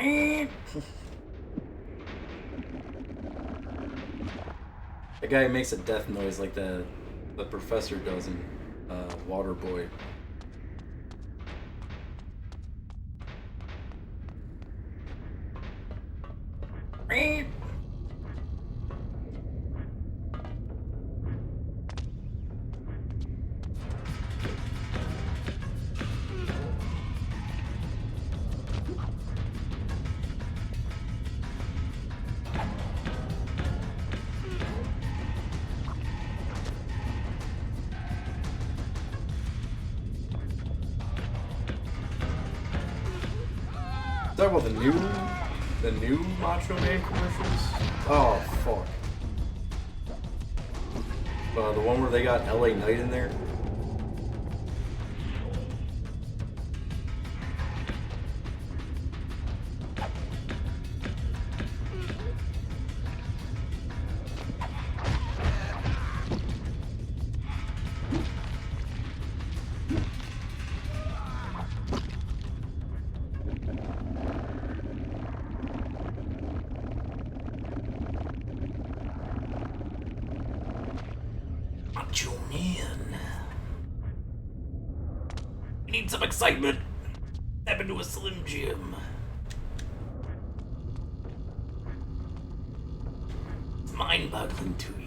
That guy makes a death noise like the professor does in Waterboy. Talk about the new Macho Man commercials. Oh fuck! The one where they got L.A. Knight in there. Macho Man. We need some excitement. Step into a Slim Jim. It's mind-boggling to you.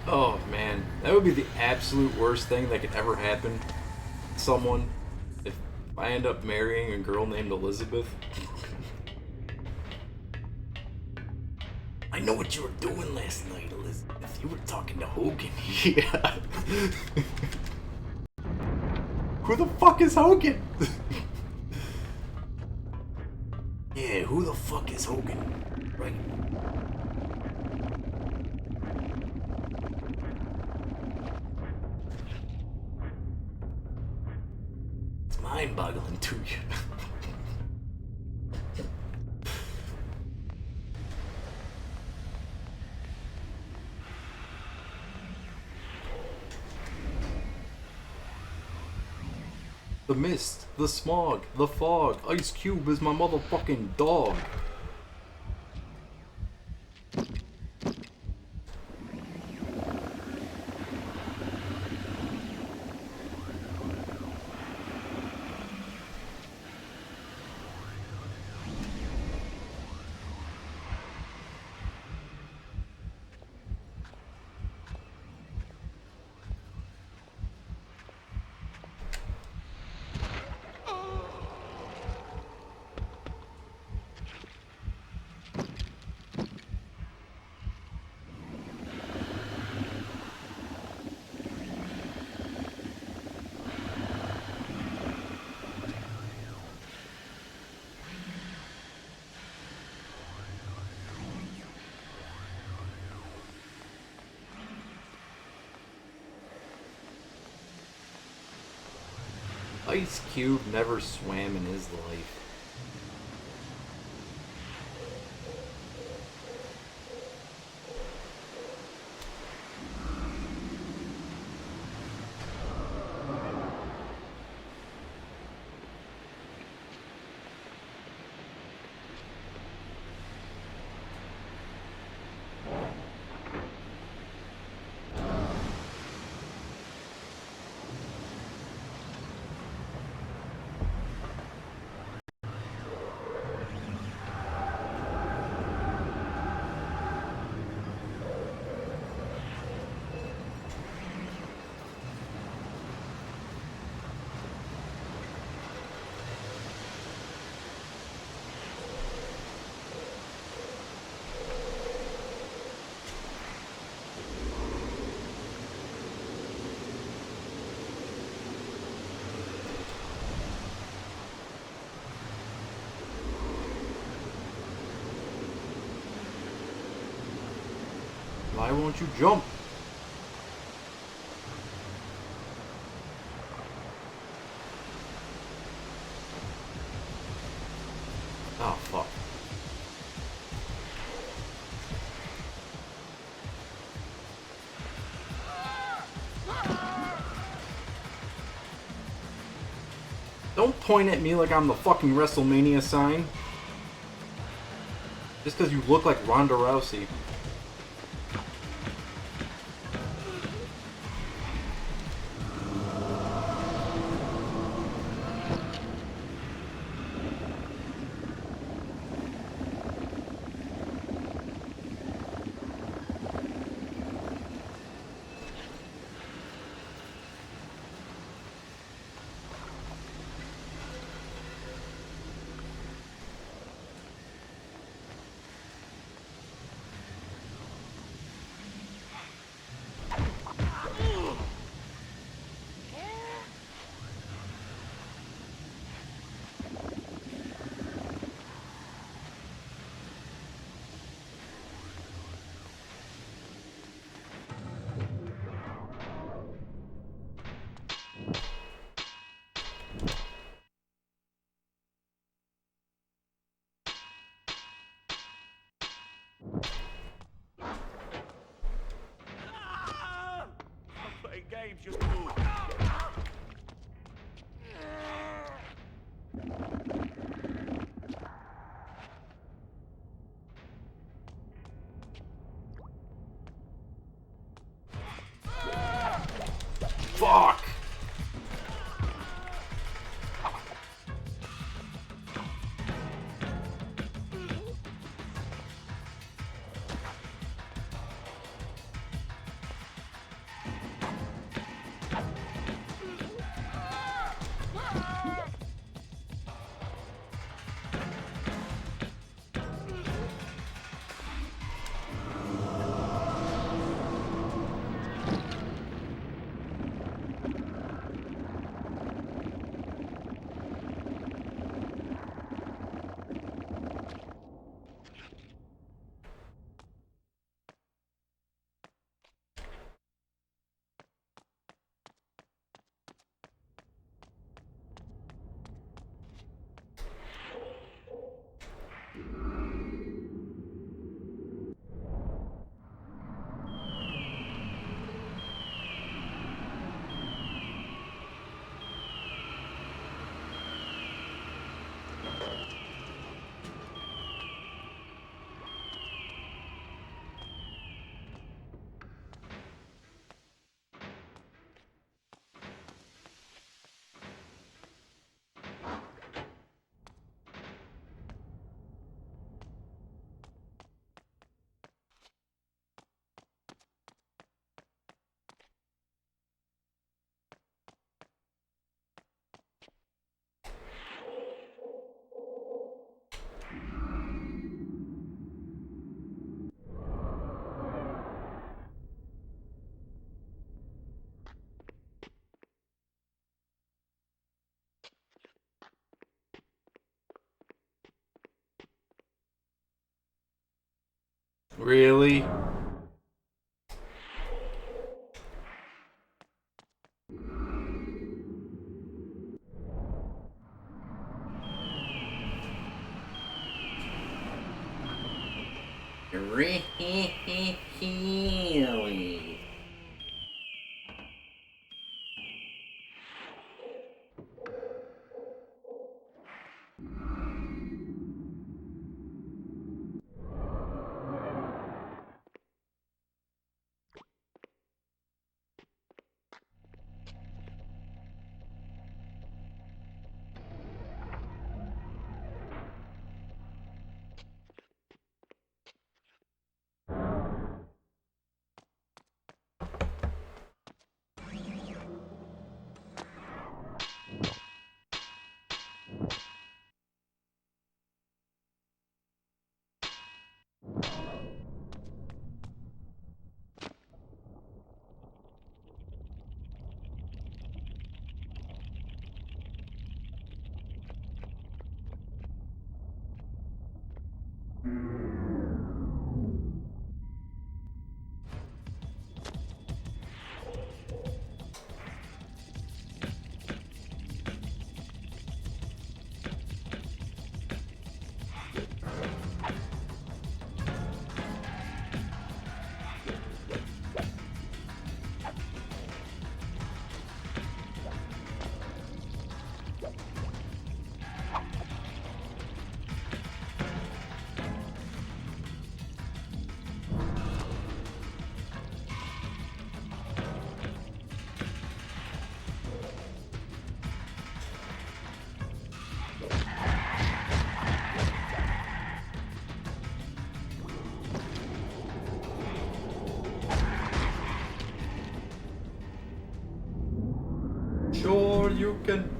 Oh man, that would be the absolute worst thing that could ever happen to someone if I end up marrying a girl named Elizabeth. I know what you were doing last night, Elizabeth. You were talking to Hogan. Yeah. Who the fuck is Hogan? Yeah, who the fuck is Hogan? Right. It's mind-boggling to you. The mist, the smog, the fog, Ice Cube is my motherfucking dog. Ice Cube never swam in his life. Why won't you jump? Oh, fuck. point at me like I'm the fucking WrestleMania sign. Just because you look like Ronda Rousey. Games, just move. Fuck! Really? Really? you can.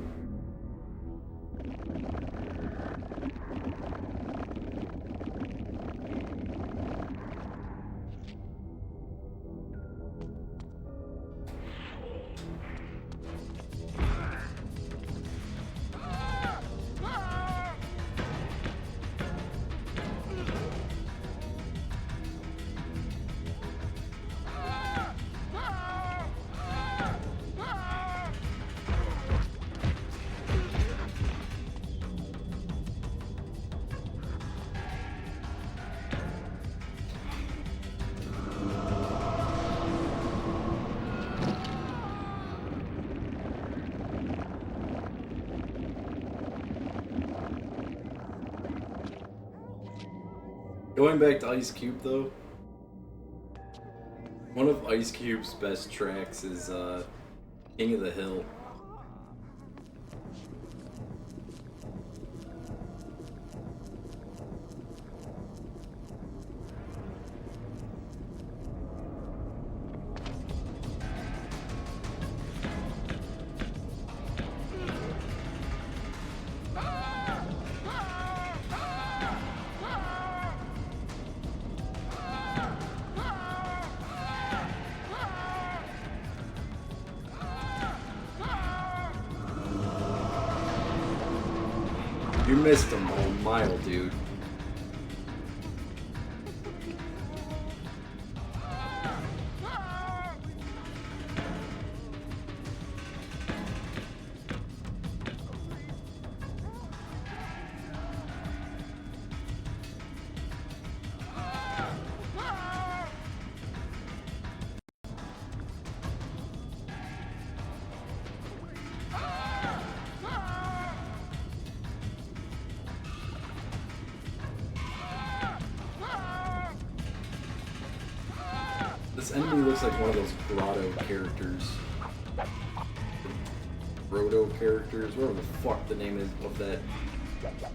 Going back to Ice Cube though, one of Ice Cube's best tracks is King of the Hill. You missed him a mile, dude. This enemy looks like one of those grotto characters. Roto characters, whatever the fuck the name is of that.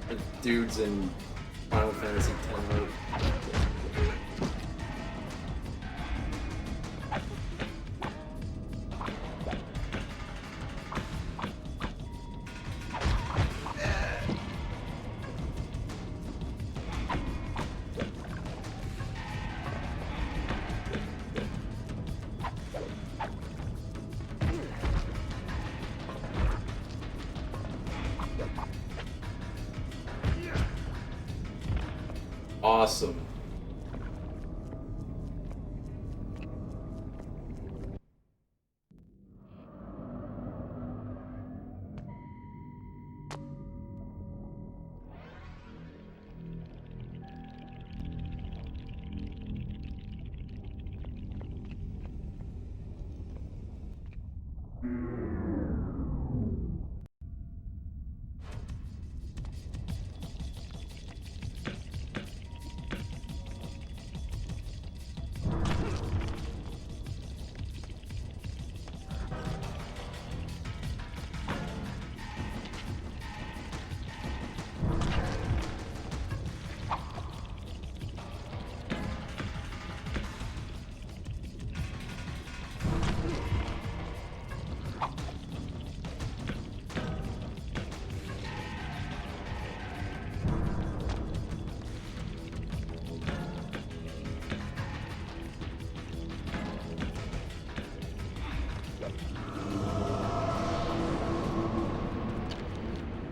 The dudes in Final Fantasy X, right? Awesome.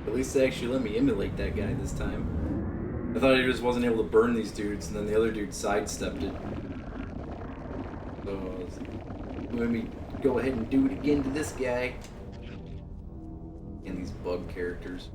At least they actually let me emulate that guy this time. I thought I just wasn't able to burn these dudes, and then the other dude sidestepped it. So let me go ahead and do it again to this guy. And these bug characters.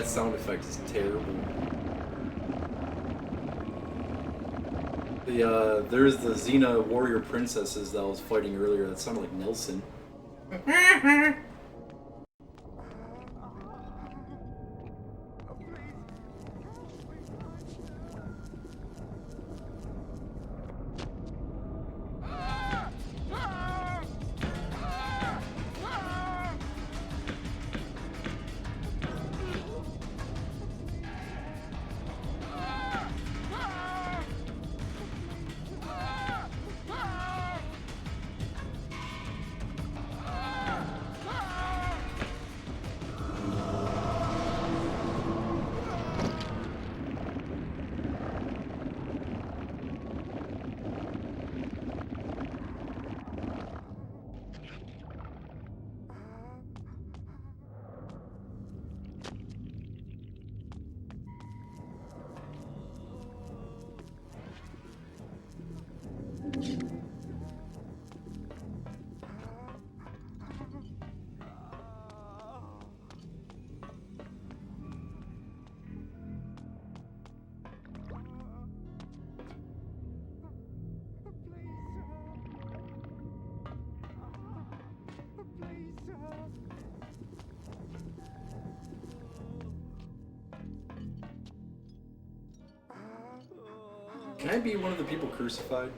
That sound effect is terrible. There's the Xena warrior princesses that I was fighting earlier. That sounded like Nelson. Can I be one of the people crucified?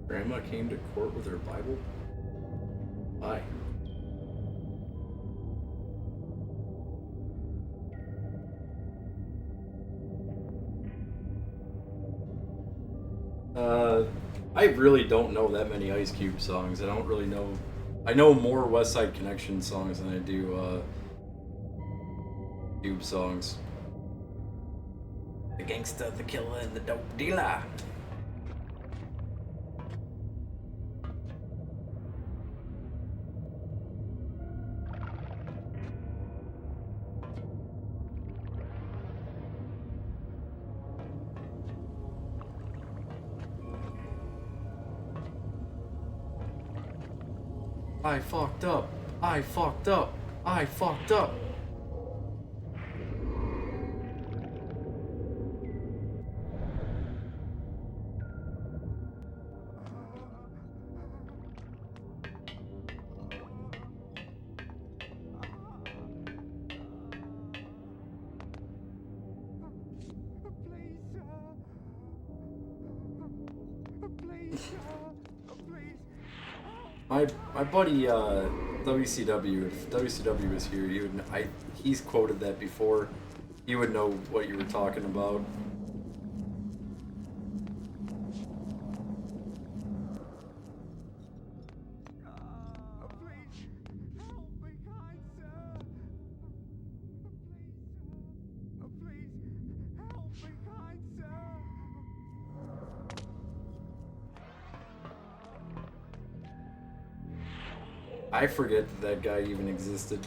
Grandma came to court with her Bible? Why? I really don't know that many Ice Cube songs. I don't really know. I know more West Side Connection songs than I do Cube songs. The gangsta, the killer, and the dope dealer. I fucked up. I fucked up. I fucked up. My buddy WCW, if WCW was here, he would. He's quoted that before. He would know what you were talking about. I forget that guy even existed.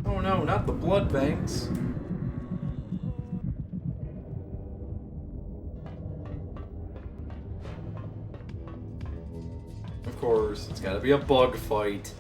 Oh no, not the blood banks. Of course, it's gotta be a bug fight.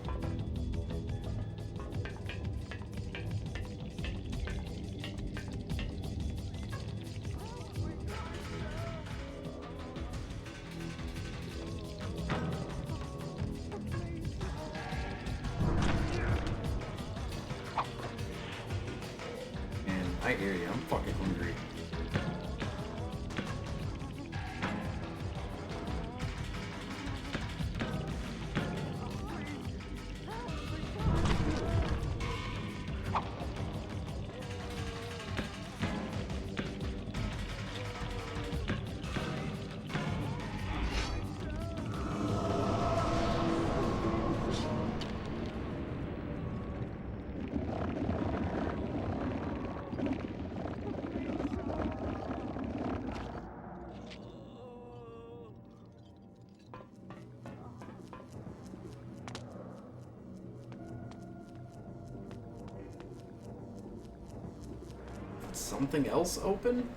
I hear you. I'm fucking hungry. Something else open?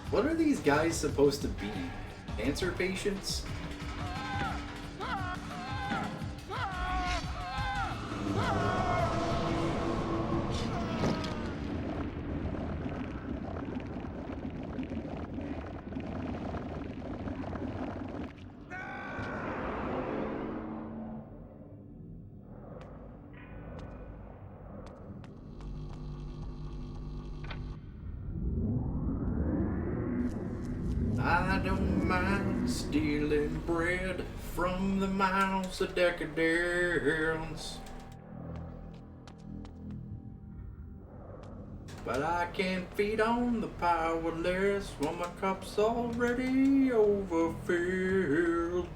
What are these guys supposed to be? Cancer patients? I don't mind stealing bread from the mouths of decadence, but I can't feed on the powerless when my cup's already overfilled.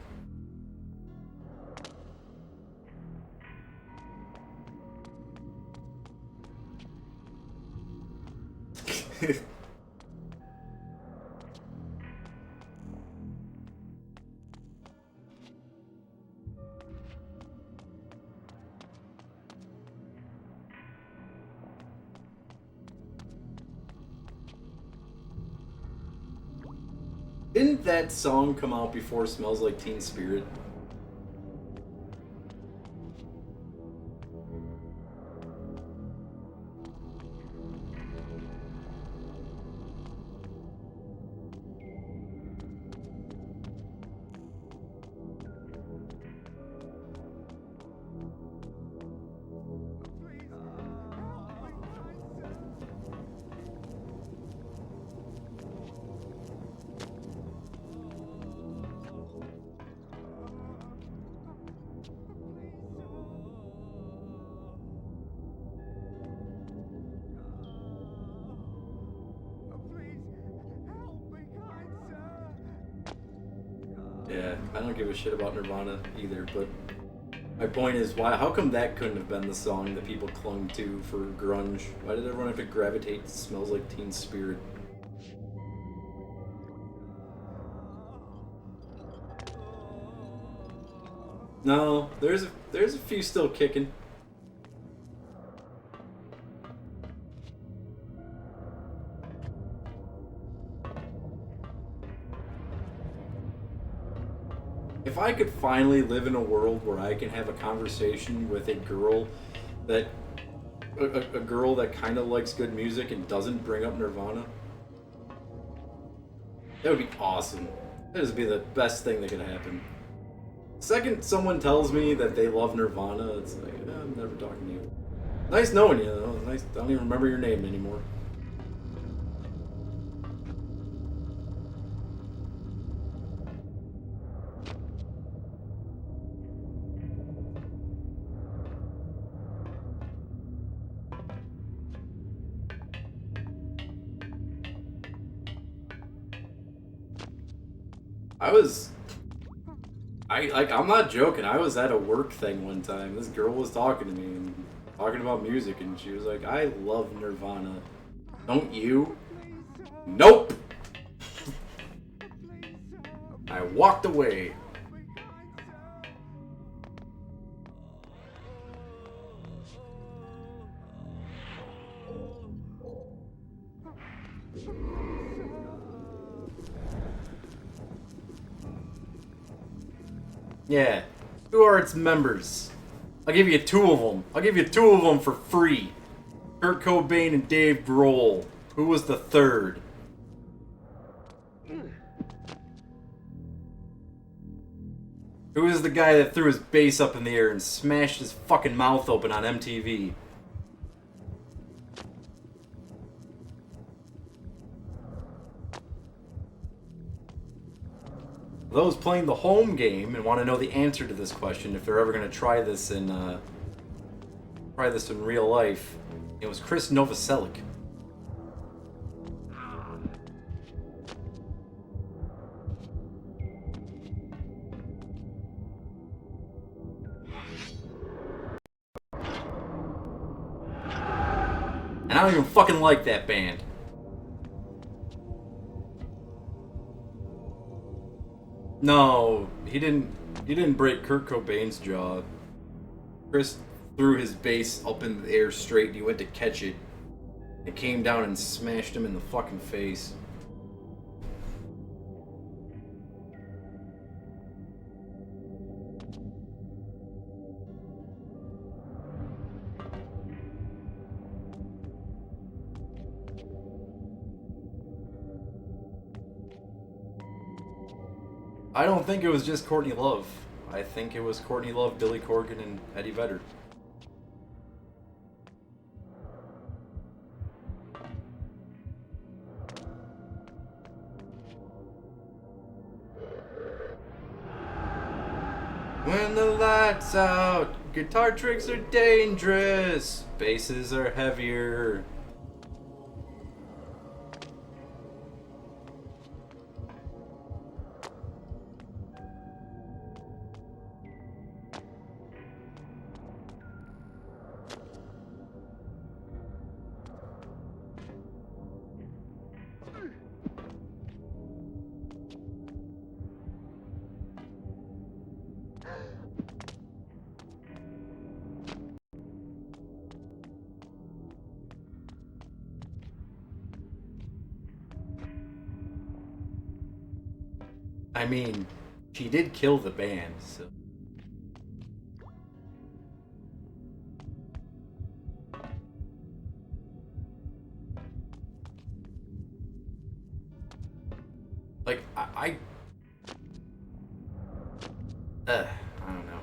Didn't that song come out before Smells Like Teen Spirit? Yeah, I don't give a shit about Nirvana either, but my point is, why? How come that couldn't have been the song that people clung to for grunge? Why did everyone have to gravitate to Smells Like Teen Spirit? No, there's a few still kicking. If I could finally live in a world where I can have a conversation with a girl that a girl that kind of likes good music and doesn't bring up Nirvana, that would be awesome. That would be the best thing that could happen. Second someone tells me that they love Nirvana, it's like, I'm never talking to you. Nice knowing you, though. Nice. I don't even remember your name anymore. I'm not joking. I was at a work thing one time. This girl was talking to me and talking about music, and she was like, I love Nirvana. Don't you? Nope! I walked away. Yeah. Who are its members? I'll give you two of them. I'll give you two of them for free. Kurt Cobain and Dave Grohl. Who was the third? Who was the guy that threw his bass up in the air and smashed his fucking mouth open on MTV? Those playing the home game and want to know the answer to this question, if they're ever going to try this in real life, it was Chris Novoselic. And I don't even fucking like that band. No, he didn't break Kurt Cobain's jaw. Chris threw his bass up in the air straight and he went to catch it. It came down and smashed him in the fucking face. I don't think it was just Courtney Love. I think it was Courtney Love, Billy Corgan, and Eddie Vedder. When the lights out, guitar tricks are dangerous, basses are heavier. I mean, she did kill the band, so... Like, I don't know.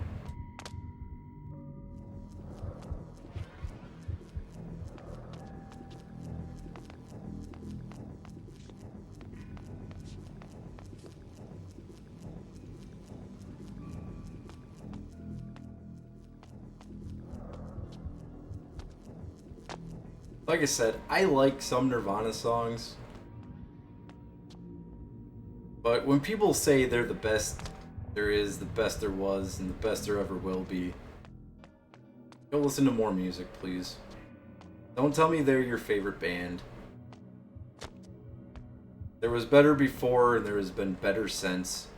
Like I said, I like some Nirvana songs. But when people say they're the best there is, the best there was, and the best there ever will be, go listen to more music, please. Don't tell me they're your favorite band. There was better before, and there has been better since.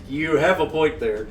You have a point there.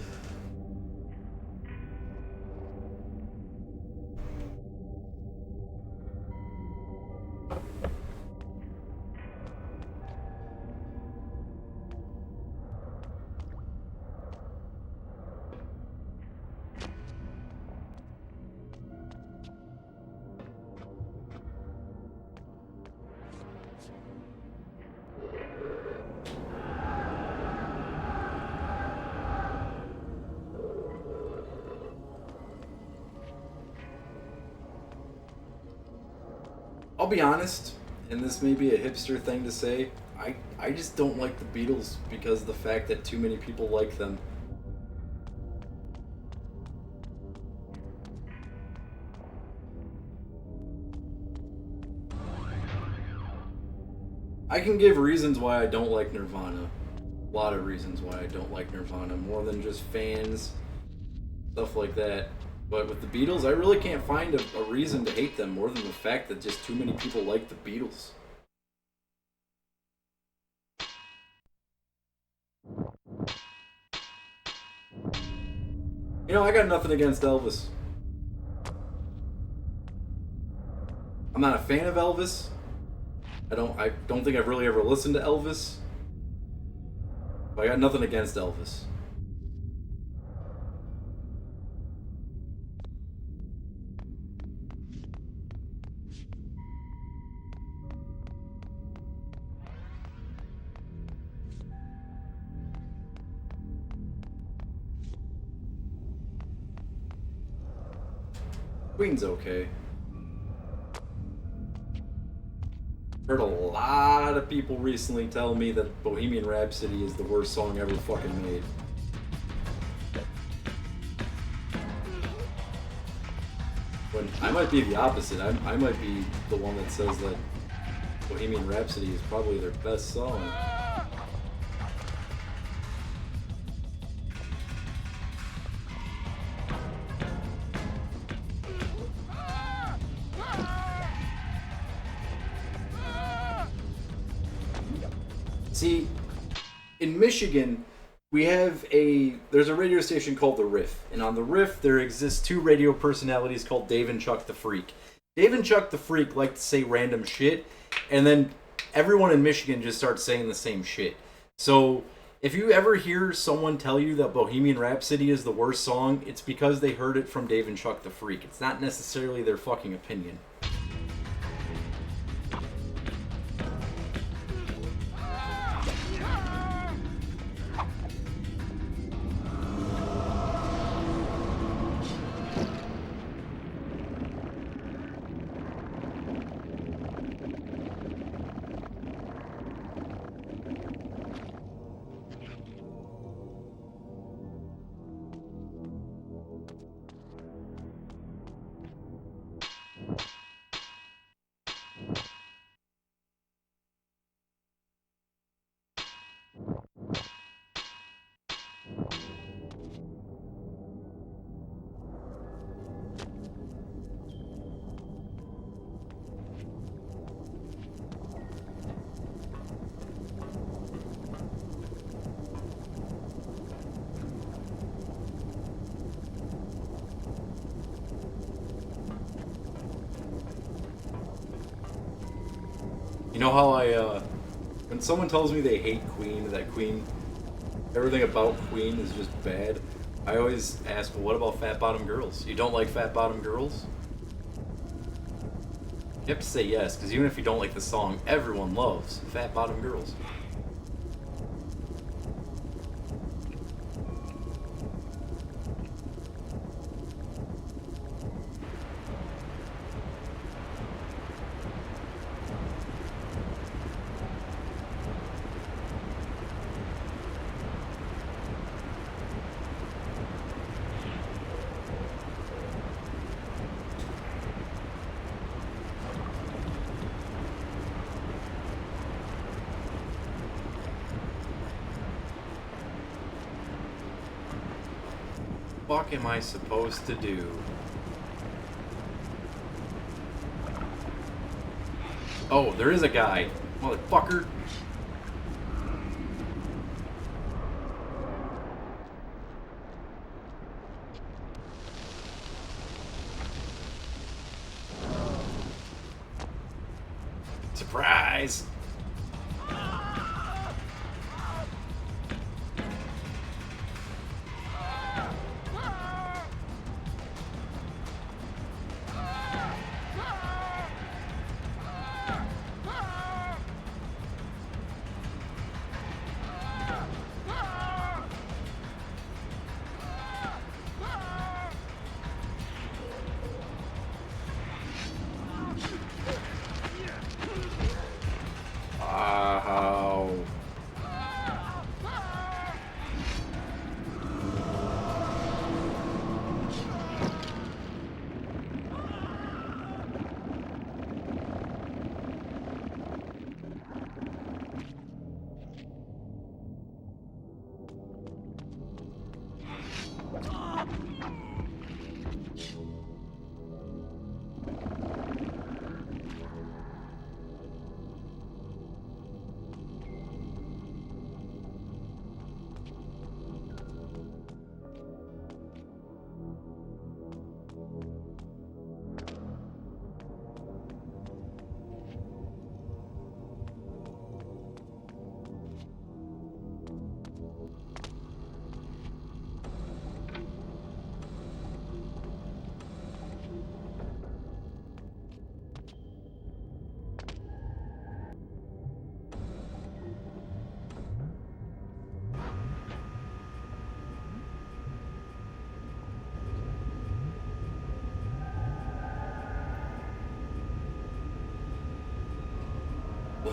I'll be honest, and this may be a hipster thing to say, I just don't like the Beatles because of the fact that too many people like them. I can give reasons why I don't like Nirvana. A lot of reasons why I don't like Nirvana, more than just fans, stuff like that. But with the Beatles, I really can't find a reason to hate them more than the fact that just too many people like the Beatles. You know, I got nothing against Elvis. I'm not a fan of Elvis. I don't think I've really ever listened to Elvis. But I got nothing against Elvis. Queen's okay. Heard a lot of people recently tell me that Bohemian Rhapsody is the worst song ever fucking made. When I might be the opposite. I might be the one that says that Bohemian Rhapsody is probably their best song. See, in Michigan, there's a radio station called The Riff, and on The Riff there exists two radio personalities called Dave and Chuck the Freak. Dave and Chuck the Freak like to say random shit, and then everyone in Michigan just starts saying the same shit. So, if you ever hear someone tell you that Bohemian Rhapsody is the worst song, it's because they heard it from Dave and Chuck the Freak. It's not necessarily their fucking opinion. You know how when someone tells me they hate Queen, that everything about Queen is just bad, I always ask, well, what about fat bottom girls? You don't like fat bottom girls? You have to say yes, because even if you don't like the song, everyone loves fat bottom girls. What am I supposed to do? Oh, there is a guy. Motherfucker. Surprise!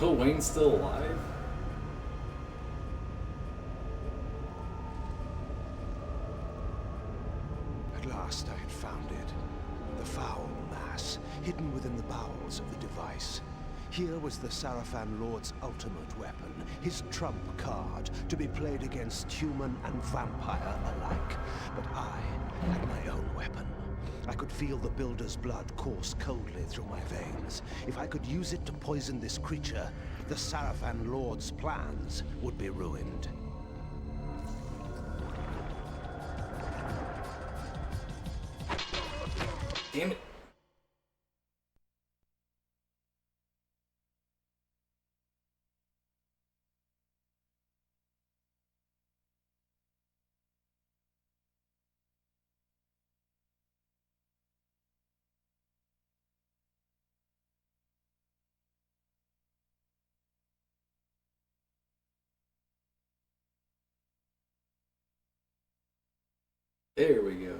Lil Wayne's still alive? At last I had found it. The foul mass, hidden within the bowels of the device. Here was the Sarafan Lord's ultimate weapon, his trump card, to be played against human and vampire alike. But I had my own weapon. I could feel the Builder's blood course coldly through my veins. If I could use it to poison this creature, the Sarafan Lord's plans would be ruined. Damn it. There we go.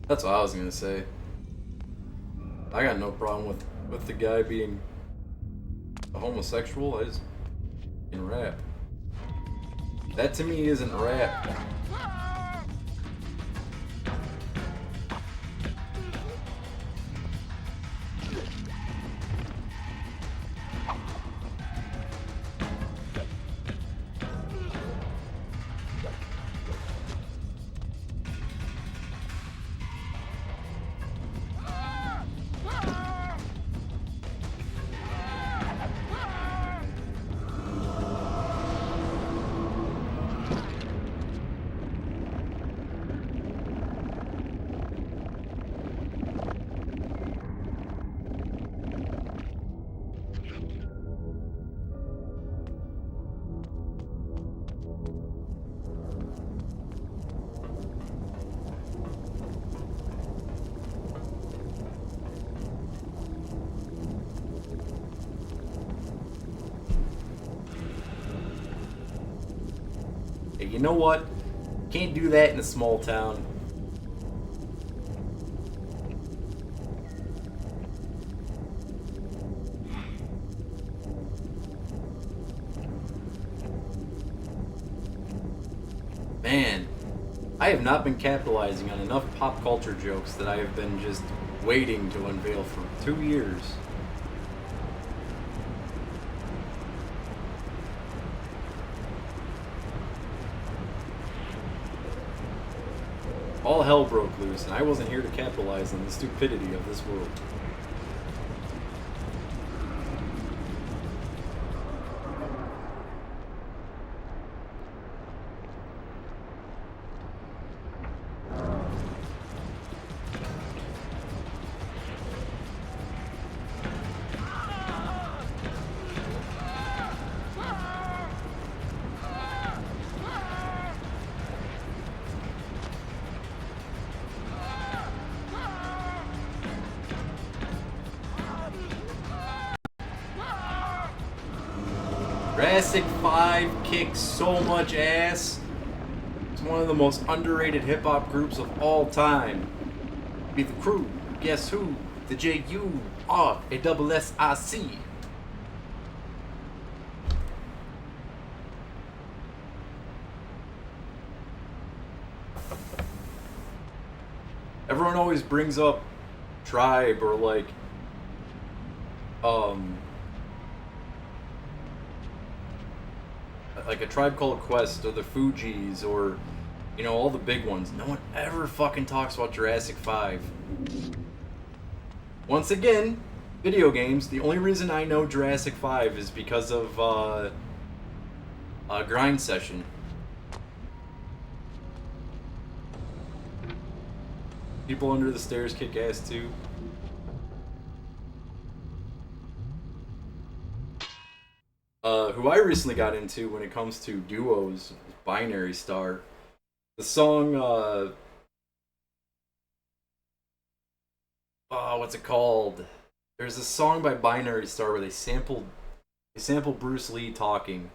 That's what I was gonna say. I got no problem with the guy being a homosexual. I just in rap. That to me isn't rap. Hey, you know what? Can't do that in a small town. Man, I have not been capitalizing on enough pop culture jokes that I have been just waiting to unveil for 2 years. All hell broke loose, and I wasn't here to capitalize on the stupidity of this world. Jurassic 5 kicks so much ass. It's one of the most underrated hip-hop groups of all time. Be the crew, guess who? The J-U-R-A-S-S-I-C. Everyone always brings up Tribe or like a Tribe Called Quest or the Fugees or, you know, all the big ones. No one ever fucking talks about Jurassic 5. Once again, video games. The only reason I know Jurassic 5 is because of Grind Session. People Under the Stairs kick ass too. Who I recently got into when it comes to duos is Binary Star. The song, what's it called? There's a song by Binary Star where they sample Bruce Lee talking.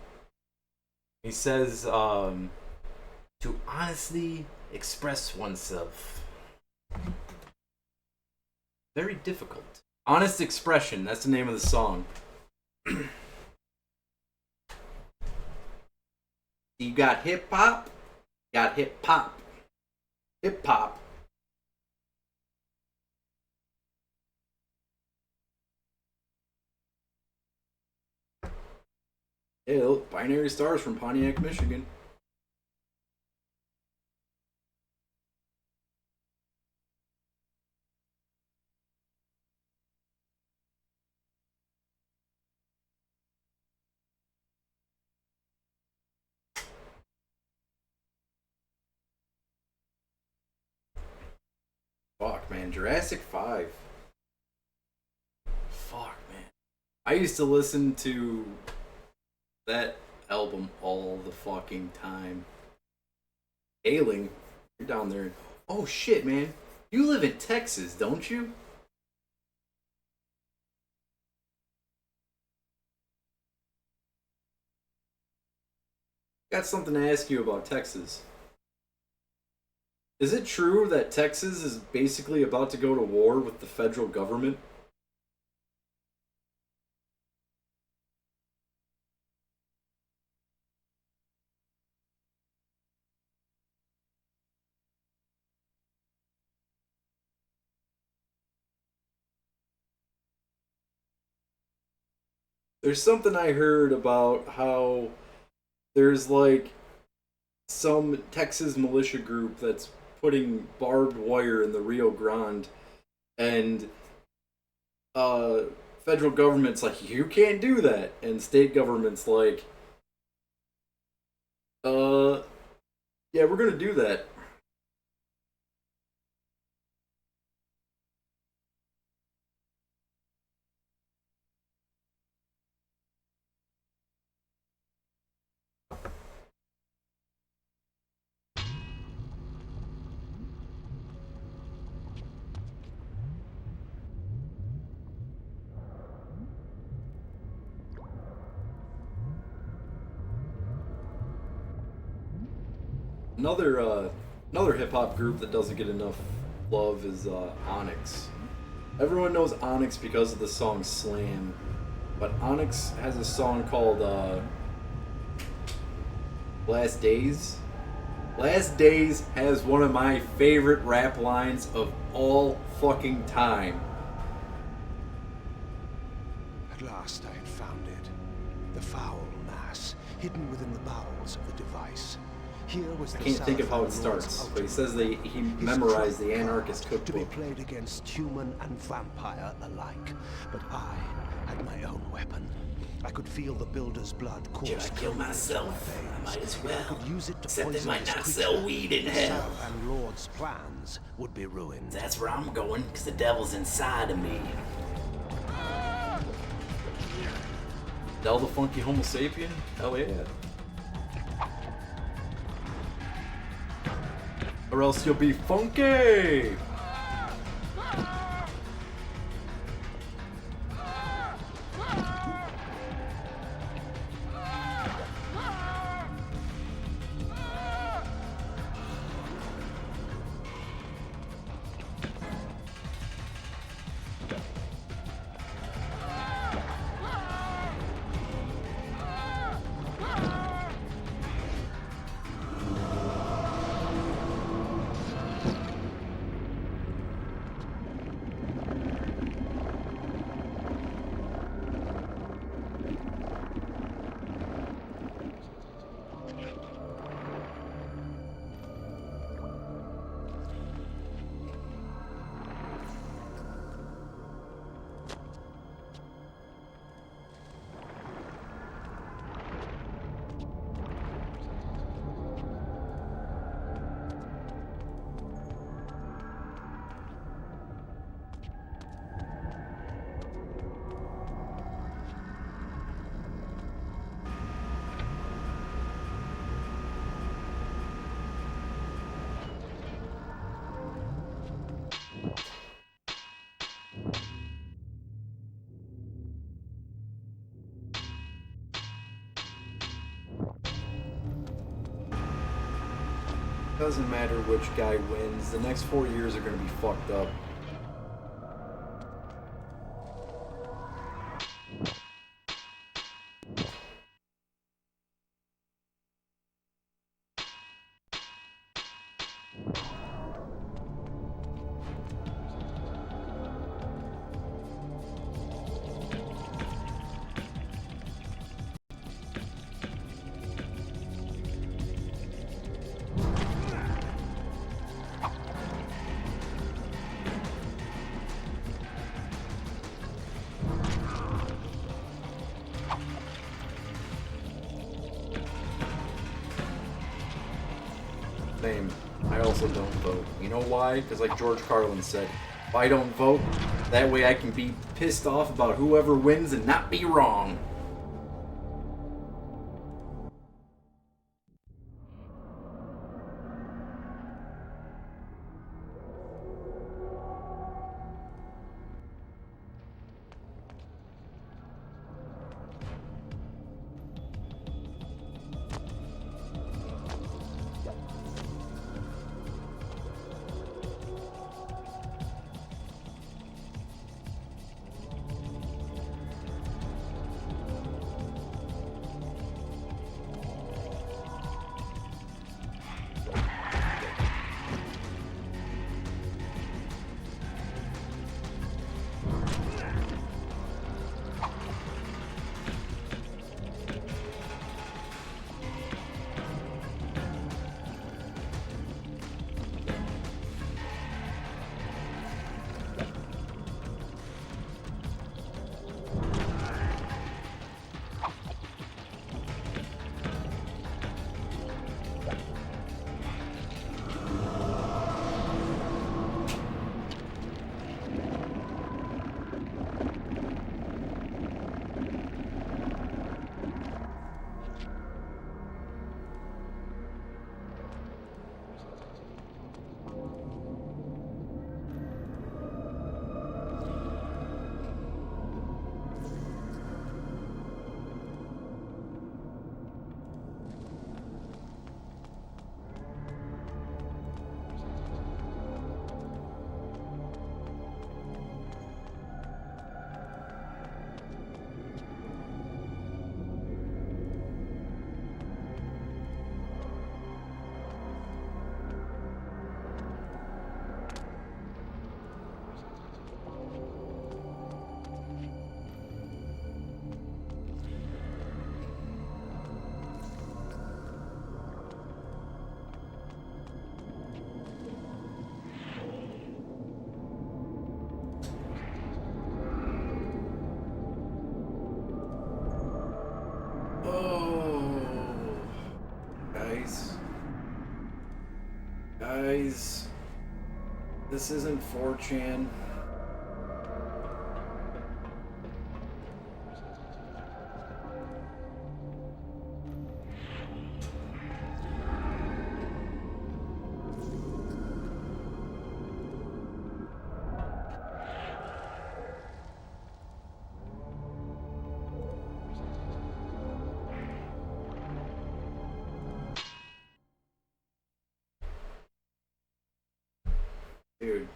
He says, to honestly express oneself. Very difficult. Honest Expression, that's the name of the song. You got hip hop, got hip hop. Hip hop. Hey, look, Binary Stars from Pontiac, Michigan. Fuck, man. Jurassic 5. Fuck, man. I used to listen to that album all the fucking time. Ailing, you're down there. Oh shit, man. You live in Texas, don't you? Got something to ask you about Texas. Is it true that Texas is basically about to go to war with the federal government? There's something I heard about how there's like some Texas militia group that's putting barbed wire in the Rio Grande, and federal government's like, you can't do that, and state government's like, yeah, we're gonna do that. Another hip hop group that doesn't get enough love is Onyx. Everyone knows Onyx because of the song Slam, but Onyx has a song called Last Days. Last Days has one of my favorite rap lines of all fucking time. At last I had found it. The foul mass, hidden within the bowels of the device. Here was I can't think of how it starts, but he says that he memorized the Anarchist to be cookbook. played against human and vampire alike. But I had my own weapon. I could feel the builder's blood course. Should I kill myself? I might as well. I could use it to Except they poison might this not creature. sell weed in hell. And Lord's plans would be ruined. That's where I'm going, because the devil's inside of me. Del the Funky Homo Sapien? Hell yeah. Or else you'll be funky! Doesn't matter which guy wins. The next 4 years are going to be fucked up. Same. I also don't vote. You know why? Because like George Carlin said, if I don't vote, that way I can be pissed off about whoever wins and not be wrong. Guys, this isn't 4chan. Dude.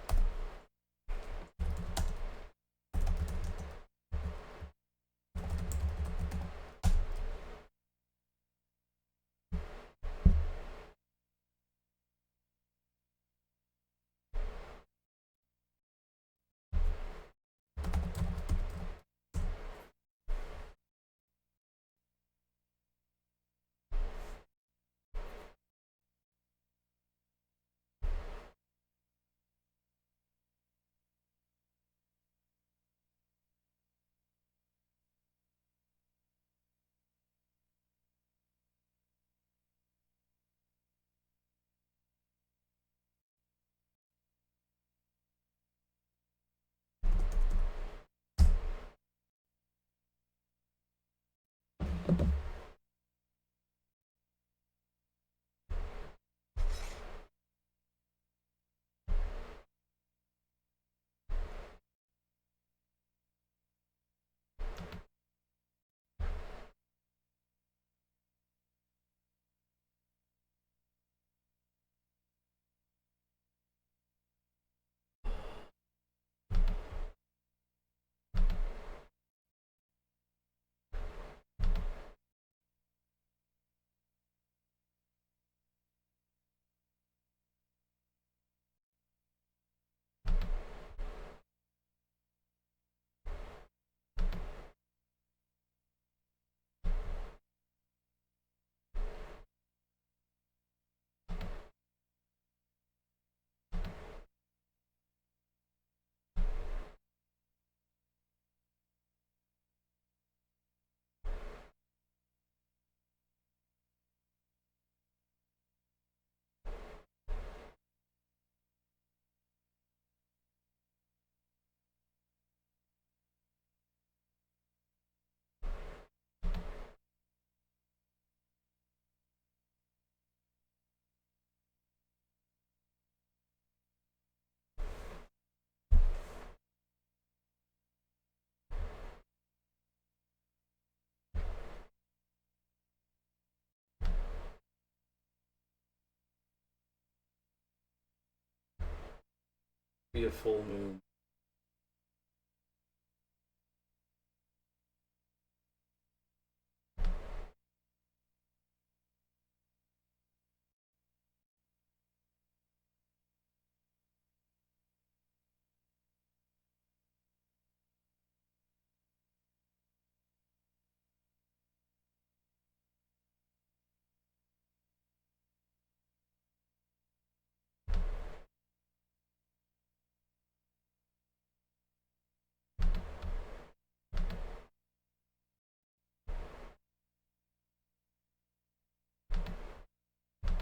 Be a full moon.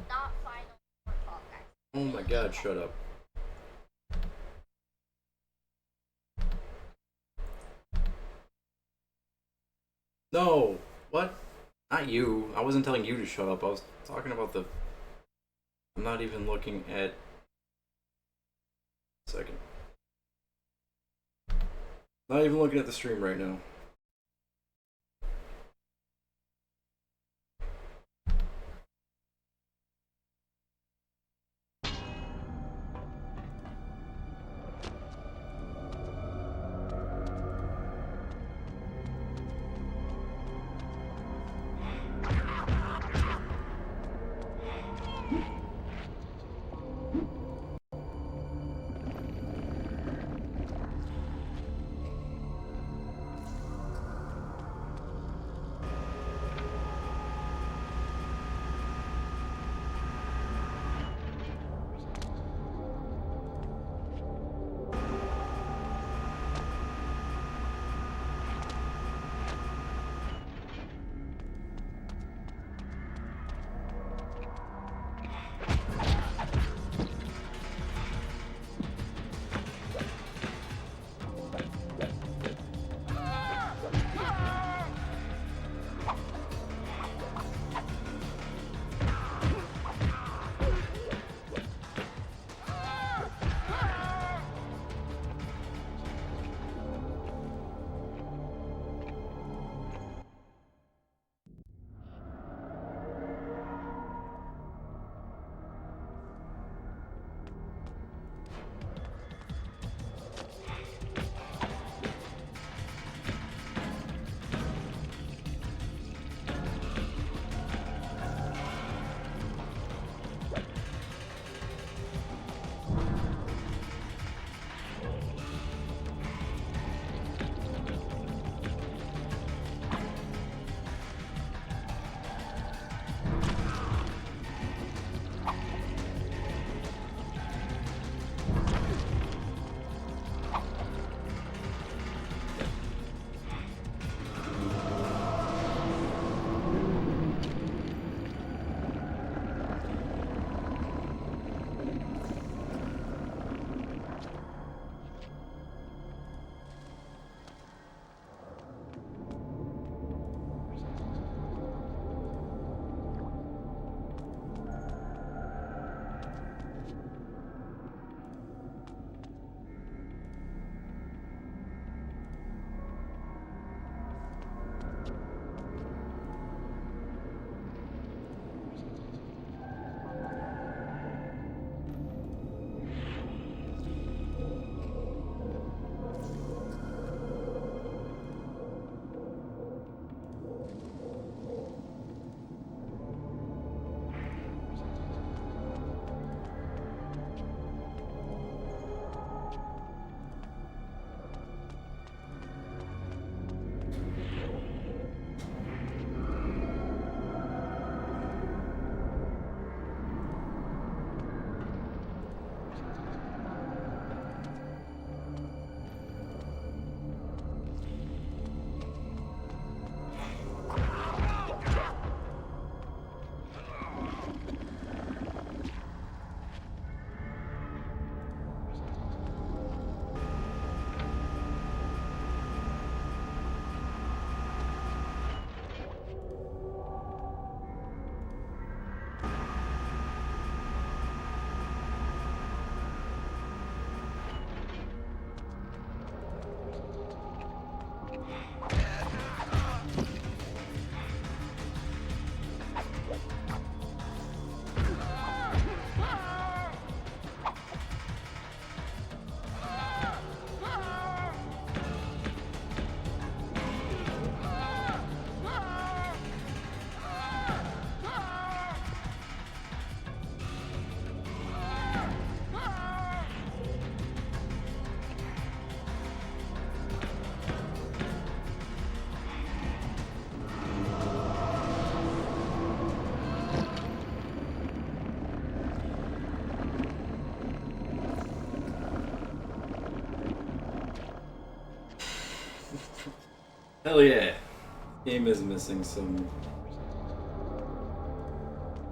Not final for Fall Guys. Oh my god, shut up. No! What? Not you. I wasn't telling you to shut up. I was talking about the... I'm not even looking at... Second. Not even looking at the stream right now. Hell yeah. Game is missing some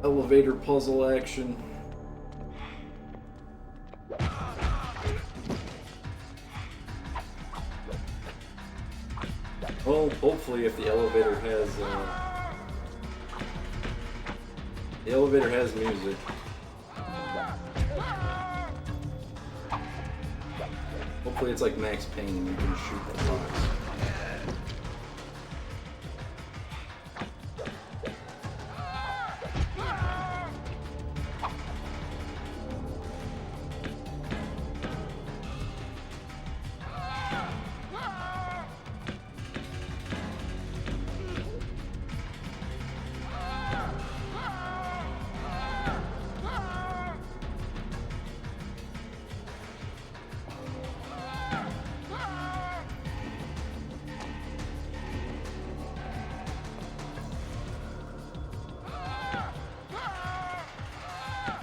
elevator puzzle action. Well, hopefully if the elevator has music. Hopefully it's like Max Payne and you can shoot the box.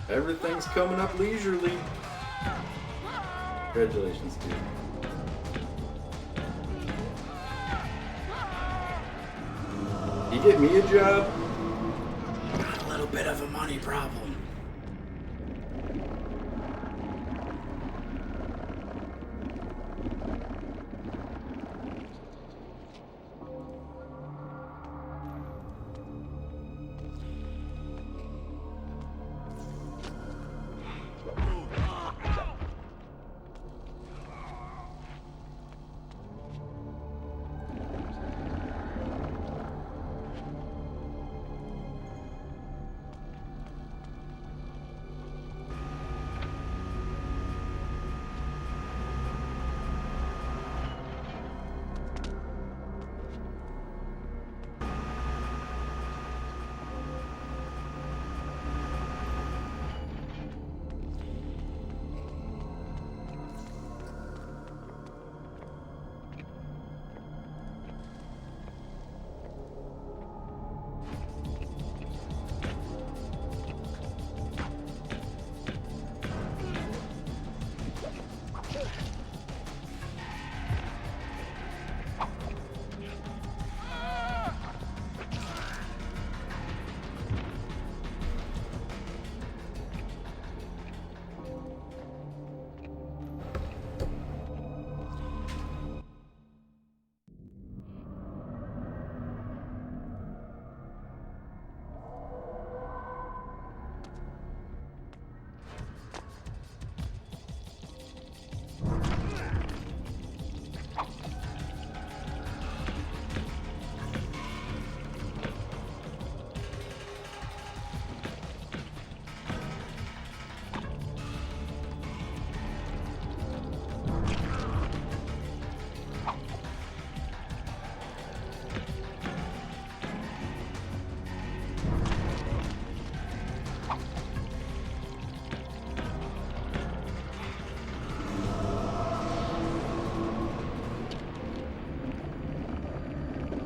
Everything's coming up leisurely. Congratulations, dude. You get me a job? Got a little bit of a money problem.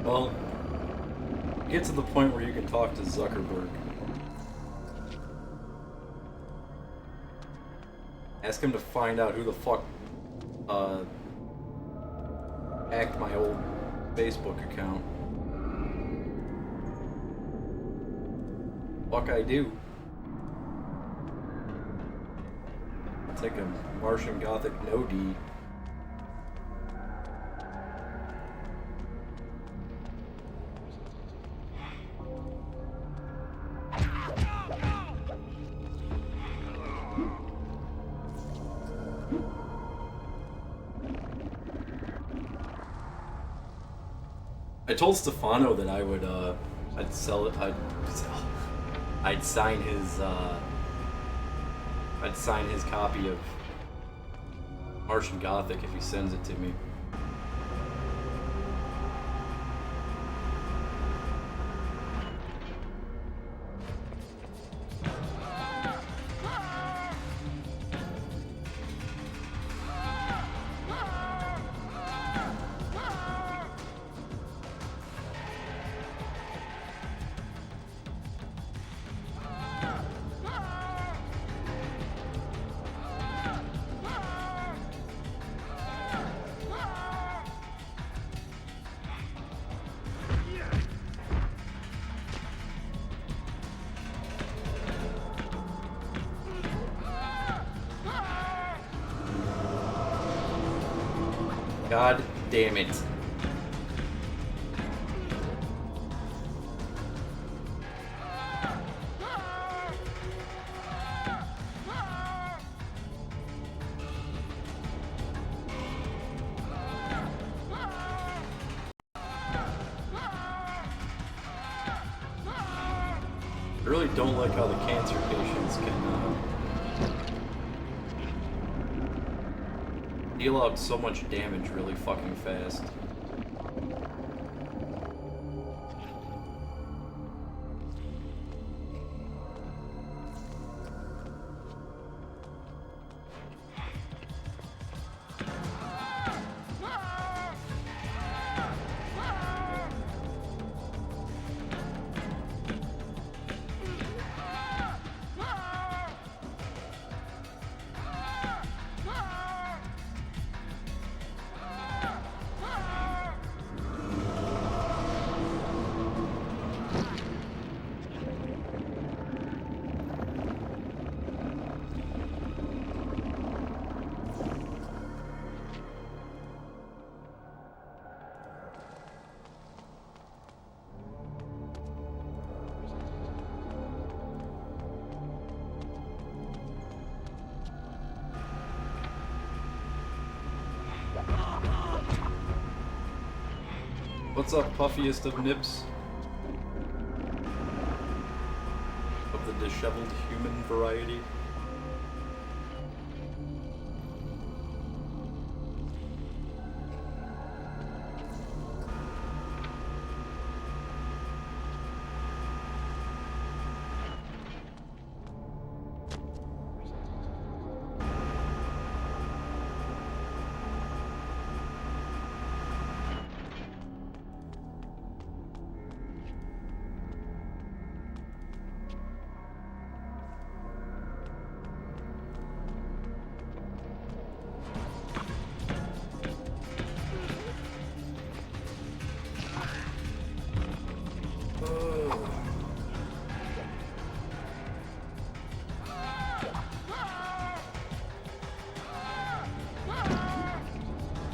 Well, get to the point where you can talk to Zuckerberg. Ask him to find out who the fuck hacked my old Facebook account. Fuck I do. I'll take a Martian Gothic no D. I told Stefano that I would, I'd sell it, I'd sign his copy of Martian Gothic if he sends it to me. God damn it. I really don't like how the cancer patients can deal out so much damage really fucking fast. What's up, puffiest of nibs? Of the disheveled human variety?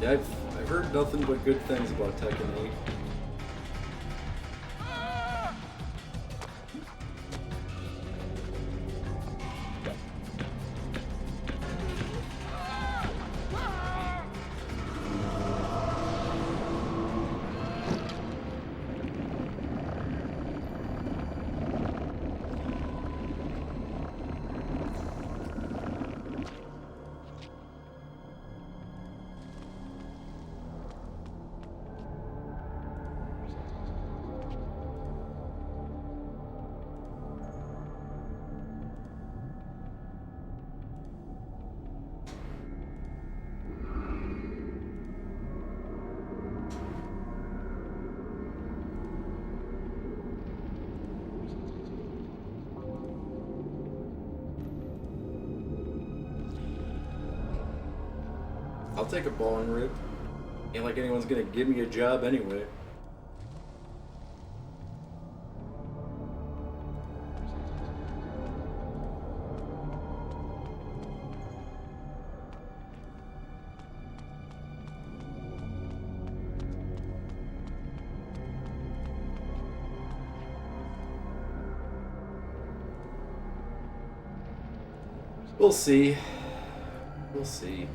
Yeah, I've heard nothing but good things about Tekken 8. I'll take a ball and rip. Ain't like anyone's gonna give me a job anyway. We'll see. We'll see.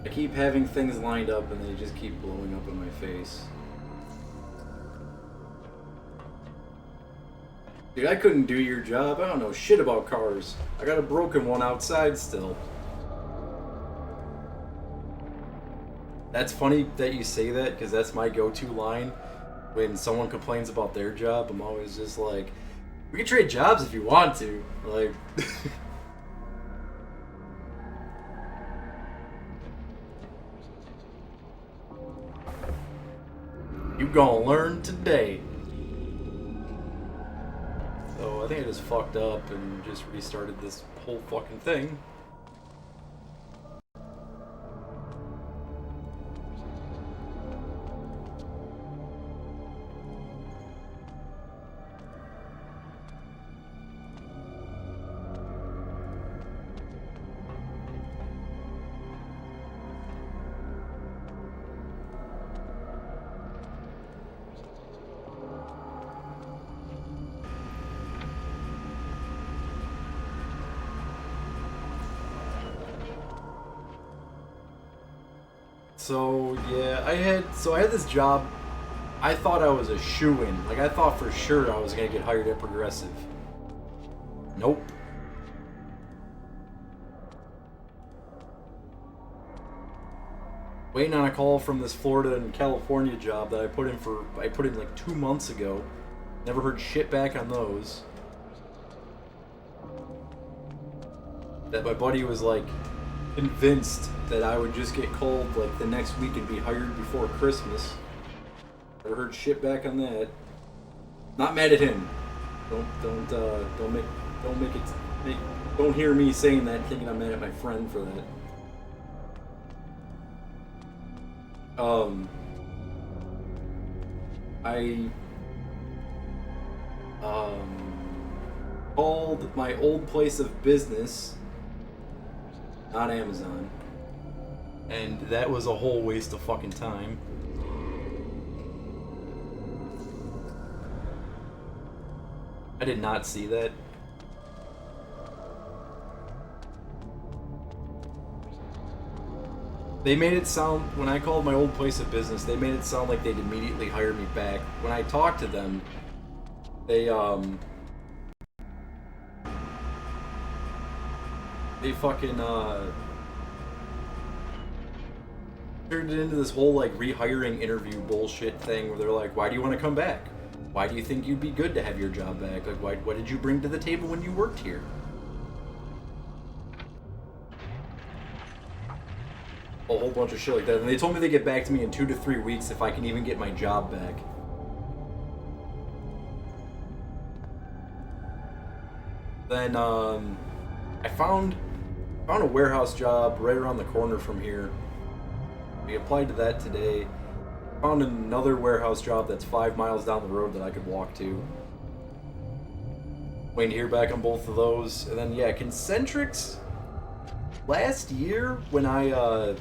I keep having things lined up and they just keep blowing up in my face. Dude, I couldn't do your job. I don't know shit about cars. I got a broken one outside still. That's funny that you say that because that's my go-to line. When someone complains about their job, I'm always just like, we can trade jobs if you want to. Like... You gonna learn today. So I think I just fucked up and just restarted this whole fucking thing. So yeah, I had this job. I thought I was a shoo-in. Like I thought for sure I was gonna get hired at Progressive. Nope. Waiting on a call from this Florida and California job that I put in like 2 months ago. Never heard shit back on those. That my buddy was like convinced that I would just get called like the next week and be hired before Christmas. Never heard shit back on that. Not mad at him. Don't hear me saying that thinking I'm mad at my friend for that. I called my old place of business on Amazon, and that was a whole waste of fucking time. I did not see that. They made it sound, when I called my old place of business, they made it sound like they'd immediately hire me back. When I talked to them, they fucking, turned it into this whole, like, rehiring interview bullshit thing where they're like, why do you want to come back? Why do you think you'd be good to have your job back? Like, what did you bring to the table when you worked here? A whole bunch of shit like that. And they told me they'd get back to me in 2 to 3 weeks if I can even get my job back. Then, I found a warehouse job right around the corner from here. I applied to that today. Found another warehouse job that's 5 miles down the road that I could walk to. Waiting to hear back on both of those. And then, yeah, Concentrics. Last year, when I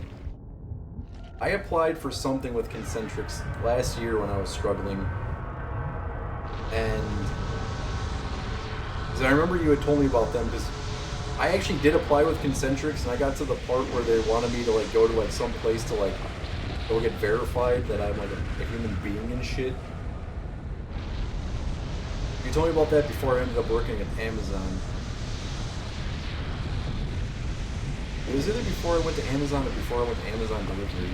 applied for something with Concentrics last year when I was struggling. And I remember you had told me about them because I actually did apply with Concentrics, and I got to the part where they wanted me to like go to like some place to like go get verified that I'm like a human being and shit. You told me about that before I ended up working at Amazon. It was either before I went to Amazon or before I went to Amazon delivery.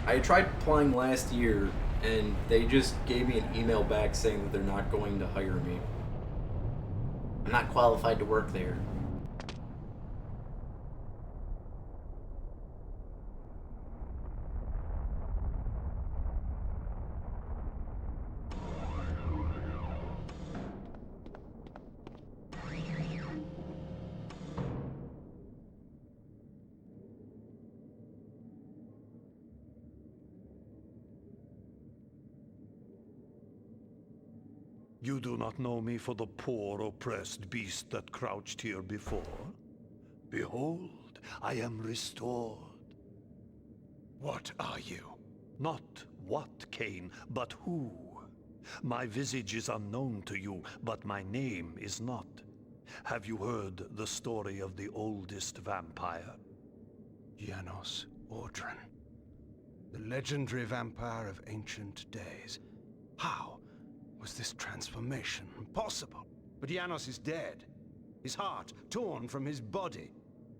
I tried applying last year, and they just gave me an email back saying that they're not going to hire me. I'm not qualified to work there. You do not know me for the poor, oppressed beast that crouched here before? Behold, I am restored. What are you? Not what, Kain, but who. My visage is unknown to you, but my name is not. Have you heard the story of the oldest vampire? Janos Audron. The legendary vampire of ancient days. How was this transformation possible? But Janos is dead. His heart torn from his body.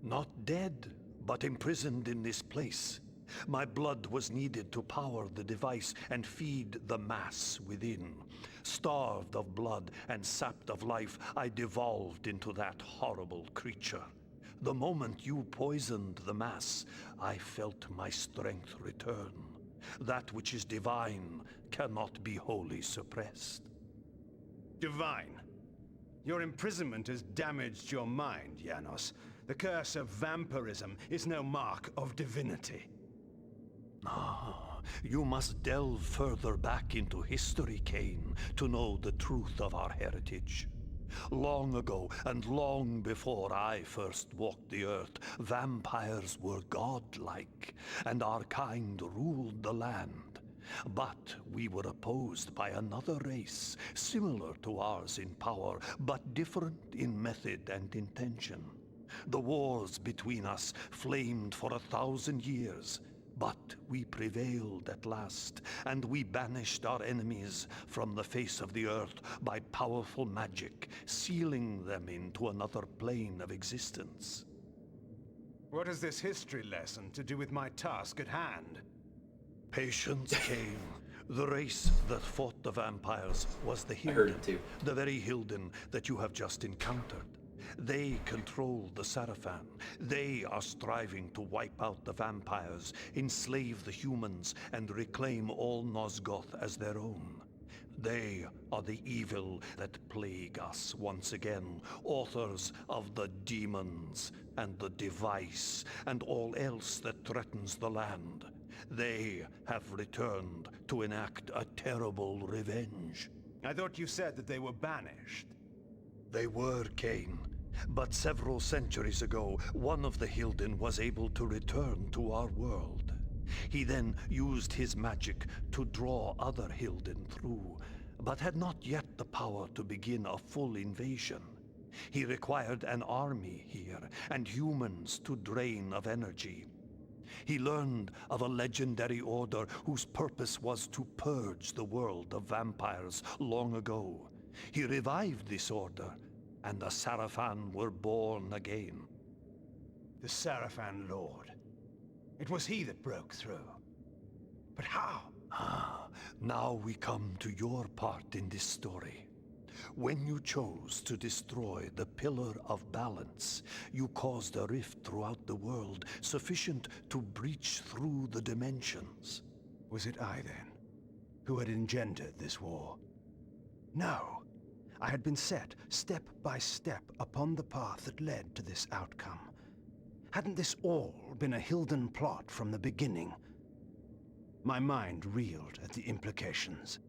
Not dead, but imprisoned in this place. My blood was needed to power the device and feed the mass within. Starved of blood and sapped of life, I devolved into that horrible creature. The moment you poisoned the mass, I felt my strength return. That which is divine cannot be wholly suppressed. Divine. Your imprisonment has damaged your mind, Janos. The curse of vampirism is no mark of divinity. Ah, you must delve further back into history, Kain, to know the truth of our heritage. Long ago, and long before I first walked the earth, vampires were godlike, and our kind ruled the land. But we were opposed by another race, similar to ours in power, but different in method and intention. The wars between us flamed for 1,000 years, but we prevailed at last, and we banished our enemies from the face of the earth by powerful magic, sealing them into another plane of existence. What has this history lesson to do with my task at hand? Patience came. The race that fought the vampires was the I heard Hilden, it too. the very Hilden that you have just encountered. They control the Sarafan. They are striving to wipe out the vampires, enslave the humans, and reclaim all Nosgoth as their own. They are the evil that plague us once again, authors of the demons and the device and all else that threatens the land. They have returned to enact a terrible revenge. I thought you said that they were banished. They were, Kain. But several centuries ago, one of the Hilden was able to return to our world. He then used his magic to draw other Hilden through, but had not yet the power to begin a full invasion. He required an army here, and humans to drain of energy. He learned of a legendary order whose purpose was to purge the world of vampires long ago. He revived this order, and the Sarafan were born again. The Sarafan Lord. It was he that broke through. But how? Now we come to your part in this story. When you chose to destroy the Pillar of Balance, you caused a rift throughout the world sufficient to breach through the dimensions. Was it I, then, who had engendered this war? No. I had been set, step by step, upon the path that led to this outcome. Hadn't this all been a Hilden plot from the beginning? My mind reeled at the implications.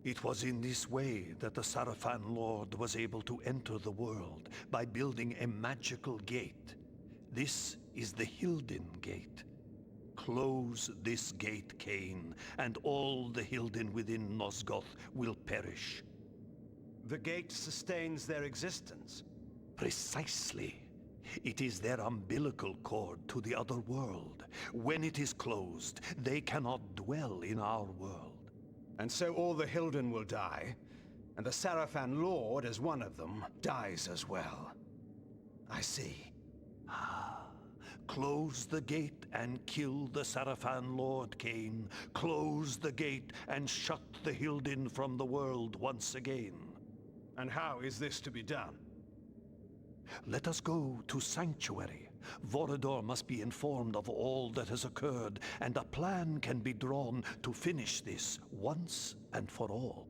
It was in this way that the Sarafan Lord was able to enter the world, by building a magical gate. This is the Hilden Gate. Close this gate, Kain, and all the Hilden within Nosgoth will perish. The gate sustains their existence. Precisely. It is their umbilical cord to the other world. When it is closed, they cannot dwell in our world. And so all the Hilden will die, and the Sarafan Lord, as one of them, dies as well. I see. Close the gate and kill the Sarafan Lord, Kain. Close the gate and shut the Hilden from the world once again. And how is this to be done? Let us go to Sanctuary. Vorador must be informed of all that has occurred, and a plan can be drawn to finish this once and for all.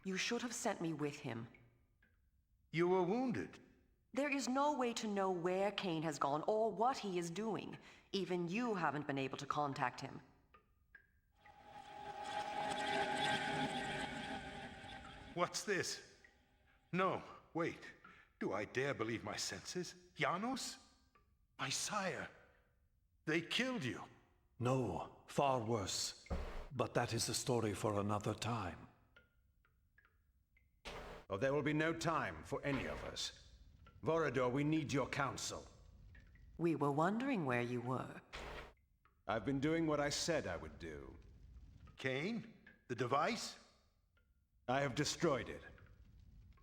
You should have sent me with him. You were wounded. There is no way to know where Kain has gone or what he is doing. Even you haven't been able to contact him. What's this? No, wait. Do I dare believe my senses? Janos? My sire. They killed you. No, far worse. But that is a story for another time. Oh, there will be no time for any of us. Vorador, we need your counsel. We were wondering where you were. I've been doing what I said I would do. Kain? The device? I have destroyed it.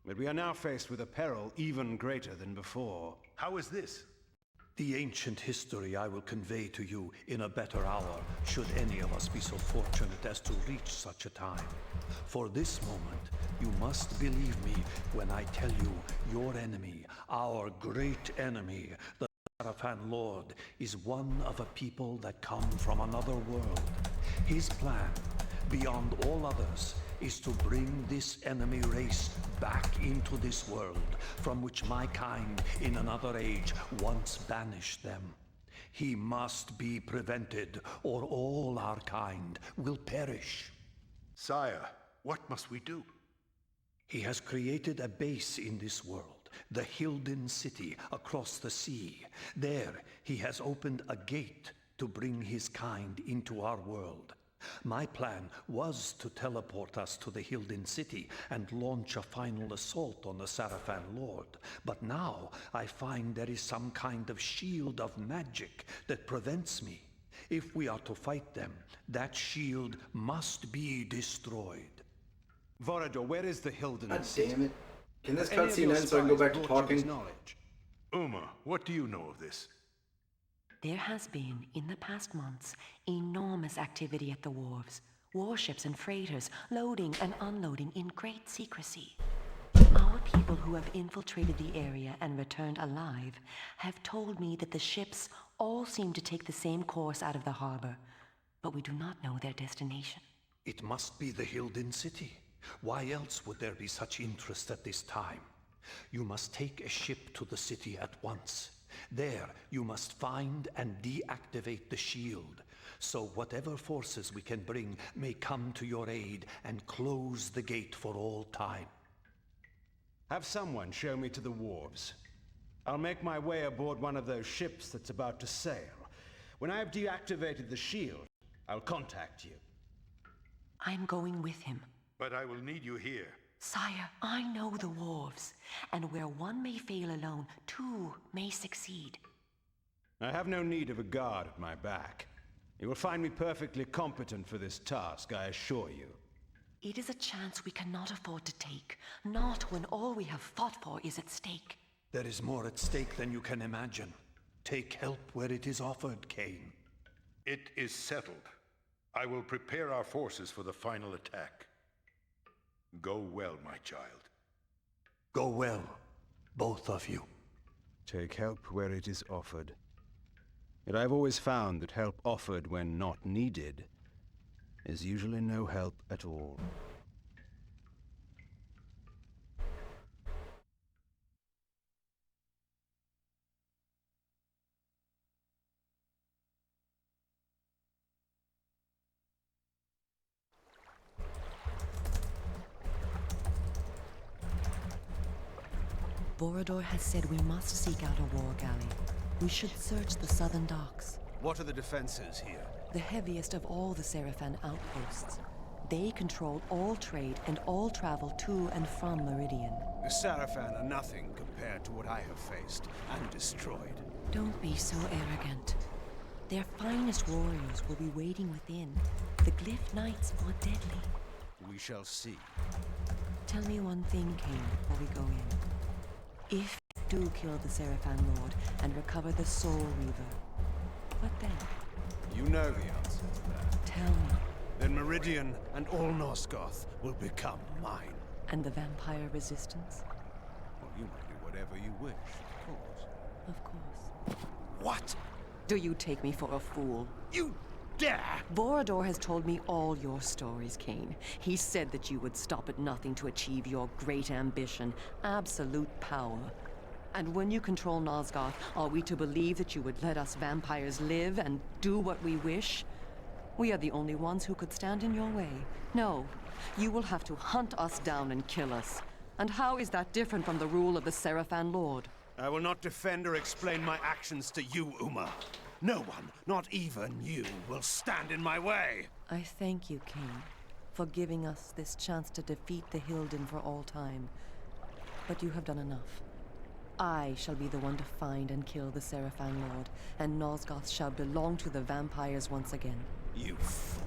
But we are now faced with a peril even greater than before. How is this? The ancient history I will convey to you in a better hour, should any of us be so fortunate as to reach such a time. For this moment, you must believe me when I tell you your enemy, our great enemy, the Sarafan Lord, is one of a people that come from another world. His plan, beyond all others, is to bring this enemy race back into this world, from which my kind in another age once banished them. He must be prevented, or all our kind will perish. Sire, what must we do? He has created a base in this world, the Hilden city across the sea. There, he has opened a gate to bring his kind into our world. My plan was to teleport us to the Hilden city and launch a final assault on the Sarafan Lord. But now I find there is some kind of shield of magic that prevents me. If we are to fight them, that shield must be destroyed. Vorador, where is the Hilden God city? damn it. Can this Have any of cutscene your end so I can go spies back to brought you his talking? knowledge? Uma, what do you know of this? There has been, in the past months, enormous activity at the wharves. Warships and freighters loading and unloading in great secrecy. Our people who have infiltrated the area and returned alive have told me that the ships all seem to take the same course out of the harbor, but we do not know their destination. It must be the Hilden city. Why else would there be such interest at this time? You must take a ship to the city at once. There, you must find and deactivate the shield, so whatever forces we can bring may come to your aid and close the gate for all time. Have someone show me to the wharves. I'll make my way aboard one of those ships that's about to sail. When I have deactivated the shield, I'll contact you. I'm going with him. But I will need you here. Sire, I know the wharves, and where one may fail alone, two may succeed. I have no need of a guard at my back. You will find me perfectly competent for this task, I assure you. It is a chance we cannot afford to take, not when all we have fought for is at stake. There is more at stake than you can imagine. Take help where it is offered, Kain. It is settled. I will prepare our forces for the final attack. Go well, my child. Go well, both of you. Take help where it is offered. Yet I've always found that help offered when not needed is usually no help at all. Vorador has said we must seek out a war galley. We should search the southern docks. What are the defenses here? The heaviest of all the Sarafan outposts. They control all trade and all travel to and from Meridian. The Sarafan are nothing compared to what I have faced and destroyed. Don't be so arrogant. Their finest warriors will be waiting within. The Glyph Knights are deadly. We shall see. Tell me one thing, Kain, before we go in. If you do kill the Sarafan Lord and recover the Soul Reaver, what then? You know the answer to that. Tell me. Then Meridian and all Nosgoth will become mine. And the vampire resistance? Well, you may do whatever you wish, of course. Of course. What? Do you take me for a fool? You dare! Vorador has told me all your stories, Kain. He said that you would stop at nothing to achieve your great ambition, absolute power. And when you control Nosgoth, are we to believe that you would let us vampires live and do what we wish? We are the only ones who could stand in your way. No, you will have to hunt us down and kill us. And how is that different from the rule of the Sarafan Lord? I will not defend or explain my actions to you, Uma. No one, not even you, will stand in my way. I thank you, Kain, for giving us this chance to defeat the Hilden for all time. But you have done enough. I shall be the one to find and kill the Sarafan Lord, and Nosgoth shall belong to the vampires once again. You fool.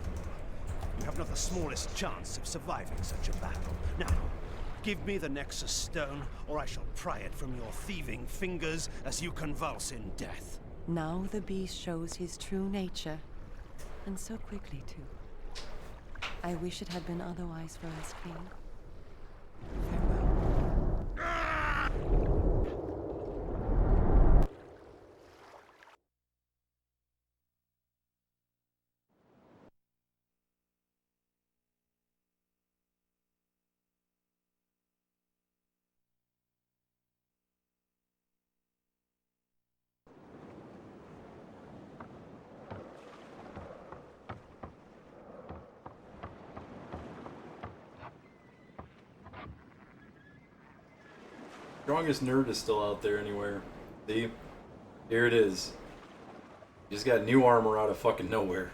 You have not the smallest chance of surviving such a battle. Now, give me the Nexus Stone, or I shall pry it from your thieving fingers as you convulse in death. Now the beast shows his true nature, and so quickly, too. I wish it had been otherwise for us, Kain. Farewell. Strongest nerd is still out there anywhere. See? Here it is. Just got new armor out of fucking nowhere.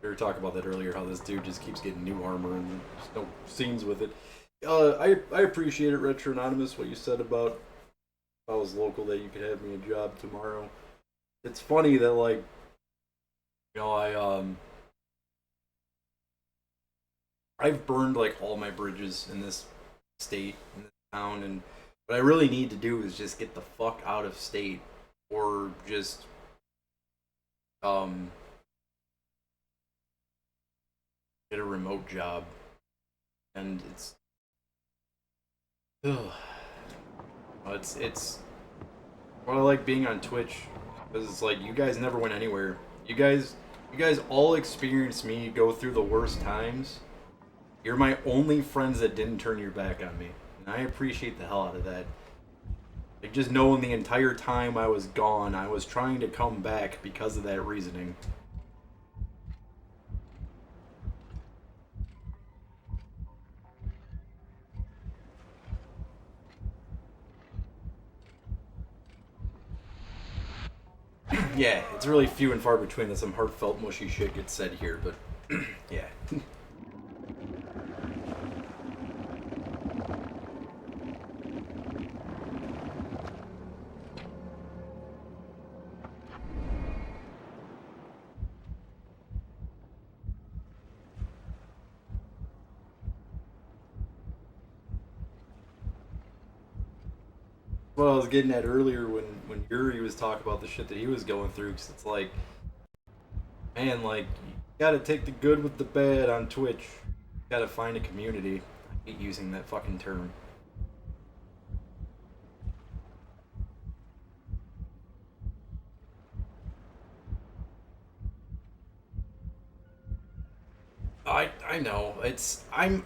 We were talking about that earlier, how this dude just keeps getting new armor and there's no scenes with it. I appreciate it, Retro Anonymous, what you said about if I was local that you could have me a job tomorrow. It's funny that, like, you know, I've burned like all my bridges in this state, in this town, and what I really need to do is just get the fuck out of state, or just get a remote job. And it's it's what I like being on Twitch, because it's like you guys never went anywhere. You guys all experienced me go through the worst times. You're my only friends that didn't turn your back on me. And I appreciate the hell out of that. Like, just knowing the entire time I was gone, I was trying to come back because of that reasoning. Yeah, it's really few and far between that some heartfelt, mushy shit gets said here, but yeah. What I was getting at earlier when Yuri was talking about the shit that he was going through, because it's like, man, like, you gotta take the good with the bad on Twitch. You gotta find a community. I hate using that fucking term. I know I'm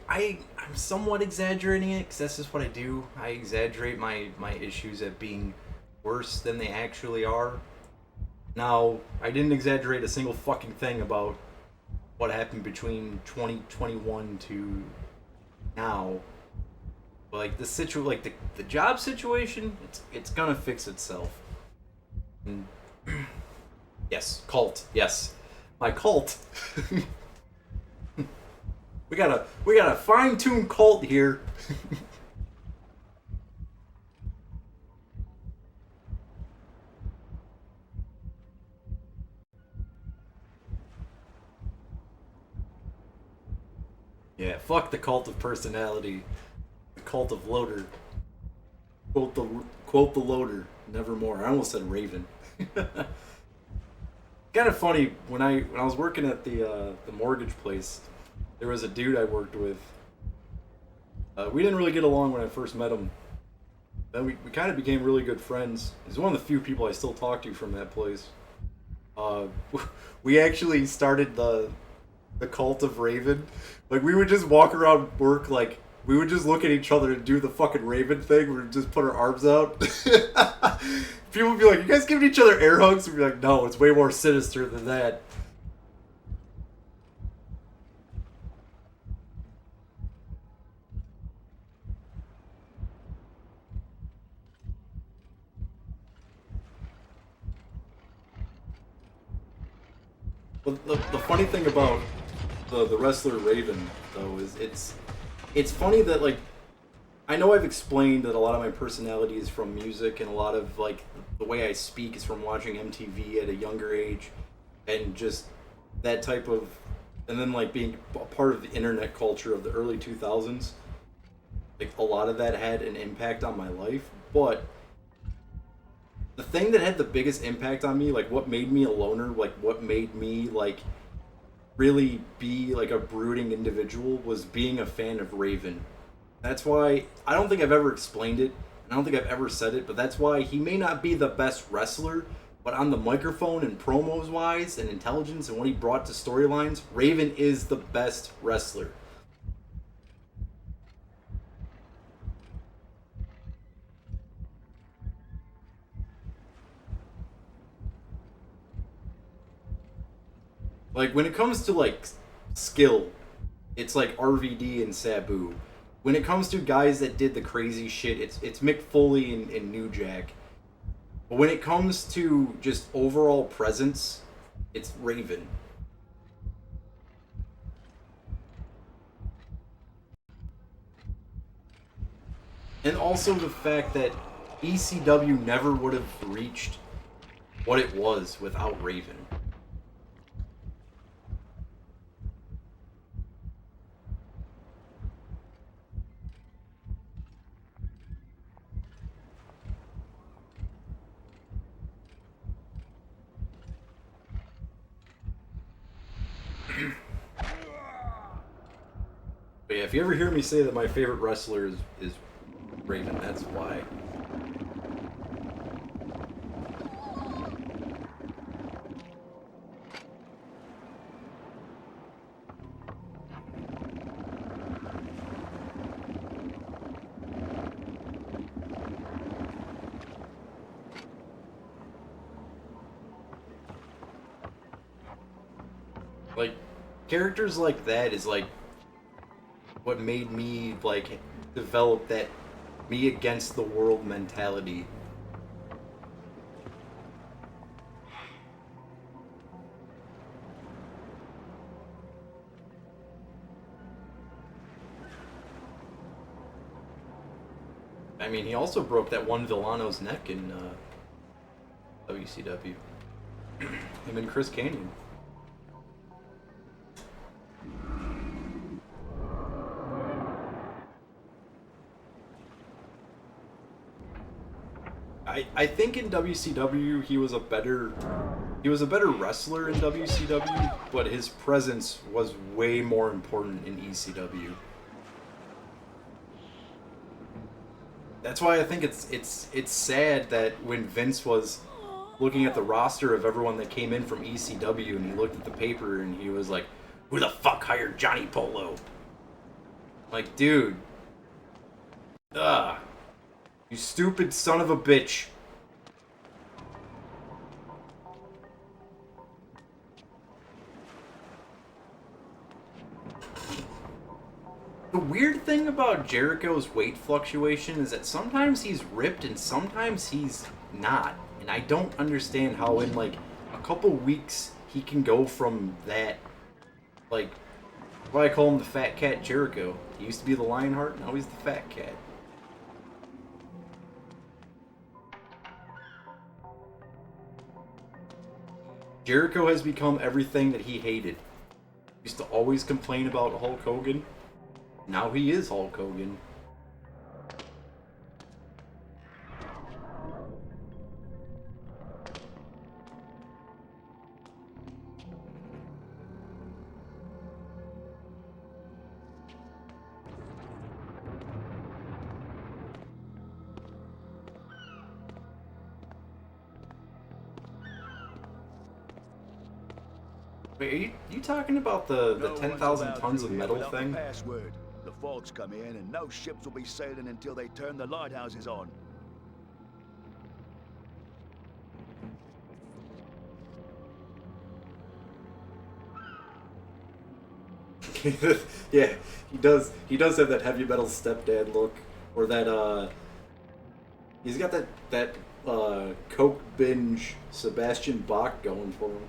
somewhat exaggerating it, because that's just what I do. I exaggerate my issues at being worse than they actually are. Now, I didn't exaggerate a single fucking thing about what happened between 2021 to now. But like the job situation, it's gonna fix itself. And yes, cult. Yes, my cult. We got a fine-tuned cult here. Yeah, fuck the cult of personality. The cult of loader. Quote the loader. Nevermore. I almost said Raven. Kind of funny when I was working at the mortgage place. There was a dude I worked with. We didn't really get along when I first met him. Then we kind of became really good friends. He's one of the few people I still talk to from that place. We actually started the cult of Raven. Like, we would just walk around work, like, we would just look at each other and do the fucking Raven thing. We'd just put our arms out. People would be like, you guys giving each other air hugs? We'd be like, no, it's way more sinister than that. But the funny thing about the wrestler Raven, though, is it's funny that, like, I know I've explained that a lot of my personality is from music, and a lot of, like, the way I speak is from watching MTV at a younger age, and just that type of, and then, like, being a part of the internet culture of the early 2000s. Like, a lot of that had an impact on my life, but the thing that had the biggest impact on me, like what made me a loner, like what made me like really be like a brooding individual, was being a fan of Raven. That's why I don't think I've ever explained it, and I don't think I've ever said it, but that's why he may not be the best wrestler, but on the microphone and promos wise and intelligence and what he brought to storylines, Raven is the best wrestler. Like, when it comes to, like, skill, it's like RVD and Sabu. when it comes to guys that did the crazy shit, it's Mick Foley and New Jack. But when it comes to just overall presence, it's Raven. And also the fact that ECW never would have reached what it was without Raven. But yeah, if you ever hear me say that my favorite wrestler is Raven, that's why. Like, characters like that is like what made me like develop that me against the world mentality. I mean, he also broke that one Villano's neck in WCW. Him and Chris Canyon. I think in WCW he was a better wrestler in WCW, but his presence was way more important in ECW. That's why I think it's sad that when Vince was looking at the roster of everyone that came in from ECW and he looked at the paper and he was like, "Who the fuck hired Johnny Polo?" Like, dude. Ugh. You stupid son of a bitch. The weird thing about Jericho's weight fluctuation is that sometimes he's ripped and sometimes he's not. And I don't understand how in like a couple weeks he can go from that, like, why I call him the Fat Cat Jericho. He used to be the Lionheart, now he's the Fat Cat. Jericho has become everything that he hated. He used to always complain about Hulk Hogan. Now he is Hulk Hogan. Wait, are you talking about the 10,000 tons of metal thing? Password. The fog's come in and no ships will be sailing until they turn the lighthouses on. Yeah, he does have that heavy metal stepdad look, or that he's got that coke binge Sebastian Bach going for him.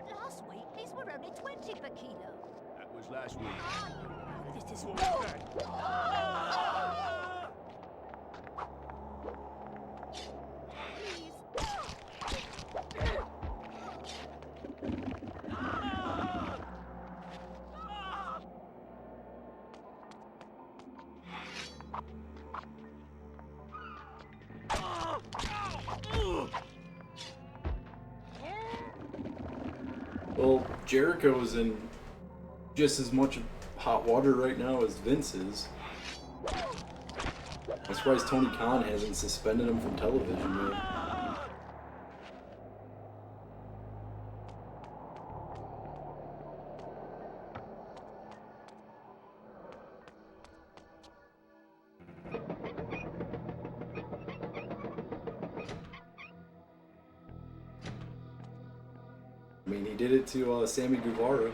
Last week, these were only 20 per kilo. That was last week. This is Well, Jericho's in just as much hot water right now as Vince is. I'm surprised Tony Khan hasn't suspended him from television yet. mean, he did it to Sammy Guevara.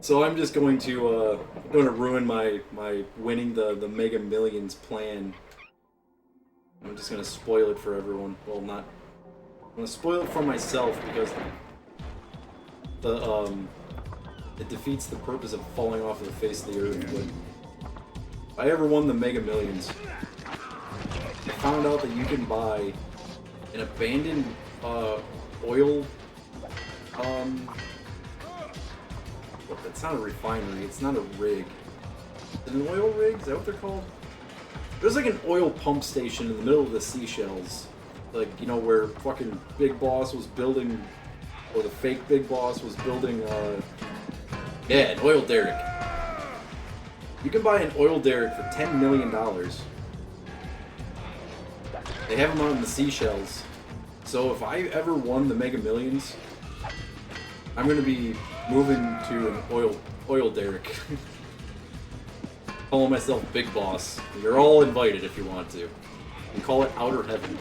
So I'm just going to ruin my winning the Mega Millions plan. I'm just gonna spoil it for everyone. Well, not. I'm gonna spoil it for myself because the it defeats the purpose of falling off of the face of the earth. But if I ever won the Mega Millions, I found out that you can buy an abandoned oil. It's not a refinery. It's not a rig. Is it an oil rig? Is that what they're called? There's like an oil pump station in the middle of the seashells. Like, you know, where fucking Big Boss was building, or the fake Big Boss was building, yeah, an oil derrick. You can buy an oil derrick for $10 million. They have them out in the seashells. So if I ever won the Mega Millions, I'm gonna be moving to an oil derrick. Calling myself Big Boss. You're all invited if you want to. You can call it Outer Heaven.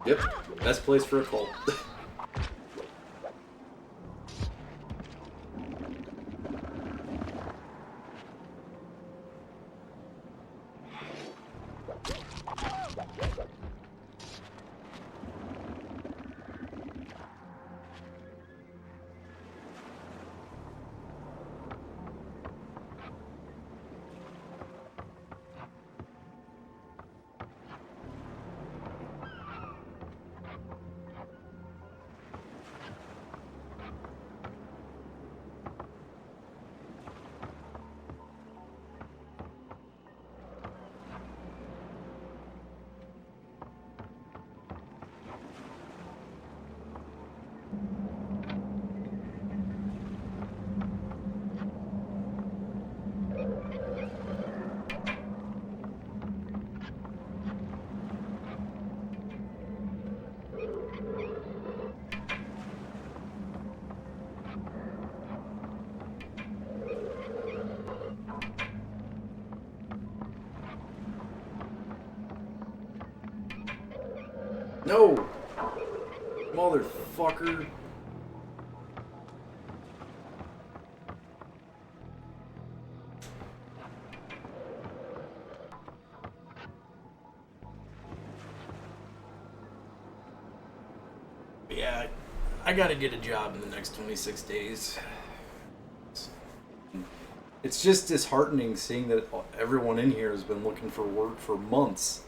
Yep, best place for a cult. No! Motherfucker. Yeah, I gotta get a job in the next 26 days. It's just disheartening seeing that everyone in here has been looking for work for months.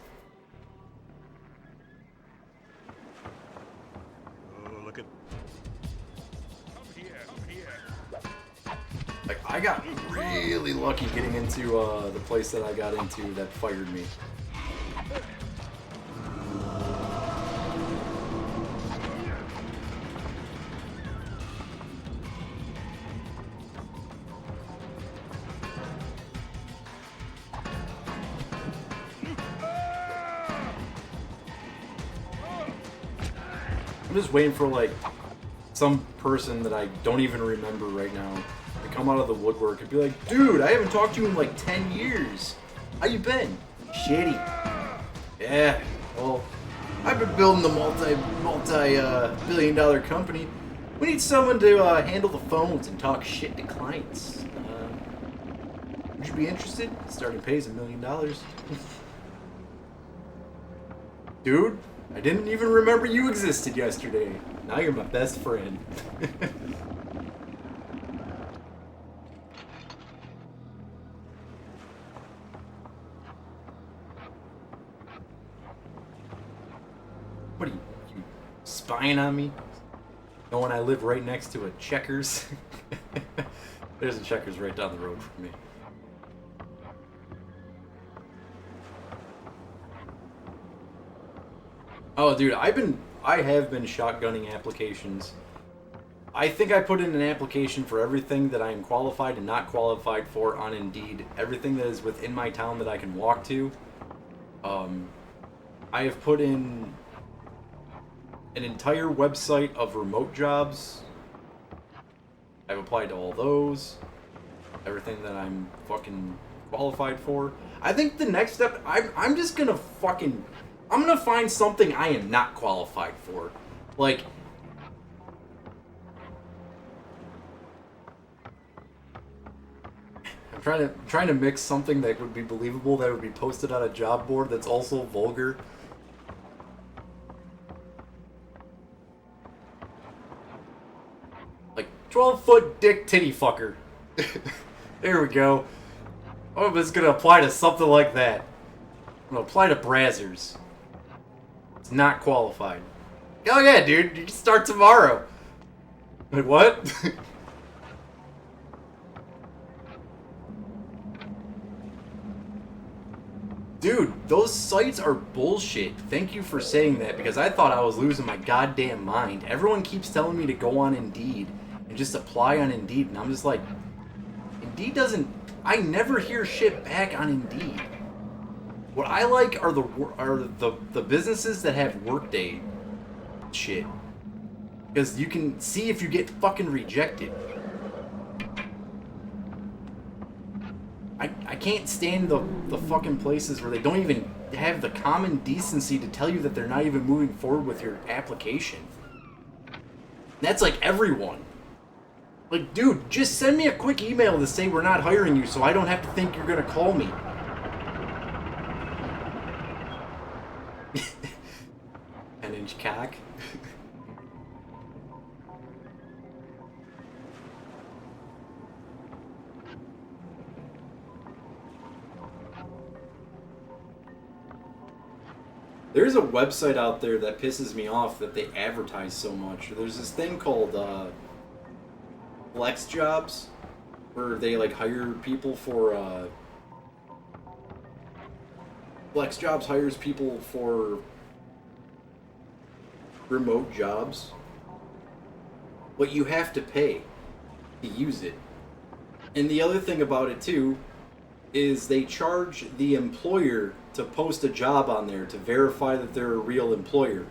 Like, I got really lucky getting into the place that I got into that fired me. I'm just waiting for, like, some person that I don't even remember right now to come out of the woodwork and be like, dude, I haven't talked to you in like 10 years. How you been? Shitty. Yeah, well, I've been building a multi-billion dollar company. We need someone to handle the phones and talk shit to clients. Would you be interested? Starting pay is $1 million. Dude, I didn't even remember you existed yesterday. Now you're my best friend. What are you spying on me? Knowing I live right next to a Checkers? There's a Checkers right down the road from me. Oh, dude, I have been shotgunning applications. I think I put in an application for everything that I am qualified and not qualified for on Indeed. Everything that is within my town that I can walk to. I have put in an entire website of remote jobs. I've applied to all those. Everything that I'm fucking qualified for. I think the next step, I'm just gonna fucking... I'm gonna find something I am not qualified for. Like... I'm trying to mix something that would be believable, that would be posted on a job board, that's also vulgar. Like, 12-foot dick titty fucker. There we go. I'm just gonna apply to something like that. I'm gonna apply to Brazzers. It's not qualified. Oh yeah, dude, you can start tomorrow. Like, what? Dude, those sites are bullshit. Thank you for saying that, because I thought I was losing my goddamn mind. Everyone keeps telling me to go on Indeed and just apply on Indeed, and I'm just like, Indeed doesn't... I never hear shit back on Indeed. What I like are the businesses that have Workday shit. Because you can see if you get fucking rejected. I can't stand the fucking places where they don't even have the common decency to tell you that they're not even moving forward with your application. That's like everyone. Like, dude, just send me a quick email to say we're not hiring you so I don't have to think you're gonna call me. An inch cock. There's a website out there that pisses me off that they advertise so much. There's this thing called flex jobs, where they like hire people for flex jobs hires people for remote jobs, but you have to pay to use it. And the other thing about it too is they charge the employer to post a job on there to verify that they're a real employer.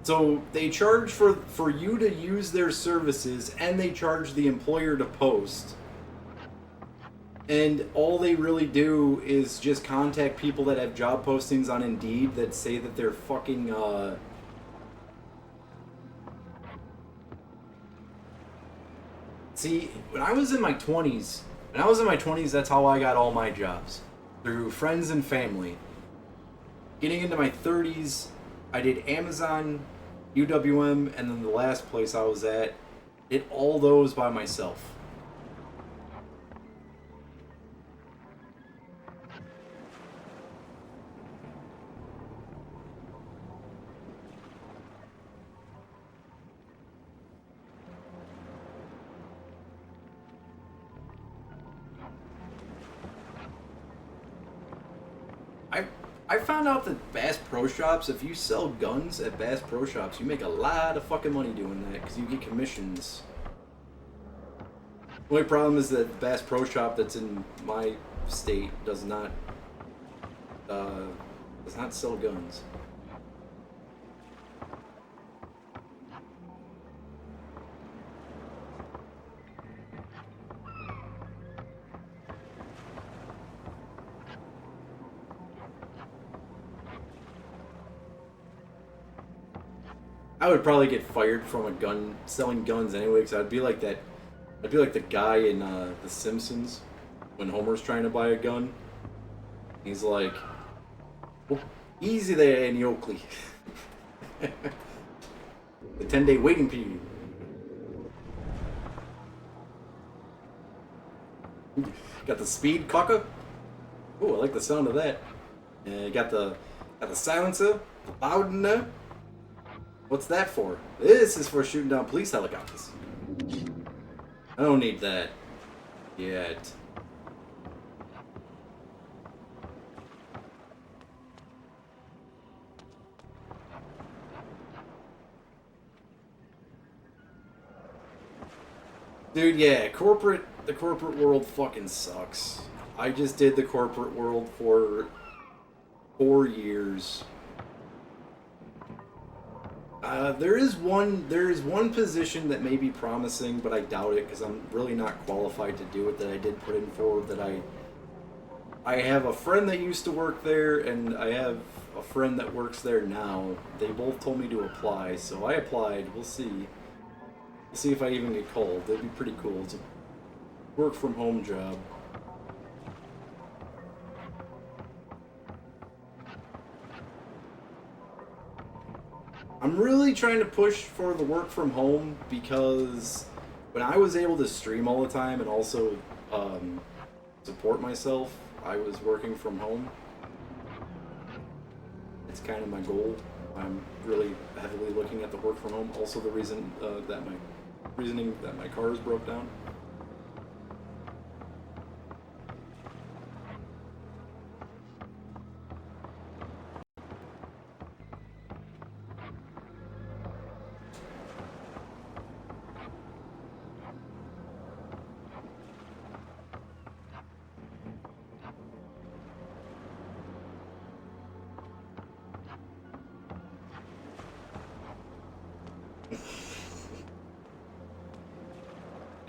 So they charge for you to use their services, and they charge the employer to post. And all they really do is just contact people that have job postings on Indeed that say that they're fucking, See, when I was in my 20s, that's how I got all my jobs. Through friends and family. Getting into my 30s, I did Amazon, UWM, and then the last place I was at, did all those by myself. I found out that Bass Pro Shops, if you sell guns at Bass Pro Shops, you make a lot of fucking money doing that, because you get commissions. The only problem is that the Bass Pro Shop that's in my state does not sell guns. I would probably get fired from a gun selling guns anyway, because I'd be like that. I'd be like the guy in The Simpsons when Homer's trying to buy a gun. He's like, oh, "Easy there, Annie Oakley." The 10-day waiting period. Got the speed cocker. Oh, I like the sound of that. You got the silencer, loud in there. What's that for? This is for shooting down police helicopters. I don't need that yet. Dude, yeah, the corporate world fucking sucks. I just did the corporate world for 4 years. There is one position that may be promising, but I doubt it because I'm really not qualified to do it. That I did put in for. That I have a friend that used to work there, and I have a friend that works there now. They both told me to apply, so I applied. We'll see. We'll see if I even get called. That'd be pretty cool. It's a work from home job. I'm really trying to push for the work from home because when I was able to stream all the time and also support myself, I was working from home. It's kind of my goal. I'm really heavily looking at the work from home. Also, the reasoning that my car is broke down.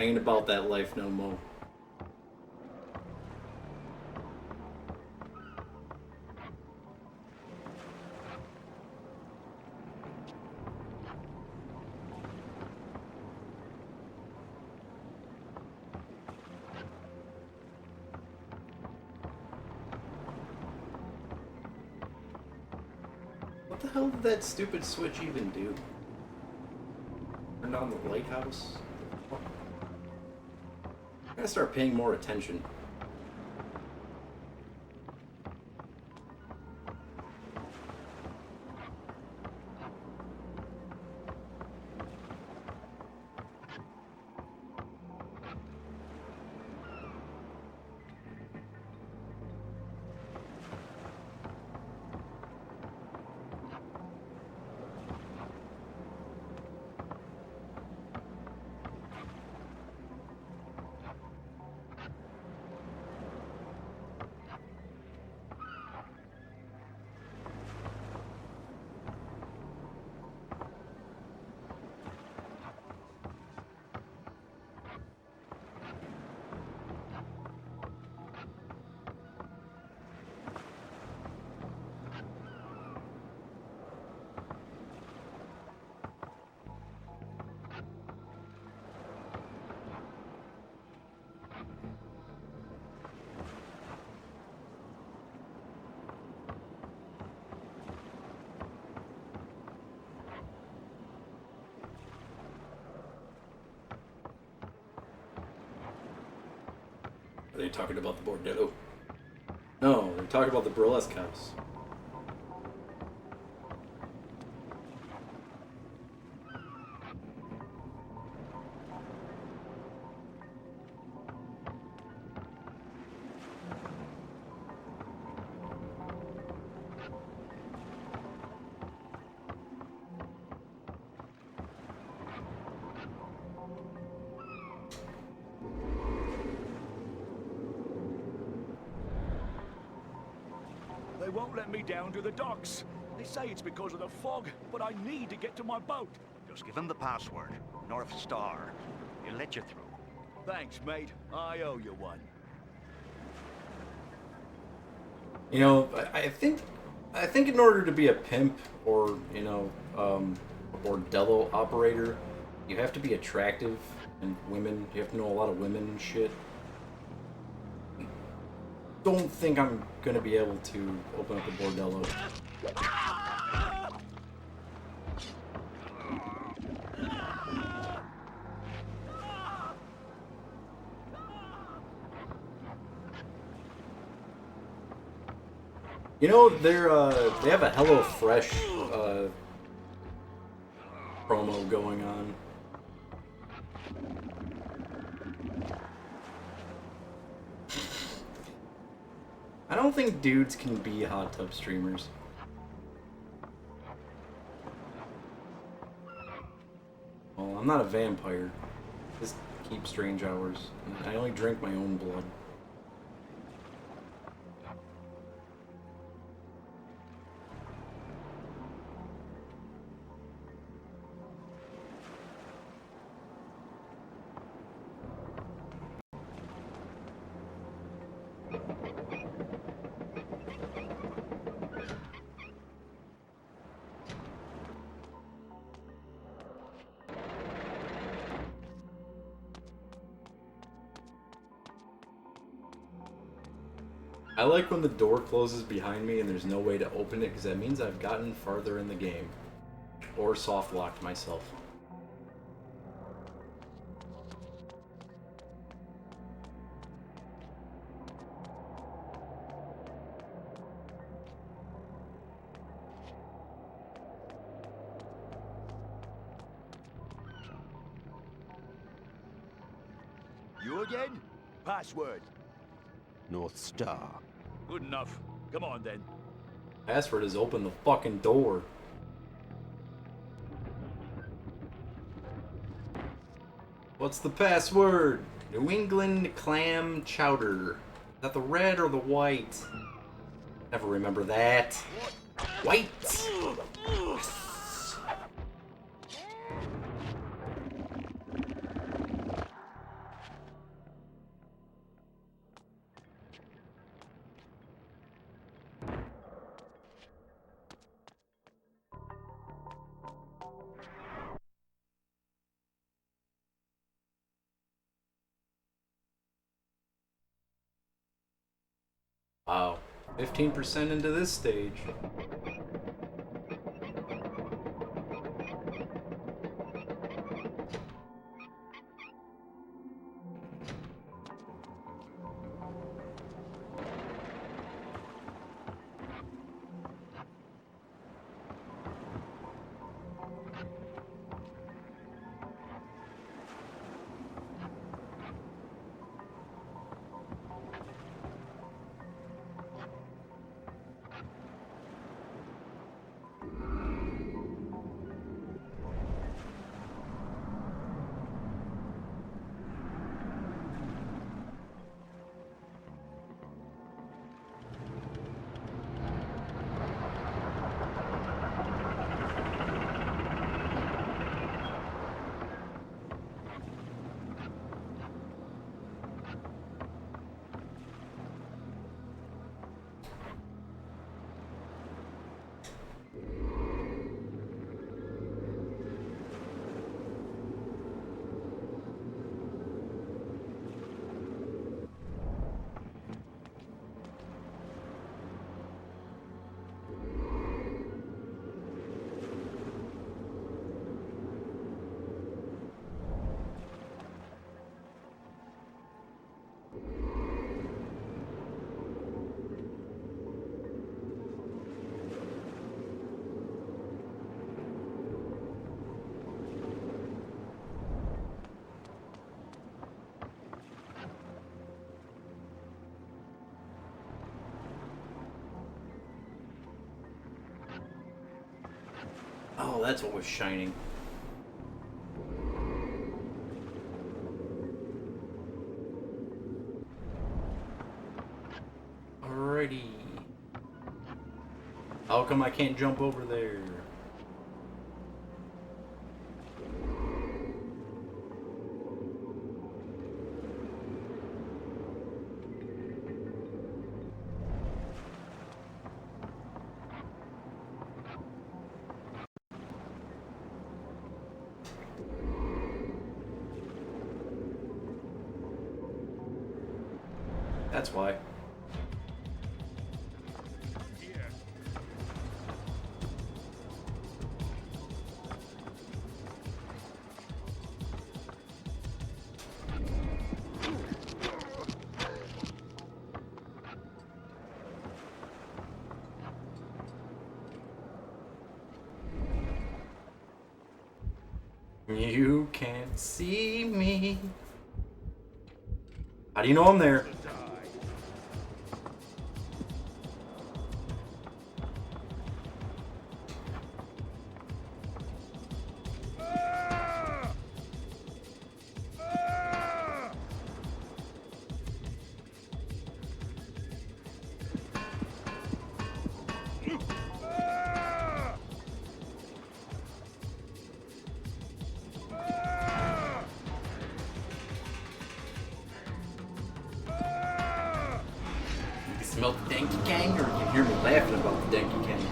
Ain't about that life no more. What the hell did that stupid switch even do? Turned on the lighthouse? I gotta start paying more attention. Are they talking about the bordello? No, they're talking about the burlesque house. They won't let me down to the docks. They say it's because of the fog, but I need to get to my boat. Just give them the password. North Star. He'll let you through. Thanks, mate. I owe you one. You know, I think in order to be a pimp or, you know, a bordello operator, you have to be attractive and women. You have to know a lot of women and shit. Don't think I'm gonna be able to open up a bordello. You know, they have a HelloFresh going on. I don't think dudes can be hot tub streamers. Well, I'm not a vampire. Just keep strange hours. I only drink my own blood. I like when the door closes behind me and there's no way to open it, because that means I've gotten farther in the game. Or soft locked myself. You again? Password. North Star. Good enough. Come on then. Password is open the fucking door. What's the password? New England clam chowder. Is that the red or the white? Never remember that. White! Wow, 15% into this stage. Oh, that's what was shining. Alrighty. How come I can't jump over there? That's why. You can't see me. How do you know I'm there? Smell the Danky Gang, or you hear me laughing about the Danky Gang?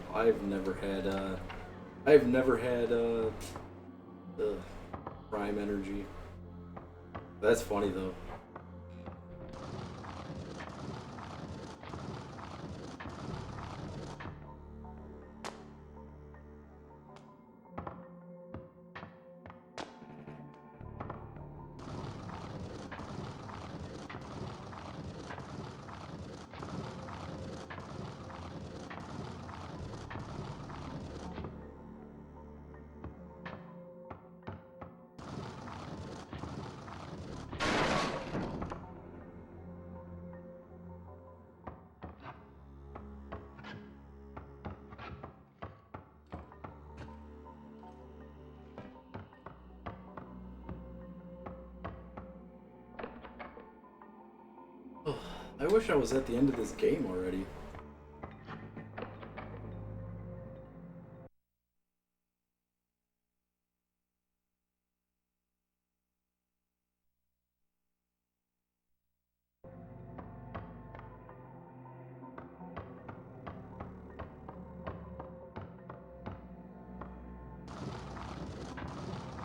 I've never had prime energy. That's funny though. I wish I was at the end of this game already.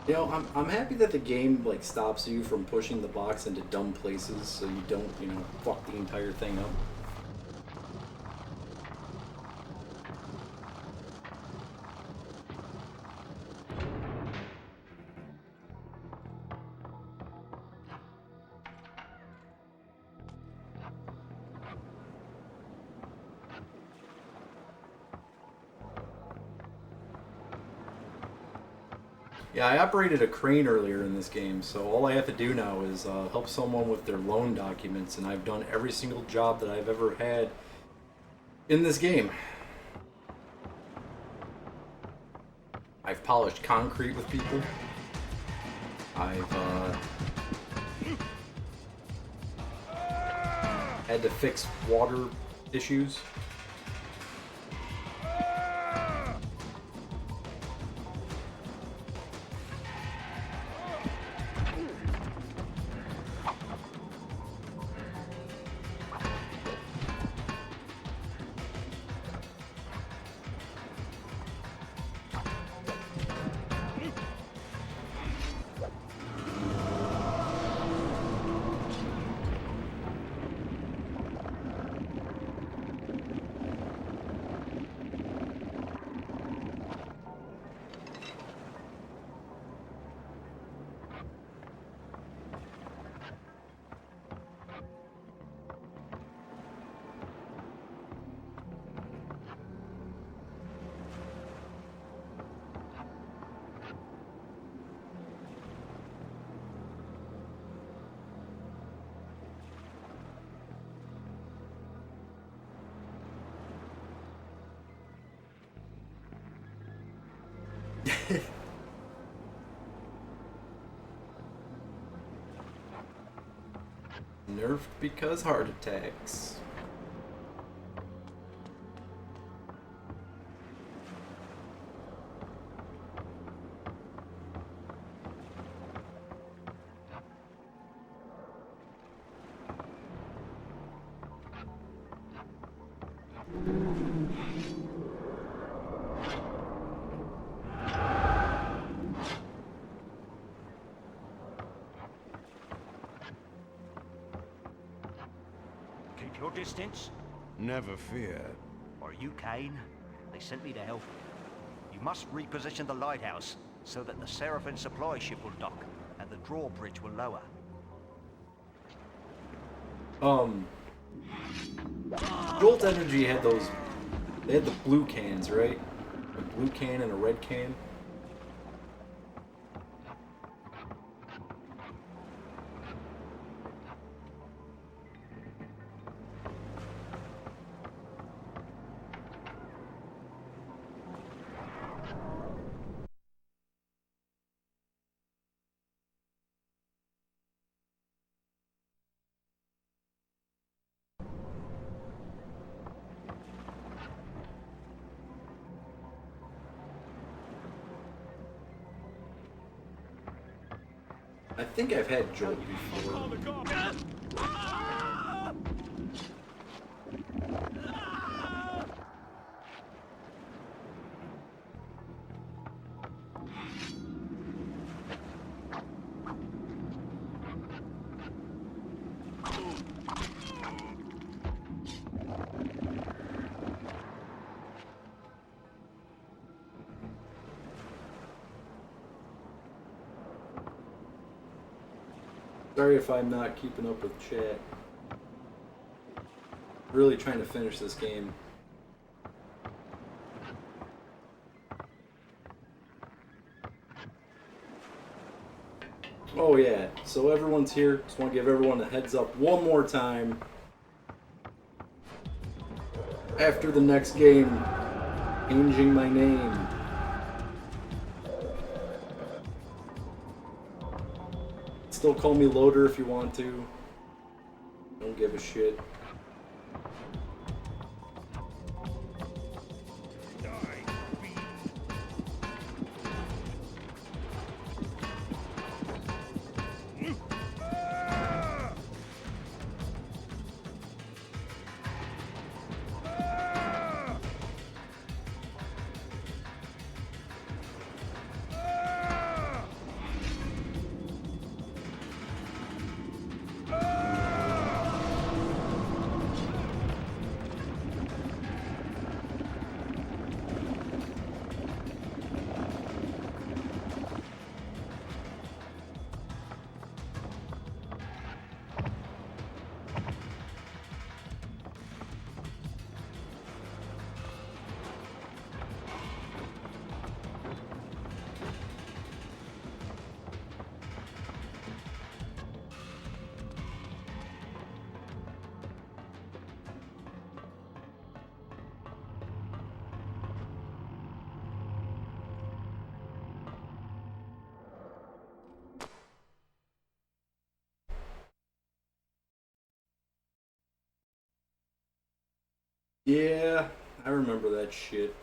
You know, I'm happy that the game like stops you from pushing the box into dumb places so you don't, you know, fuck the entire thing up. Yeah, I operated a crane earlier in this game, so all I have to do now is help someone with their loan documents, and I've done every single job that I've ever had in this game. I've polished concrete with people. I've had to fix water issues. nerfed because heart attacks. Keep your distance. Never fear. Are you Kain? They sent me to help you. You must reposition the lighthouse so that the Seraphim supply ship will dock and the drawbridge will lower. Jolt Energy had those. They had the blue cans, right? A blue can and a red can. I think I've had Jolt before. Sorry if I'm not keeping up with chat. Really trying to finish this game. Oh yeah, so everyone's here. Just want to give everyone a heads up one more time. After the next game, changing my name. Still call me Loader if you want to. Don't give a shit. Yeah, I remember that shit.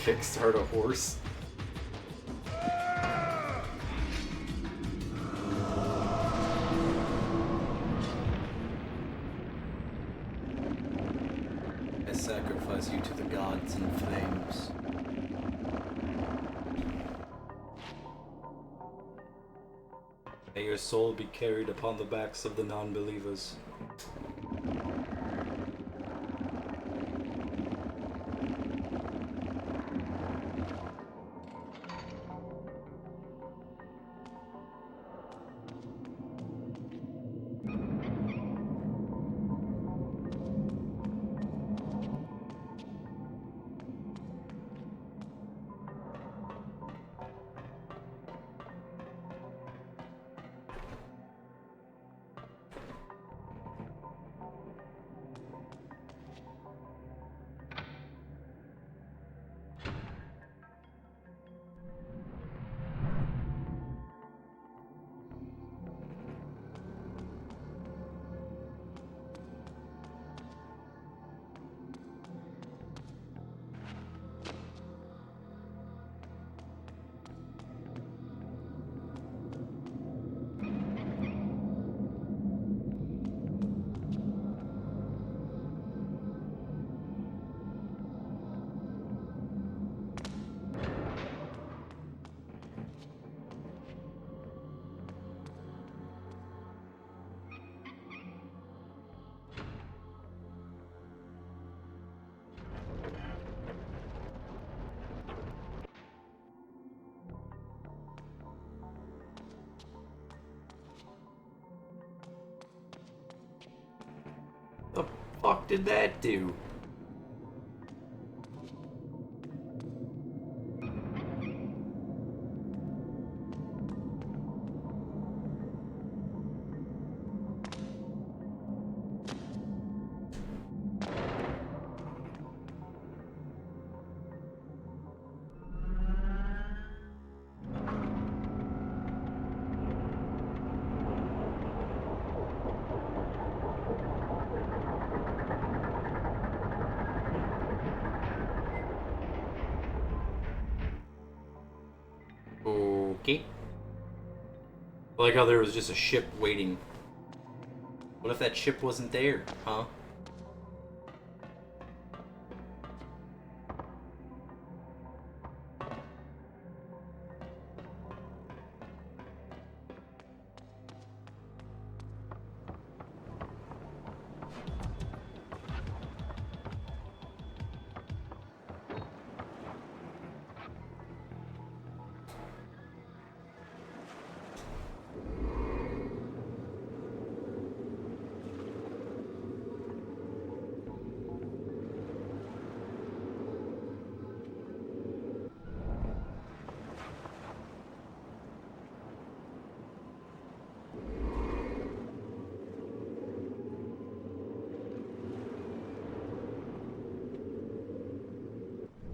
kickstart a horse. I sacrifice you to the gods in flames. May your soul be carried upon the backs of the non-believers. The fuck did that do? Okay. I like how there was just a ship waiting. What if that ship wasn't there, huh?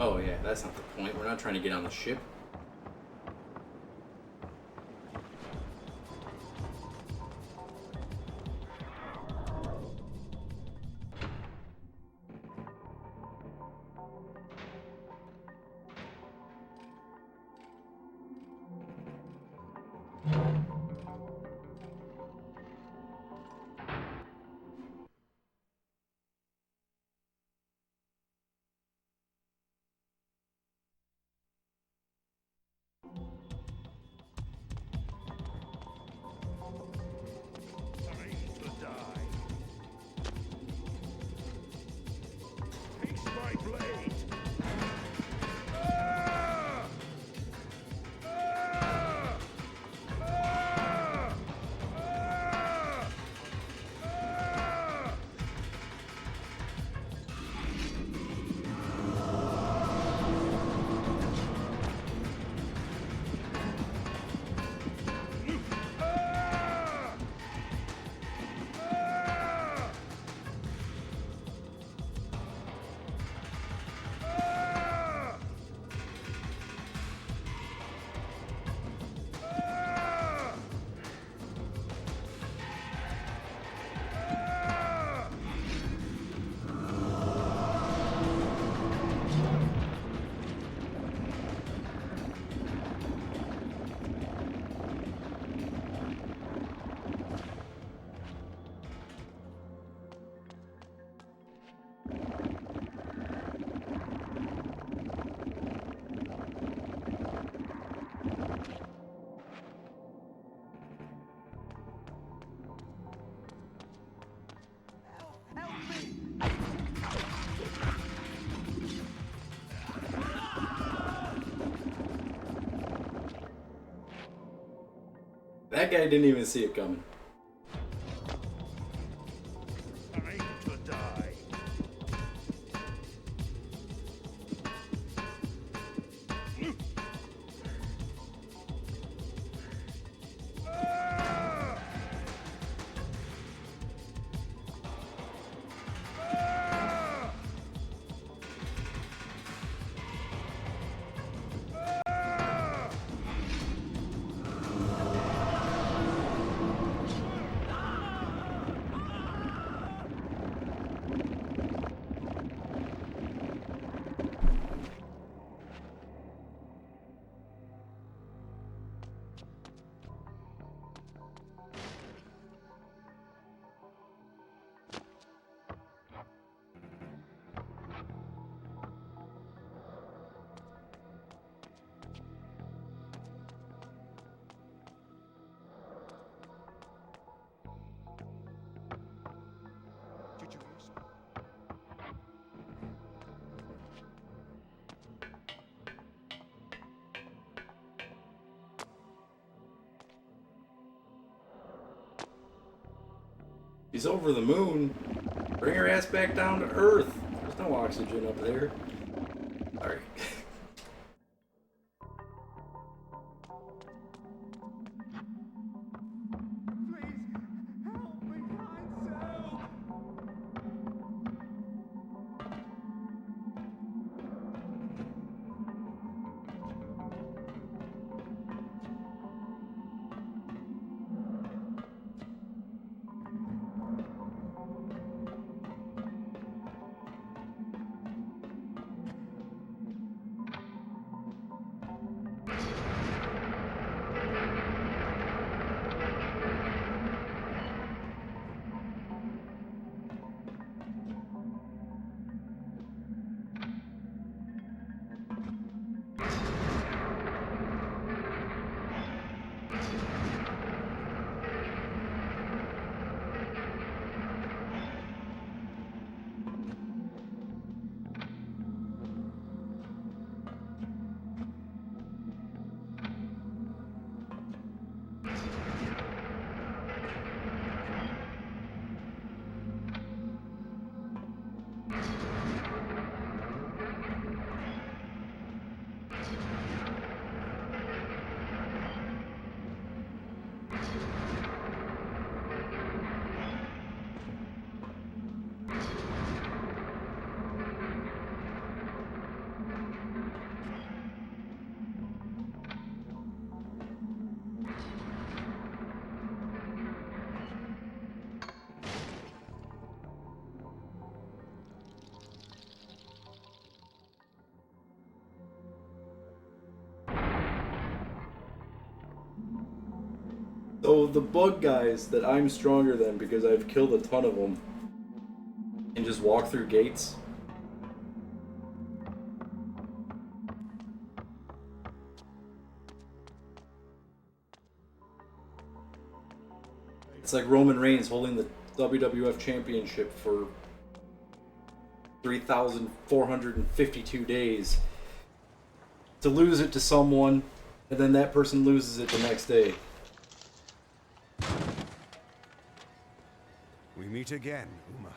Oh yeah, that's not the point. We're not trying to get on the ship. That guy didn't even see it coming. Time to die. Did you hear something? He's over the moon. Bring her ass back down to Earth. There's no oxygen up there. Alright. So the bug guys that I'm stronger than because I've killed a ton of them and just walk through gates. It's like Roman Reigns holding the WWF Championship for 3,452 days to lose it to someone, and then that person loses it the next day. We meet again, Uma.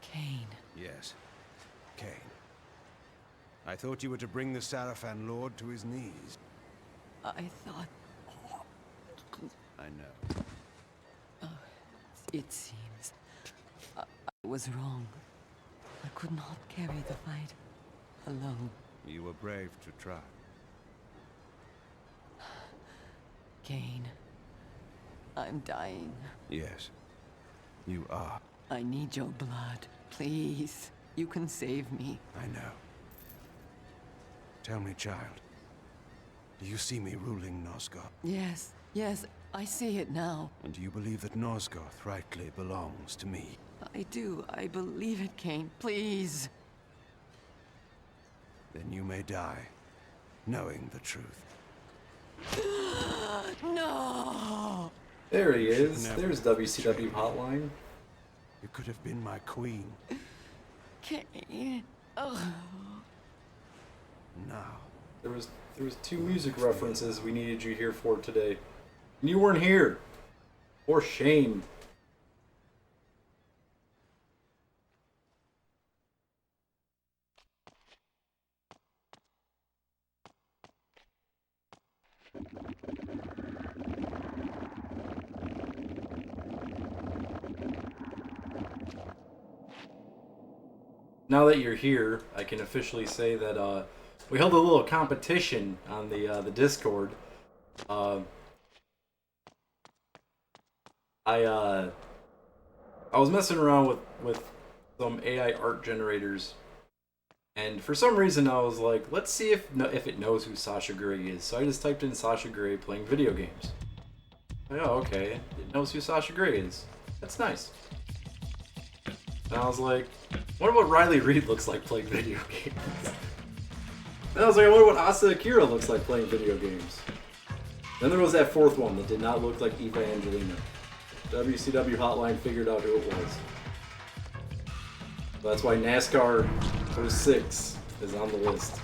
Kain. Yes, Kain. I thought you were to bring the Sarafan Lord to his knees. I thought... I know. It seems... I was wrong. I could not carry the fight alone. You were brave to try. Kain, I'm dying. Yes, you are. I need your blood. Please, you can save me. I know. Tell me, child. Do you see me ruling Nosgoth? Yes, yes, I see it now. And do you believe that Nosgoth rightly belongs to me? I do. I believe it, Kain. Please. Then you may die, knowing the truth. No! There he is. Never There's WCW Hotline. You could have been my queen. Kain. Oh. Now, There was 2 music references we needed you here for today. And you weren't here. For shame. Now that you're here, I can officially say that we held a little competition on the Discord. I was messing around with some AI art generators, and for some reason I was like, let's see if it knows who Sasha Grey is. So I just typed in Sasha Grey playing video games. Like, oh, okay, it knows who Sasha Grey is. That's nice. And I was like, wonder what Riley Reid looks like playing video games. And I was like, I wonder what Asa Akira looks like playing video games. Then there was that 4th one that did not look like Eva Angelina. WCW Hotline figured out who it was. That's why NASCAR 06 is on the list.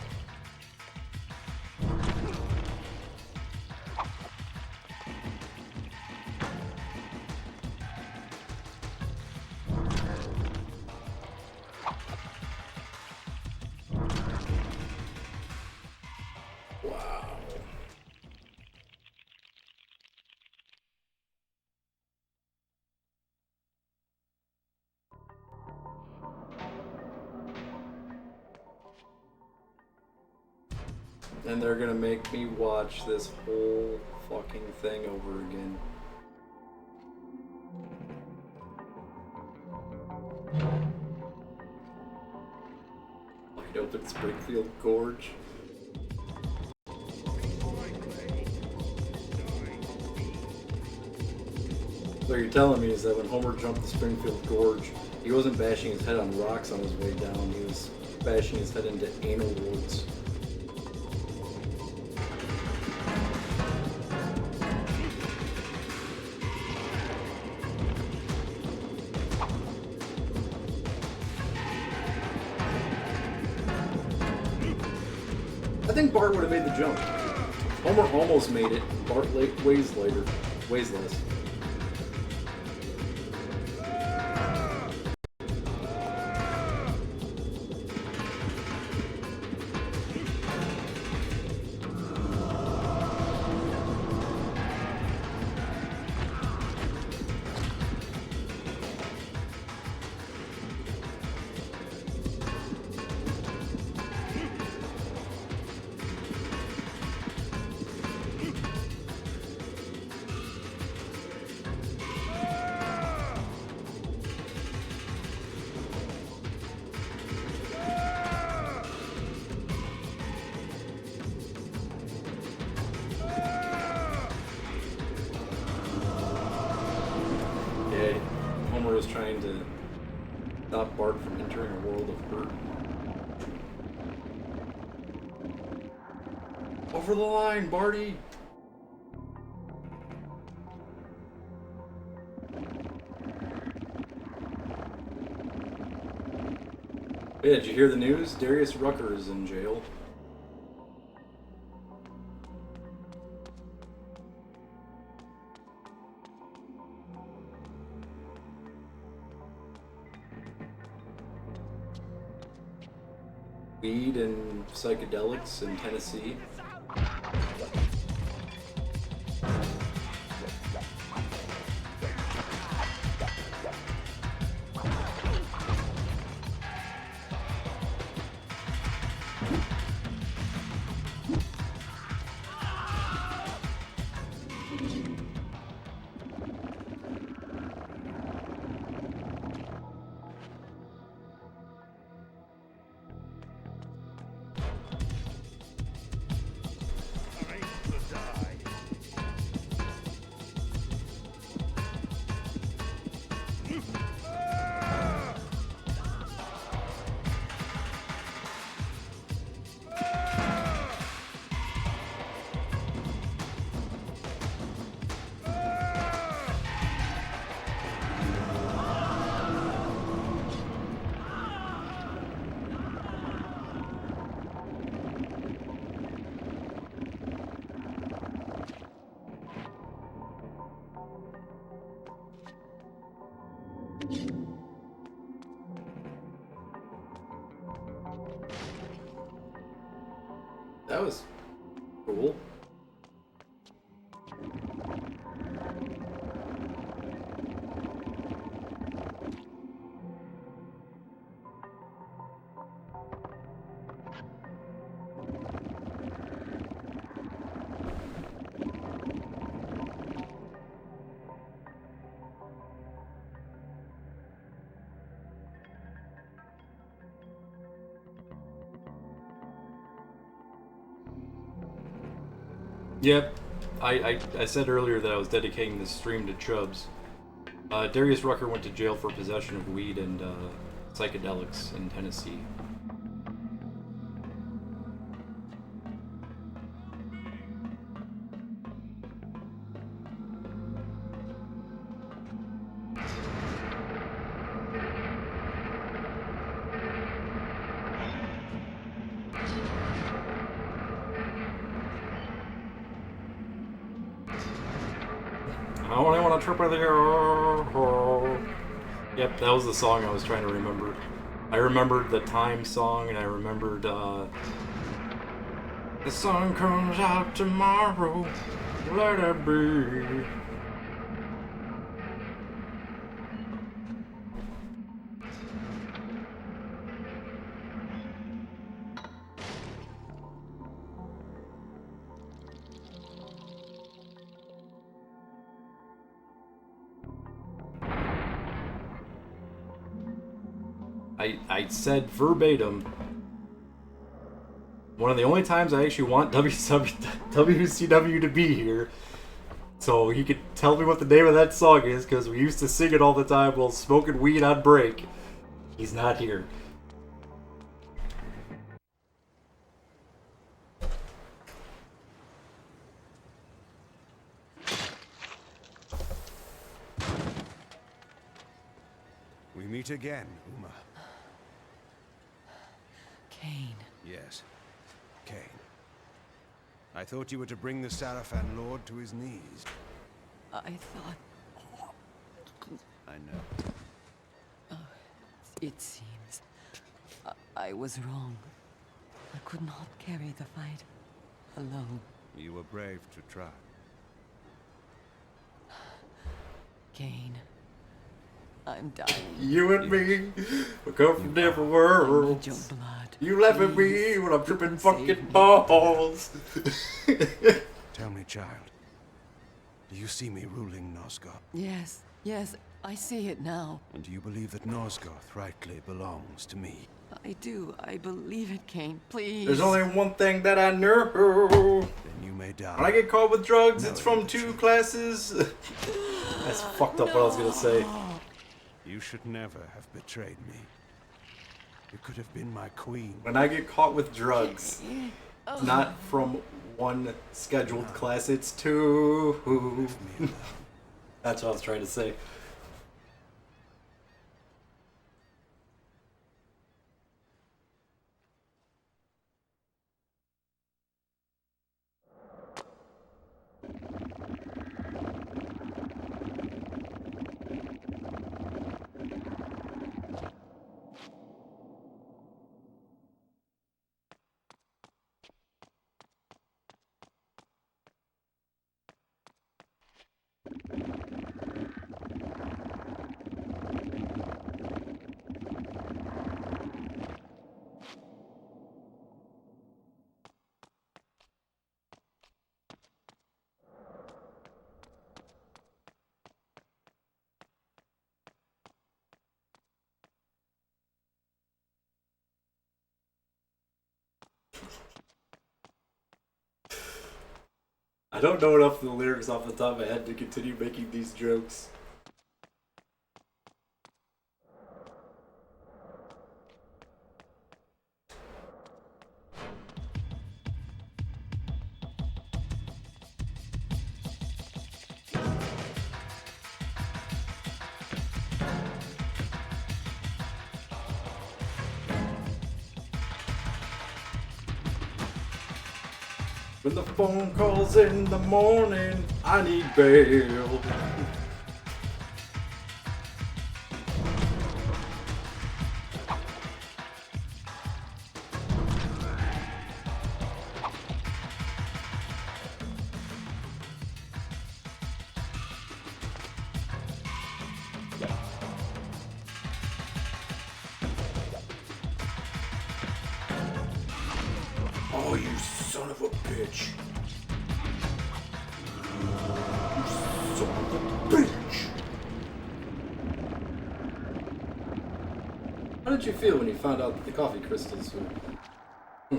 And they're gonna make me watch this whole fucking thing over again. Wide open Springfield Gorge. So you're telling me is that when Homer jumped the Springfield Gorge, he wasn't bashing his head on rocks on his way down, he was bashing his head into anal warts. I think Bart would have made the jump. Homer almost made it. Bart weighs less. Was trying to stop Bart from entering a world of hurt. Over the line, Barty! Hey, did you hear the news? Darius Rucker is in jail. Weed and psychedelics in Tennessee. That was cool. Yep, I said earlier that I was dedicating this stream to Chubbs. Darius Rucker went to jail for possession of weed and psychedelics in Tennessee. I only want to trip with you. Yep, that was the song I was trying to remember. I remembered the Time song, and I remembered, the sun comes out tomorrow, let it be. I said verbatim, one of the only times I actually want WCW to be here, so he could tell me what the name of that song is, because we used to sing it all the time while smoking weed on break. He's not here. We meet again, Uma. Kain. Yes, Kain. I thought you were to bring the Sarafan Lord to his knees. I thought... I know. It seems... I was wrong. I could not carry the fight alone. You were brave to try. Kain, I'm dying. You and me, we come from different worlds. Your blood. You laughing at me when I'm tripping fucking balls. Tell me, child, do you see me ruling Nosgoth? Yes, yes, I see it now. And do you believe that Nosgoth rightly belongs to me? I do. I believe it, Kain. Please. There's only one thing that I know. Then you may die. When I get caught with drugs, No, it's from 2 classes. That's fucked up what I was gonna say. You should never have betrayed me. You could have been my queen. When I get caught with drugs, it's not from 1 scheduled class, it's 2. Leave me alone. That's what I was trying to say. I don't know enough of the lyrics off the top of my head to continue making these jokes. When the phone calls in the morning, I need bail. bitch. You son of a bitch. How did you feel when you found out that the coffee crystals were...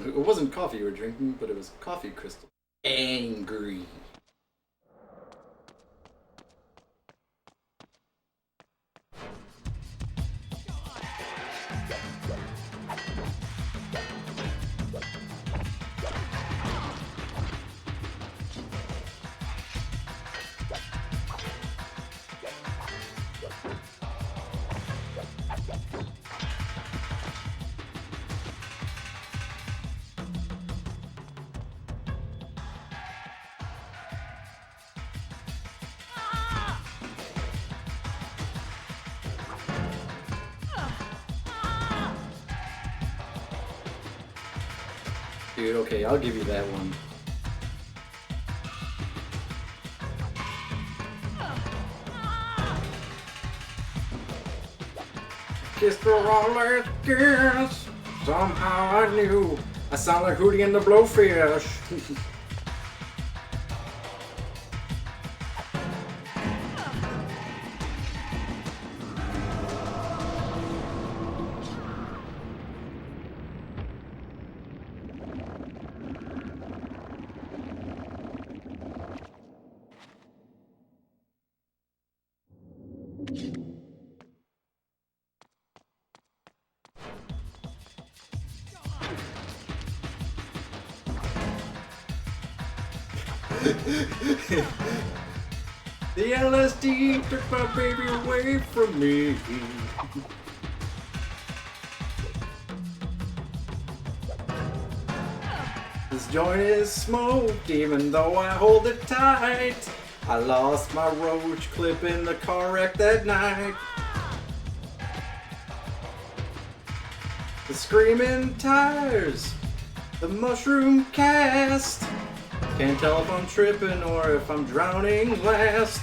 It wasn't coffee you were drinking, but it was coffee crystals. Angry. Dude, okay, I'll give you that one. Kissed her all last kiss. Somehow I knew I sound like Hootie and the Blowfish. The LSD took my baby away from me. This joint is smoked, even though I hold it tight. I lost my roach clip in the car wreck that night. The screaming tires, the mushroom cast. Can't tell if I'm tripping or if I'm drowning last.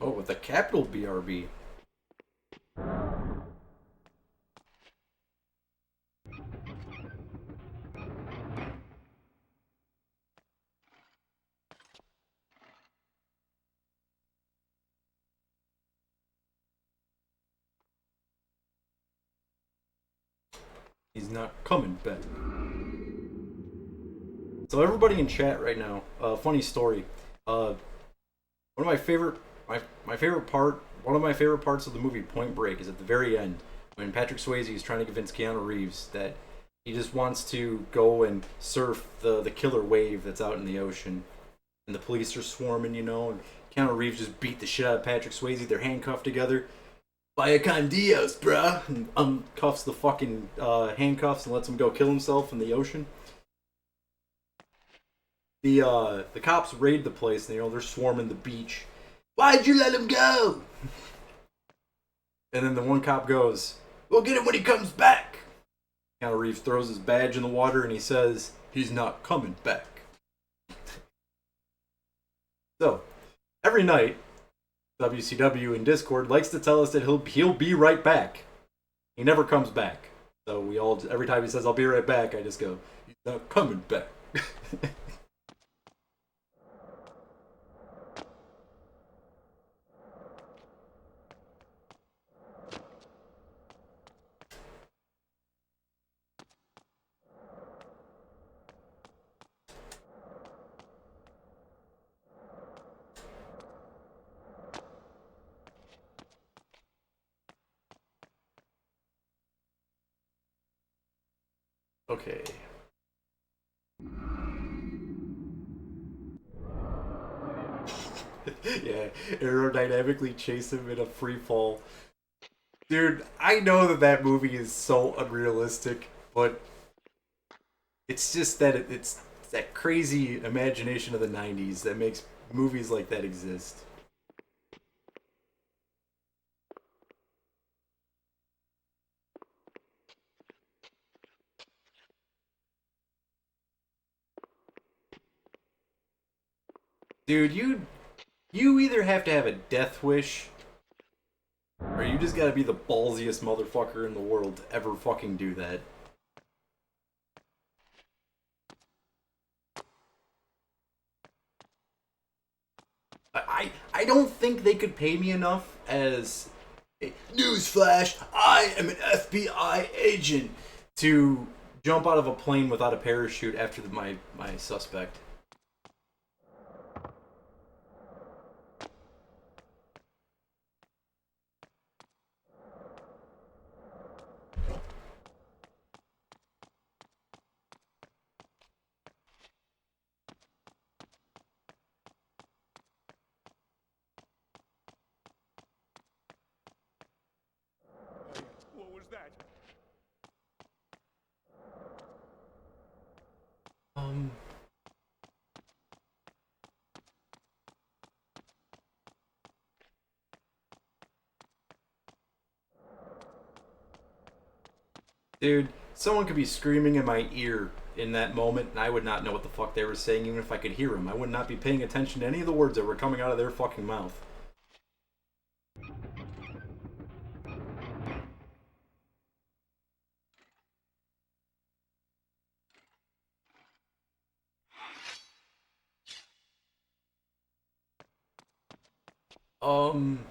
Oh, with a capital BRB. He's not coming back. So everybody in chat right now, funny story. One of my favorite one of my favorite parts of the movie Point Break is at the very end when Patrick Swayze is trying to convince Keanu Reeves that he just wants to go and surf the killer wave that's out in the ocean, and the police are swarming, you know, and Keanu Reeves just beat the shit out of Patrick Swayze. They're handcuffed together. Vaya con Dios, bruh, and uncuffs the fucking handcuffs and lets him go kill himself in the ocean. The cops raid the place, and you know they're swarming the beach. Why'd you let him go? And then the one cop goes, "We'll get him when he comes back." Keanu Reeves throws his badge in the water and he says, "He's not coming back." So, every night, WCW in Discord likes to tell us that he'll be right back. He never comes back. So we all, every time he says, "I'll be right back," I just go, "He's not coming back." Okay. Yeah, aerodynamically chase him in a free fall. Dude, I know that that movie is so unrealistic, but it's just that it's that crazy imagination of the 90s that makes movies like that exist. Dude, you either have to have a death wish, or you just gotta be the ballsiest motherfucker in the world to ever fucking do that. I don't think they could pay me enough as newsflash, I am an FBI agent to jump out of a plane without a parachute after my suspect. What was that? Dude, someone could be screaming in my ear in that moment, and I would not know what the fuck they were saying, even if I could hear them. I would not be paying attention to any of the words that were coming out of their fucking mouth. Am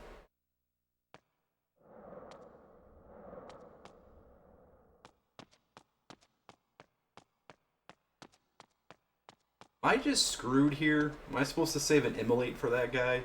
I just screwed here? Am I supposed to save an immolate for that guy?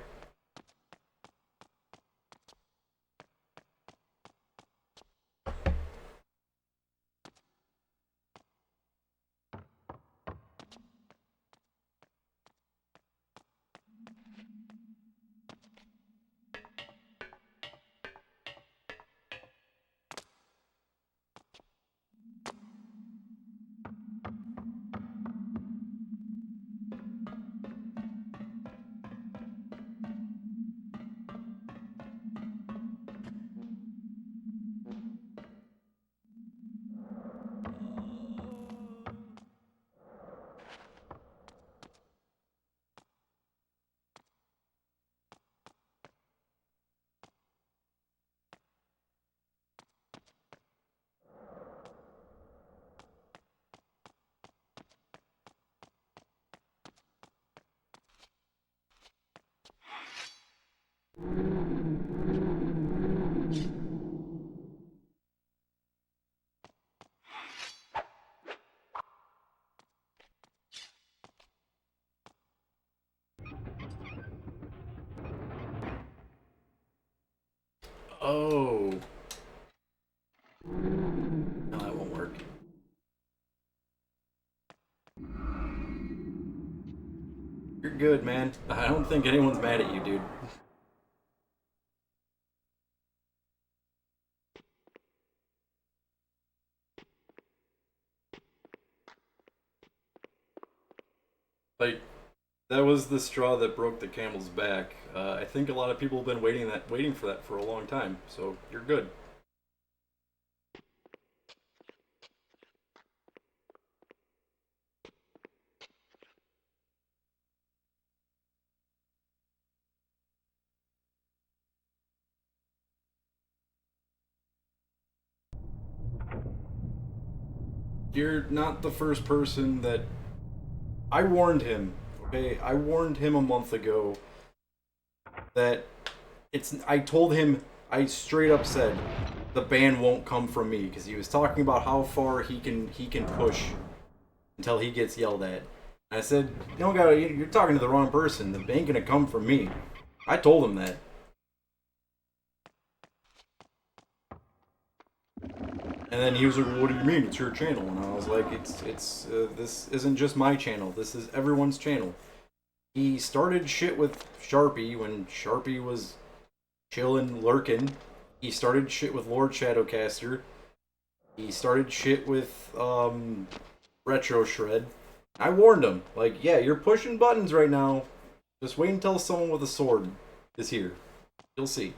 Oh. No, that won't work. You're good, man. I don't think anyone's mad at you, dude. Like, that was the straw that broke the camel's back. I think a lot of people have been waiting for that for a long time, so you're good. You're not the first person that... I warned him, okay? I warned him a month ago that I told him, I straight up said, the ban won't come from me, because he was talking about how far he can push until he gets yelled at. And I said, you're talking to the wrong person. The ban ain't gonna come from me. I told him that. And then he was like, "What do you mean? It's your channel." And I was like, "It's this isn't just my channel. This is everyone's channel." He started shit with Sharpie when Sharpie was chillin', lurking. He started shit with Lord Shadowcaster. He started shit with Retro Shred. I warned him, like, yeah, you're pushing buttons right now. Just wait until someone with a sword is here. You'll see.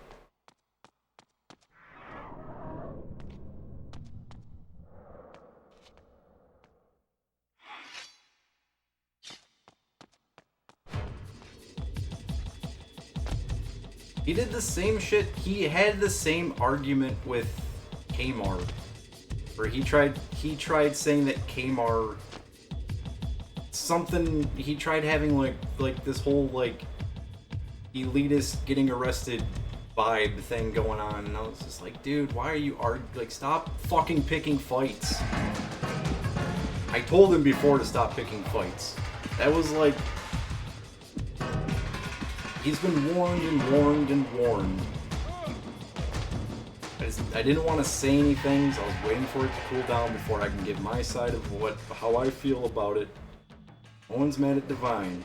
He did the same shit. He had the same argument with Kamar, where he tried saying that Kamar something. He tried having like this whole like elitist getting arrested vibe thing going on, and I was just like, dude, why are you like, stop fucking picking fights. I told him before to stop picking fights. That was like. He's been warned and warned and warned. I didn't want to say anything, so I was waiting for it to cool down before I can give my side of how I feel about it. No one's mad at Divine.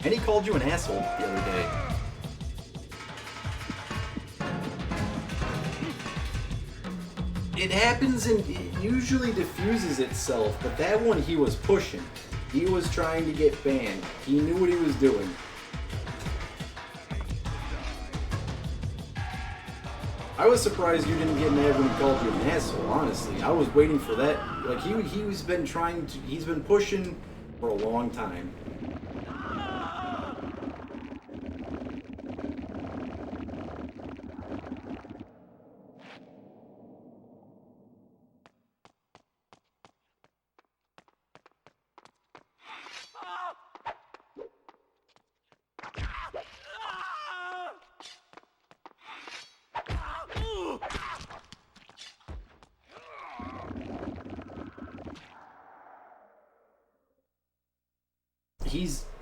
And he called you an asshole the other day. It happens and it usually diffuses itself, but that one he was pushing. He was trying to get banned. He knew what he was doing. I was surprised you didn't get mad when he called you an asshole, honestly. I was waiting for that. Like, he's been pushing for a long time.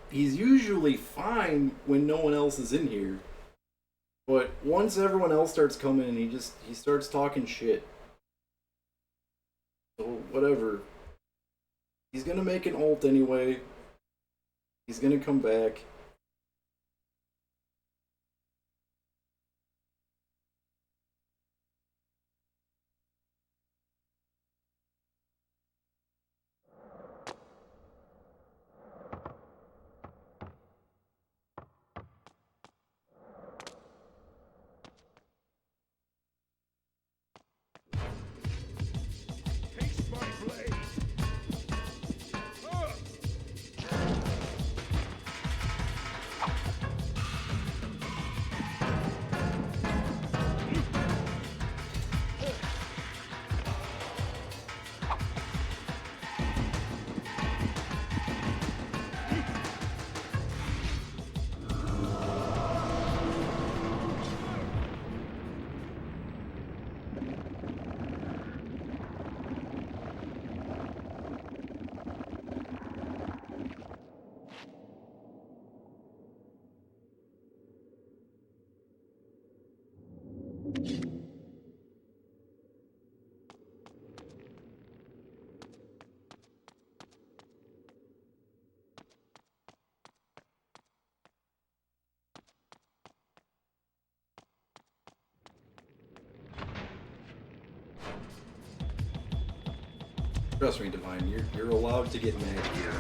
He's usually fine when no one else is in here. But once everyone else starts coming in, he starts talking shit. So whatever. He's gonna make an ult anyway. He's gonna come back. Trust me, Divine, you're allowed to get mad here.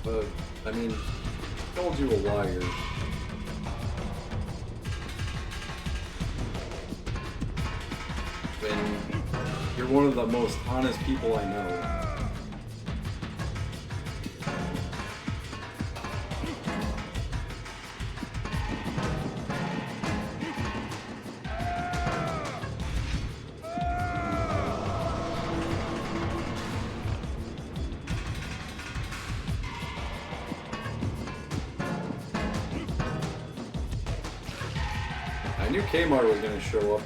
But, I mean, I called you a liar. When you're one of the most honest people I know. I knew Kamar was gonna show up.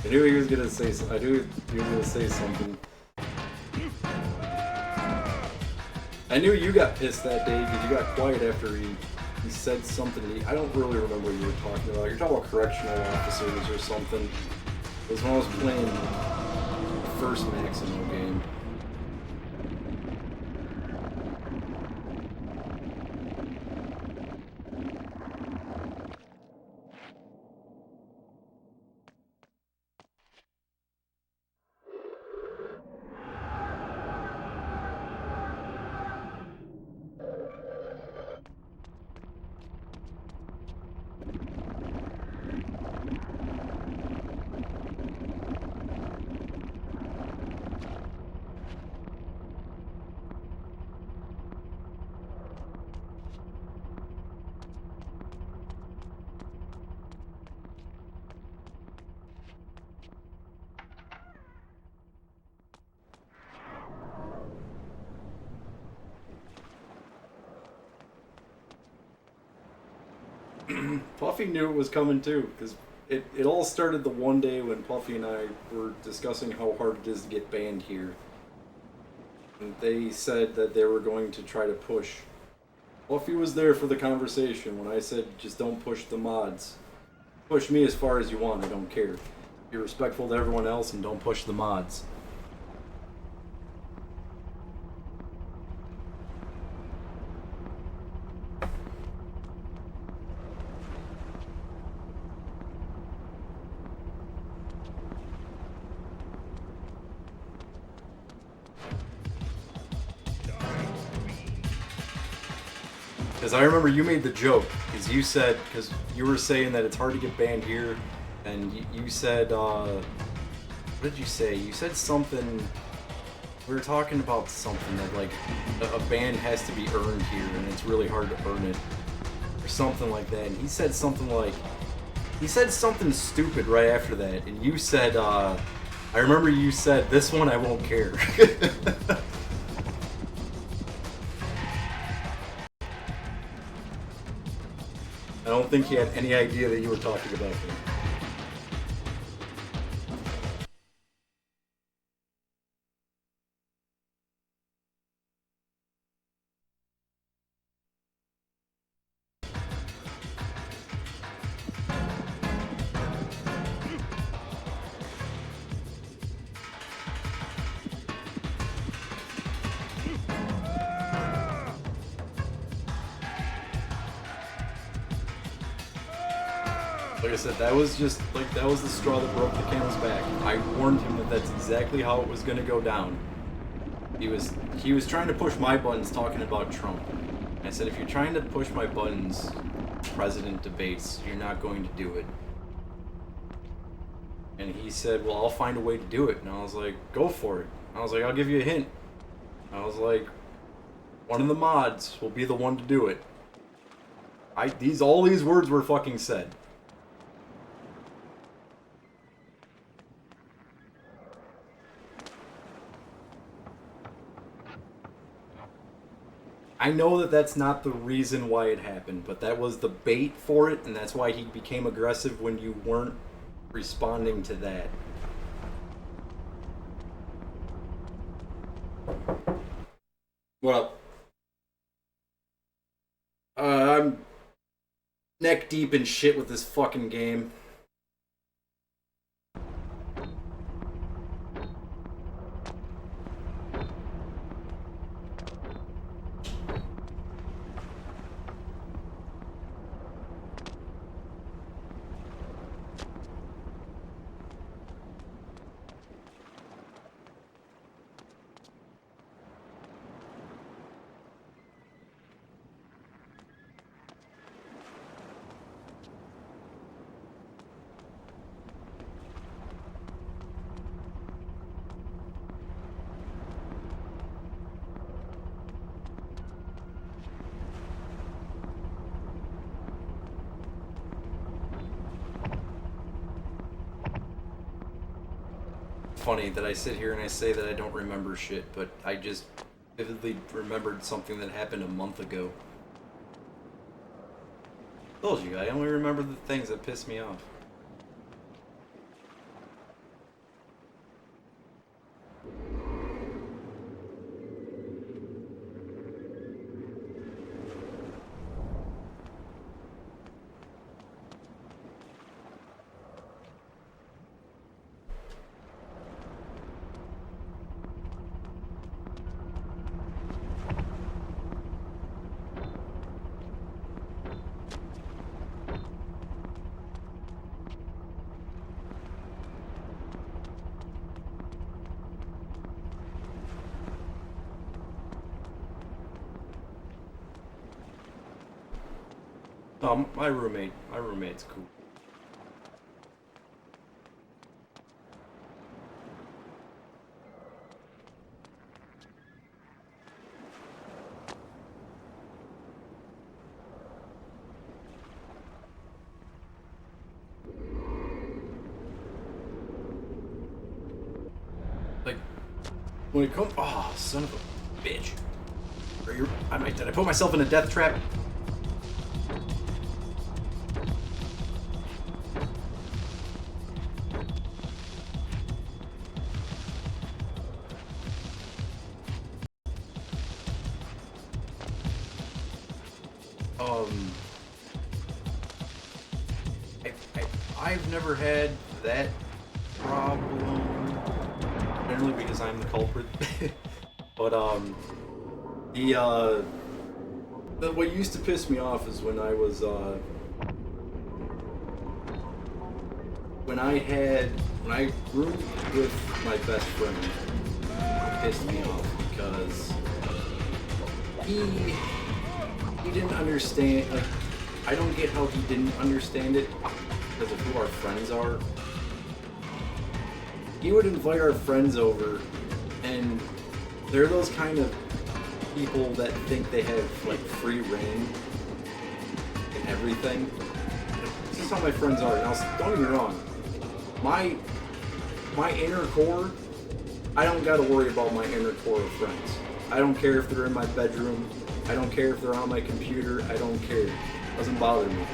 I knew he was gonna say. I knew he was gonna say something. I knew you got pissed that day because you got quiet after he said something. I don't really remember what you were talking about. You're talking about correctional officers or something. It was when I was playing the first Maximo game. Puffy knew it was coming too, because it all started the one day when Puffy and I were discussing how hard it is to get banned here. And they said that they were going to try to push. Puffy was there for the conversation when I said, just don't push the mods. Push me as far as you want, I don't care. Be respectful to everyone else and don't push the mods. Because I remember you made the joke, because you said, because you were saying that it's hard to get banned here, and you said, what did you say? You said something, we were talking about something that, like, a ban has to be earned here, and it's really hard to earn it, or something like that, and he said something like, he said something stupid right after that, and you said, I remember you said, this one I won't care. I don't think he had any idea that you were talking about him. Like I said, that was just, like, that was the straw that broke the camel's back. I warned him that that's exactly how it was going to go down. He was trying to push my buttons talking about Trump. I said, if you're trying to push my buttons, president debates, you're not going to do it. And he said, well, I'll find a way to do it. And I was like, go for it. I was like, I'll give you a hint. I was like, one of the mods will be the one to do it. All these words were fucking said. I know that that's not the reason why it happened, but that was the bait for it, and that's why he became aggressive when you weren't responding to that. What up? I'm neck deep in shit with this fucking game. Funny that I sit here and I say that I don't remember shit, but I just vividly remembered something that happened a month ago. Told you, I only remember the things that piss me off. My roommate's cool. Like, when it comes, oh, son of a bitch. Did I put myself in a death trap? I've never had that problem, generally because I'm the culprit. But what used to piss me off is when I was when I roomed with my best friend. It pissed me off because he didn't understand. Like, I don't get how he didn't understand it because of who our friends are. He would invite our friends over, and they're those kind of people that think they have like free reign in everything. This is how my friends are. Now, don't get me wrong. My inner core, I don't gotta worry about my inner core of friends. I don't care if they're in my bedroom. I don't care if they're on my computer. I don't care. It doesn't bother me.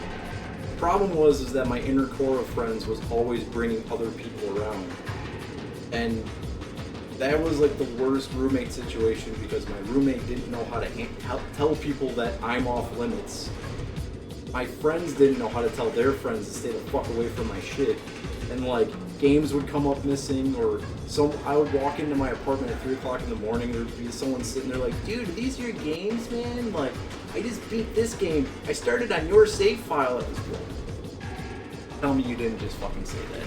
The problem is that my inner core of friends was always bringing other people around. And that was like the worst roommate situation because my roommate didn't know how to tell people that I'm off limits. My friends didn't know how to tell their friends to stay the fuck away from my shit. And like, games would come up missing, or I would walk into my apartment at 3 o'clock in the morning, there would be someone sitting there like, dude, are these your games, man? Like, I just beat this game. I started on your save file at this point. Tell me you didn't just fucking say that.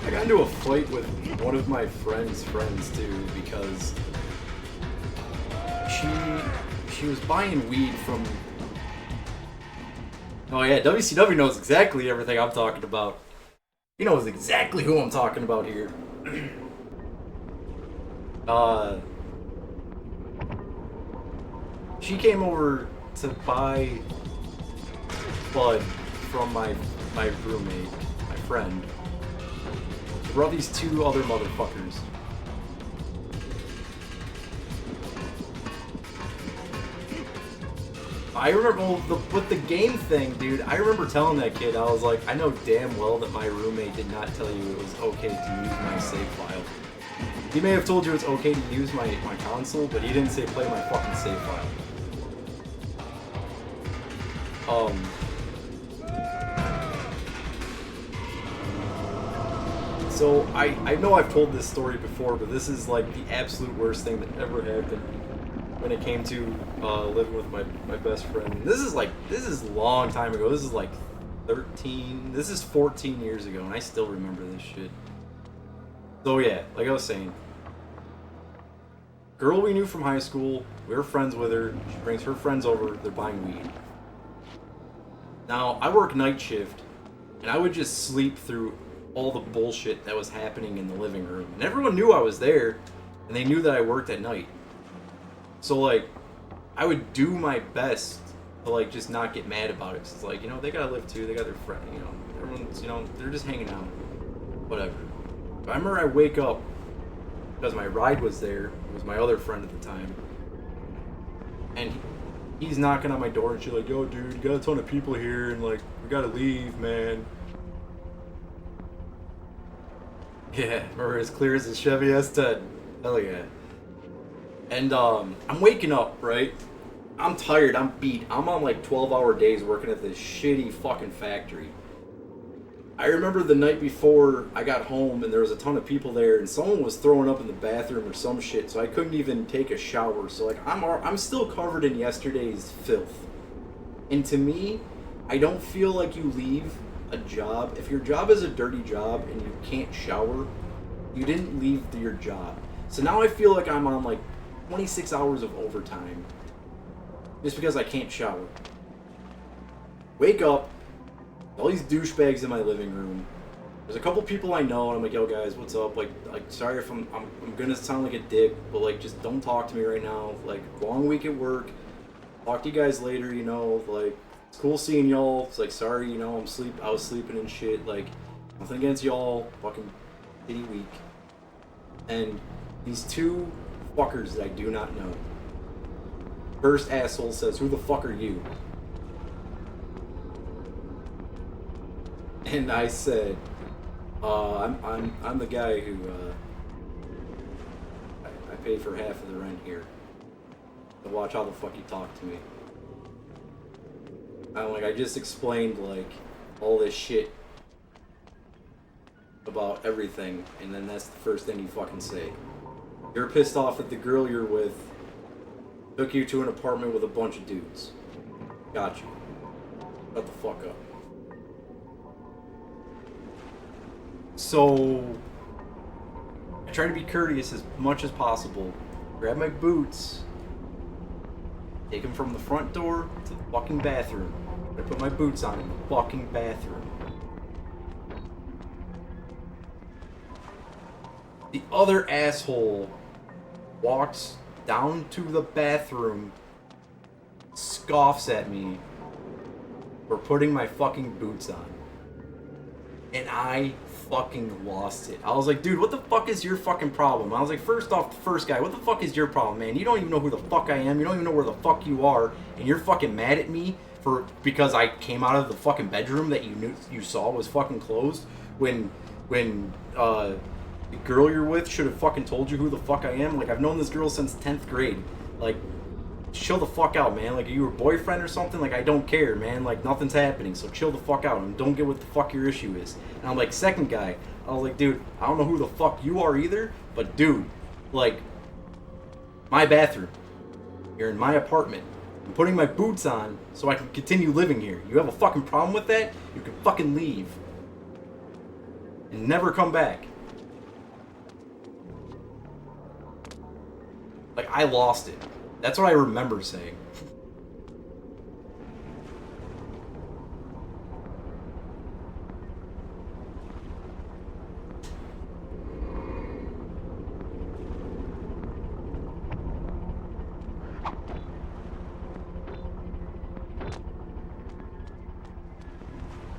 I got into a fight with one of my friend's friends too because she was buying weed from. Oh yeah, WCW knows exactly everything I'm talking about. He knows exactly who I'm talking about here. She came over to buy bud from my roommate, my friend. She brought these two other motherfuckers. I remember with the game thing, dude. I remember telling that kid, I was like, I know damn well that my roommate did not tell you it was okay to use my save file. He may have told you it's okay to use my console, but he didn't say play my fucking save file. So I know I've told this story before, but this is like the absolute worst thing that ever happened when it came to living with my best friend. This is a long time ago. This is like 14 years ago, and I still remember this shit. So yeah, like I was saying, girl we knew from high school, we were friends with her, she brings her friends over, they're buying weed. Now, I work night shift, and I would just sleep through all the bullshit that was happening in the living room. And everyone knew I was there, and they knew that I worked at night. So, like, I would do my best to, like, just not get mad about it. 'Cause it's like, you know, they gotta live too, they got their friend, you know, everyone's, you know, they're just hanging out. Whatever. But I remember I wake up, because my ride was there, it was my other friend at the time, and he's knocking on my door and shit like, yo, dude, you got a ton of people here, and, like, we gotta leave, man. Yeah, remember as clear as a Chevy S10. Hell yeah. And, I'm waking up, right? I'm tired, I'm beat. I'm on, like, 12-hour days working at this shitty fucking factory. I remember the night before I got home and there was a ton of people there and someone was throwing up in the bathroom or some shit, so I couldn't even take a shower. So like I'm still covered in yesterday's filth. And to me, I don't feel like you leave a job, if your job is a dirty job and you can't shower, you didn't leave your job. So now I feel like I'm on like 26 hours of overtime just because I can't shower. Wake up, all these douchebags in my living room. There's a couple people I know, and I'm like, yo guys, what's up? Like sorry if I'm gonna sound like a dick, but like, just don't talk to me right now. Like, long week at work. Talk to you guys later, you know. Like, it's cool seeing y'all. It's like, sorry, you know, I was sleeping and shit. Like, nothing against y'all. Fucking shitty week. And these two fuckers that I do not know. First asshole says, "Who the fuck are you?" And I said, I'm the guy who, I pay for half of the rent here. So watch how the fuck you talk to me. I'm like, I just explained, like, all this shit about everything, and then that's the first thing you fucking say. You're pissed off that the girl you're with took you to an apartment with a bunch of dudes. Gotcha. Shut the fuck up. So, I try to be courteous as much as possible. Grab my boots. Take them from the front door to the fucking bathroom. I put my boots on in the fucking bathroom. The other asshole walks down to the bathroom, scoffs at me for putting my fucking boots on. And I fucking lost it. I was like, dude, what the fuck is your fucking problem? I was like, first off, the first guy, what the fuck is your problem, man? You don't even know who the fuck I am. You don't even know where the fuck you are. And you're fucking mad at me because I came out of the fucking bedroom that you saw was fucking closed when the girl you're with should have fucking told you who the fuck I am. Like, I've known this girl since 10th grade. Like, chill the fuck out, man. Like, are you her boyfriend or something? Like, I don't care, man. Like, nothing's happening, so chill the fuck out and don't get what the fuck your issue is. And I'm like, second guy, I was like, dude, I don't know who the fuck you are either, but dude, like, my bathroom. You're in my apartment. I'm putting my boots on so I can continue living here. You have a fucking problem with that? You can fucking leave. And never come back. Like, I lost it. That's what I remember saying.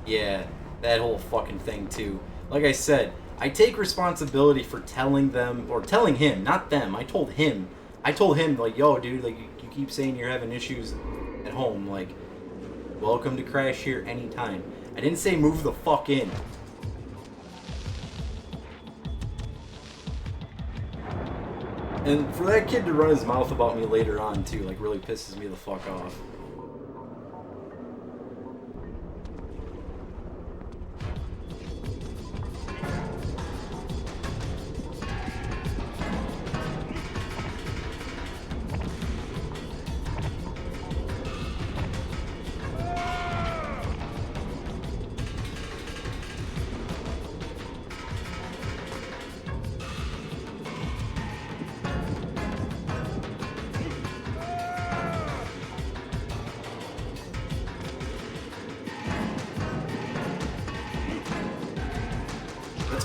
Yeah, that whole fucking thing too. Like I said, I take responsibility for telling them, or telling him, not them. I told him, like, yo, dude, like, you keep saying you're having issues at home. Like, welcome to crash here anytime. I didn't say move the fuck in. And for that kid to run his mouth about me later on, too, like, really pisses me the fuck off.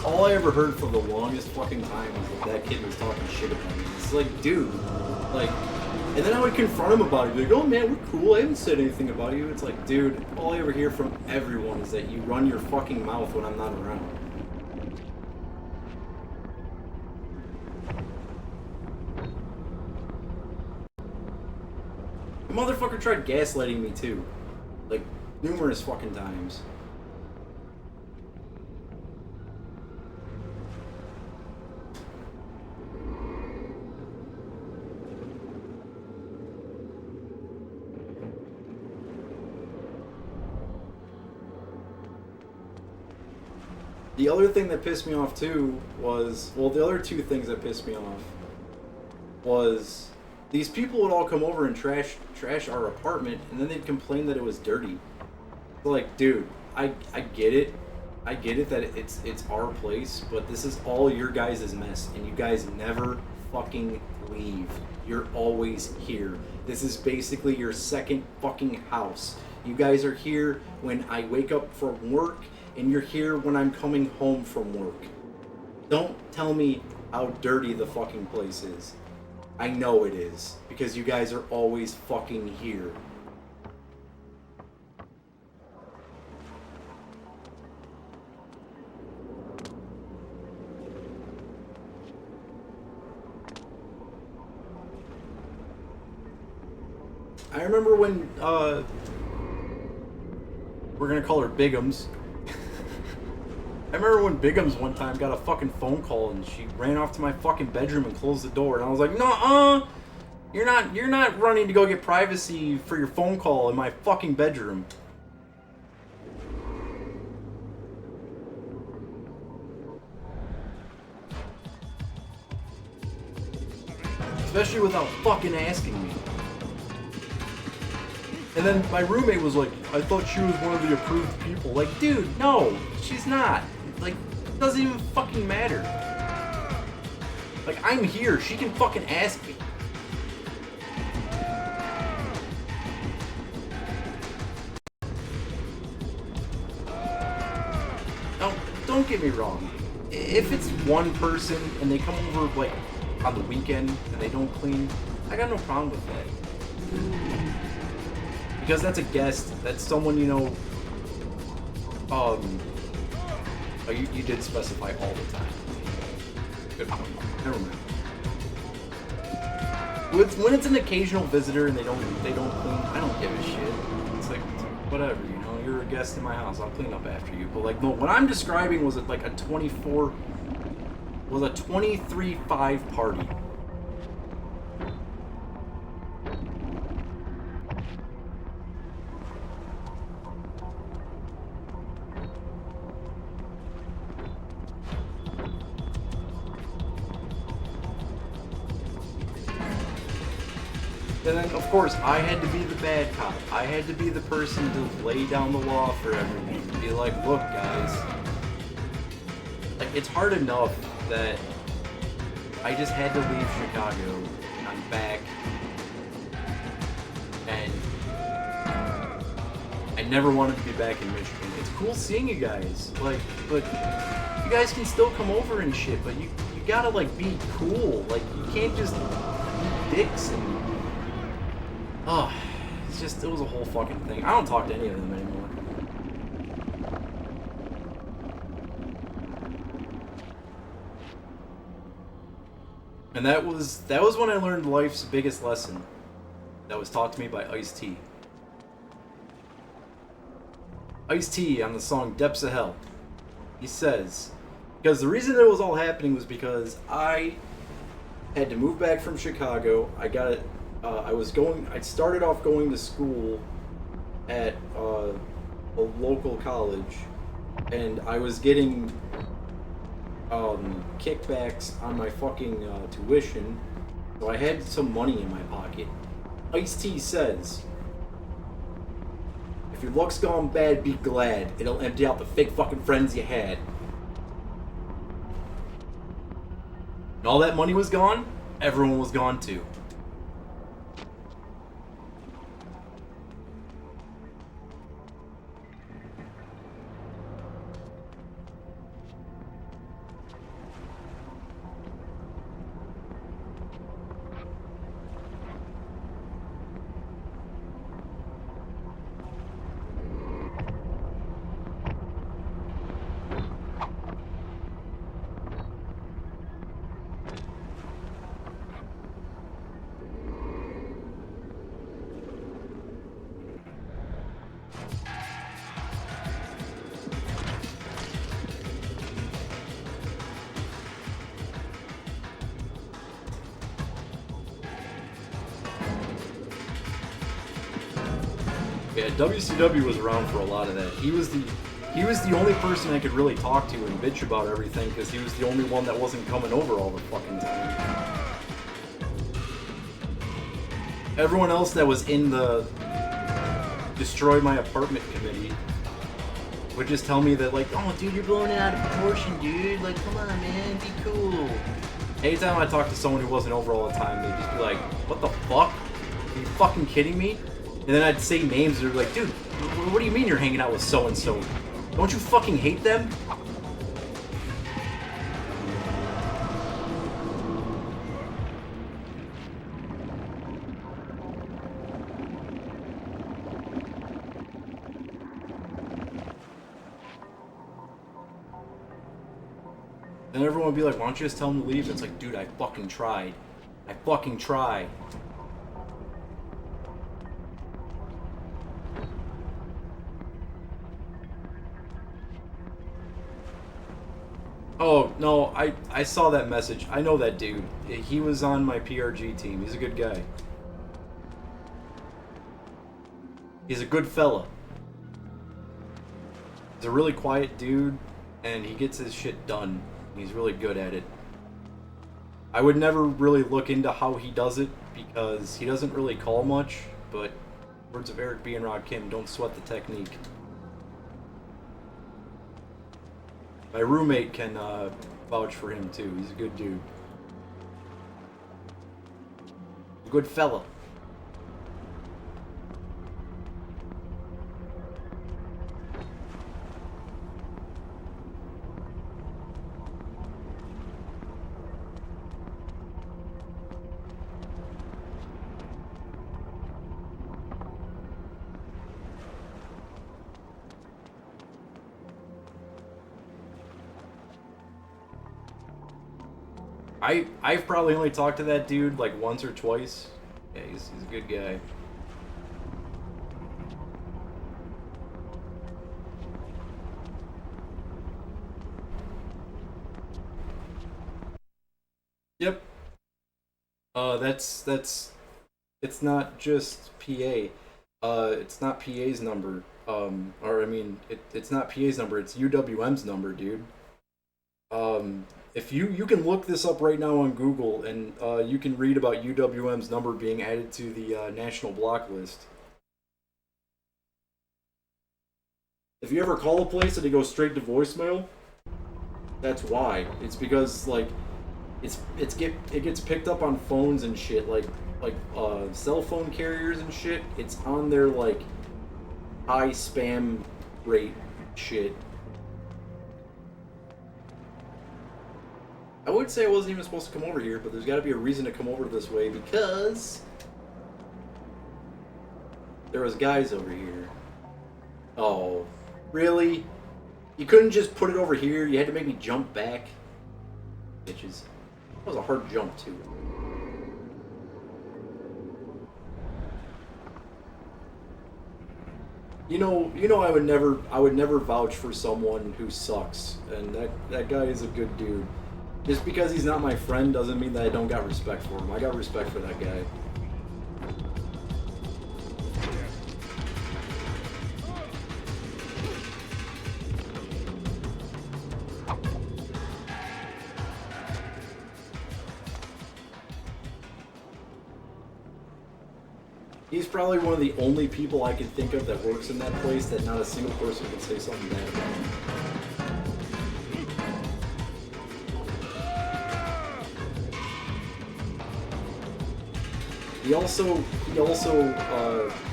All I ever heard for the longest fucking time was that kid was talking shit about me. It's like, dude, like, and then I would confront him about it, be like, oh man, we're cool, I haven't said anything about you. It's like, dude, all I ever hear from everyone is that you run your fucking mouth when I'm not around. The motherfucker tried gaslighting me too, like, numerous fucking times. The other thing that pissed me off too was, well, the other two things that pissed me off was these people would all come over and trash our apartment, and then they'd complain that it was dirty. So, like, dude, I get it. I get it that it's our place, but this is all your guys' mess, and you guys never fucking leave. You're always here. This is basically your second fucking house. You guys are here when I wake up from work, and you're here when I'm coming home from work. Don't tell me how dirty the fucking place is. I know it is, because you guys are always fucking here. I remember when, we're gonna call her Bigums. I remember when Bigums one time got a fucking phone call and she ran off to my fucking bedroom and closed the door, and I was like, "Nuh-uh! You're not running to go get privacy for your phone call in my fucking bedroom." Especially without fucking asking me. And then my roommate was like, "I thought she was one of the approved people." Like, dude, no, she's not. Like, it doesn't even fucking matter. Like, I'm here. She can fucking ask me. Now, don't get me wrong. If it's one person and they come over, like, on the weekend and they don't clean, I got no problem with that. Because that's a guest, that's someone, you know, oh, you did specify all the time. Good point. Never mind. When it's an occasional visitor and they don't clean, I don't give a shit. It's like, whatever, you know, you're a guest in my house, I'll clean up after you. But like, no, what I'm describing was like a 23-5 party. And then, of course, I had to be the bad cop. I had to be the person to lay down the law for everyone. Be like, look, guys. Like, it's hard enough that I just had to leave Chicago. I'm back. And I never wanted to be back in Michigan. It's cool seeing you guys. Like, but you guys can still come over and shit, but you gotta, like, be cool. Like, you can't just be dicks and... Oh, it's just, it was a whole fucking thing. I don't talk to any of them anymore. And that was when I learned life's biggest lesson. That was taught to me by Ice-T. Ice-T on the song Depths of Hell. He says, because the reason it was all happening was because I had to move back from Chicago. I started off going to school at a local college, and I was getting kickbacks on my fucking tuition, so I had some money in my pocket. Ice-T says, if your luck's gone bad, be glad. It'll empty out the fake fucking friends you had. And all that money was gone, everyone was gone too. Yeah, WCW was around for a lot of that. He was the only person I could really talk to and bitch about everything, because he was the only one that wasn't coming over all the fucking time. Everyone else that was in the Destroy My Apartment committee would just tell me that, like, oh, dude, you're blowing it out of proportion, dude. Like, come on, man, be cool. Anytime I talk to someone who wasn't over all the time, they'd just be like, what the fuck? Are you fucking kidding me? And then I'd say names, and they're like, dude, what do you mean you're hanging out with so-and-so? Don't you fucking hate them? And everyone would be like, why don't you just tell him to leave? And it's like, dude, I fucking tried. I fucking tried. Oh, no, I saw that message. I know that dude. He was on my PRG team. He's a good guy. He's a good fella. He's a really quiet dude, and he gets his shit done. He's really good at it. I would never really look into how he does it, because he doesn't really call much, but words of Eric B. and Rob Kim, don't sweat the technique. My roommate can vouch for him too. He's a good dude. A good fella. I've probably only talked to that dude like once or twice. Yeah, he's a good guy. Yep. It's not just PA. It's not PA's number. Or I mean, it's not PA's number. It's UWM's number, dude. If you can look this up right now on Google, and you can read about UWM's number being added to the national block list. If you ever call a place and it goes straight to voicemail, that's why. It's because like it gets picked up on phones and shit, like cell phone carriers and shit. It's on their like high spam rate shit. I would say I wasn't even supposed to come over here, but there's got to be a reason to come over this way because there was guys over here. Oh, really? You couldn't just put it over here? You had to make me jump back? Bitches. That was a hard jump, too. You know, I would never vouch for someone who sucks, and that guy is a good dude. Just because he's not my friend doesn't mean that I don't got respect for him. I got respect for that guy. He's probably one of the only people I can think of that works in that place that not a single person can say something bad about him. He also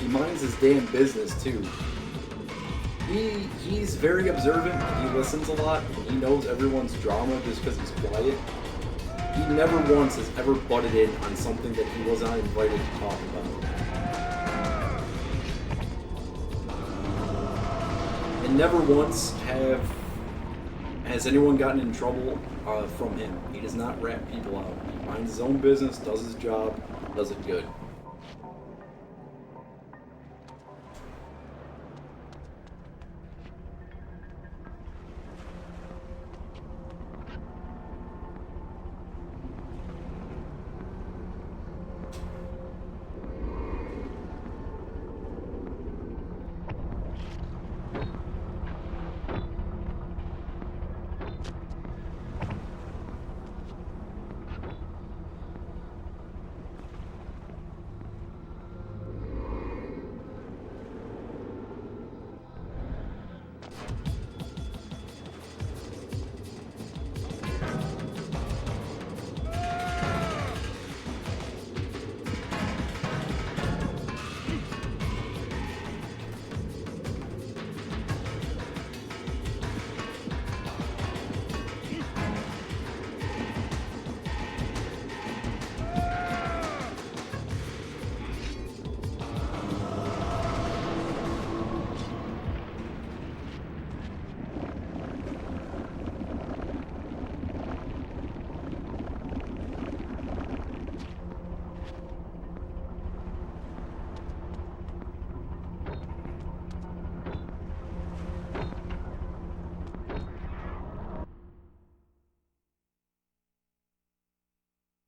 minds his damn business too. He's very observant. He listens a lot. He knows everyone's drama just because he's quiet. He never once has ever butted in on something that he was not invited to talk about. And never once has anyone gotten in trouble from him. He does not rat people out. He minds his own business, does his job, does it good.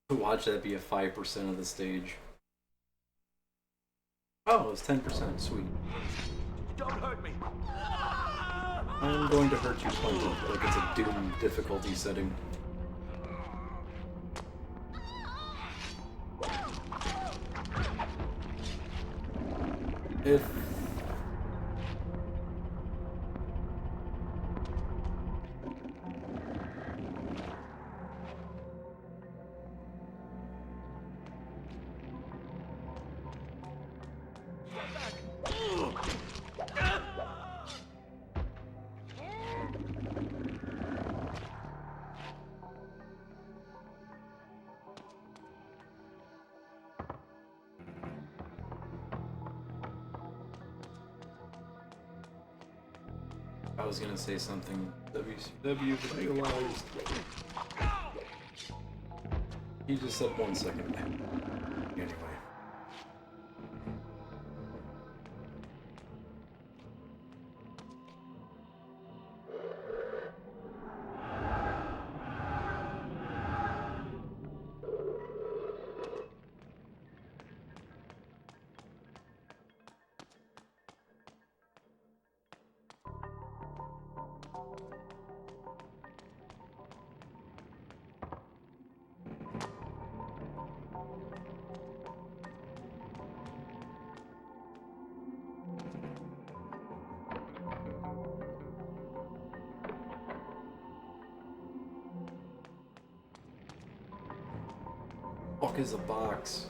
Watch that be a 5% of the stage. Oh, it's 10%. Sweet. Don't hurt me. I'm going to hurt you plenty, like it's a Doom difficulty setting. If... I was gonna say something WCW, but I realized he just said 1 second. Anyway. Fuck is a box?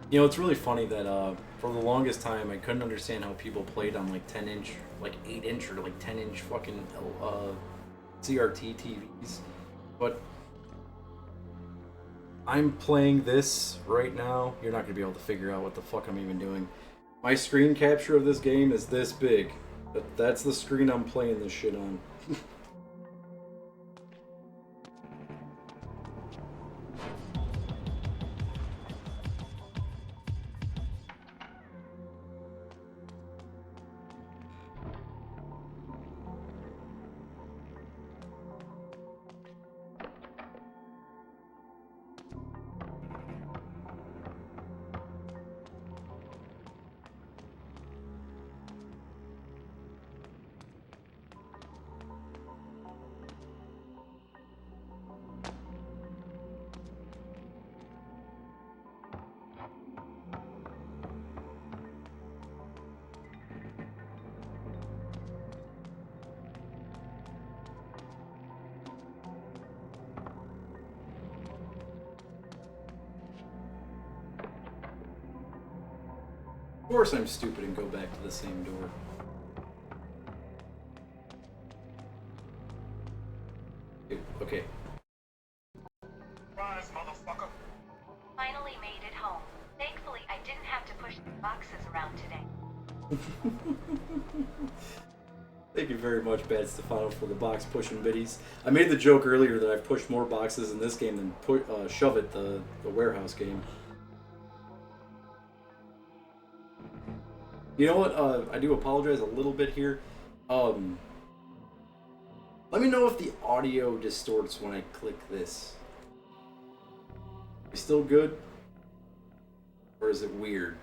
You know, it's really funny that for the longest time I couldn't understand how people played on like 10-inch, like 8-inch or like 10-inch fucking CRT TVs. But I'm playing this right now. You're not going to be able to figure out what the fuck I'm even doing. My screen capture of this game is this big. That's the screen I'm playing this shit on. Of course I'm stupid and go back to the same door. Okay. Rise, motherfucker. Finally made it home. Thankfully, I didn't have to push the boxes around today. Thank you very much, Bad Stefano, for the box pushing biddies. I made the joke earlier that I've pushed more boxes in this game than Shove It, the warehouse game. You know what? I do apologize a little bit here. Let me know if the audio distorts when I click this. Is it still good? Or is it weird?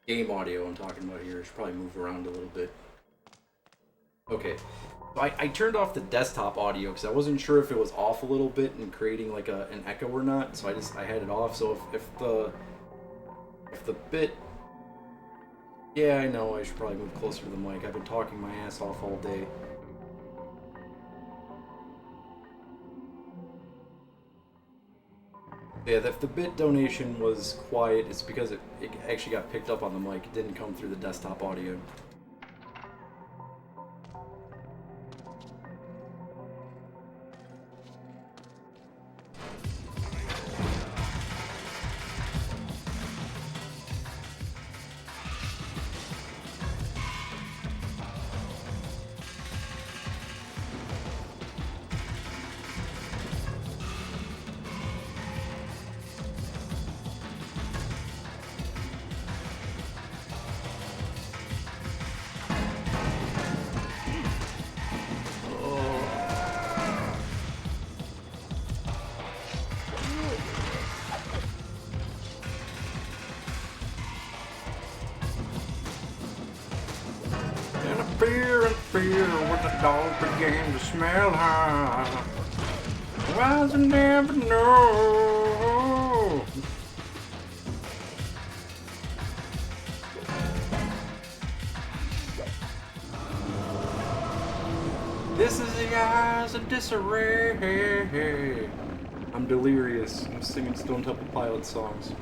Game audio I'm talking about here. I should probably move around a little bit. Okay. So I turned off the desktop audio because I wasn't sure if it was off a little bit and creating like an echo or not. So I had it off. So if the bit... Yeah, I know, I should probably move closer to the mic. I've been talking my ass off all day. Yeah, if the bit donation was quiet, it's because it actually got picked up on the mic. It didn't come through the desktop audio. Fear when the dog began to smell her. Was I never know. This is the eyes of disarray. I'm delirious. I'm singing Stone Temple Pilots songs.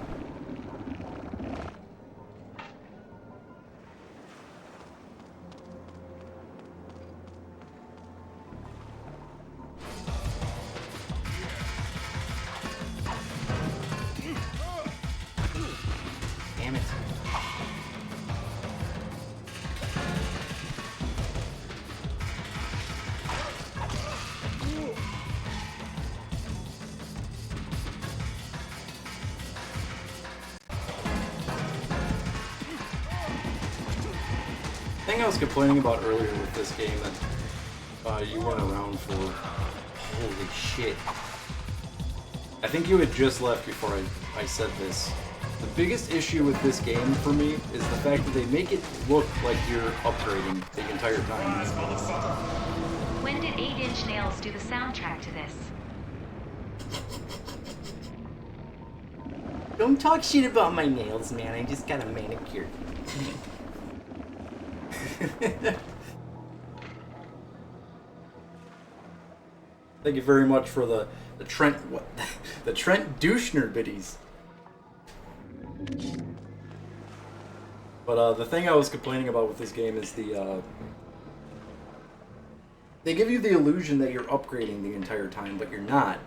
Damn it. The thing I was complaining about earlier with this game that you weren't around for. Holy shit. I think you had just left before I said this. The biggest issue with this game for me is the fact that they make it look like you're upgrading the entire time. When did 8-inch nails do the soundtrack to this? Don't talk shit about my nails, man. I just got a manicure. Thank you very much for the Trent the Trent Douchner biddies. But the thing I was complaining about with this game is they give you the illusion that you're upgrading the entire time, but you're not.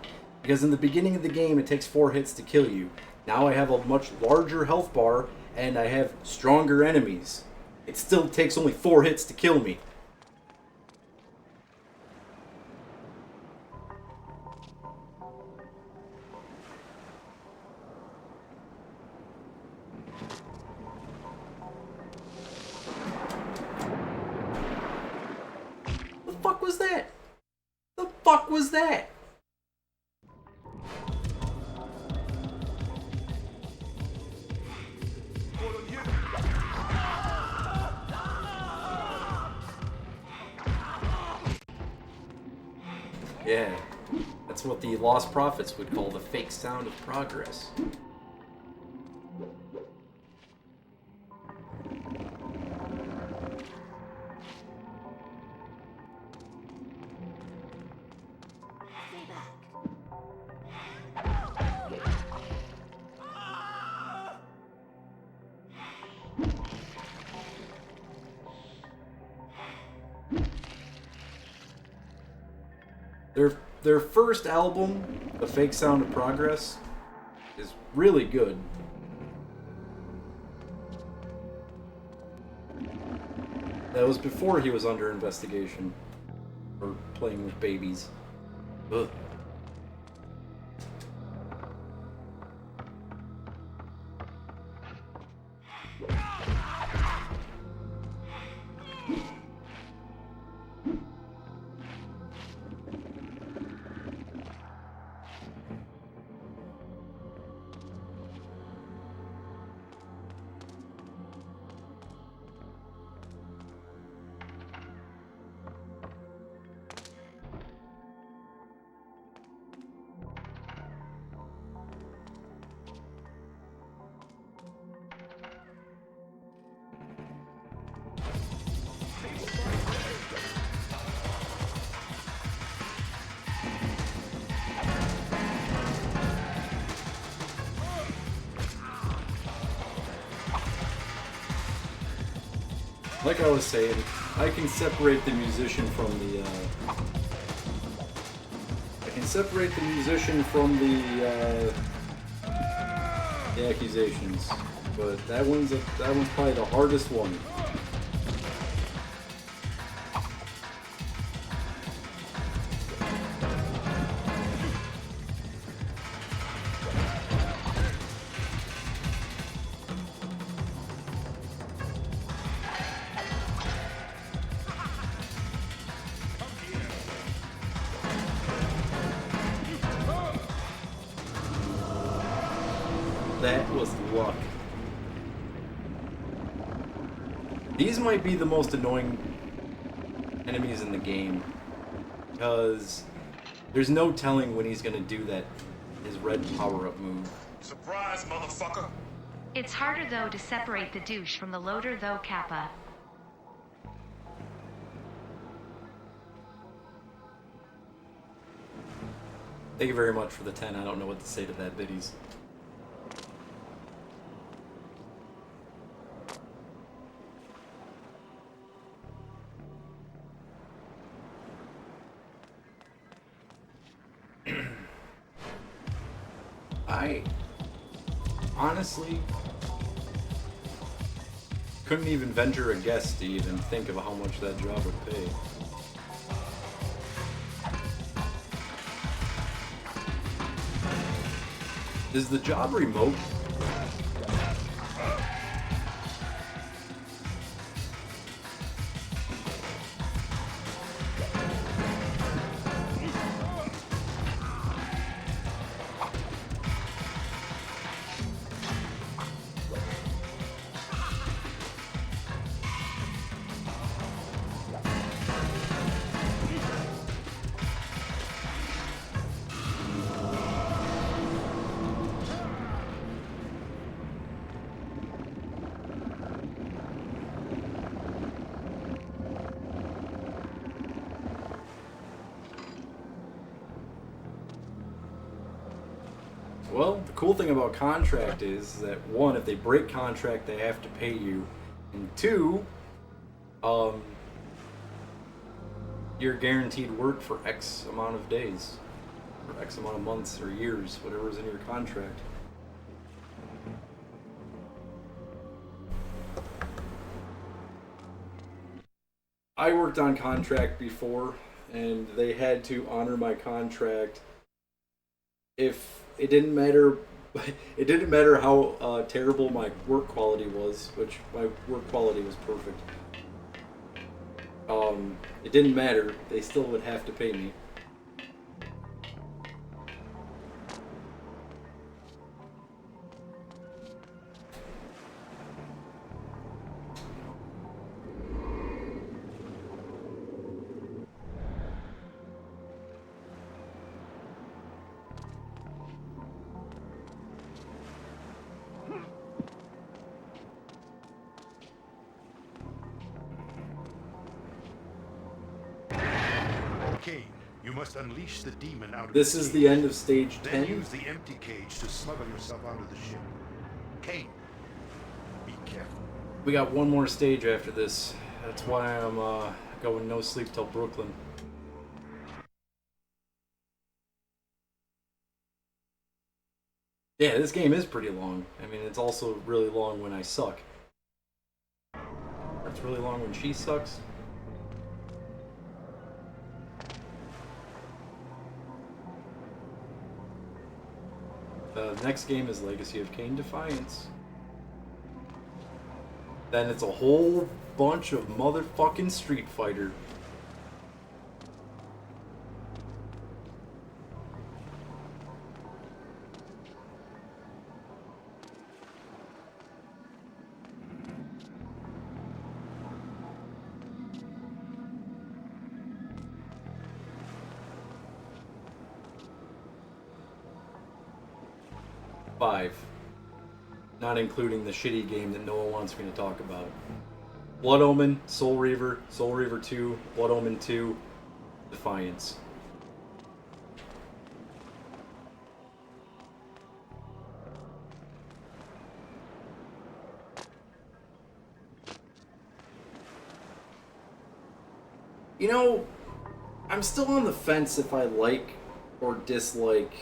Because in the beginning of the game, it takes 4 hits to kill you. Now I have a much larger health bar, and I have stronger enemies. It still takes only 4 hits to kill me. The fuck was that? The fuck was that? Yeah, that's what the Lost Prophets would call the fake sound of progress. Their first album, The Fake Sound of Progress, is really good. That was before he was under investigation for playing with babies. Ugh. Like I was saying, I can separate the musician from the the accusations, but that one's probably the hardest one. That was luck. These might be the most annoying enemies in the game, because there's no telling when he's gonna do that, his red power-up move. Surprise, motherfucker! It's harder, though, to separate the douche from the loader, though, Kappa. Thank you very much for the 10. I don't know what to say to that, biddies. I honestly couldn't even venture a guess to even think of how much that job would pay. Is the job remote? Well, the cool thing about contract is that one, if they break contract, they have to pay you, and two, you're guaranteed work for X amount of days, or X amount of months or years, whatever's in your contract. I worked on contract before, and they had to honor my contract if it didn't matter. It didn't matter how terrible my work quality was, which my work quality was perfect. It didn't matter. They still would have to pay me. Kain, you must unleash the demon out of This is the end of stage Then 10. use the empty cage to smuggle yourself out of the ship. Kain, be careful. We got one more stage after this. That's why I'm going no sleep till Brooklyn. Yeah, this game is pretty long. I mean, it's also really long when I suck. It's really long when she sucks. The next game is Legacy of Kain Defiance. Then it's a whole bunch of motherfucking Street Fighter. Five. Not including the shitty game that no one wants me to talk about. Blood Omen, Soul Reaver 2, Blood Omen 2, Defiance. You know, I'm still on the fence if I like or dislike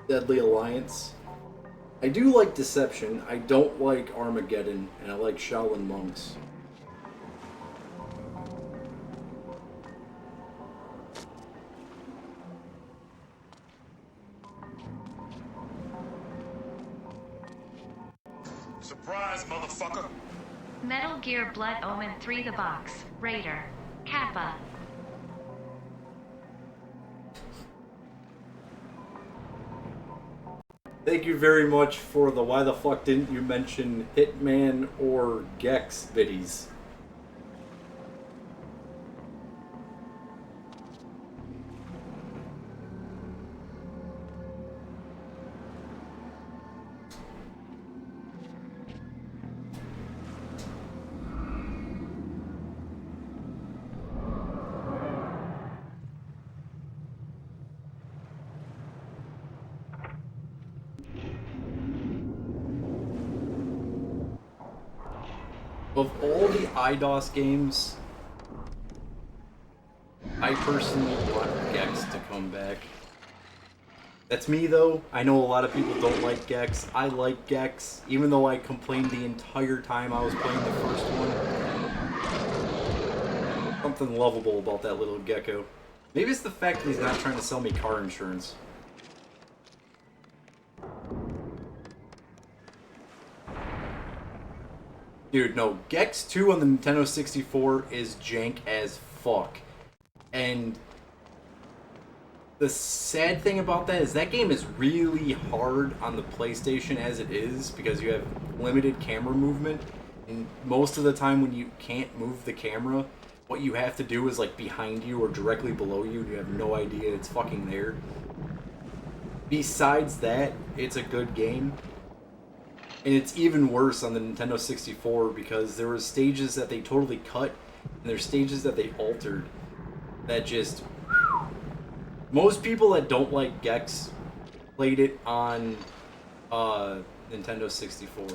Deadly Alliance. I do like Deception, I don't like Armageddon, and I like Shaolin Monks. Surprise, motherfucker! Metal Gear Blood Omen 3 The Box. Raider. Kappa. Thank you very much for the why the fuck didn't you mention Hitman or Gex biddies. Of all the IDOS games, I personally want Gex to come back. That's me though. I know a lot of people don't like Gex. I like Gex, even though I complained the entire time I was playing the first one. Something lovable about that little gecko. Maybe it's the fact that he's not trying to sell me car insurance. Dude, no, Gex 2 on the Nintendo 64 is jank as fuck. And the sad thing about that is that game is really hard on the PlayStation as it is because you have limited camera movement. And most of the time when you can't move the camera, what you have to do is like behind you or directly below you and you have no idea it's fucking there. Besides that, it's a good game. And it's even worse on the Nintendo 64 because there were stages that they totally cut and there's stages that they altered that just... Most people that don't like Gex played it on Nintendo 64.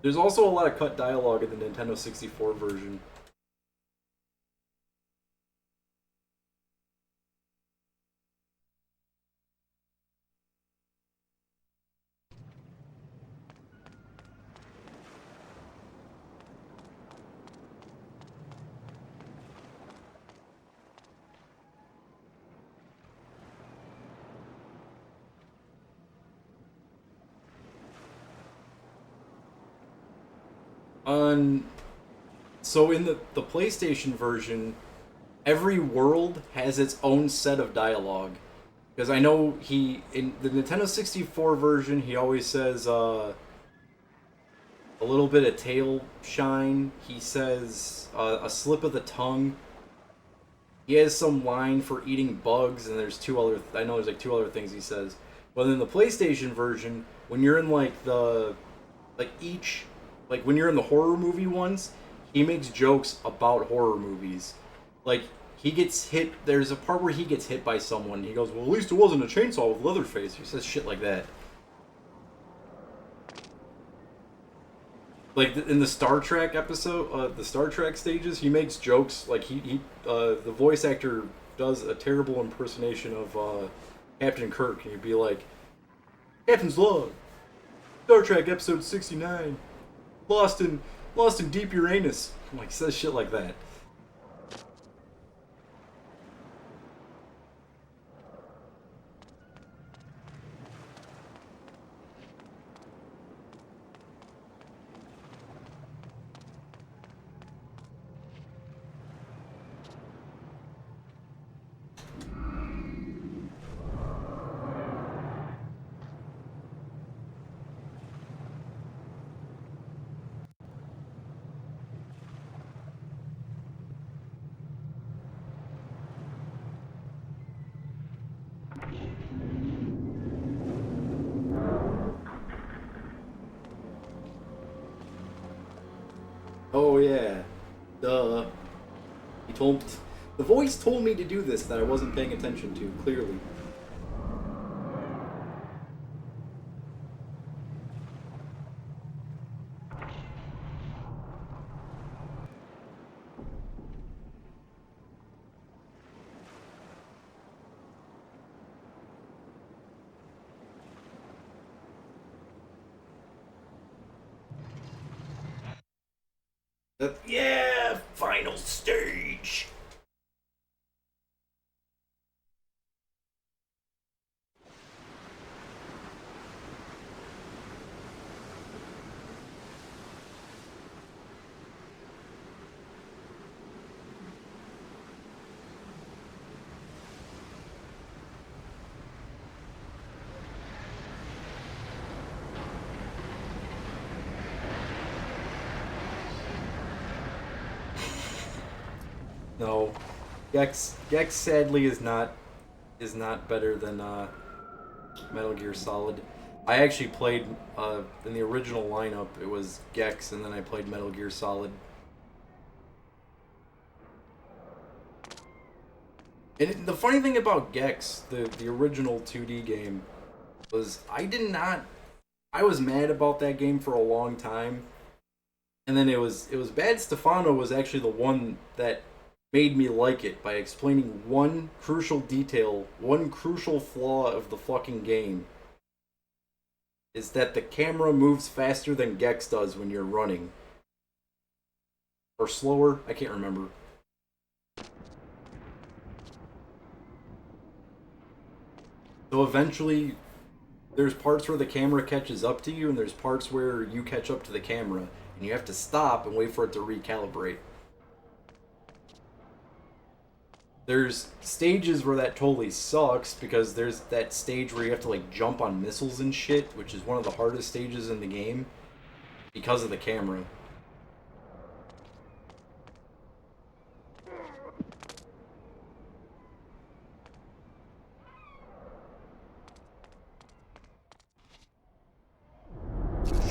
There's also a lot of cut dialogue in the Nintendo 64 version. So in the PlayStation version, every world has its own set of dialogue. Because I know in the Nintendo 64 version, he always says, a little bit of tail shine. He says, a slip of the tongue. He has some line for eating bugs, and there's two other things he says. But in the PlayStation version, when you're in when you're in the horror movie ones, he makes jokes about horror movies. Like, he gets hit, there's a part where he gets hit by someone, he goes, well, at least it wasn't a chainsaw with Leatherface. He says shit like that. Like, in the Star Trek episode, the Star Trek stages, he makes jokes, like, the voice actor does a terrible impersonation of, Captain Kirk, and he'd be like, Captain's log, Star Trek episode 69. Lost in deep Uranus. Like, says shit like that. Oh yeah, duh. The voice told me to do this that I wasn't paying attention to, clearly. Yeah, final stage. No, Gex sadly is not better than Metal Gear Solid. I actually played in the original lineup. It was Gex, and then I played Metal Gear Solid. And the funny thing about Gex, the original 2D game, was I was mad about that game for a long time, and then it was Bad Stefano was actually the one that made me like it by explaining one crucial detail, one crucial flaw of the fucking game. Is that the camera moves faster than Gex does when you're running. Or slower, I can't remember. So eventually, there's parts where the camera catches up to you, and there's parts where you catch up to the camera, and you have to stop and wait for it to recalibrate. There's stages where that totally sucks, because there's that stage where you have to like jump on missiles and shit, which is one of the hardest stages in the game because of the camera.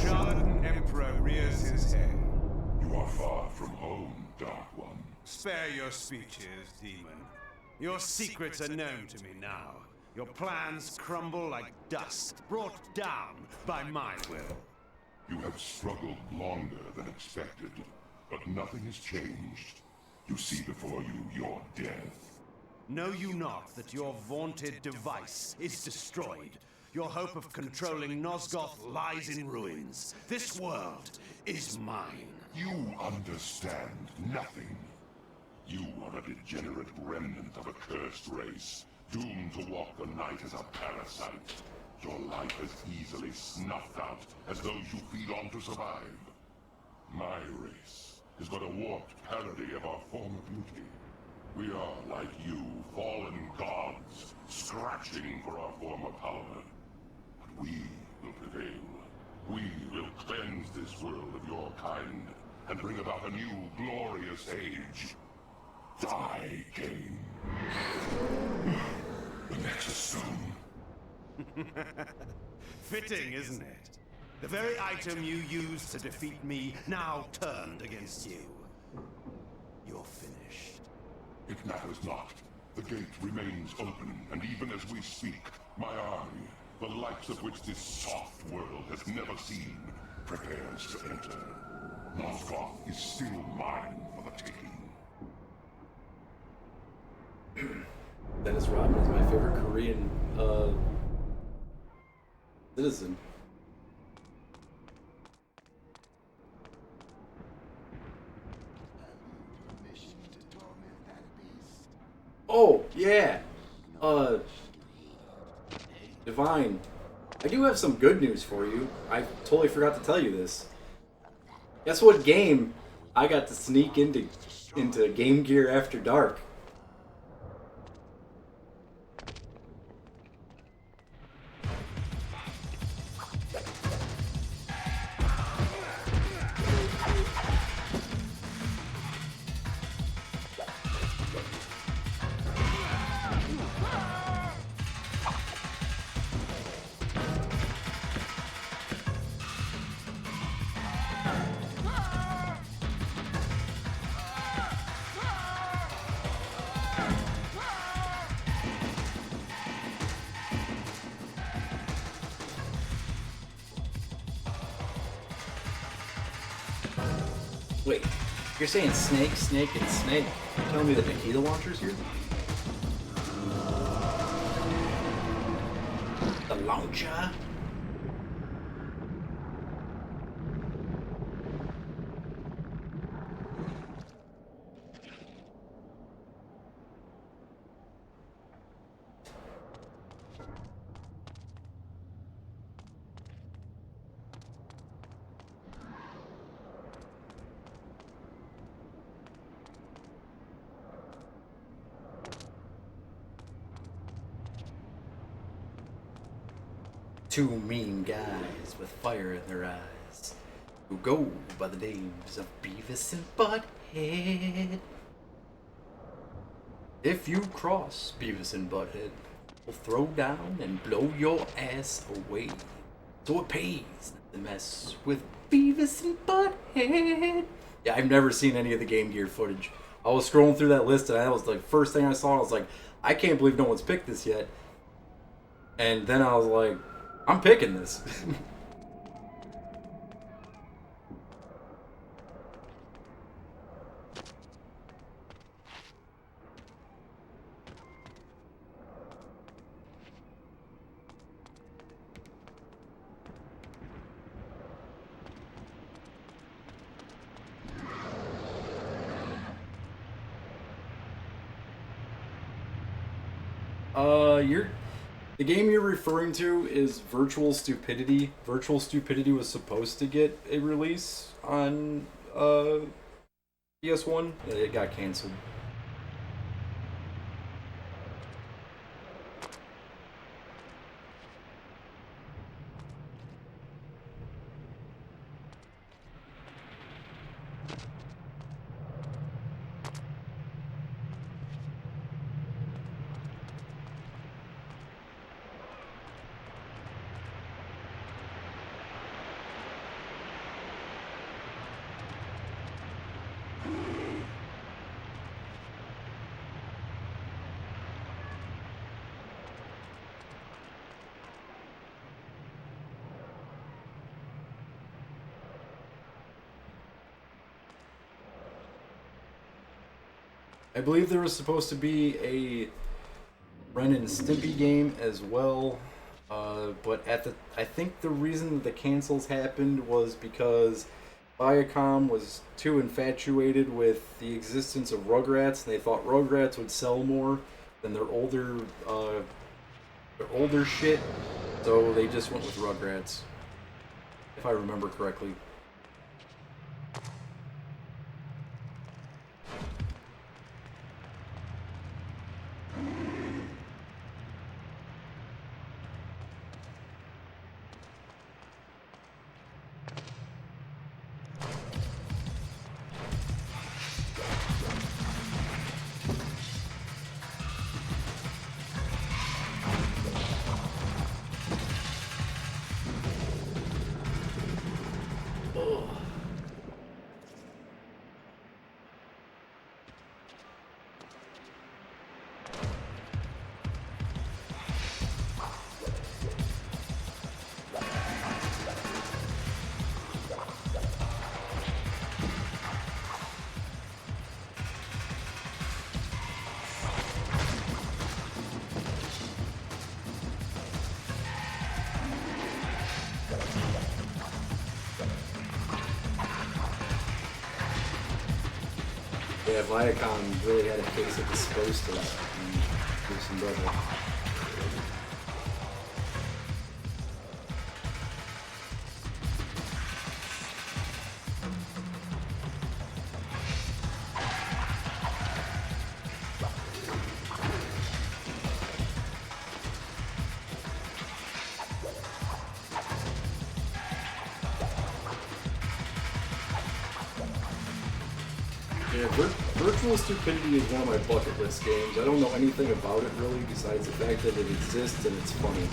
Charlatan Emperor rears his head. You are far from home, Dark One. Spare your speeches, demon. Your secrets are known to me now. Your plans crumble like dust, brought down by my will. You have struggled longer than expected, but nothing has changed. You see before you your death. Know you not that your vaunted device is destroyed? Your hope of controlling Nosgoth lies in ruins. This world is mine. You understand nothing. You are a degenerate remnant of a cursed race, doomed to walk the night as a parasite. Your life as easily snuffed out as those you feed on to survive. My race is but a warped parody of our former beauty. We are, like you, fallen gods, scratching for our former power. But we will prevail. We will cleanse this world of your kind, and bring about a new, glorious age. Die, Kain. The Nexus Stone. Fitting, isn't it? The very item you used to defeat me now turned against you. You're finished. It matters not. The gate remains open, and even as we speak, my army, the likes of which this soft world has never seen, prepares to enter. Nosgoth is still mine for the taking. Dennis Rodman is my favorite Korean citizen. Oh, yeah. Divine. I do have some good news for you. I totally forgot to tell you this. Guess what game I got to sneak into Game Gear After Dark? Wait, you're saying snake, snake, and snake? You're telling me the Nikita launcher's here? The launcher? Two mean guys with fire in their eyes who go by the names of Beavis and Butthead. If you cross Beavis and Butthead, we'll throw down and blow your ass away. So it pays not to mess with Beavis and Butthead. Yeah, I've never seen any of the Game Gear footage. I was scrolling through that list and that was the first thing I saw. I was like, I can't believe no one's picked this yet. And then I was like, I'm picking this. The game you're referring to is Virtual Stupidity. Virtual Stupidity was supposed to get a release on PS1. It got canceled. I believe there was supposed to be a Ren and Stimpy game as well, but I think the reason the cancels happened was because Viacom was too infatuated with the existence of Rugrats, and they thought Rugrats would sell more than their older shit, so they just went with Rugrats, if I remember correctly. Yeah, Viacom really had a case of the supposed to do some brother. Yeah, Virtual Stupidity is one of my bucket list games. I don't know anything about it really, besides the fact that it exists and it's funny.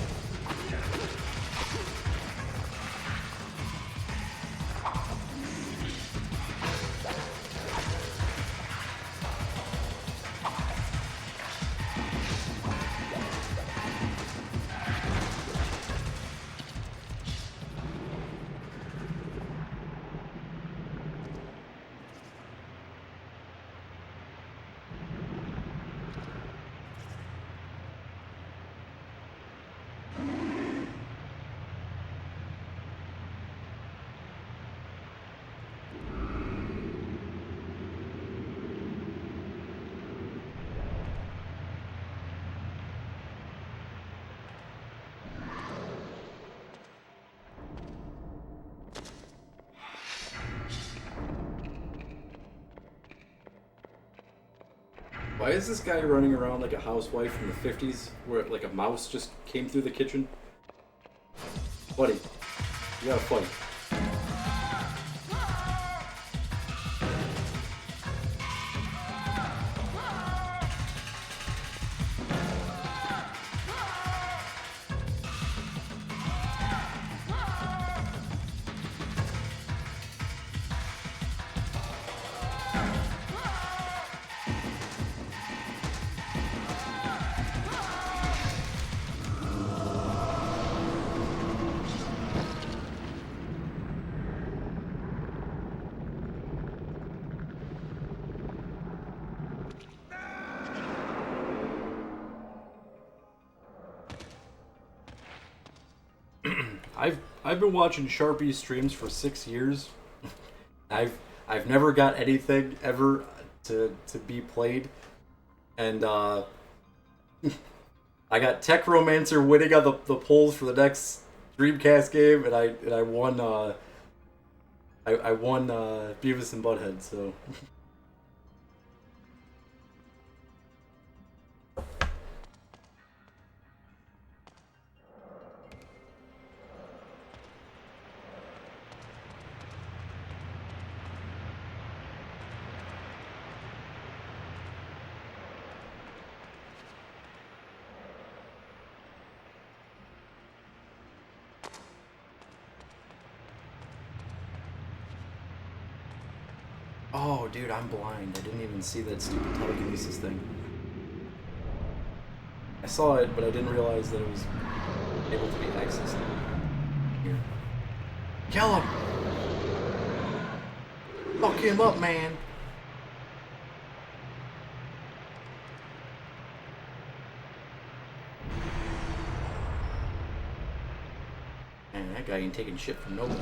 Why is this guy running around like a housewife from the 50s where like a mouse just came through the kitchen? Buddy, you gotta fight. I've been watching Sharpie streams for 6 years. I've never got anything ever to be played, and I got Techromancer winning on the polls for the next Dreamcast game, and I won I won Beavis and Butthead. So. Oh, dude, I'm blind. I didn't even see that stupid telekinesis thing. I saw it, but I didn't realize that it was able to be accessed. Here. Kill him! Fuck him up, man! Man, that guy ain't taking shit from nobody.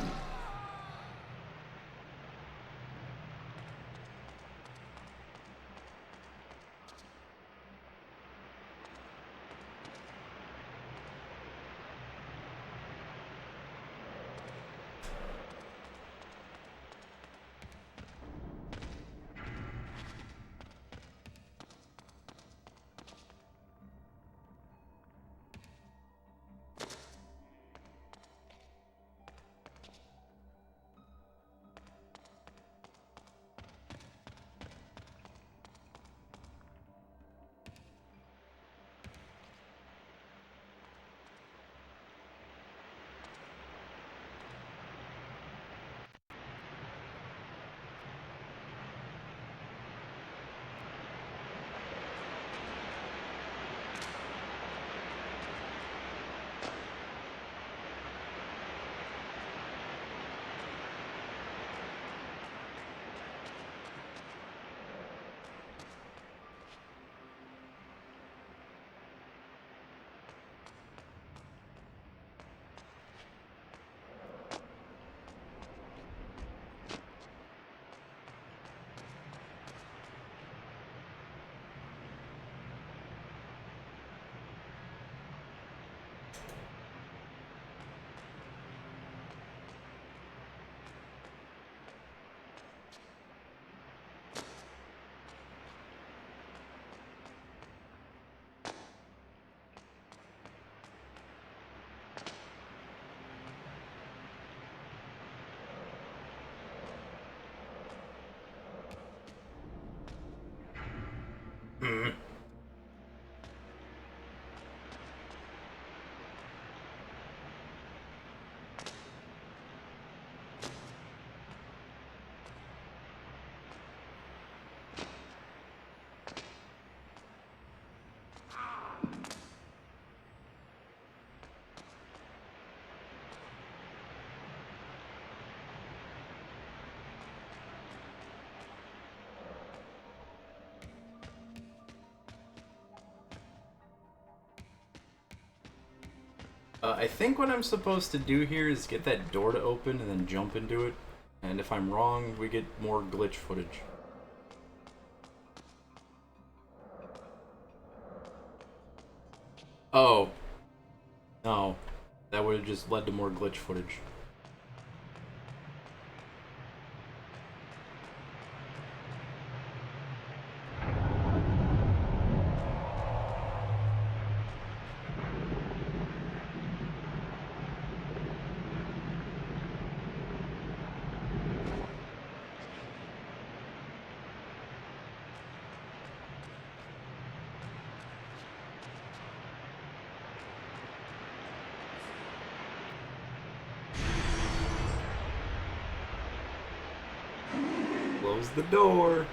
I think what I'm supposed to do here is get that door to open and then jump into it. And if I'm wrong, we get more glitch footage. Oh. No. That would have just led to more glitch footage. Close the door.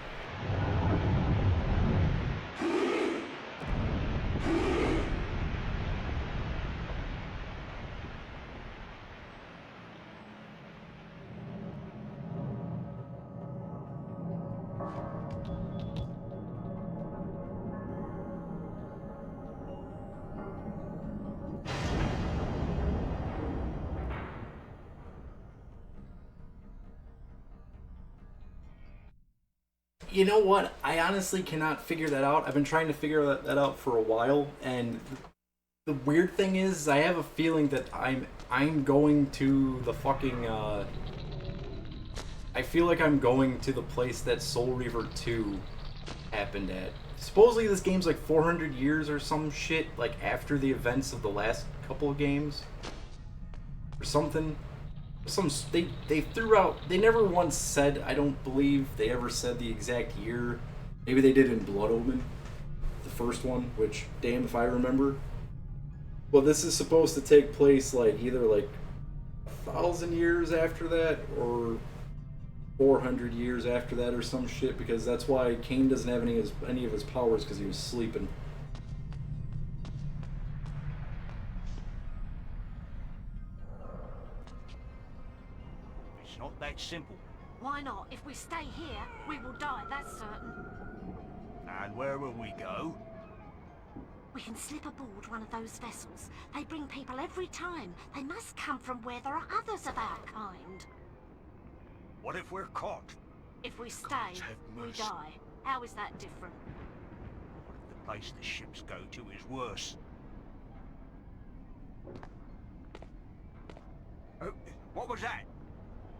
You know what? I honestly cannot figure that out. I've been trying to figure that out for a while, and the weird thing is, I have a feeling that I'm going to the fucking. I feel like I'm going to the place that Soul Reaver 2 happened at. Supposedly, this game's like 400 years or some shit, like after the events of the last couple of games, or something. They threw out, they never once said, I don't believe they ever said the exact year. Maybe they did in Blood Omen, the first one, which damn if I remember. Well, this is supposed to take place like either like 1,000 years after that or 400 years after that or some shit, because that's why Kain doesn't have any of his powers, because he was sleeping. It's not that simple. Why not? If we stay here, we will die, that's certain. And where will we go? We can slip aboard one of those vessels. They bring people every time. They must come from where there are others of our kind. What if we're caught? If we stay, God have we mercy. die. How is that different? What if the place the ships go to is worse? Oh, what was that?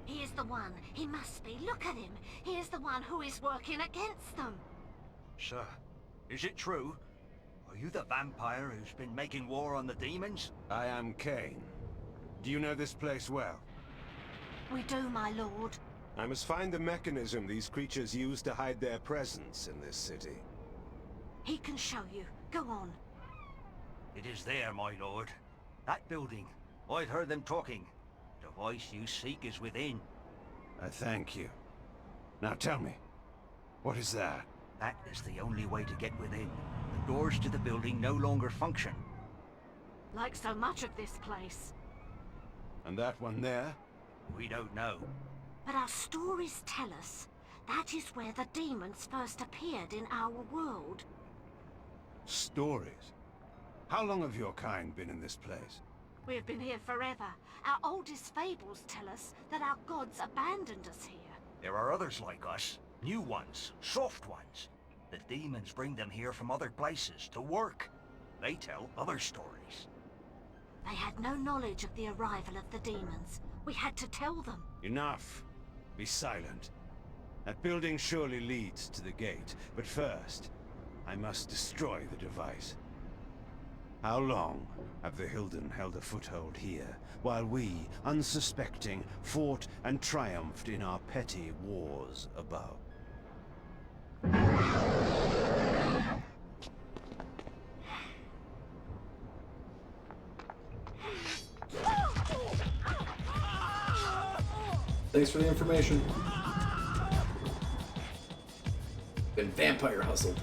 He is the one. He must be. Look at him. He is the one who is working against them. Sir, is it true? Are you the vampire who's been making war on the demons? I am Kain. Do you know this place well? We do, my lord. I must find the mechanism these creatures use to hide their presence in this city. He can show you. Go on. It is there, my lord. That building. I'd heard them talking. The voice you seek is within. I thank you. Now tell me, what is that? That is the only way to get within. The doors to the building no longer function. Like so much of this place. And that one there? We don't know. But our stories tell us that is where the demons first appeared in our world. Stories? How long have your kind been in this place? We have been here forever. Our oldest fables tell us that our gods abandoned us here. There are others like us. New ones. Soft ones. The demons bring them here from other places to work. They tell other stories. They had no knowledge of the arrival of the demons. We had to tell them. Enough. Be silent. That building surely leads to the gate, but first, I must destroy the device. How long have the Hilden held a foothold here, while we, unsuspecting, fought and triumphed in our petty wars above? Thanks for the information. Been vampire hustled.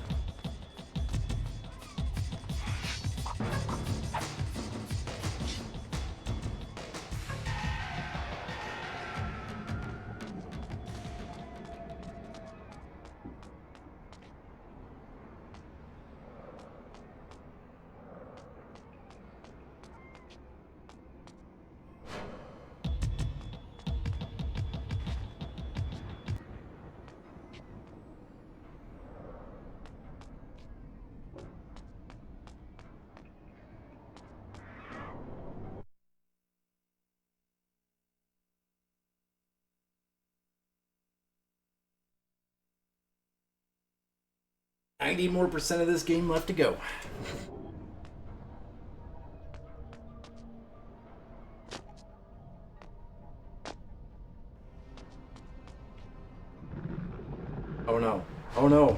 More % of this game left to go. Oh no. Oh no.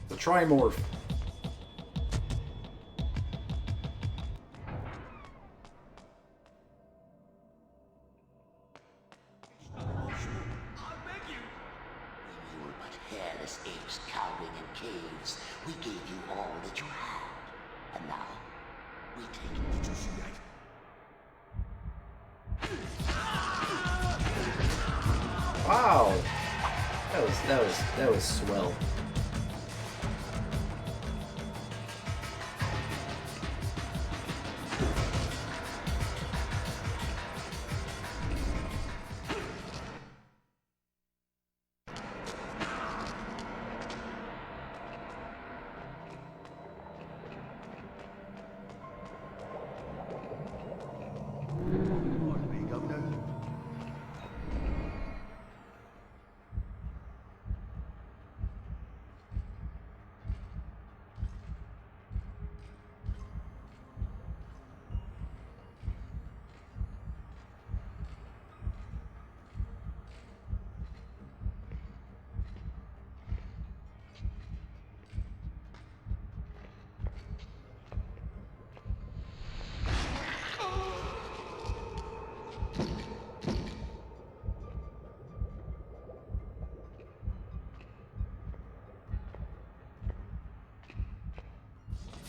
The Trimorph. careless apes cowering in caves. We gave you all that you had. And now, we take it. Did you see that? Wow, that was swell.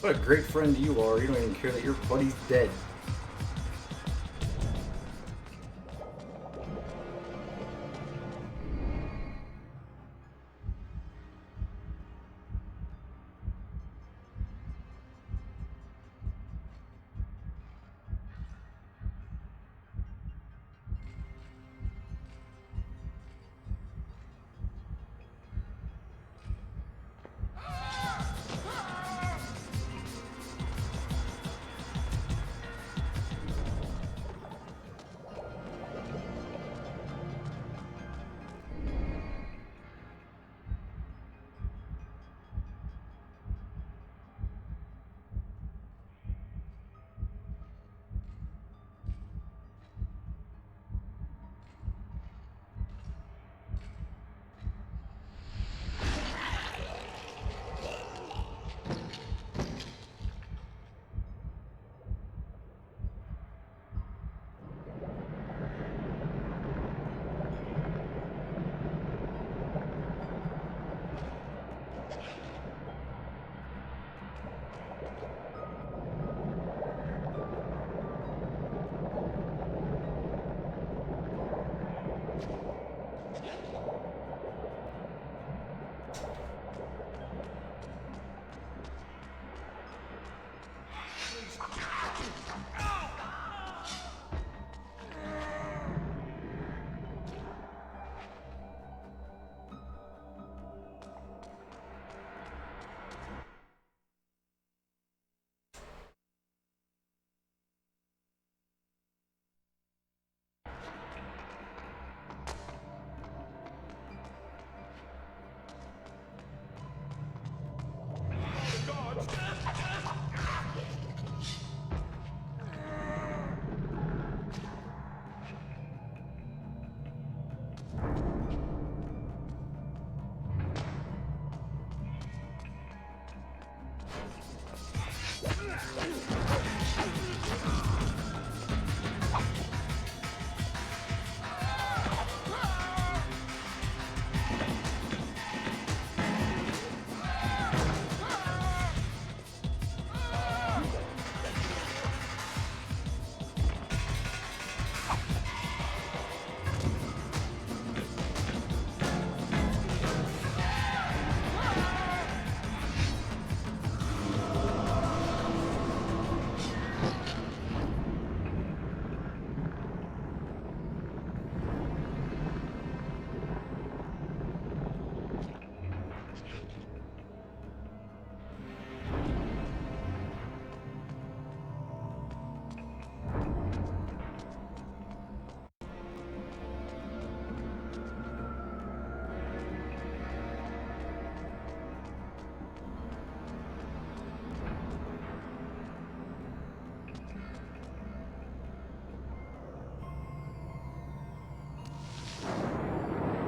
What a great friend you are. You don't even care that your buddy's dead.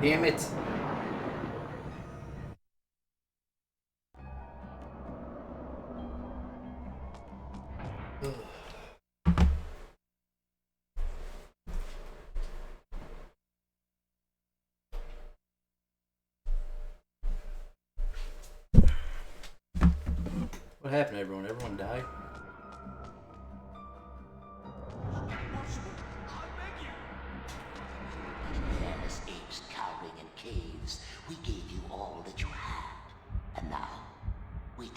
Damn it. What happened to everyone? Everyone died? Fearless apes cowering in caves. We gave you all that you had. And now, we...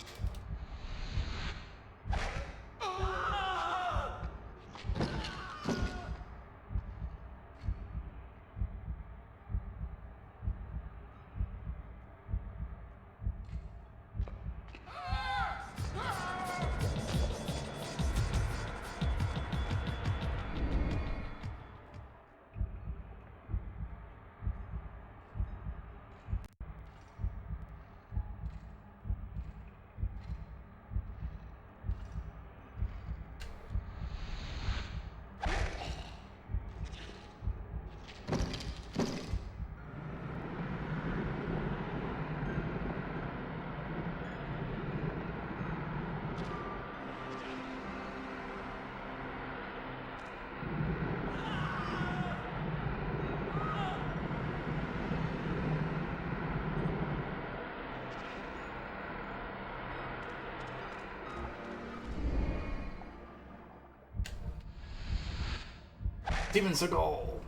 Steven Seagal.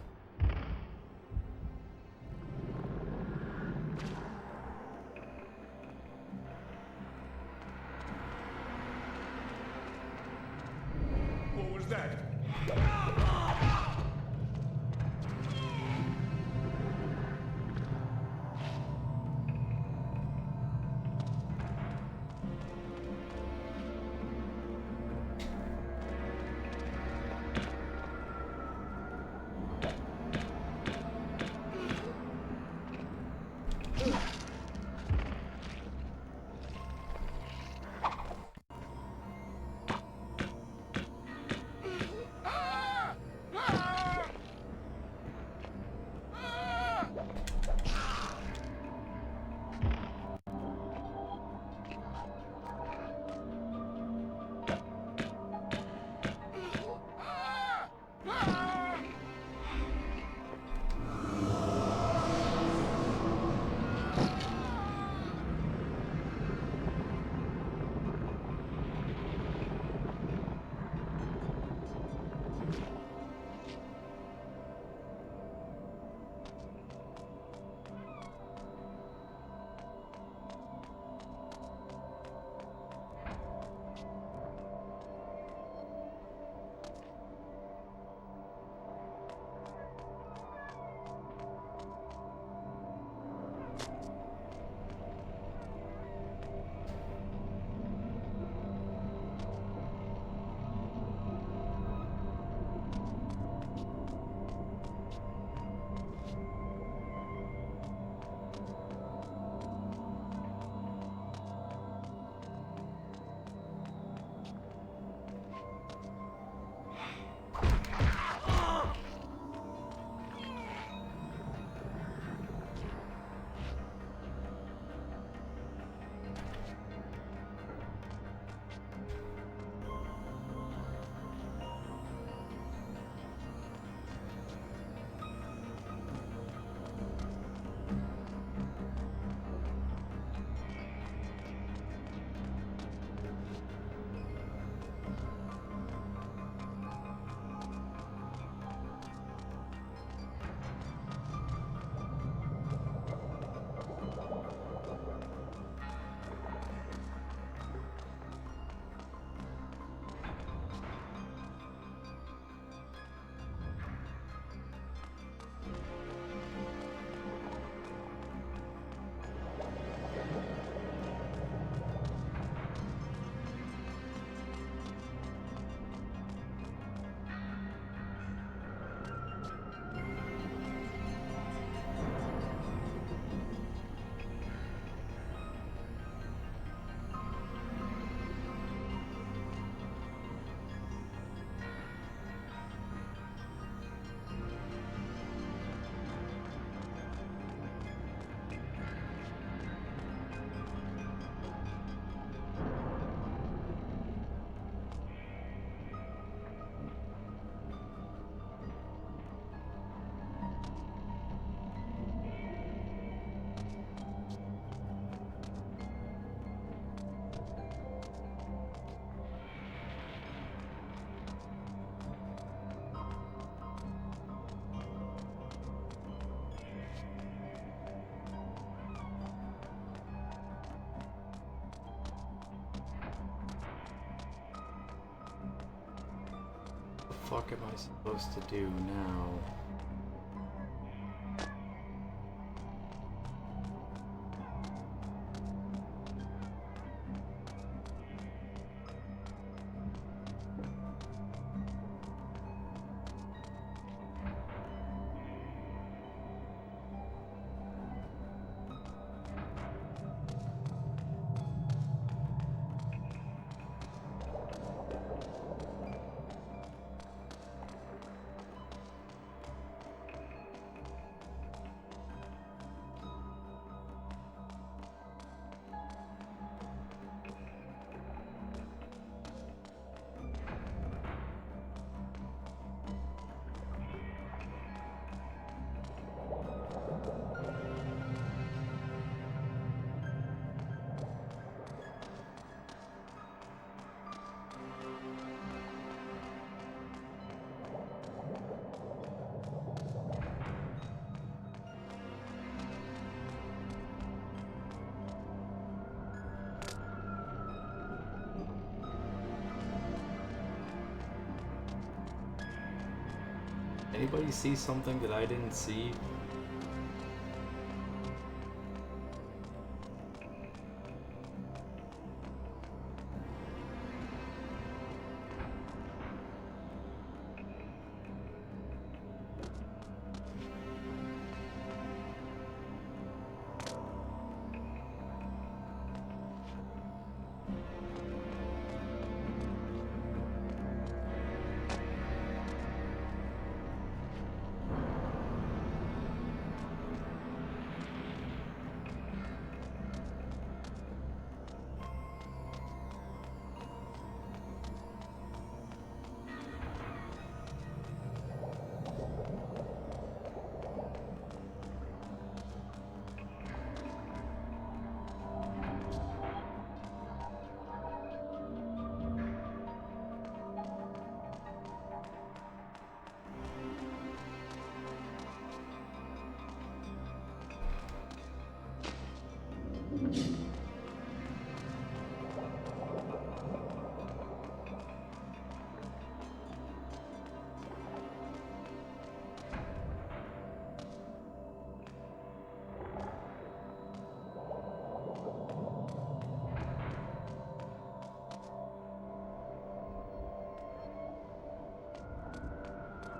What was that? fuck am I supposed to do now? Anybody see something that I didn't see?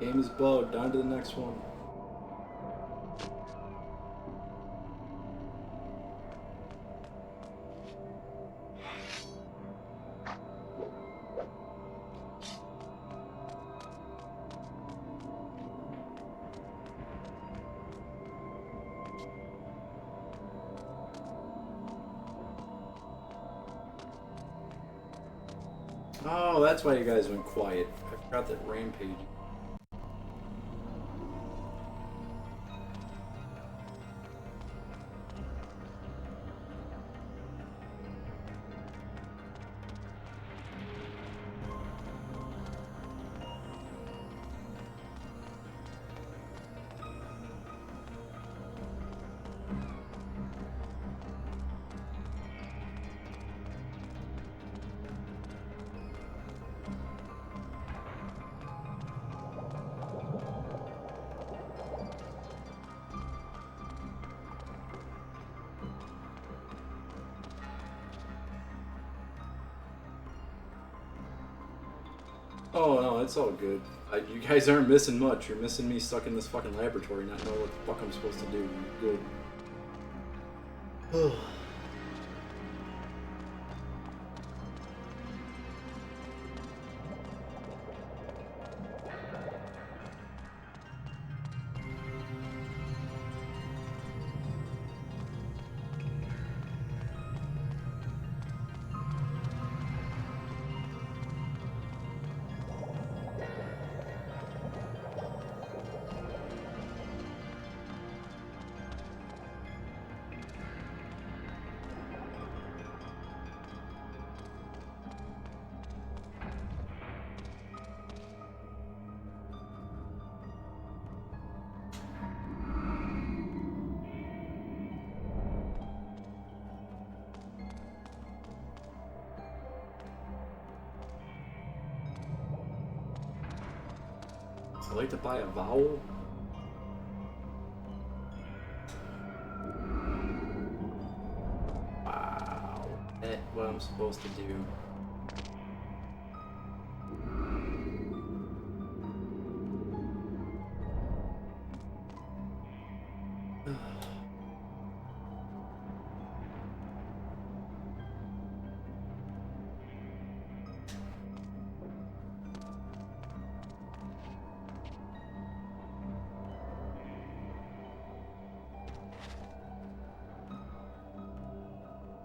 Game is bugged. On to the next one. Oh, that's why you guys went quiet. I forgot that Rampage. Oh no, it's all good. You guys aren't missing much. You're missing me stuck in this fucking laboratory, not knowing what the fuck I'm supposed to do. Good. I like to buy a vowel. Wow. That's what I'm supposed to do.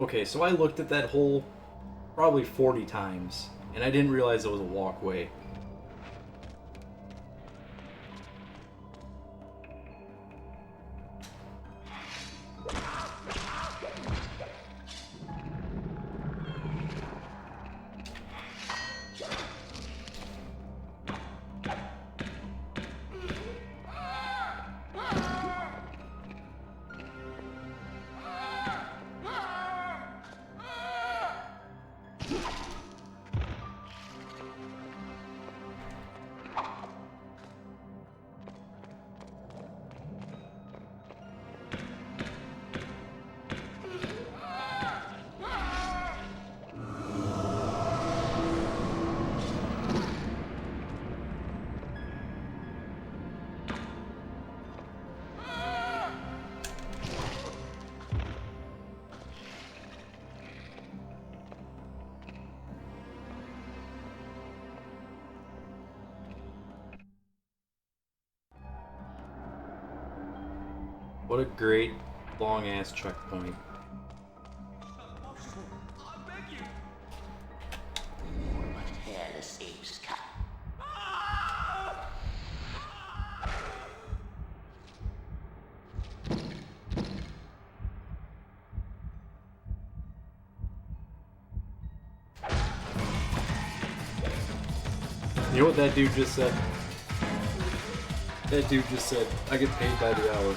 Okay, so I looked at that hole probably 40 times, and I didn't realize it was a walkway. What a great long-ass checkpoint. Hairless apes come. You know what that dude just said? That dude just said, I get paid by the hour.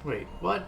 Wait, what?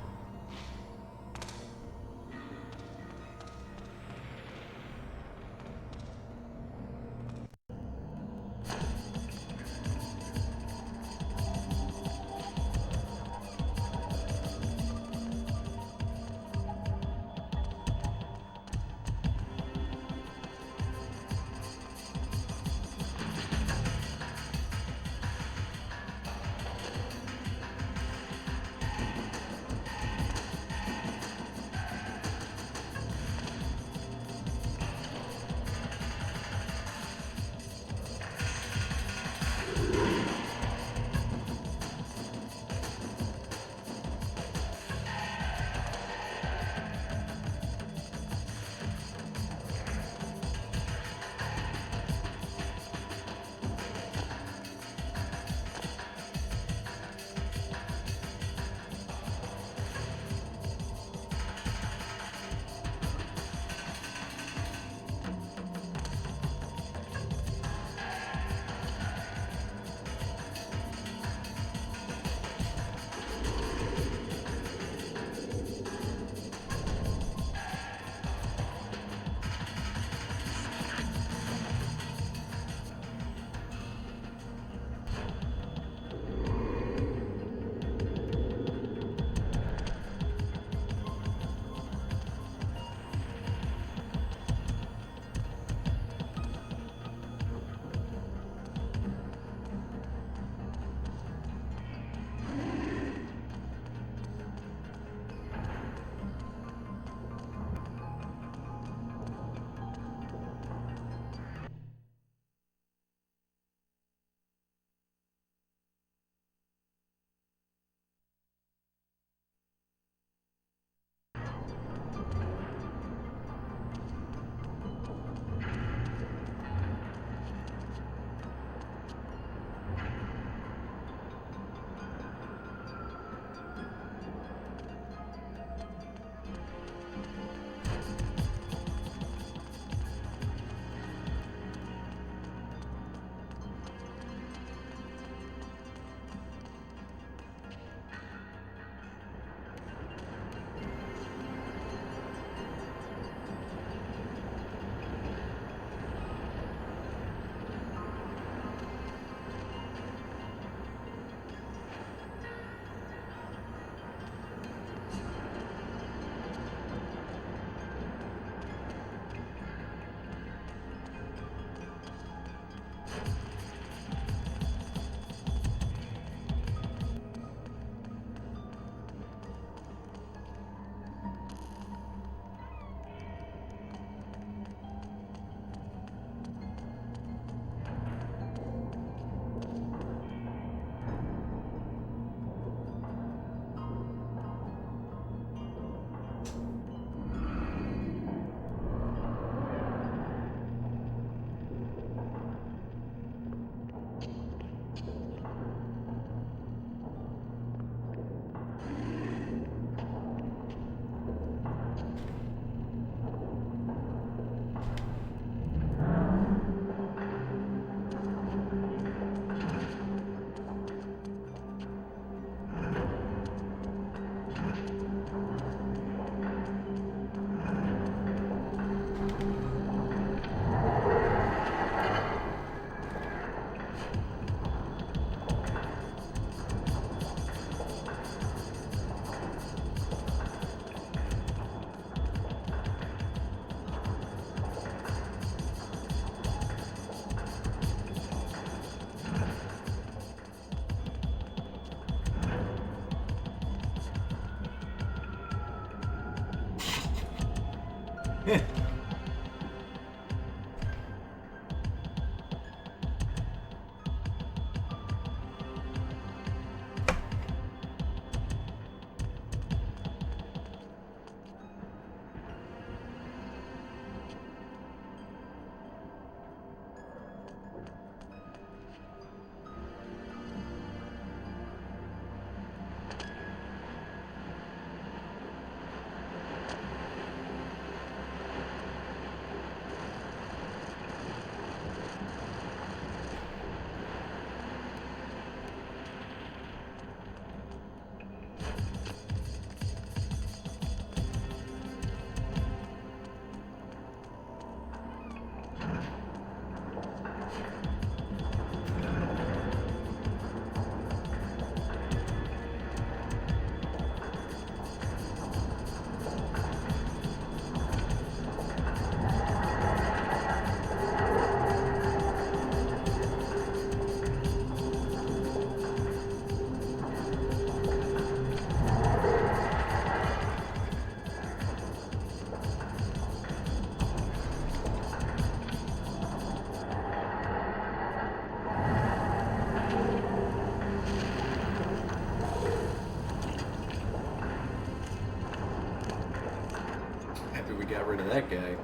got rid of that guy.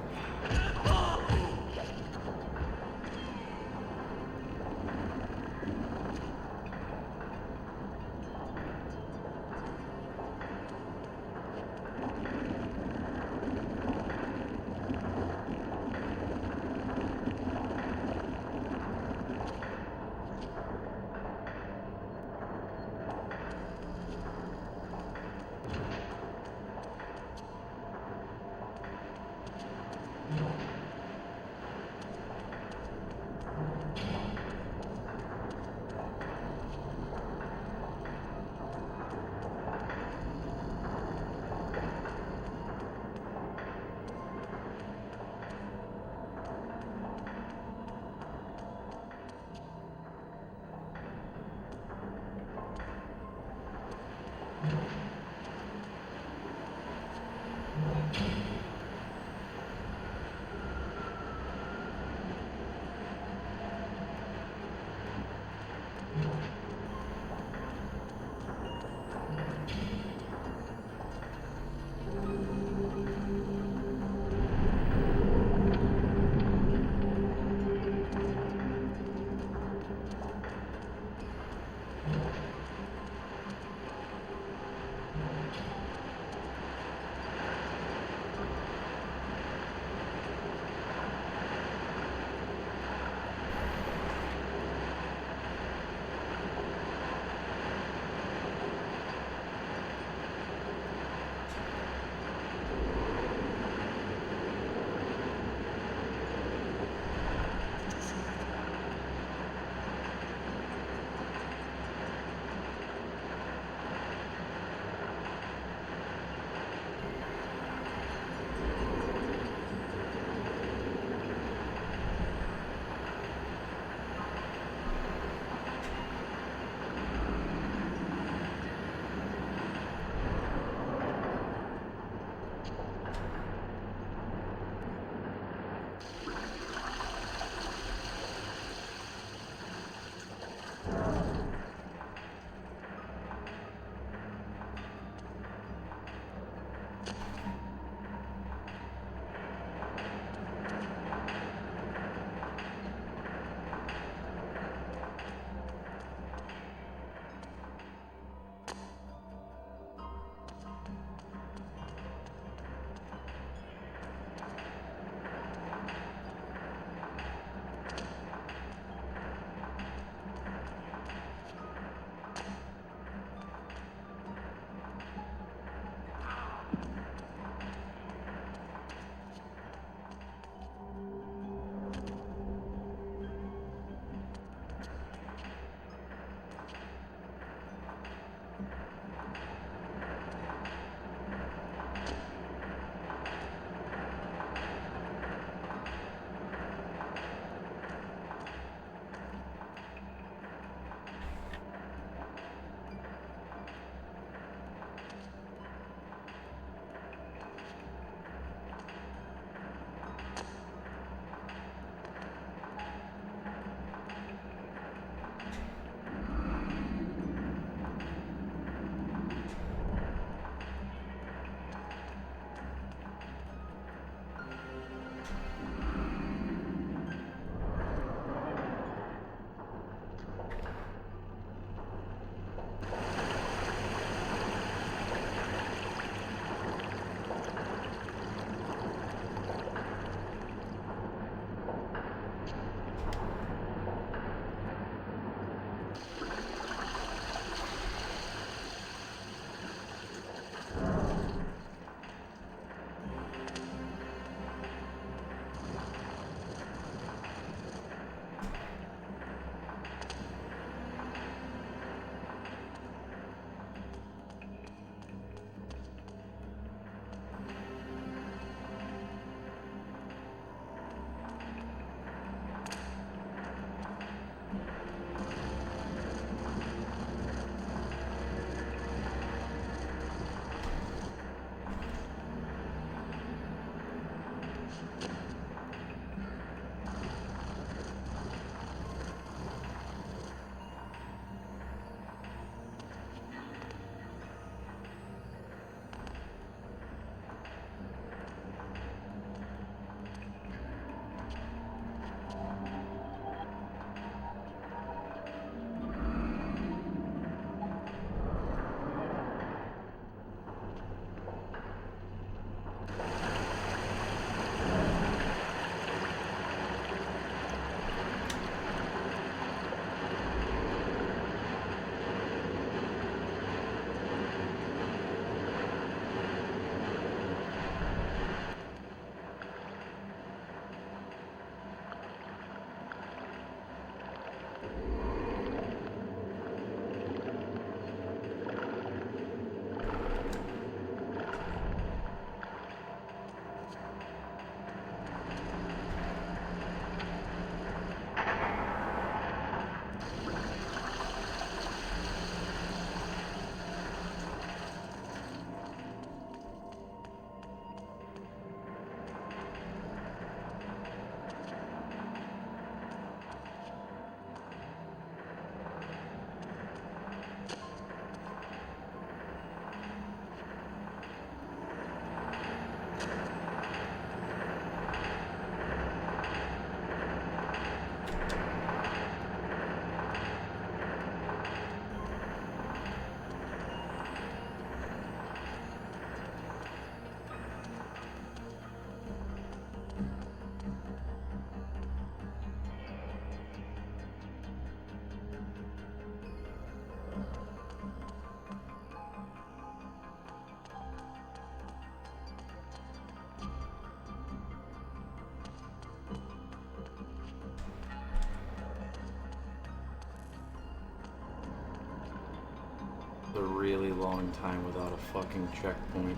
A really long time without a fucking checkpoint.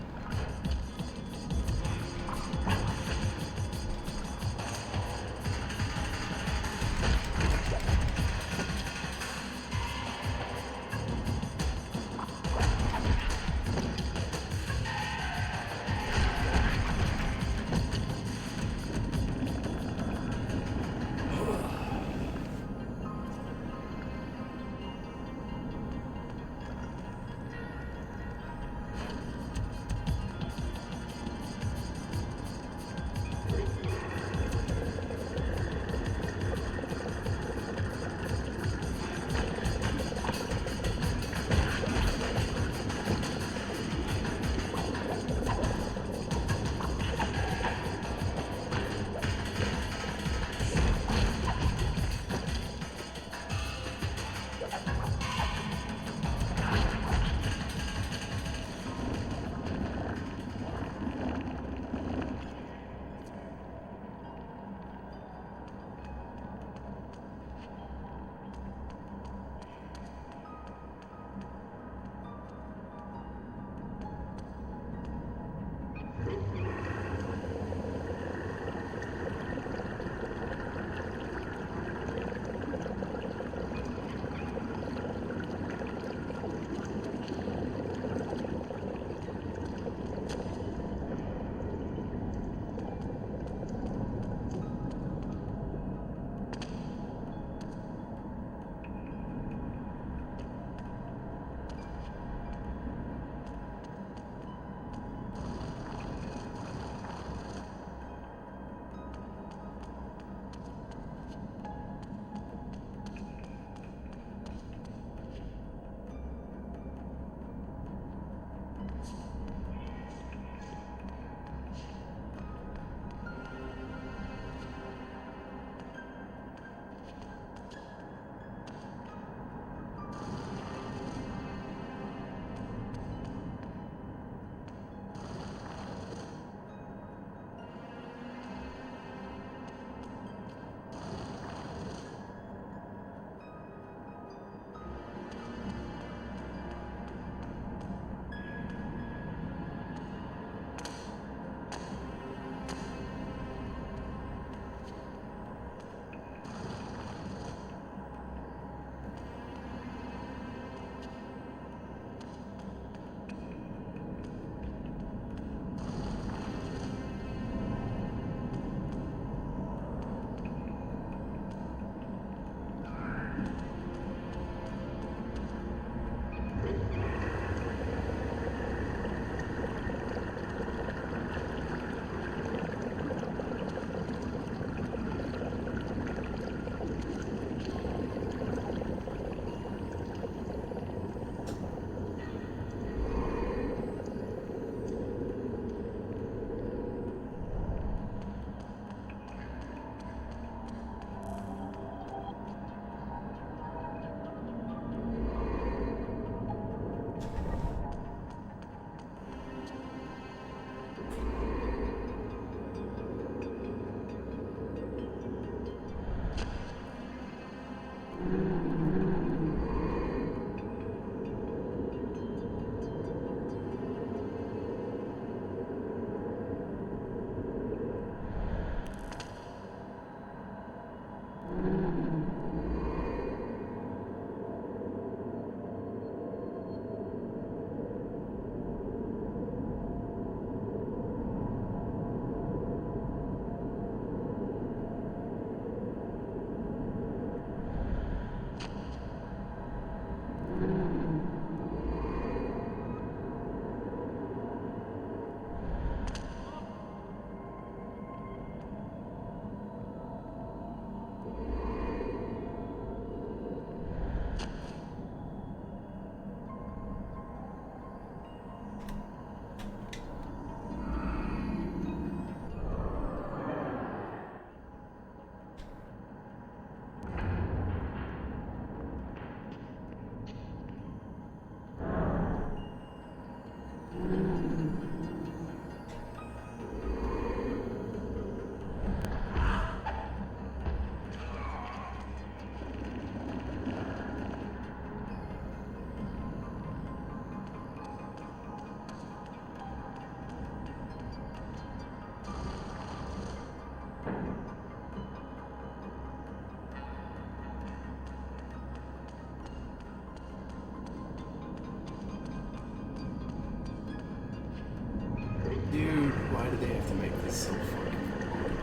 is so fucking cool.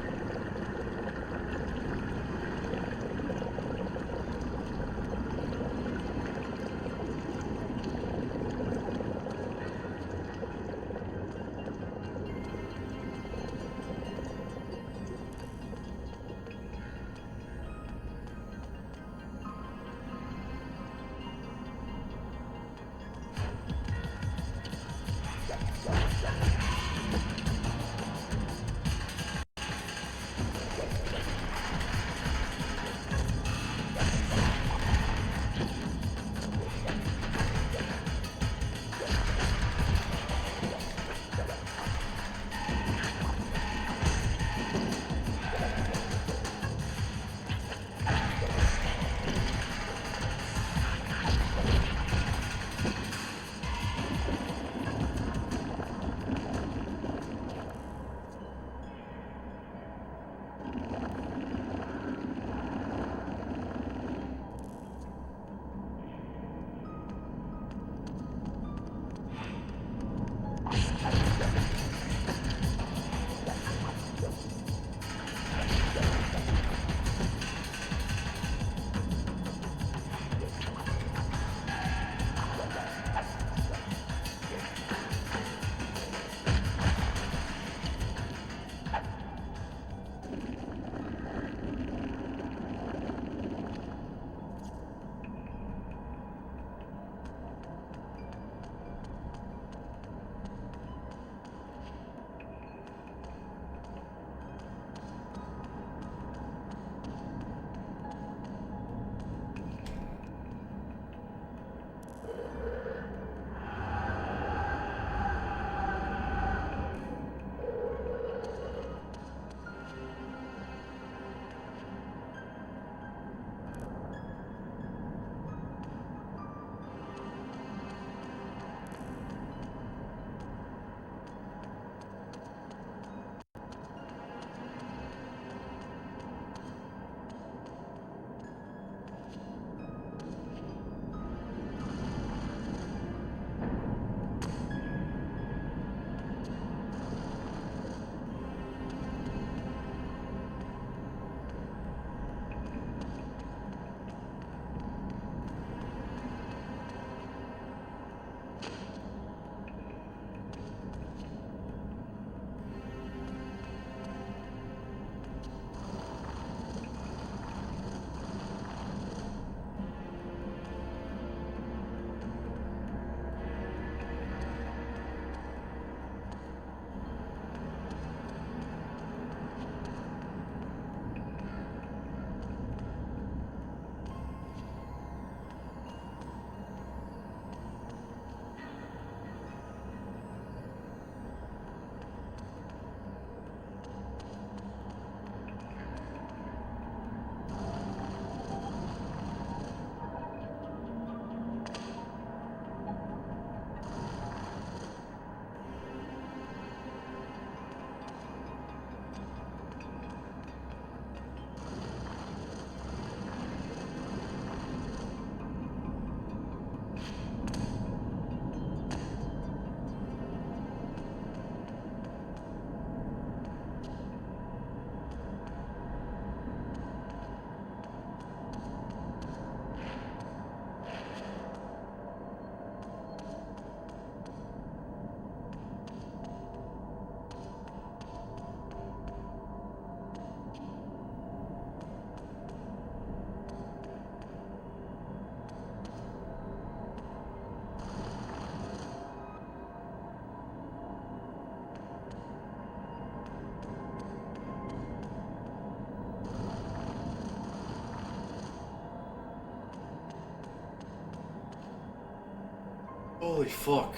Holy fuck.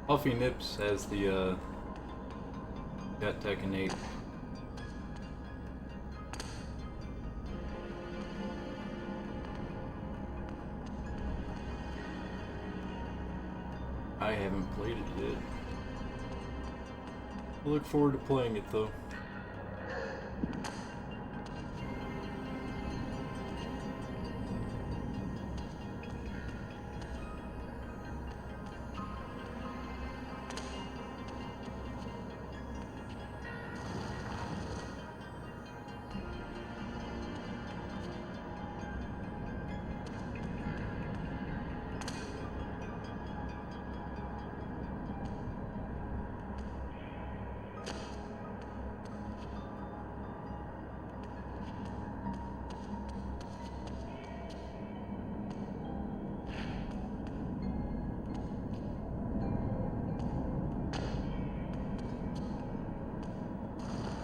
Puffy Nips has the got Tech and 8. I haven't played it yet. I look forward to playing it though.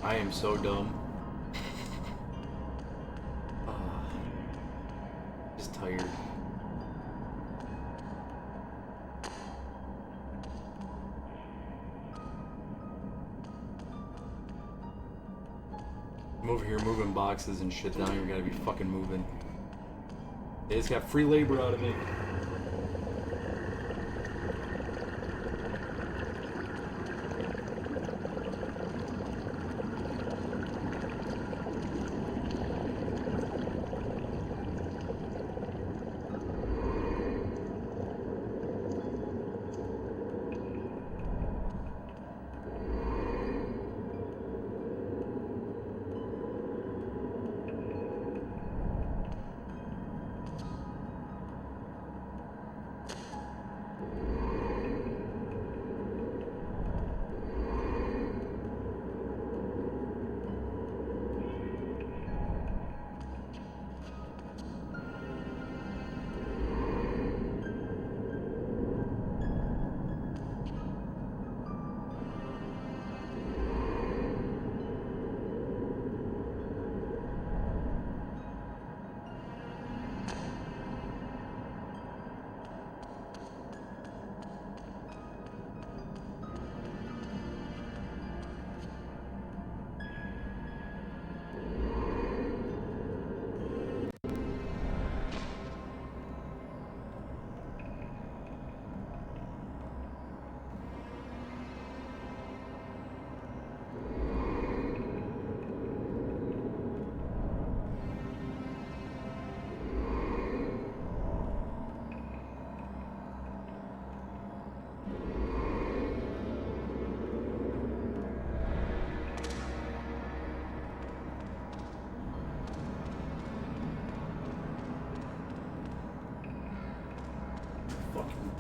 I am so dumb. Just tired. I'm over here moving boxes and shit down here. Gotta be fucking moving. They just got free labor out of me.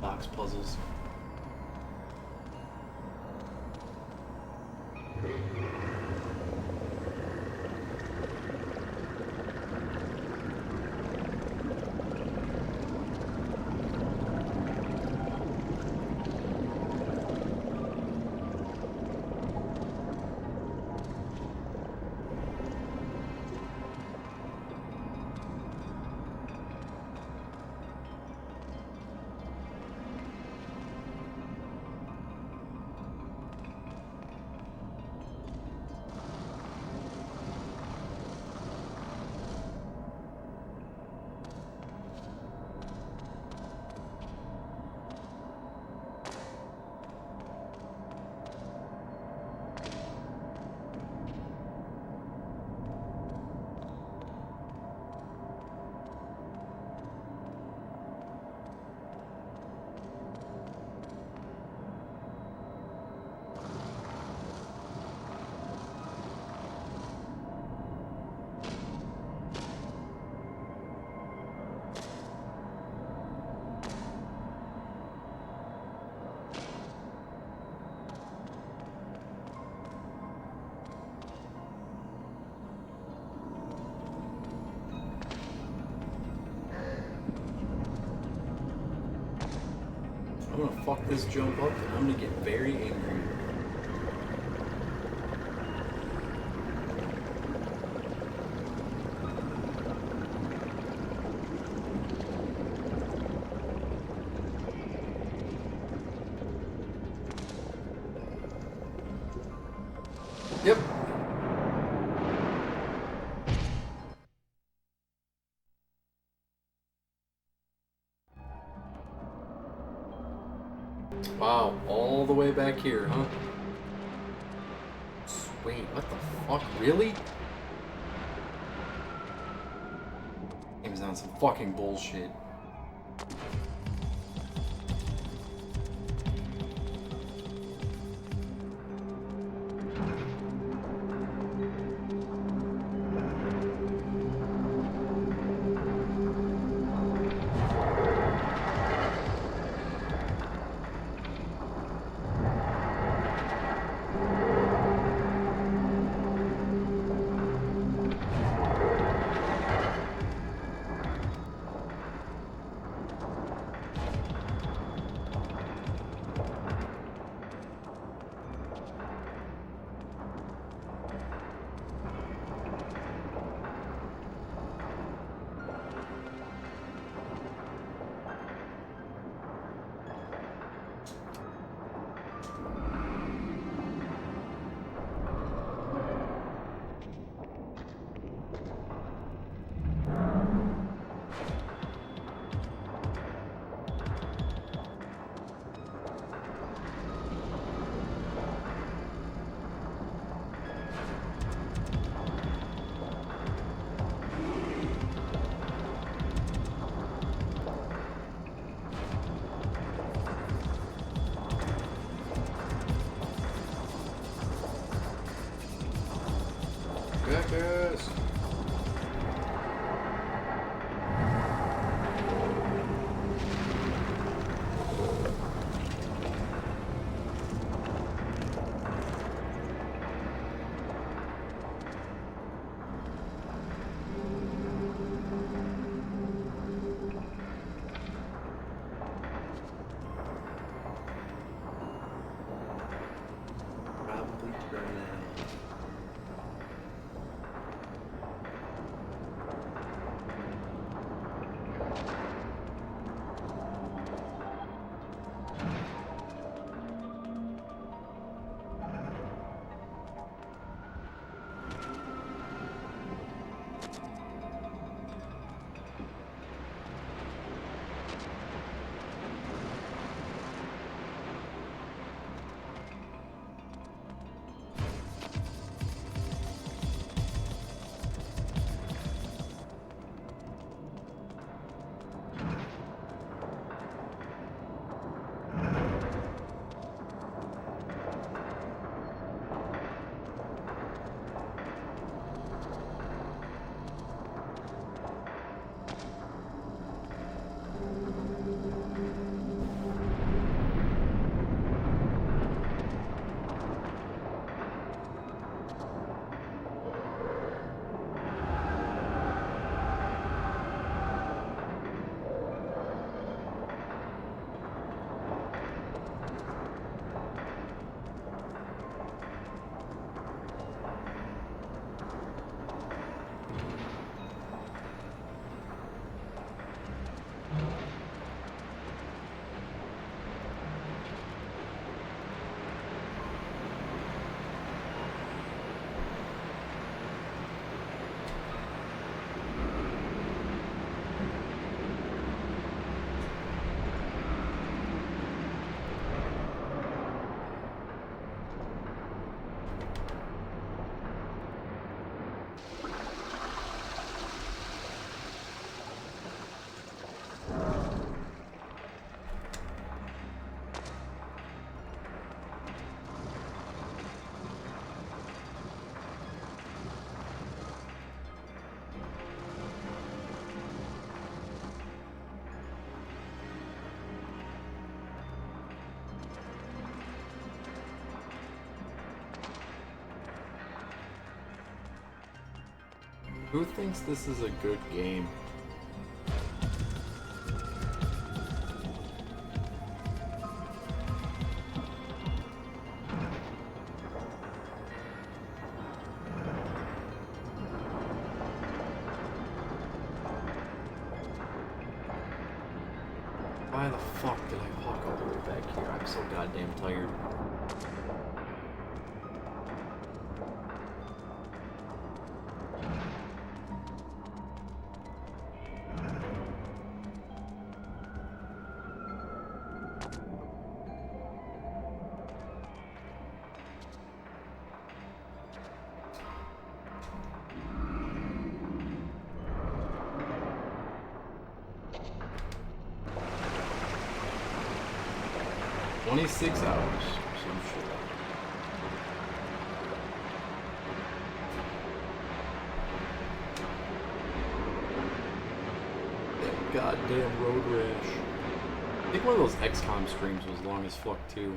Box puzzles. I'm gonna fuck this jump up and I'm gonna get very angry. Yep. Wow, all the way back here, huh? Wait, what the fuck? Really? Game's on some fucking bullshit. Jackass! Probably burn that. Who thinks this is a good game? Why the fuck did I walk all the way back here? I'm so goddamn tired. 26 hours. Some shit. That goddamn road rash. I think one of those XCOM streams was long as fuck too.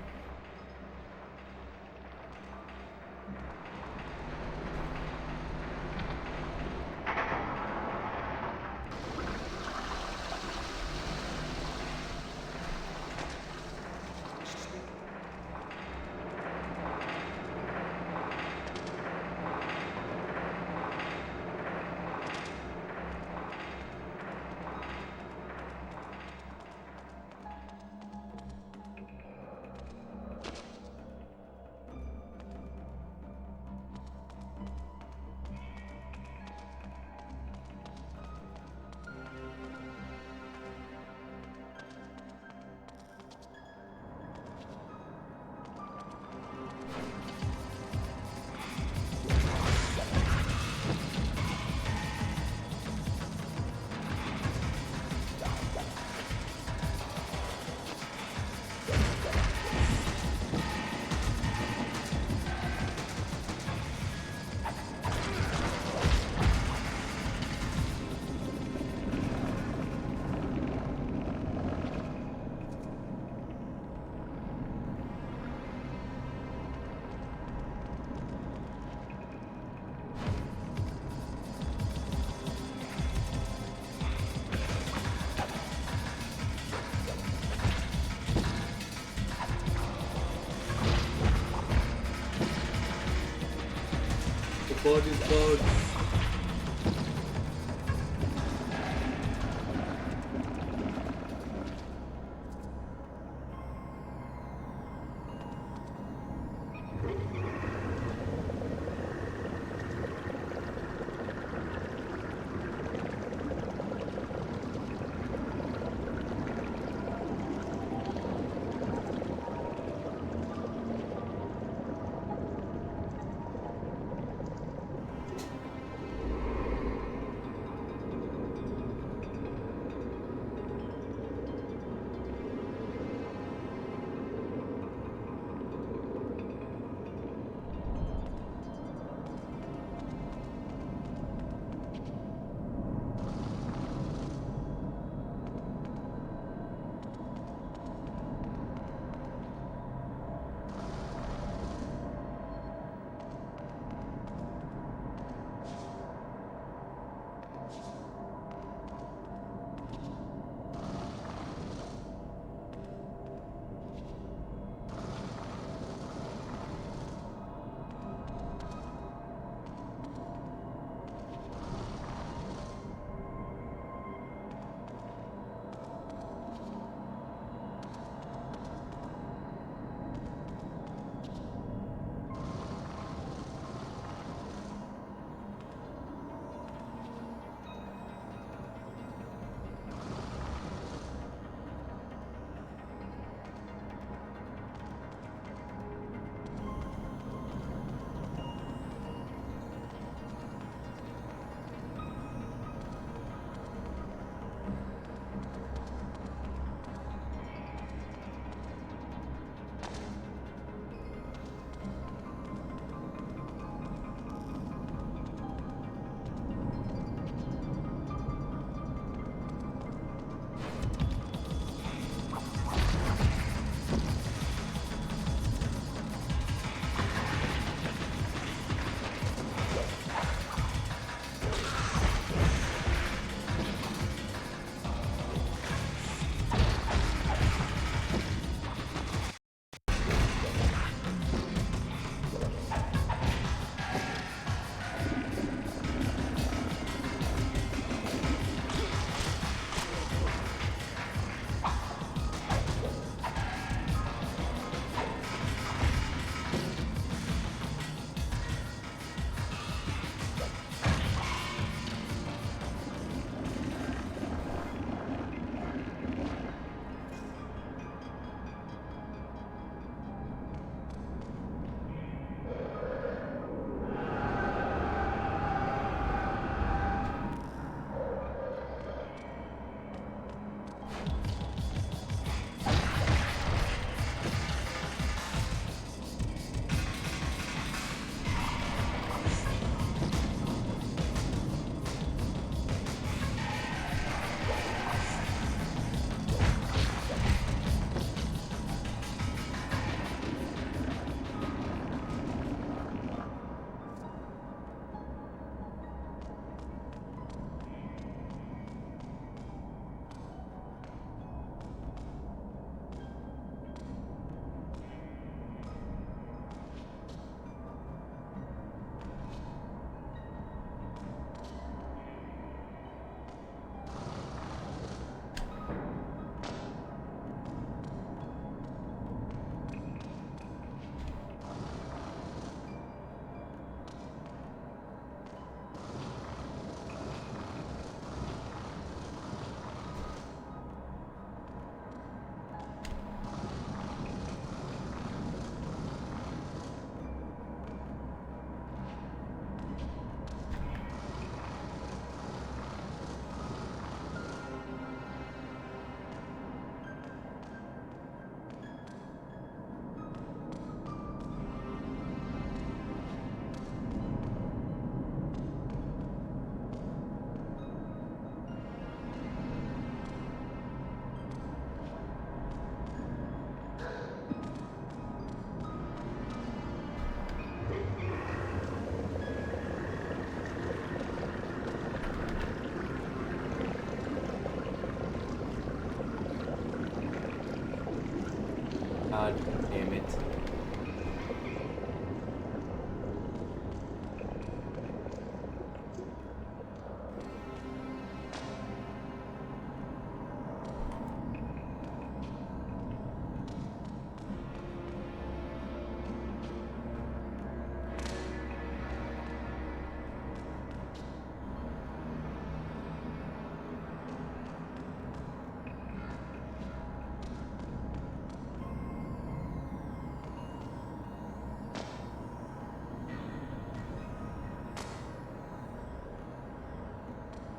Bug is bug.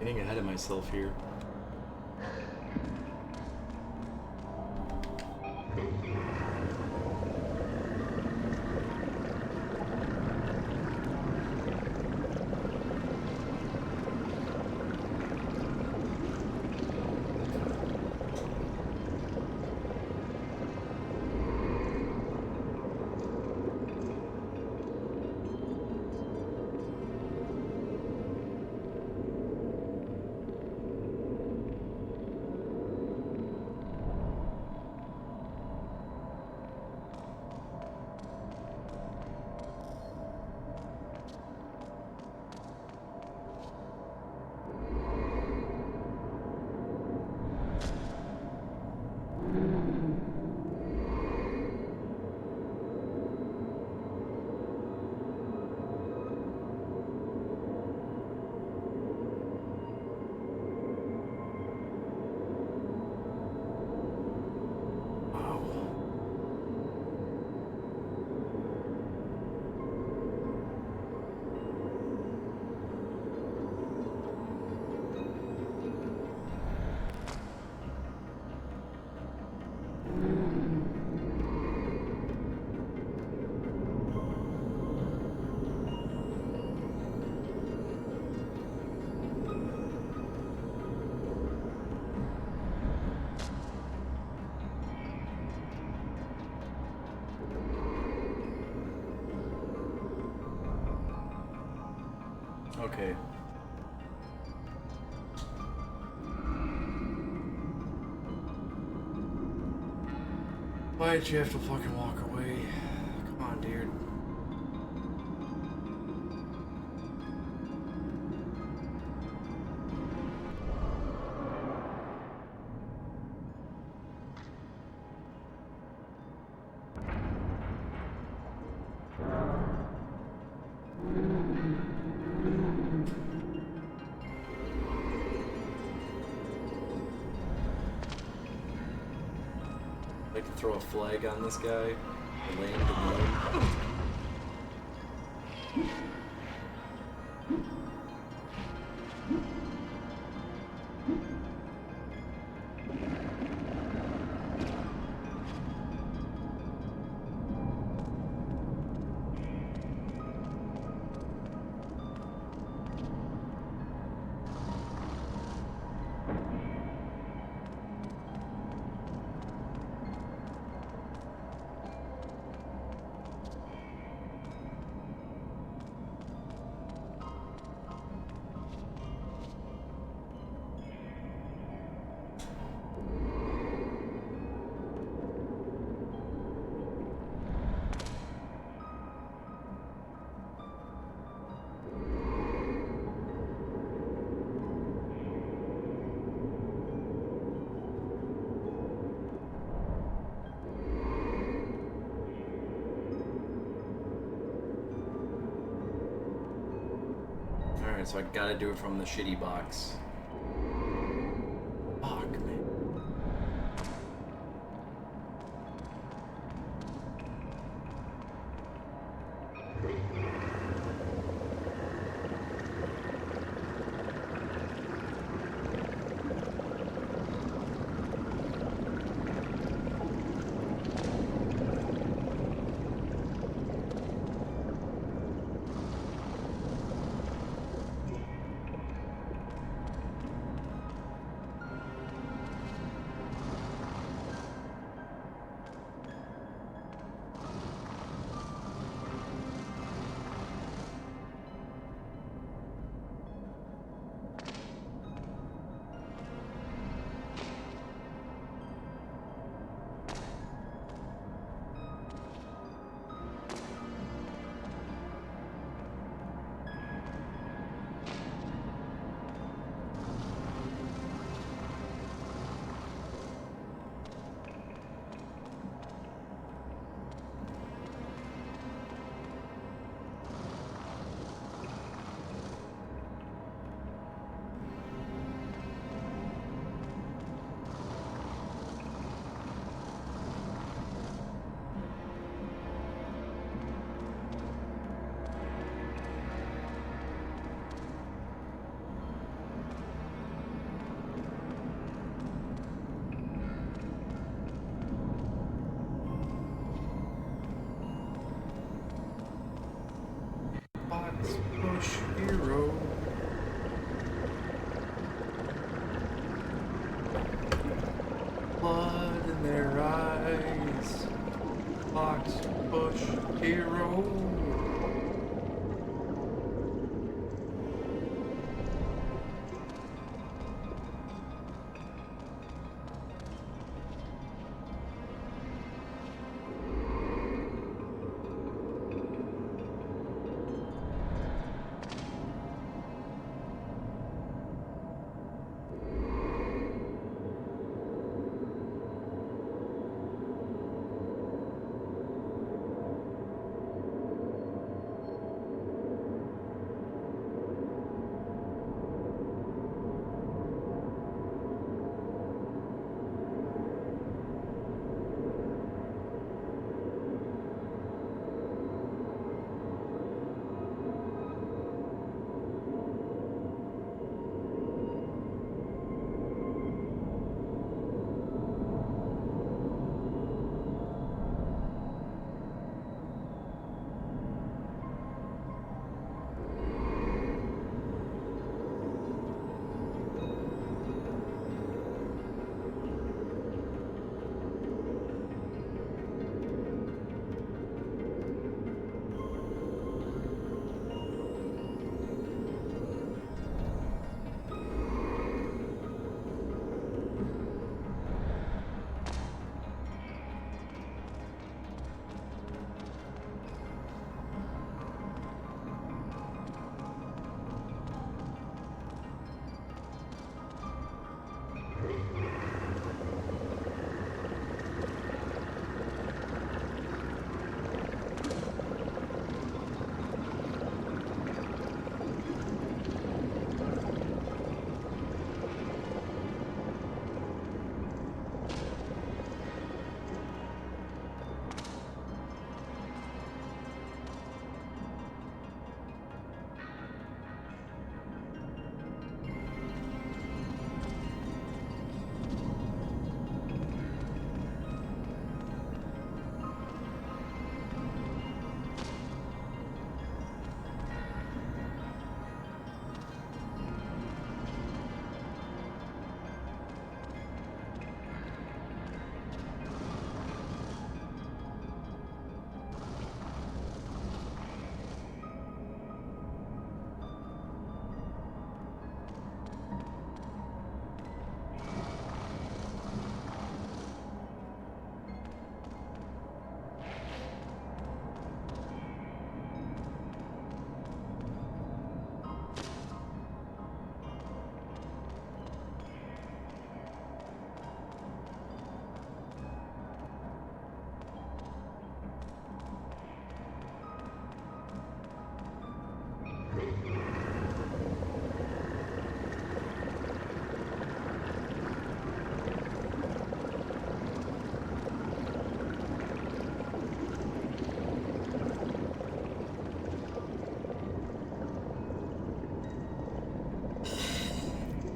Getting ahead of myself here. Okay. Why did you have to fucking walk away? Come on, dude. Like to throw a flag on this guy and land the moon. Alright, so I gotta do it from the shitty box. Fuck, man. Fox Bush hero. Blood in their eyes. Fox Bush hero.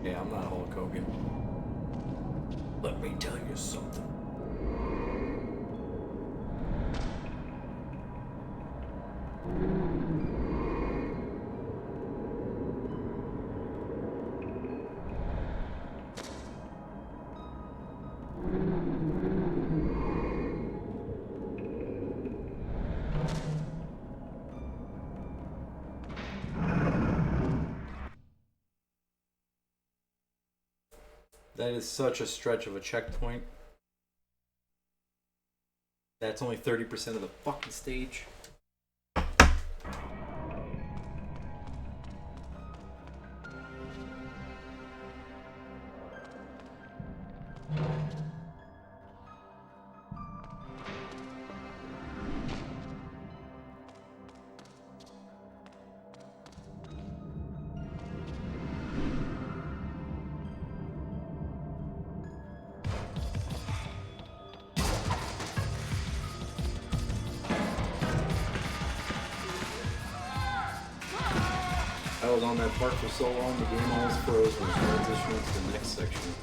Yeah, I'm not Hulk Hogan. Let me tell you something. That is such a stretch of a checkpoint. That's only 30% of the fucking stage. I was on that part for so long, the game almost froze when transitioning to the next section.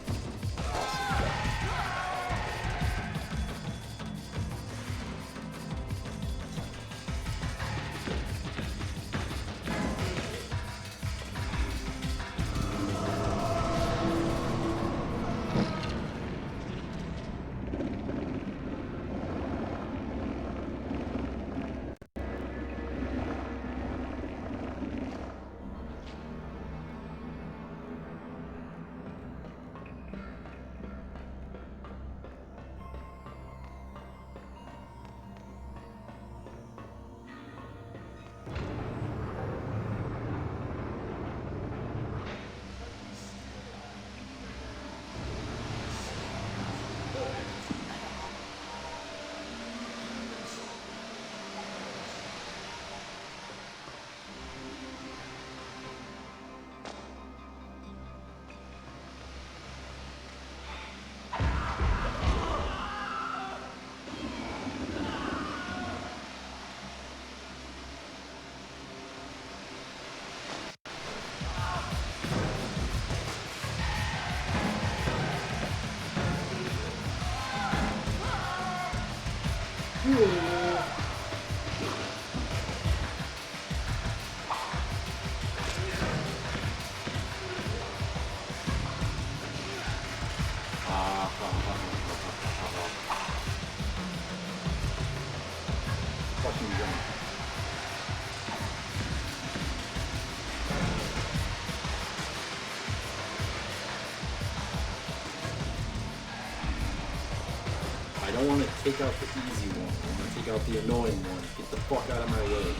take out the easy one. I want to take out the annoying one. Get the fuck out of my way.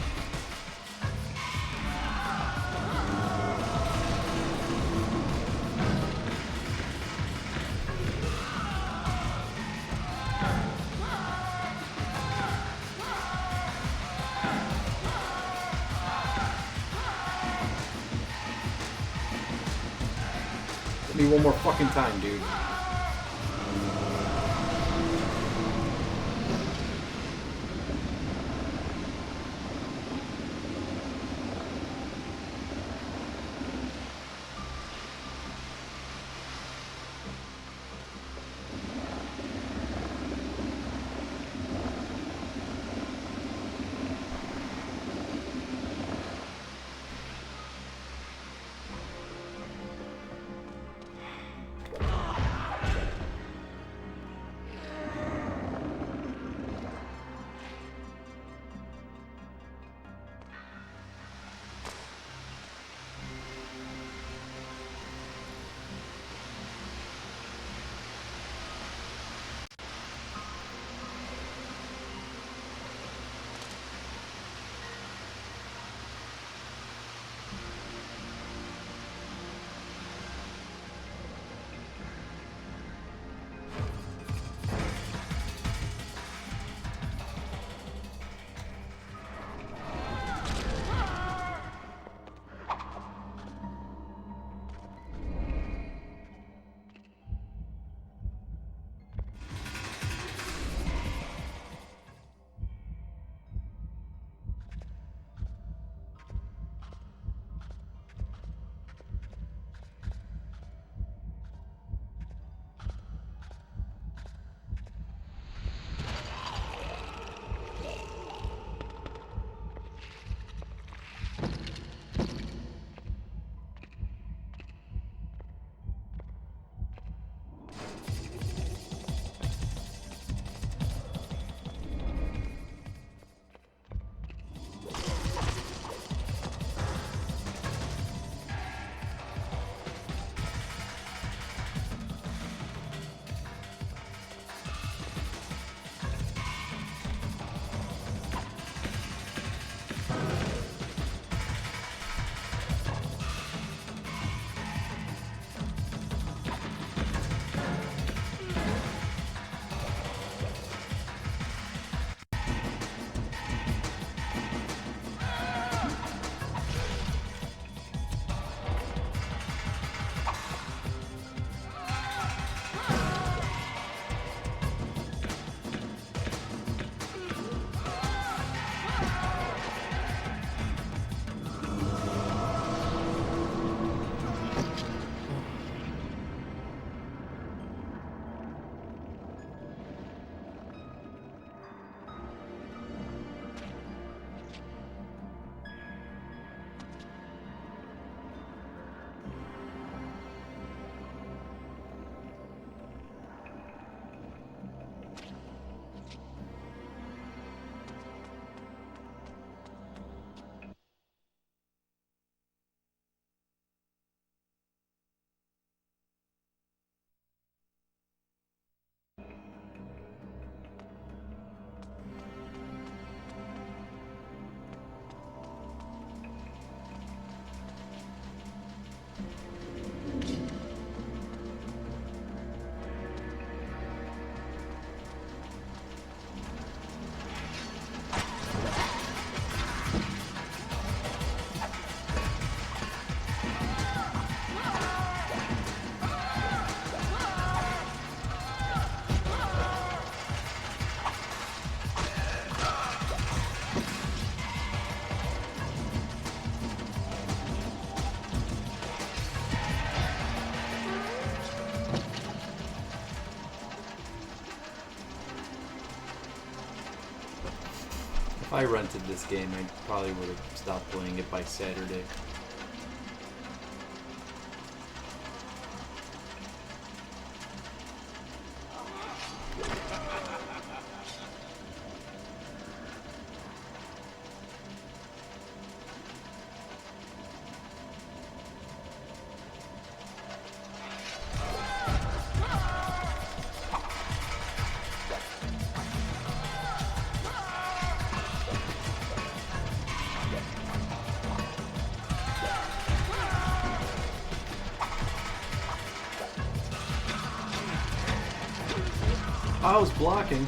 Hit me one more fucking time, dude. If I rented this game, I probably would have stopped playing it by Saturday. I was blocking.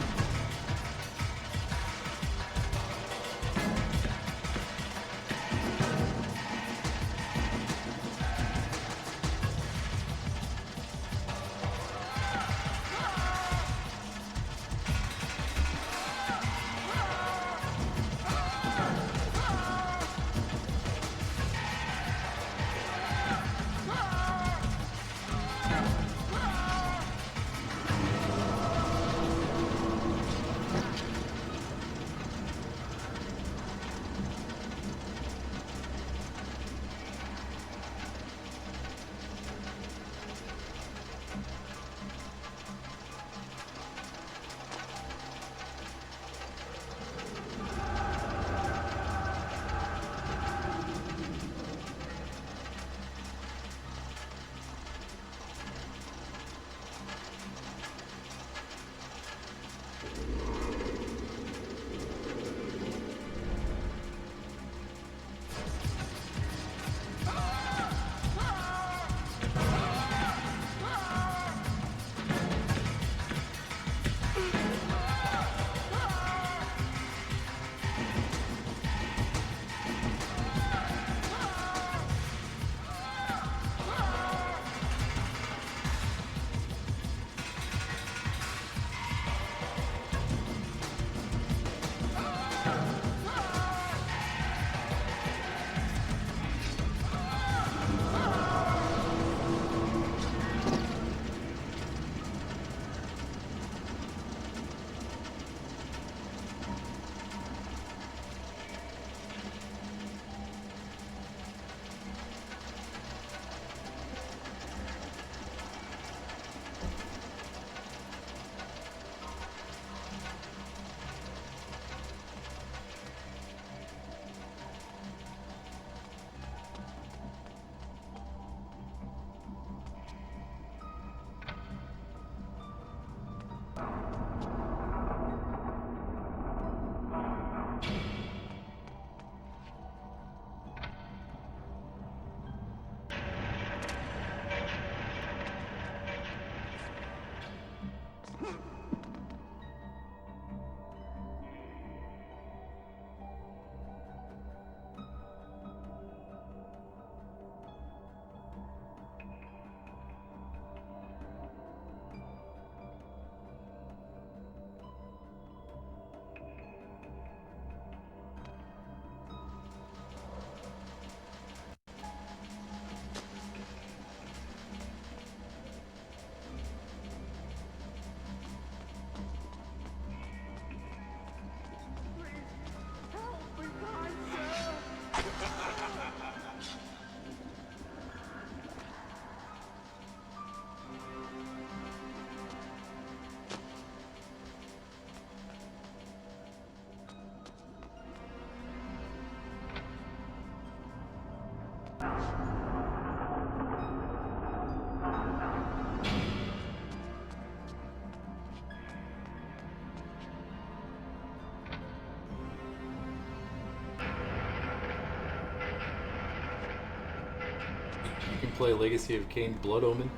You can play Legacy of Kain Blood Omen.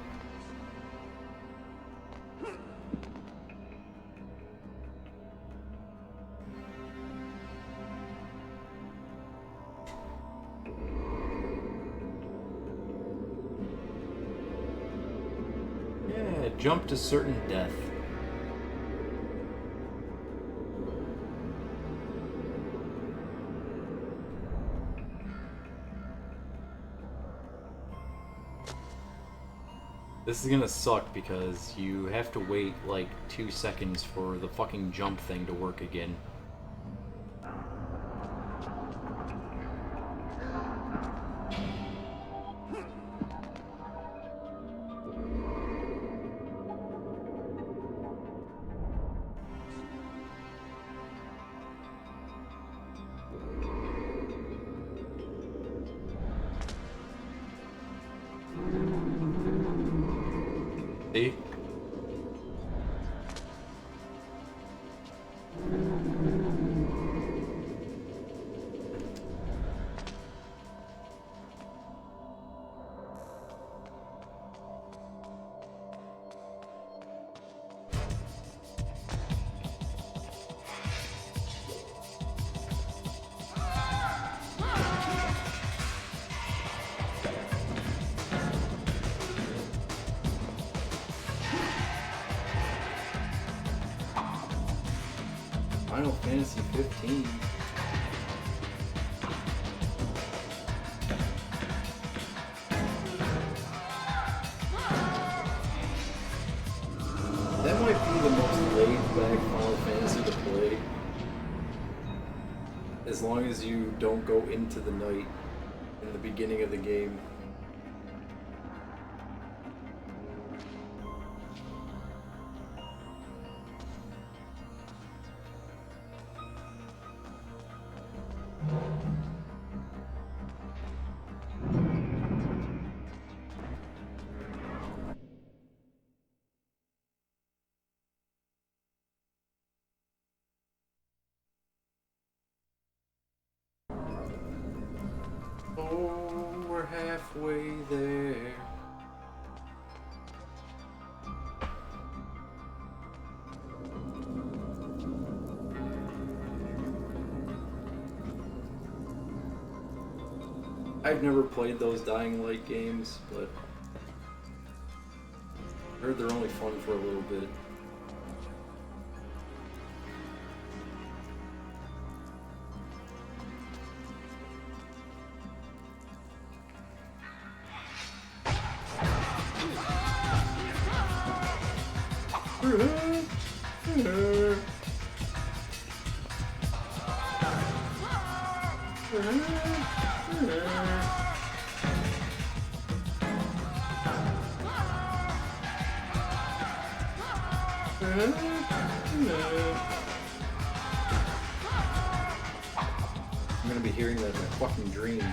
Yeah, jump to certain death. This is gonna suck because you have to wait like 2 seconds for the fucking jump thing to work again. See? Fantasy 15. That might be the most laid-back Final Fantasy to play. As long as you don't go into the night in the beginning of the game. Oh, we're halfway there. I've never played those Dying Light games, but I heard they're only fun for a little bit. I'm gonna be hearing that in my fucking dreams.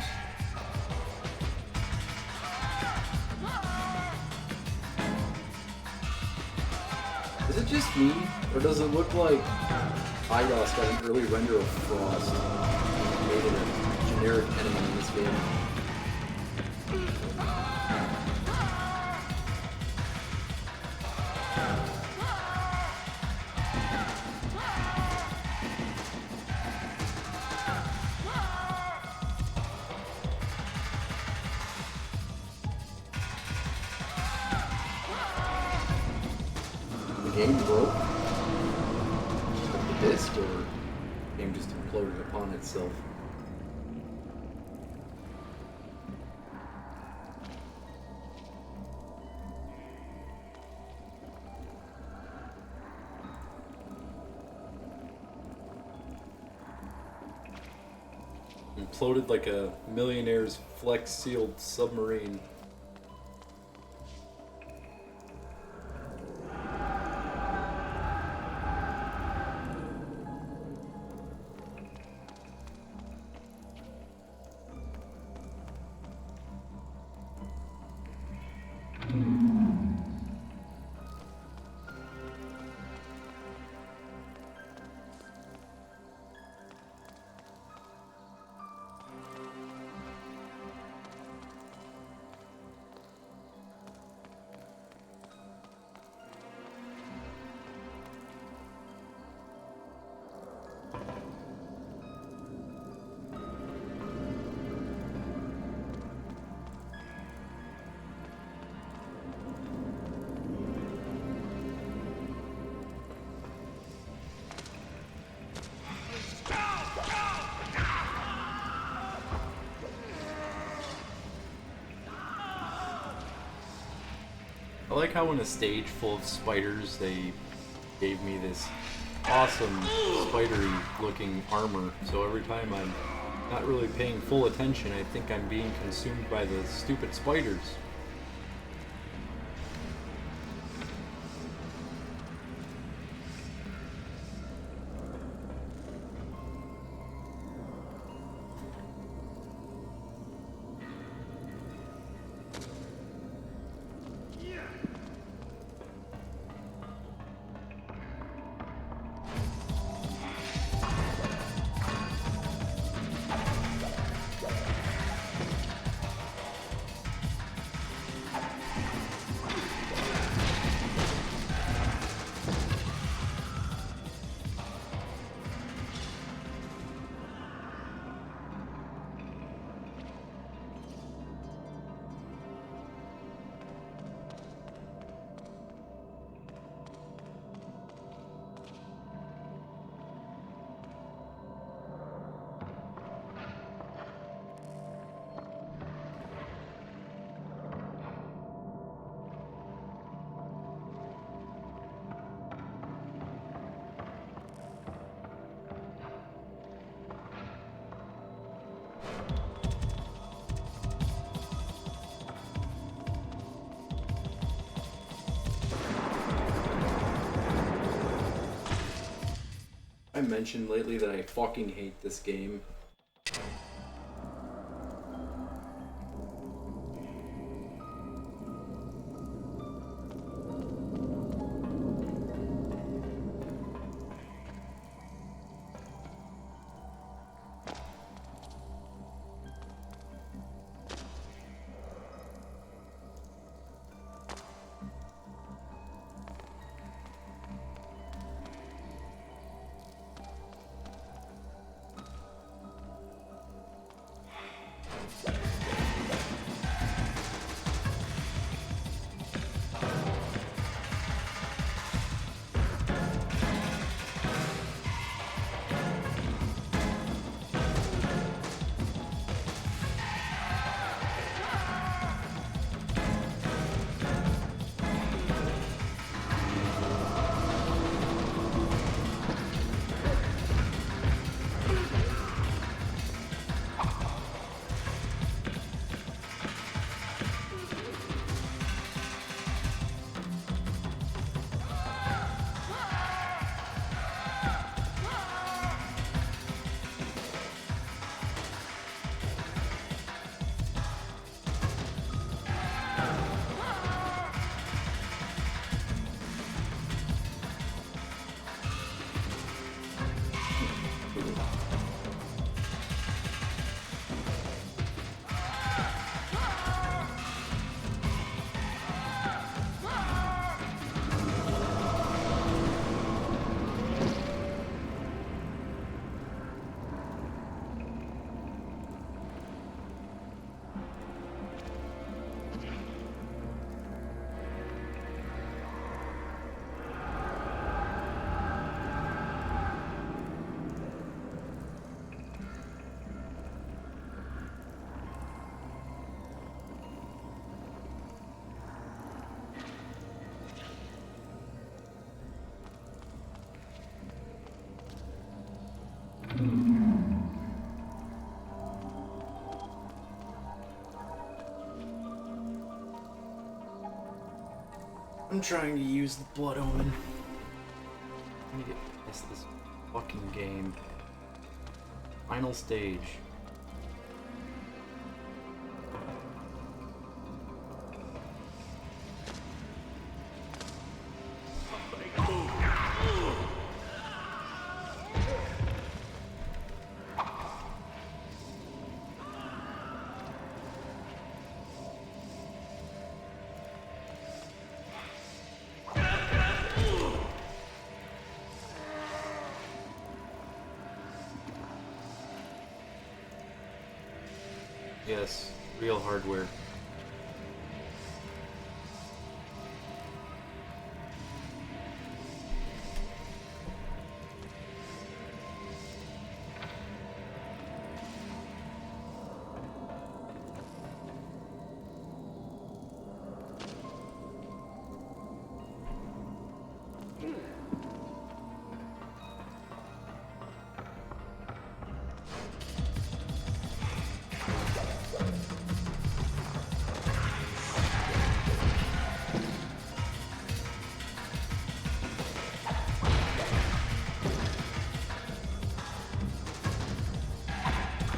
Is it just me, or does it look like IDOS got an early render of Frost and made it a generic enemy in this game? The game broke? The disc, or the game just imploded upon itself? Imploded like a millionaire's flex-sealed submarine. I like how in a stage full of spiders, they gave me this awesome spidery looking armor. So every time I'm not really paying full attention, I think I'm being consumed by the stupid spiders. I mentioned lately that I fucking hate this game. I'm trying to use the blood omen. I need to get past this fucking game. Final stage. Yes, real hardware.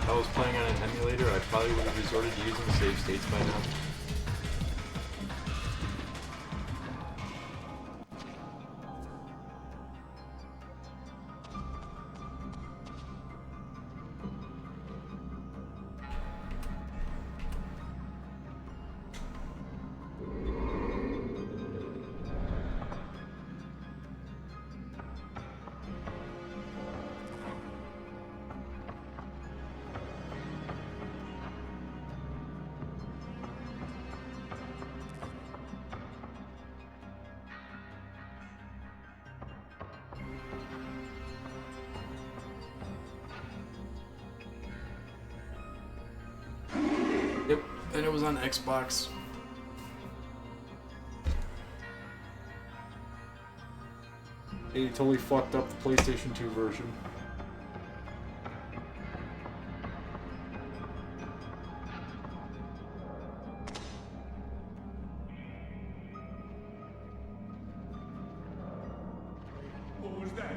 If I was playing on an emulator, I probably would have resorted to using save states by now. Yep, and it was on Xbox. They totally fucked up the PlayStation 2 version. What was that?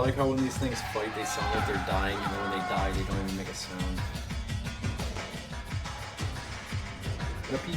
like how when these things fight, they sound like they're dying, and then when they die, they don't even make a sound. Yuppie.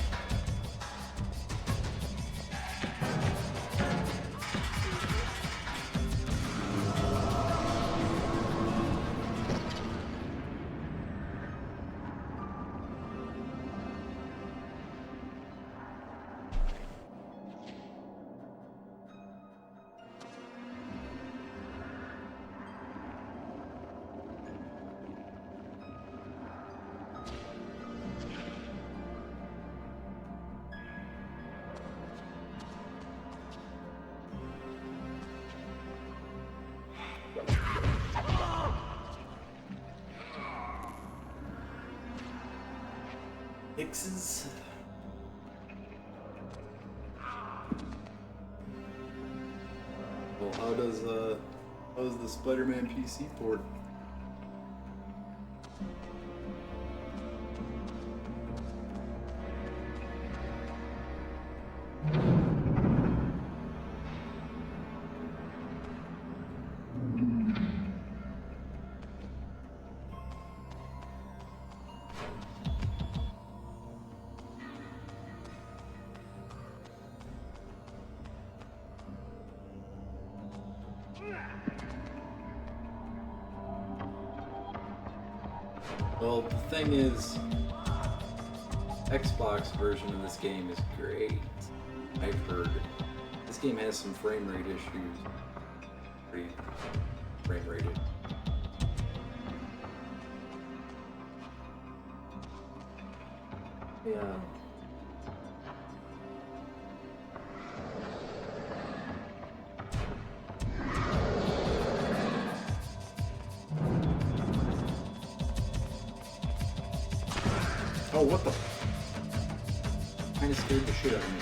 X's. Well, how does the Spider-Man PC port? Well, the thing is, Xbox version of this game is great. I've heard. This game has some frame rate issues. Pretty frame rated. Yeah. Oh, what the? Kinda scared the shit out of me.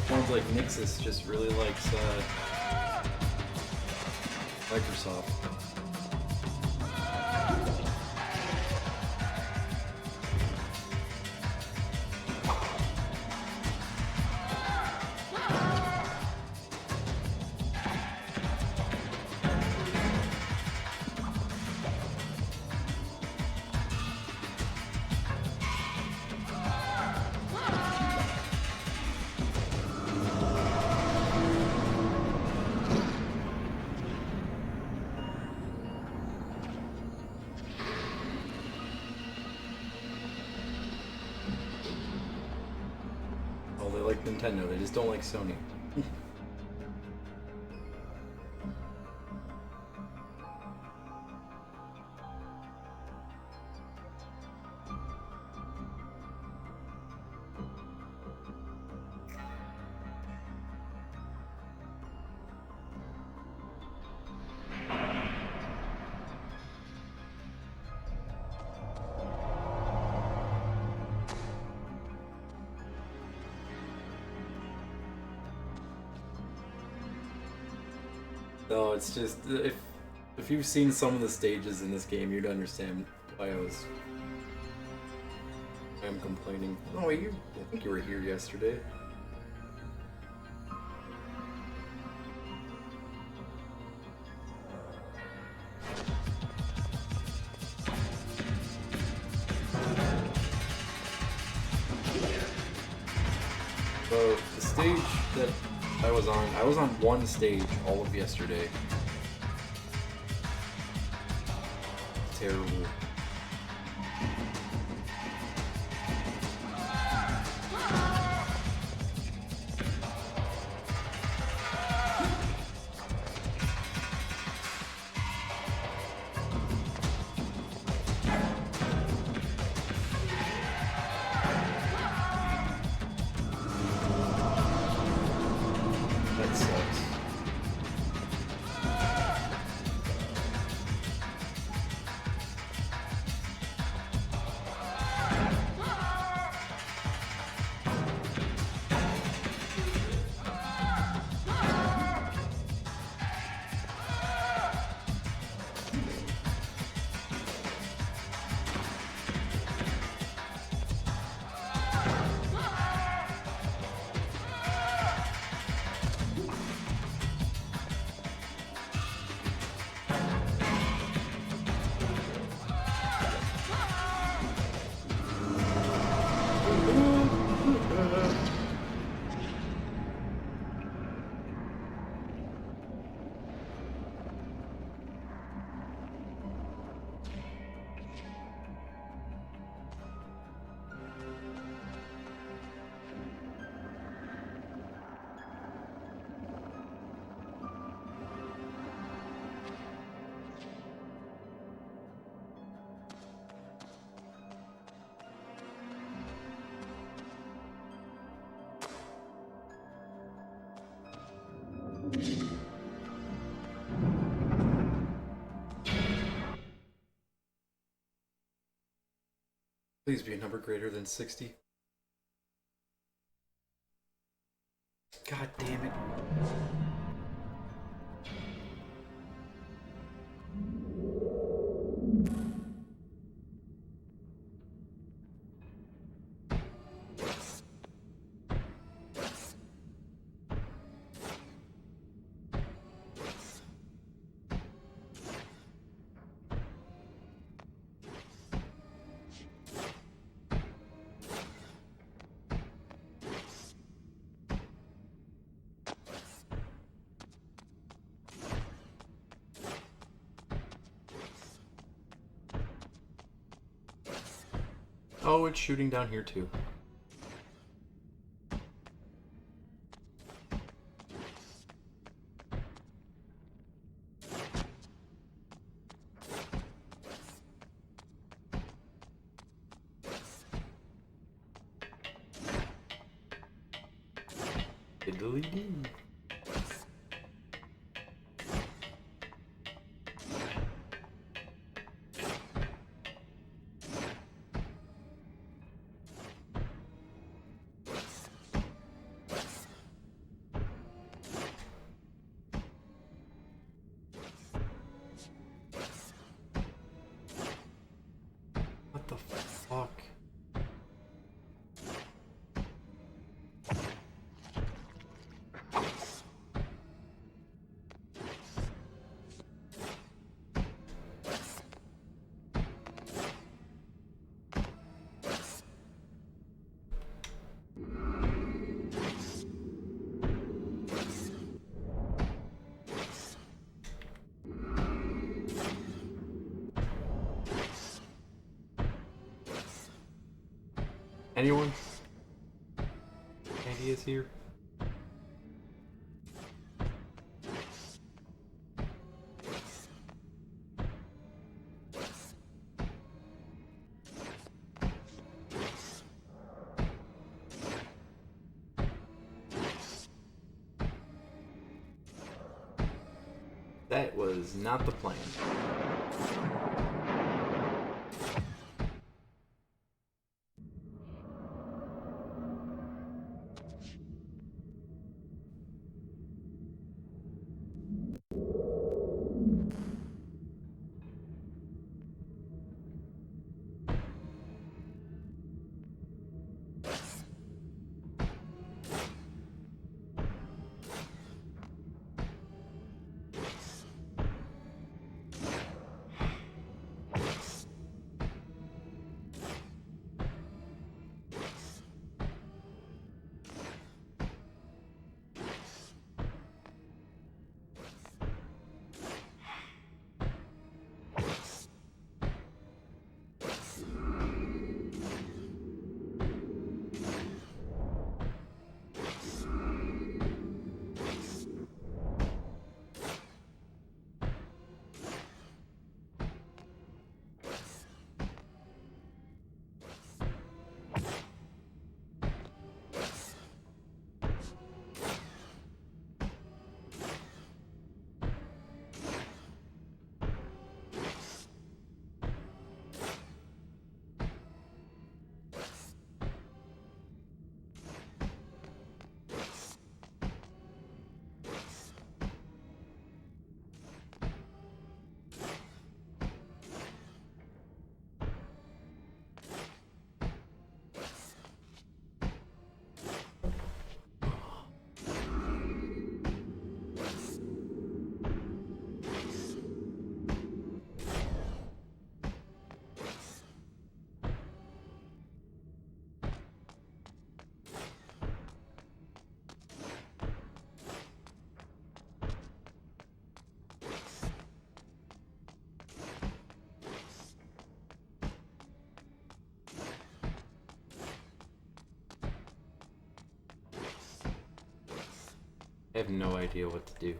Sounds like Nixus just really likes Microsoft. They like Nintendo, they just don't like Sony. No, it's just if you've seen some of the stages in this game, you'd understand why I'm complaining. Oh wait, I think you were here yesterday. So the stage that I was on one stage all of yesterday. Terrible. That sucks. Please be a number greater than 60. God damn it. Oh, it's shooting down here too. Diddly-dee. What the fuck? Anyone? Ideas here? That was not the plan. I have no idea what to do.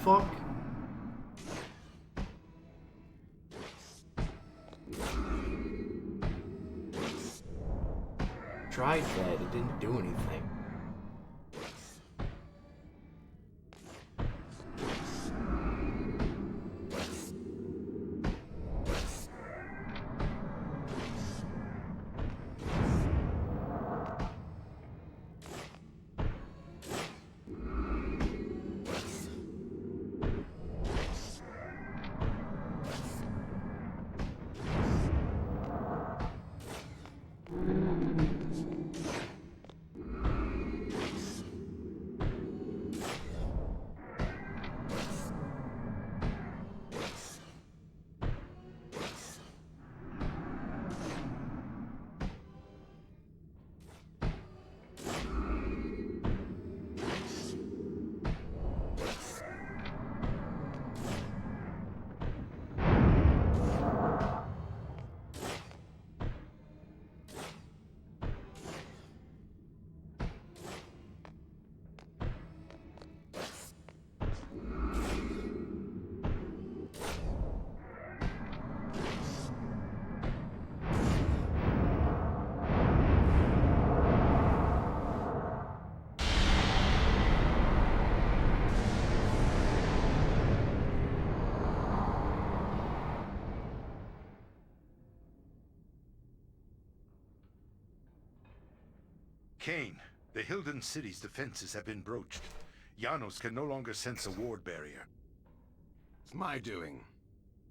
fuck? Tried that, it didn't do anything. Kain, the Hilden City's defenses have been broached. Janos can no longer sense a ward barrier. It's my doing.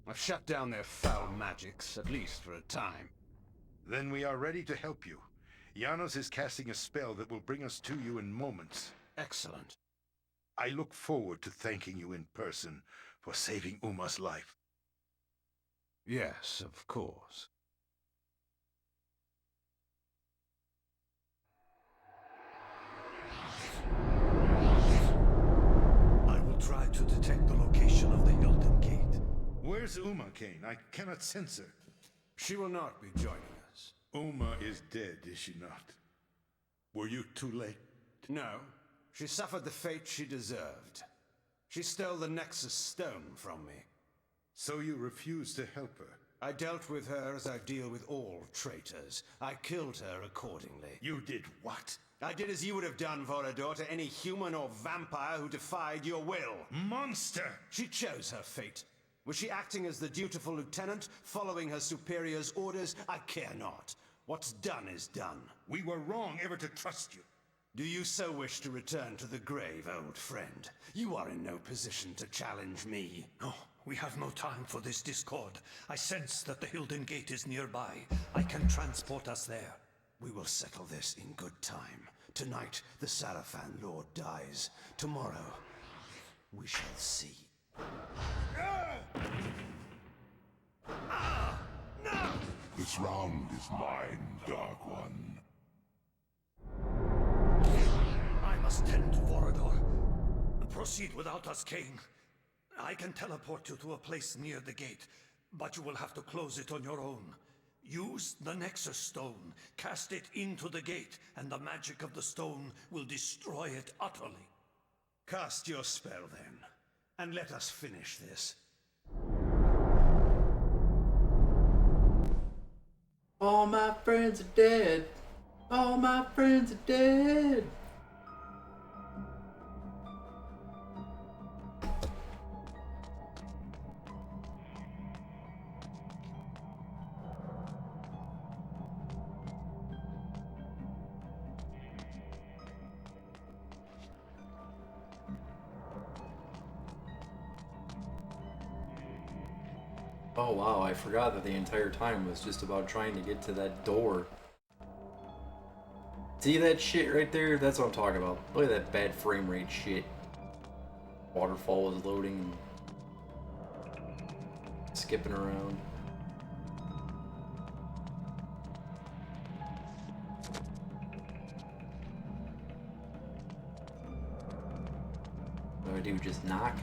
I've shut down their foul magics, at least for a time. Then we are ready to help you. Janos is casting a spell that will bring us to you in moments. Excellent. I look forward to thanking you in person for saving Uma's life. Yes, of course. I will try to detect the location of the Hilden Gate. Where's Uma, Kain? I cannot sense her. She will not be joining us. Uma is dead, is she not? Were you too late? No. She suffered the fate she deserved. She stole the Nexus Stone from me. So you refused to help her? I dealt with her as I deal with all traitors. I killed her accordingly. You did what? I did as you would have done, Vorador, to any human or vampire who defied your will. Monster! She chose her fate. Was she acting as the dutiful lieutenant, following her superior's orders? I care not. What's done is done. We were wrong ever to trust you. Do you so wish to return to the grave, old friend? You are in no position to challenge me. No, we have no time for this discord. I sense that the Hilden Gate is nearby. I can transport us there. We will settle this in good time. Tonight, the Sarafan Lord dies. Tomorrow, we shall see. This round is mine, Dark One. I must tend to Vorador. Proceed without us, Kain. I can teleport you to a place near the gate, but you will have to close it on your own. Use the Nexus Stone, cast it into the gate, and the magic of the stone will destroy it utterly. Cast your spell, then, and let us finish this. All my friends are dead. All my friends are dead. Oh wow, I forgot that the entire time was just about trying to get to that door. See that shit right there? That's what I'm talking about. Look at that bad frame rate shit. Waterfall is loading and skipping around. What do I do? Just knock?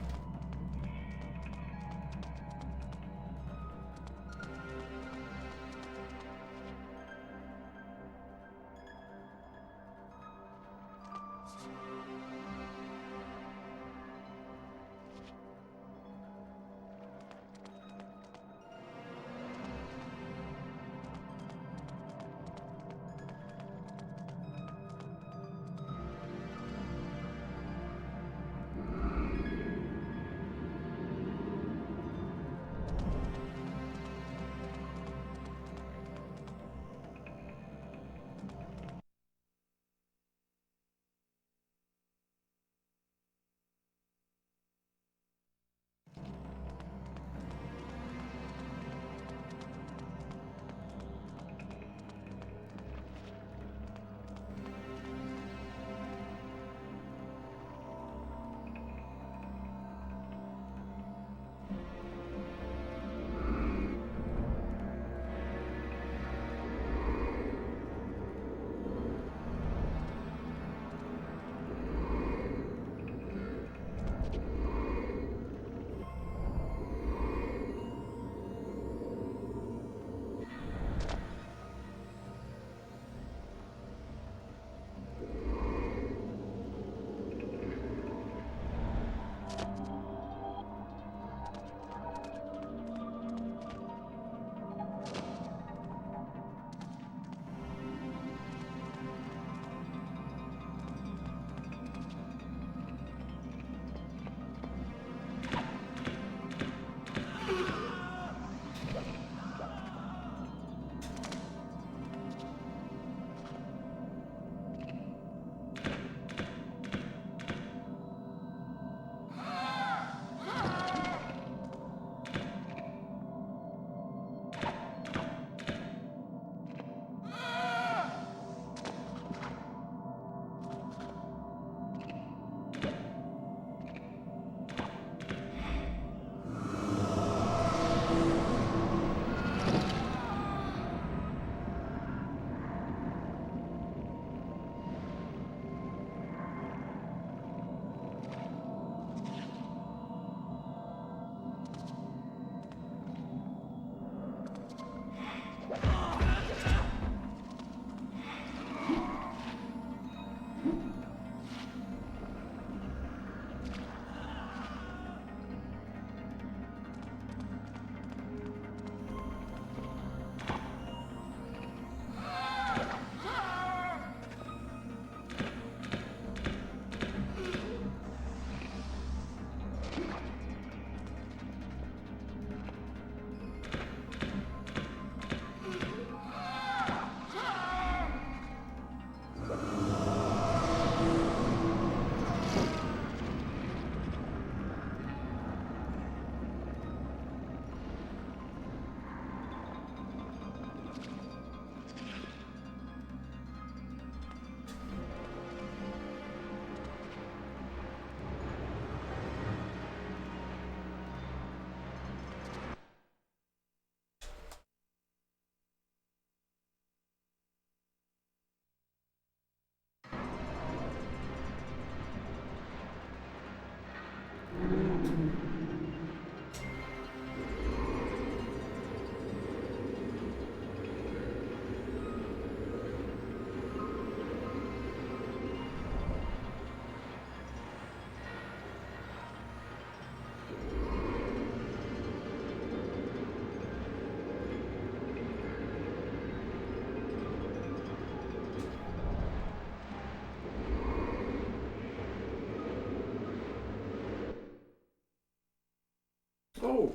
Oh!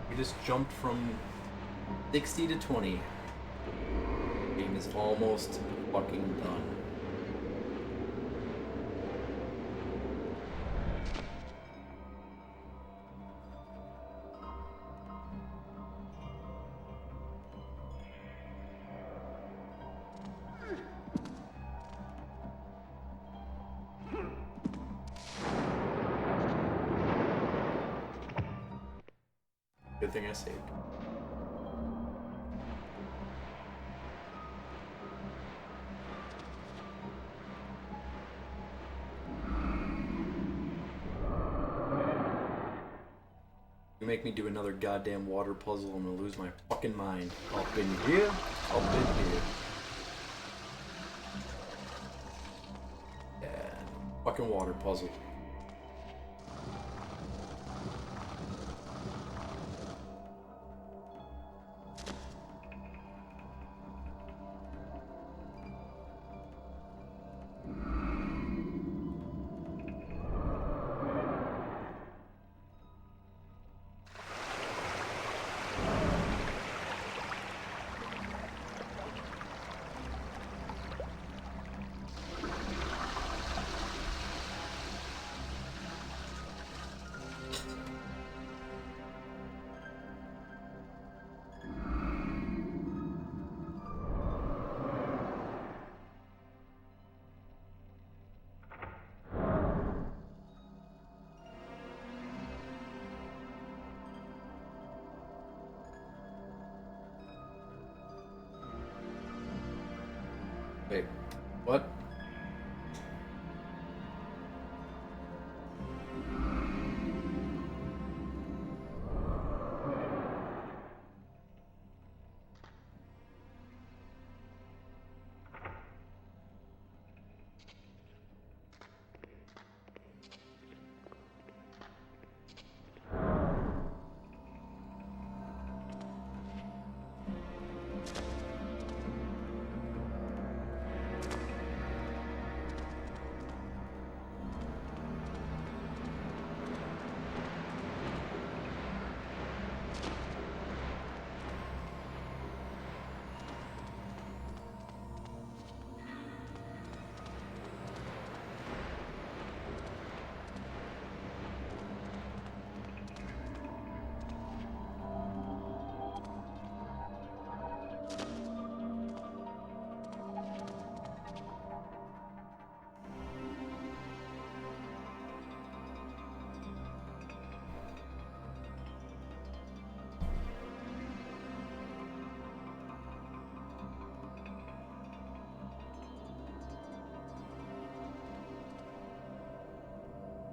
We just jumped from 60 to 20. Game is almost fucking done. Good thing I saved. You make me do another goddamn water puzzle, I'm gonna lose my fucking mind. Up in here, up in here. Yeah, fucking water puzzle. Wait, what?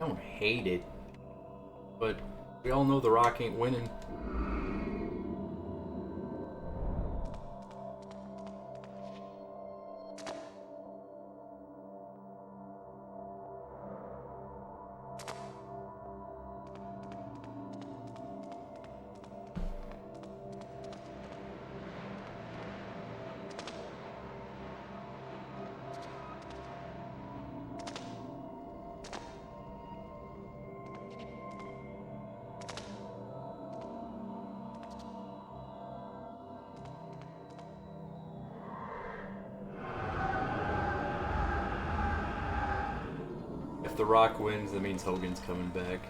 I don't hate it, but we all know The Rock ain't winning. If The Rock wins, that means Hogan's coming back.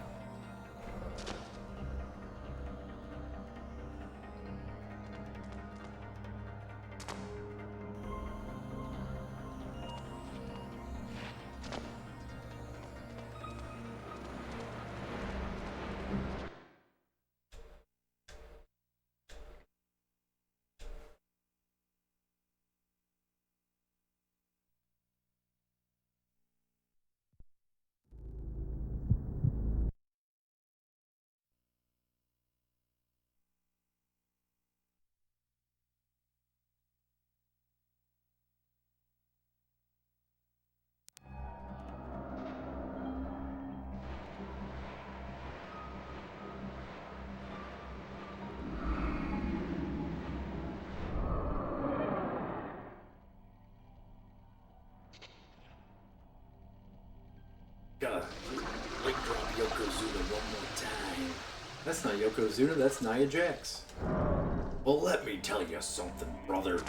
God, just leg drop Yokozuna one more time. That's not Yokozuna, that's Nia Jax. Well, let me tell you something, brother.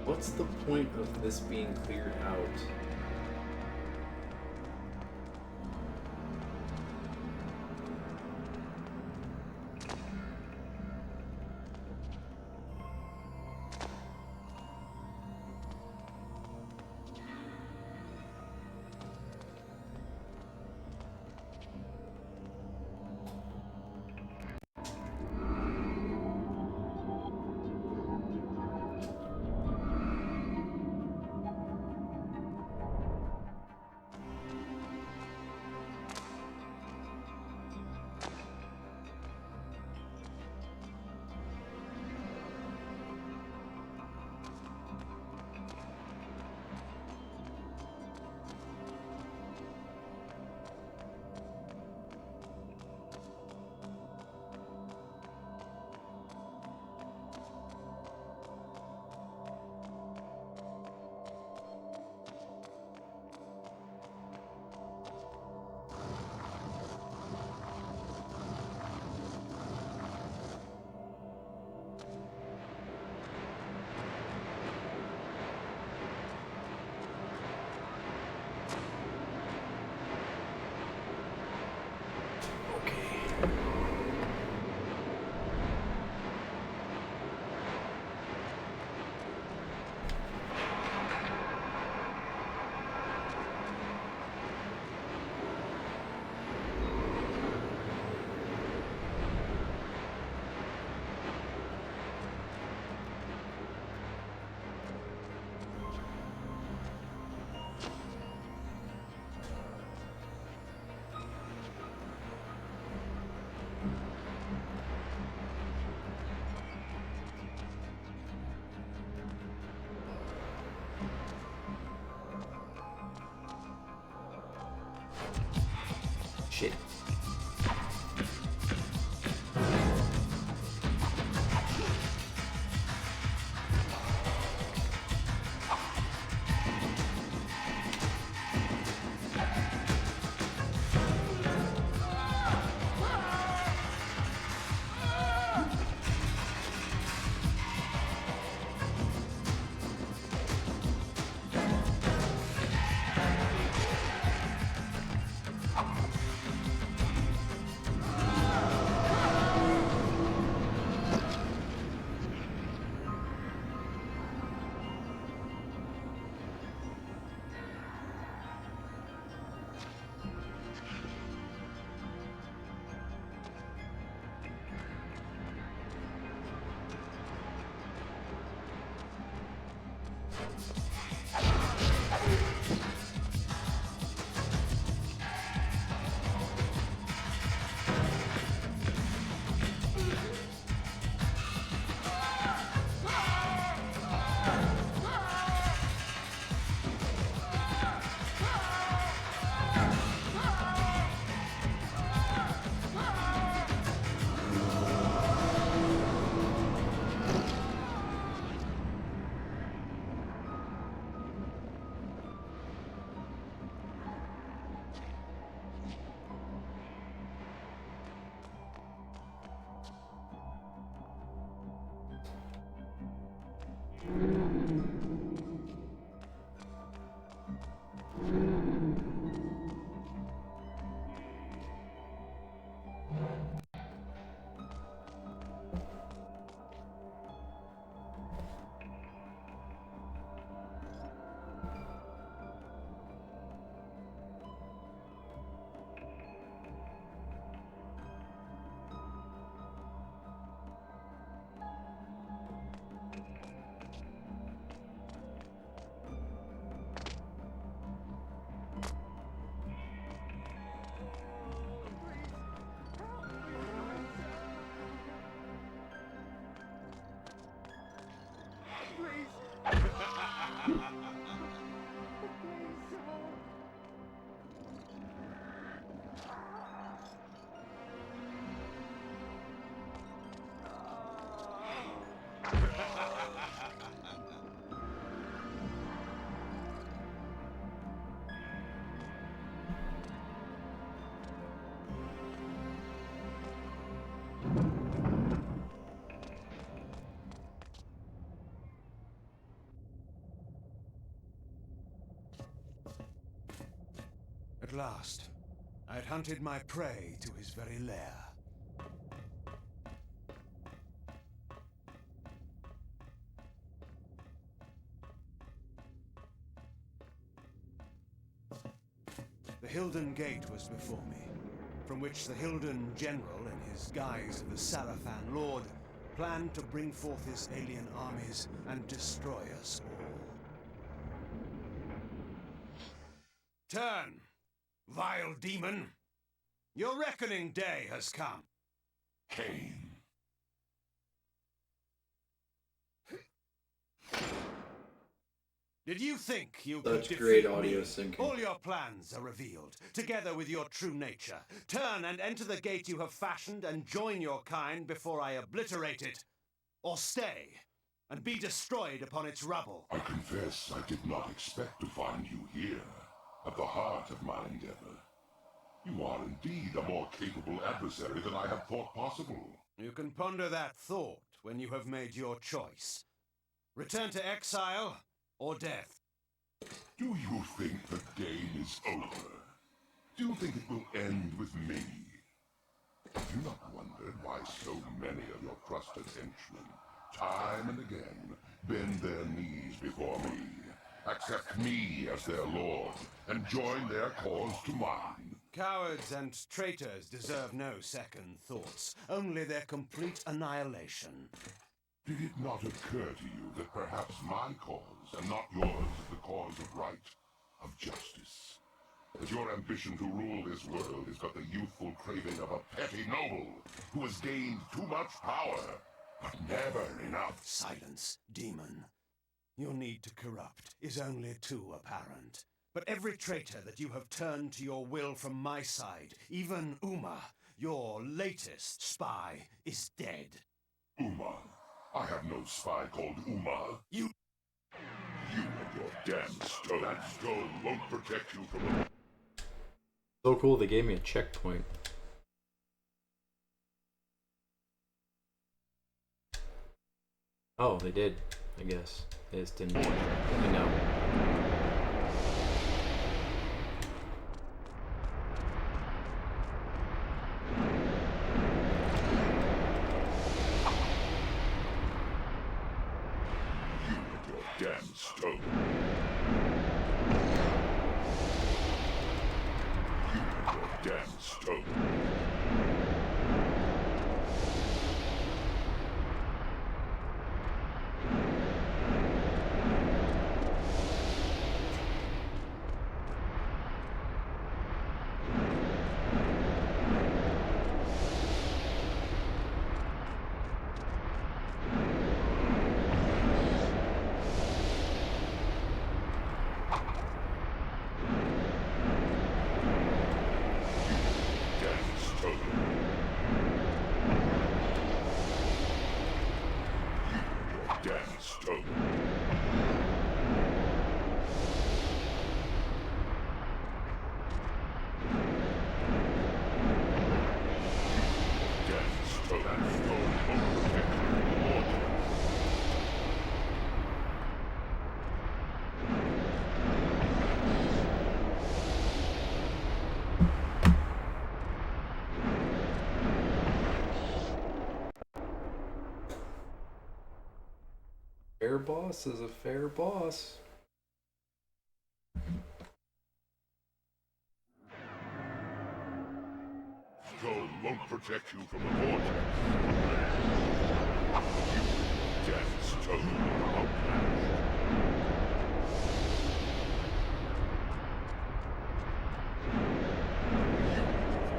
What's the point of this being cleared out? Shit. At last, I'd hunted my prey to his very lair. The Hilden Gate was before me, from which the Hilden General, in his guise of the Sarafan Lord, planned to bring forth his alien armies and destroy us all. Turn, vile demon! Your reckoning day has come. Kain. Did you think you could Such great defeat audio me? syncing. All your plans are revealed, together with your true nature. Turn and enter the gate you have fashioned and join your kind before I obliterate it. Or stay, and be destroyed upon its rubble. I confess I did not expect to find you here, at the heart of my endeavor. You are indeed a more capable adversary than I had thought possible. You can ponder that thought when you have made your choice. Return to exile, or death. Do you think the game is over? Do you think it will end with me? Have you not wondered why so many of your trusted henchmen, time and again, bend their knees before me, accept me as their lord, and join their cause to mine? Cowards and traitors deserve no second thoughts, only their complete annihilation. Did it not occur to you that perhaps my cause, and not yours, is the cause of right, of justice? That your ambition to rule this world is but the youthful craving of a petty noble who has gained too much power, but never enough. Silence, demon. Your need to corrupt is only too apparent. But every traitor that you have turned to your will from my side, even Uma, your latest spy, is dead. Uma? I have no spy called Uma. You and your damn stone. That stone won't protect you from the... So cool, they gave me a checkpoint. Oh, they did, I guess. They just didn't let me know. Damn stone. You and your damn stone. Fair boss is a fair boss. Stone won't protect you from the vortex. You, damn stone, are outmatched. You,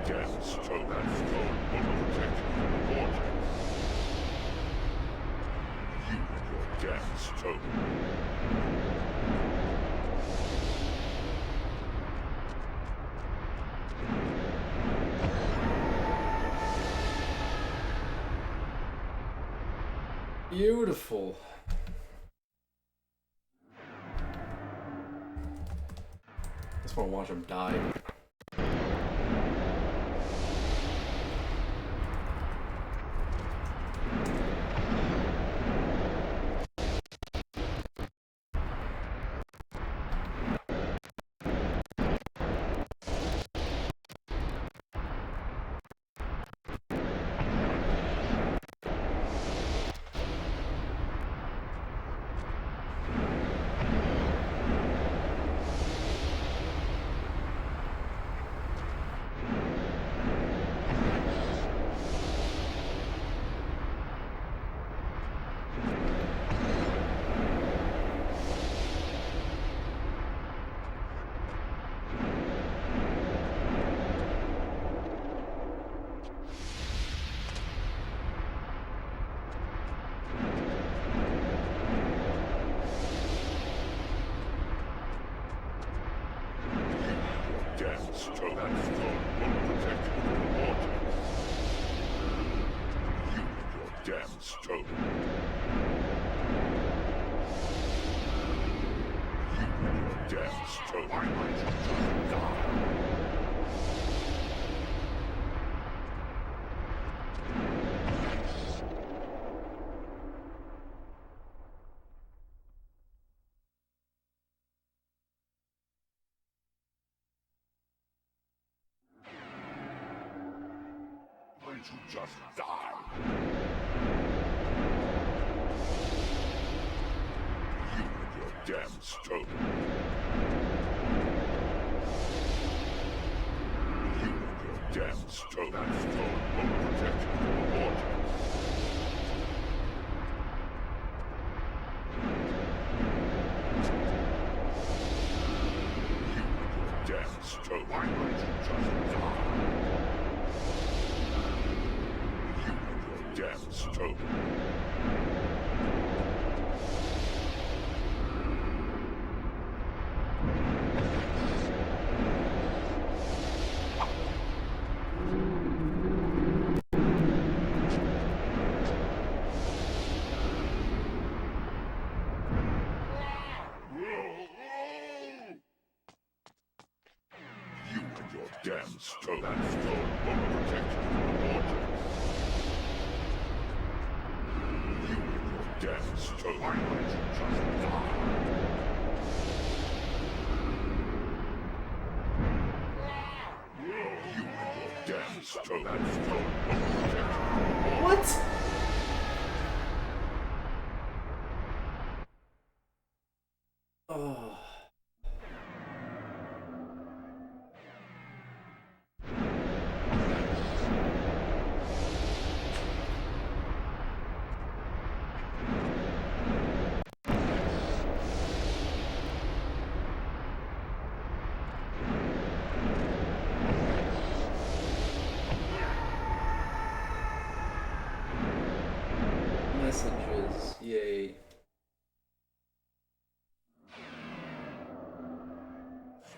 damn stone, that stone won't protect you from the vortex. You and your damn stone. Beautiful. I just want to watch him die. stone. That stone won't protect you from the vortex. You and your damn stone. You and your damn stone. Why might you just die? To just die. You and your damn stone. You and your damn stone. That stone won't protect you from the vortex. You and your damn stone. Why might you just die? Damn stone. You and your damn stone. That stone won't protect you from the vortex. Damn stone. Why might you just die? You and your damn stone. That stone won't protect you. What? Oh. Messages, yay.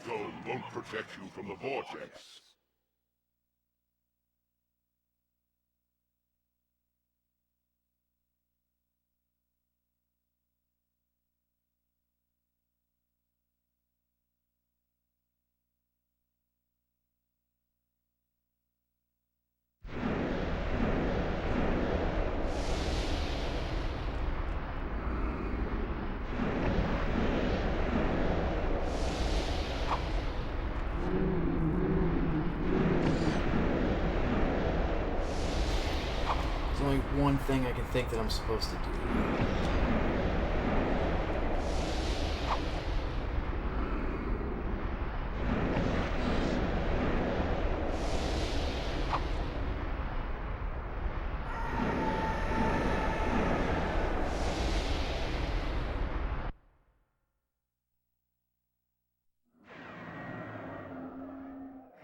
Stone won't protect you from the vortex. There's only one thing I can think that I'm supposed to do.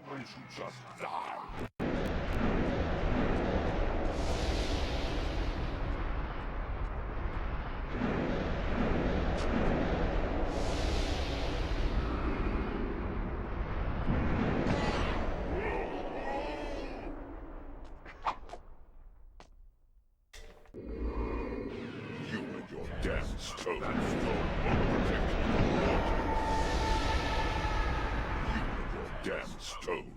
Why don't you just die? You and your damn stone. That stone won't protect you from the vortex. You and your damn stone.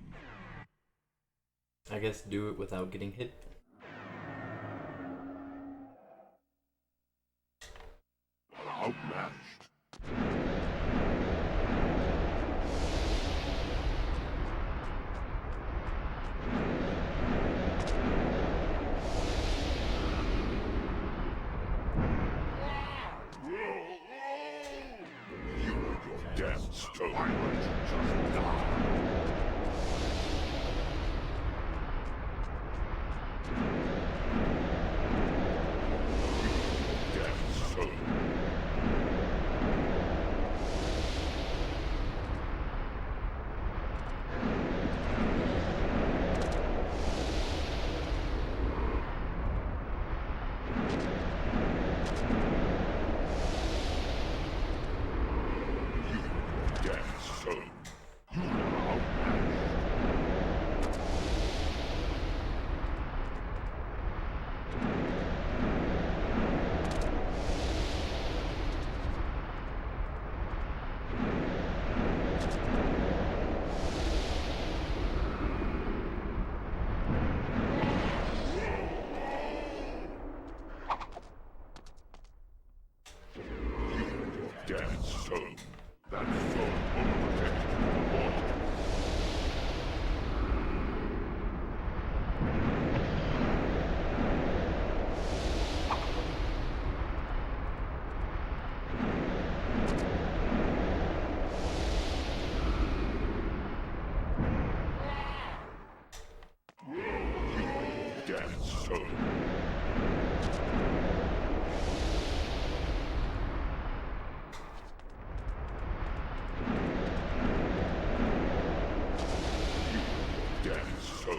I guess do it without getting hit. Outmatched. You and your damn stone. Why don't you just die? Damn stone. soul.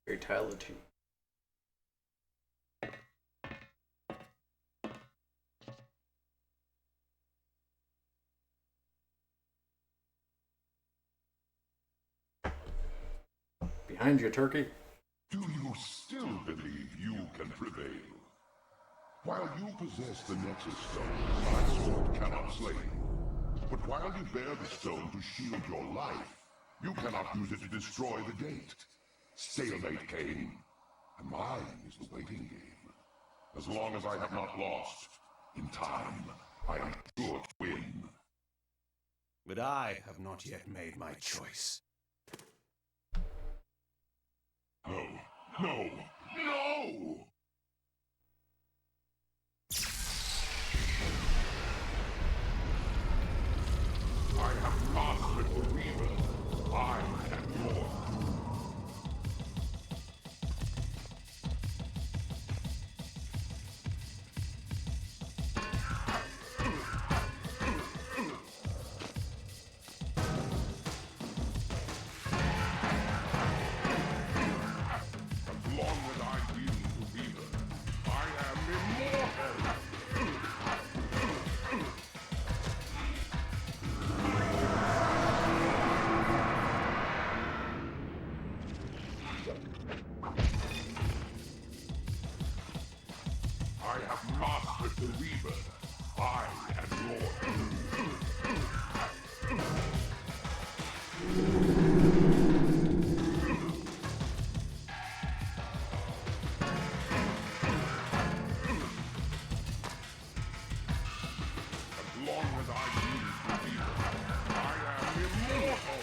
Fatality. Behind you, turkey. Do you still believe you can prevail? While you possess the Nexus Stone, my sword cannot slay you. But while you bear the stone to shield your life, you cannot use it to destroy the gate. Stalemate, Kain. And mine is the waiting game. As long as I have not lost, in time, I am sure to win. But I have not yet made my choice. No, no, no! I have mastered the Reaver. I am yours. I have mastered the Reaver. I am yours. As long as I use the Reaver, I am immortal.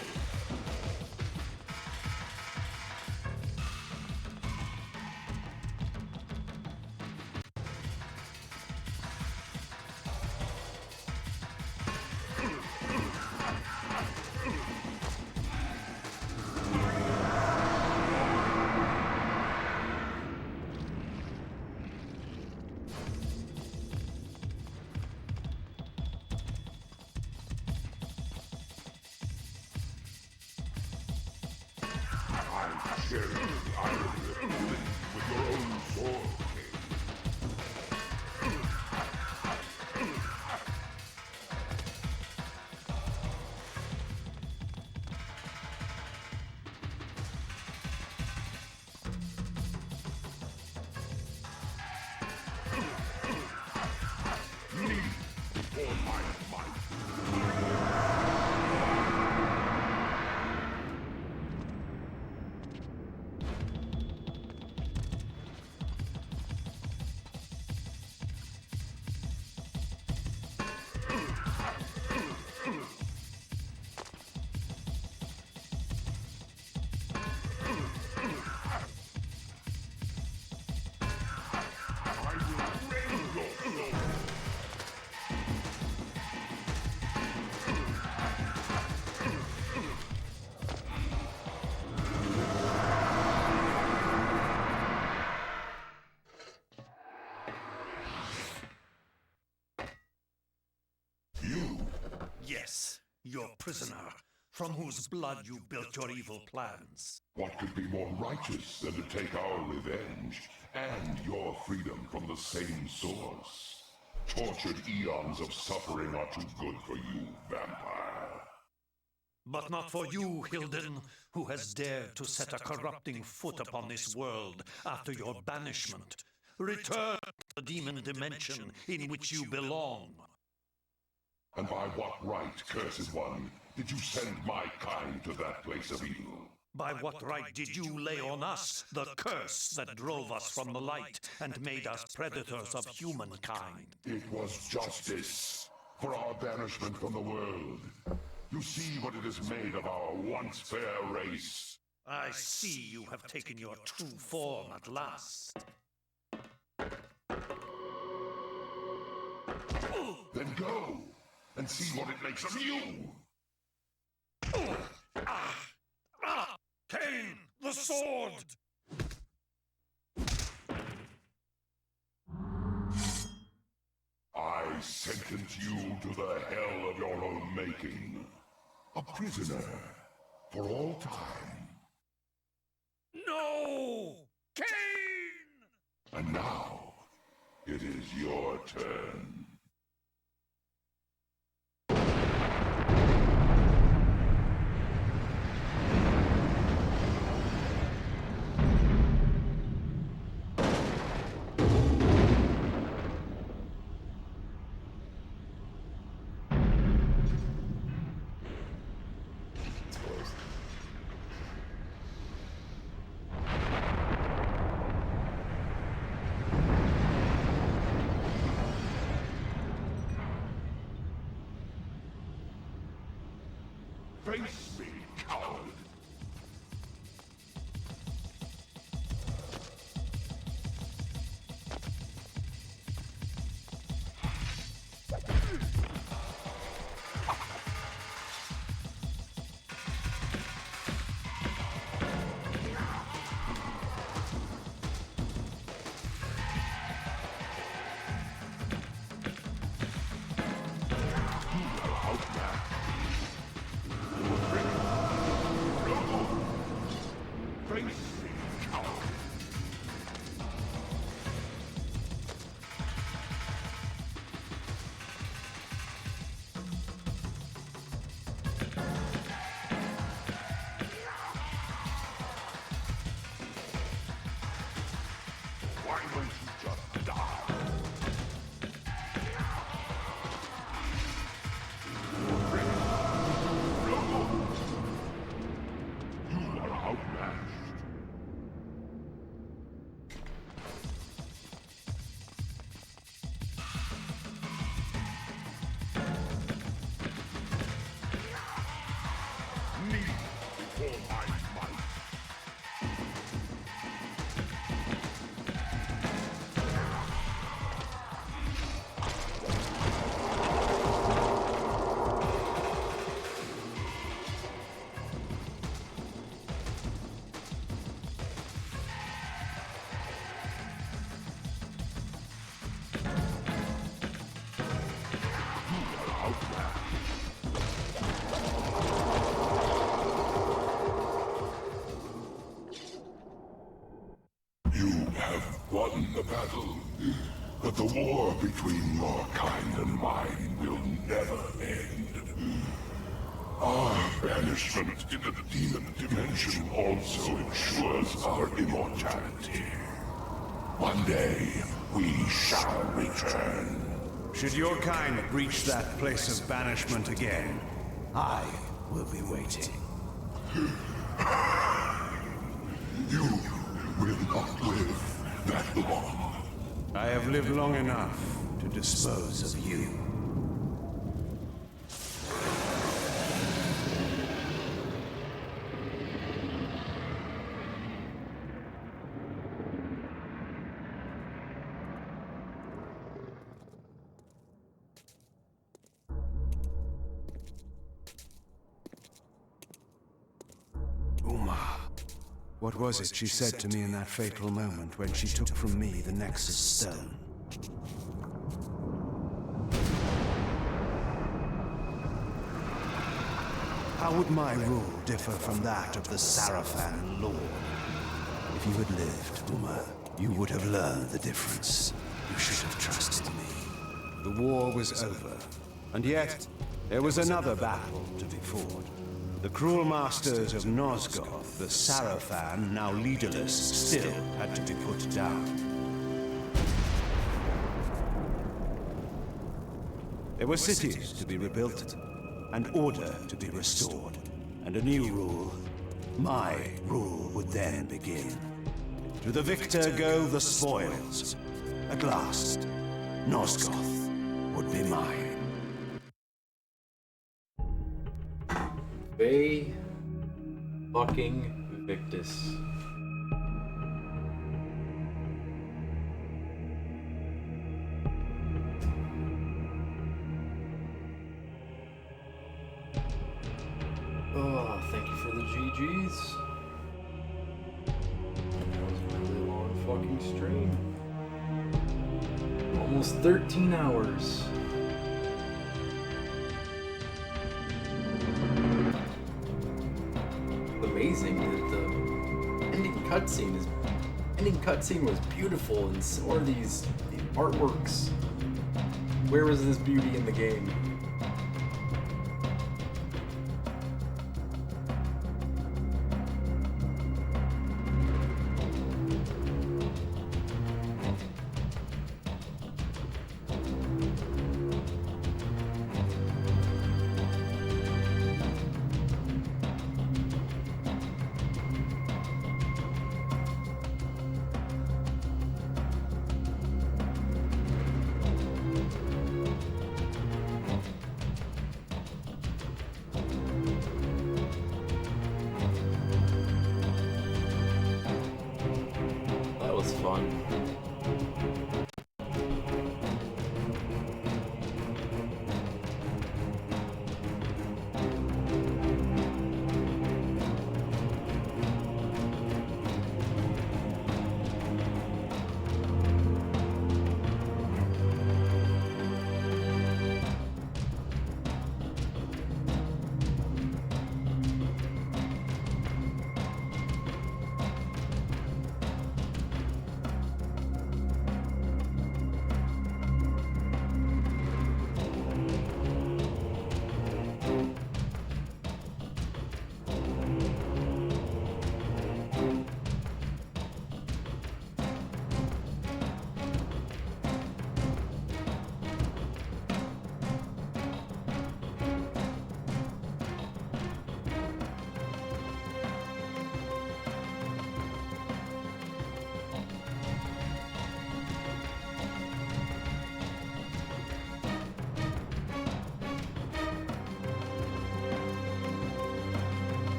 I share the irony of killing with your own sword, Kain. Me before my might. I will rend your soul. You, Yes, your prisoner. from whose blood you built your evil plans. What could be more righteous than to take our revenge and your freedom from the same source? Tortured eons of suffering are too good for you, vampire. But not for you, Hilden, who has dared to set a corrupting foot upon this world after your banishment. Return to the demon dimension in which you belong. And by what right, cursed one, did you send my kind to that place of evil? By what right did you lay on us the curse that drove us from the light and made us predators of humankind? It was justice for our banishment from the world. You see what it has made of our once fair race. I see you have taken your true form at last. Then go and see what it makes of you. Kain, the sword! I sentence you to the hell of your own making. A prisoner for all time. No! Kain! And now, it is your turn. Face me, coward! Why don't you just die? You are outmatched. Kneel before my might. You have won the battle, but the war between your kind and mine will never end. Our banishment into the demon dimension also ensures our immortality. One day, we shall return. Should your kind reach that place of banishment again, I will be waiting. You will not live that long. I have lived long enough to dispose of you. What was it she said to me in that fateful moment when she took from me the Nexus Stone? How would my rule differ from that of the Sarafan Lord? If you had lived, Uma, you would have learned the difference. You should have trusted me. The war was over, and yet there was another battle to be fought. The cruel masters of Nosgoth, the Sarafan, now leaderless, still had to be put down. There were cities to be rebuilt, and order to be restored, and a new rule. My rule would then begin. To the victor go the spoils. At last, Nosgoth would be mine. Bay fucking Victus. Oh, thank you for the GGs. That was a really long fucking stream. Almost 13 hours. Amazing that the ending cutscene was beautiful, and so are these artworks. Where was this beauty in the game?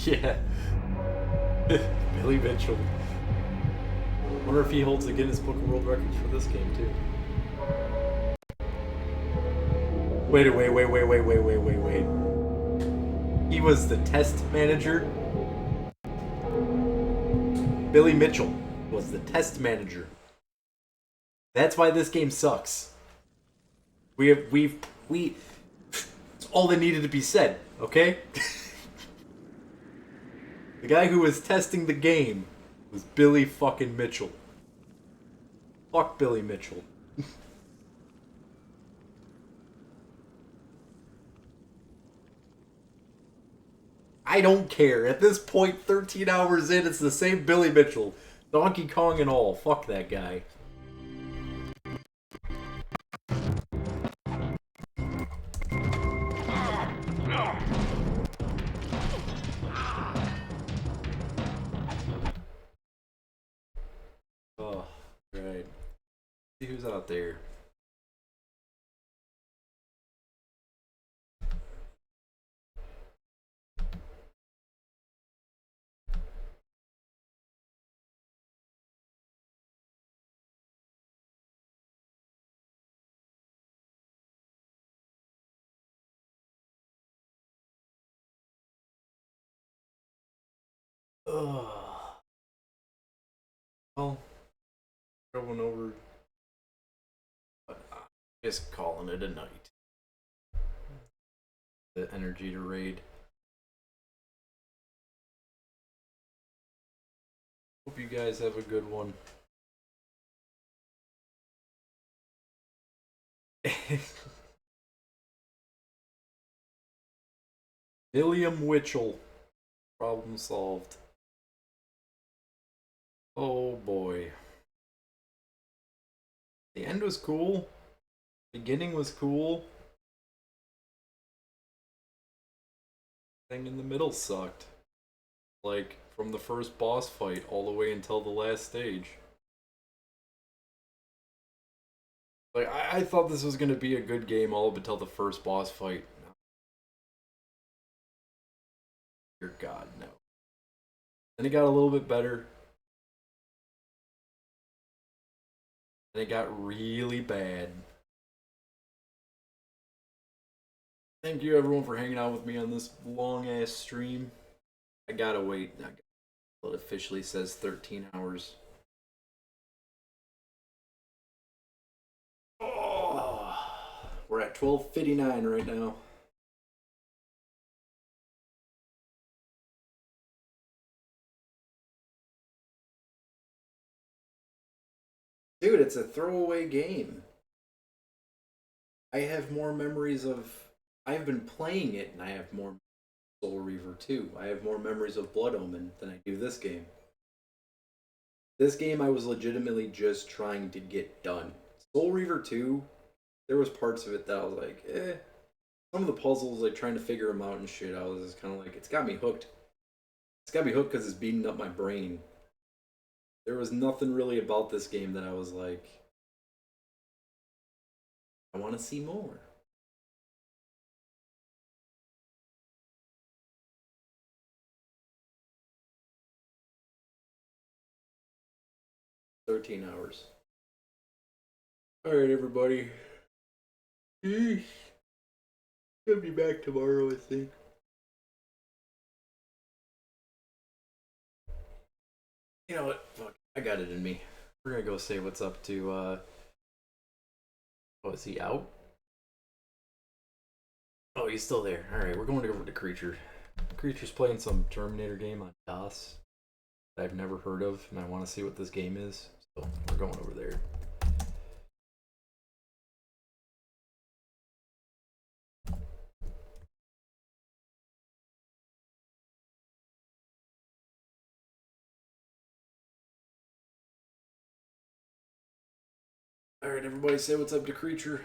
Yeah. Billy Mitchell. Wonder if he holds the Guinness Book of World Records for this game too. Wait. He was the test manager. Billy Mitchell was the test manager. That's why this game sucks. It's all that needed to be said, okay? The guy who was testing the game was Billy fucking Mitchell. Fuck Billy Mitchell. I don't care. At this point, 13 hours in, it's the same Billy Mitchell. Donkey Kong and all. Fuck that guy. Oh, right. See who's out there. Well, going over. Just calling it a night. The energy to raid. Hope you guys have a good one. William Witchell. Problem solved. Oh boy. The end was cool. Beginning was cool. Thing in the middle sucked. Like, from the first boss fight all the way until the last stage. Like, I thought this was gonna be a good game all up until the first boss fight. Dear God, no. Then it got a little bit better. Then it got really bad. Thank you everyone for hanging out with me on this long ass stream. I gotta wait until it officially says 13 hours. Oh, we're at 12:59 right now. Dude, it's a throwaway game. I have more memories of... I've been playing it and I have more Soul Reaver 2. I have more memories of Blood Omen than I do this game. This game I was legitimately just trying to get done. Soul Reaver 2, there was parts of it that I was like, eh. Some of the puzzles, like trying to figure them out and shit, I was just kind of like, it's got me hooked. It's got me hooked because it's beating up my brain. There was nothing really about this game that I was like, I want to see more. $13 hours. Alright, everybody. Peace. I'll be back tomorrow, I think. You know what? Fuck. I got it in me. We're gonna go say what's up to, oh, is he out? Oh, he's still there. Alright, we're going over to Creature. Creature's playing some Terminator game on DOS that I've never heard of, and I want to see what this game is. So, we're going over there. Alright, everybody say what's up to Creature.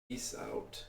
Peace out.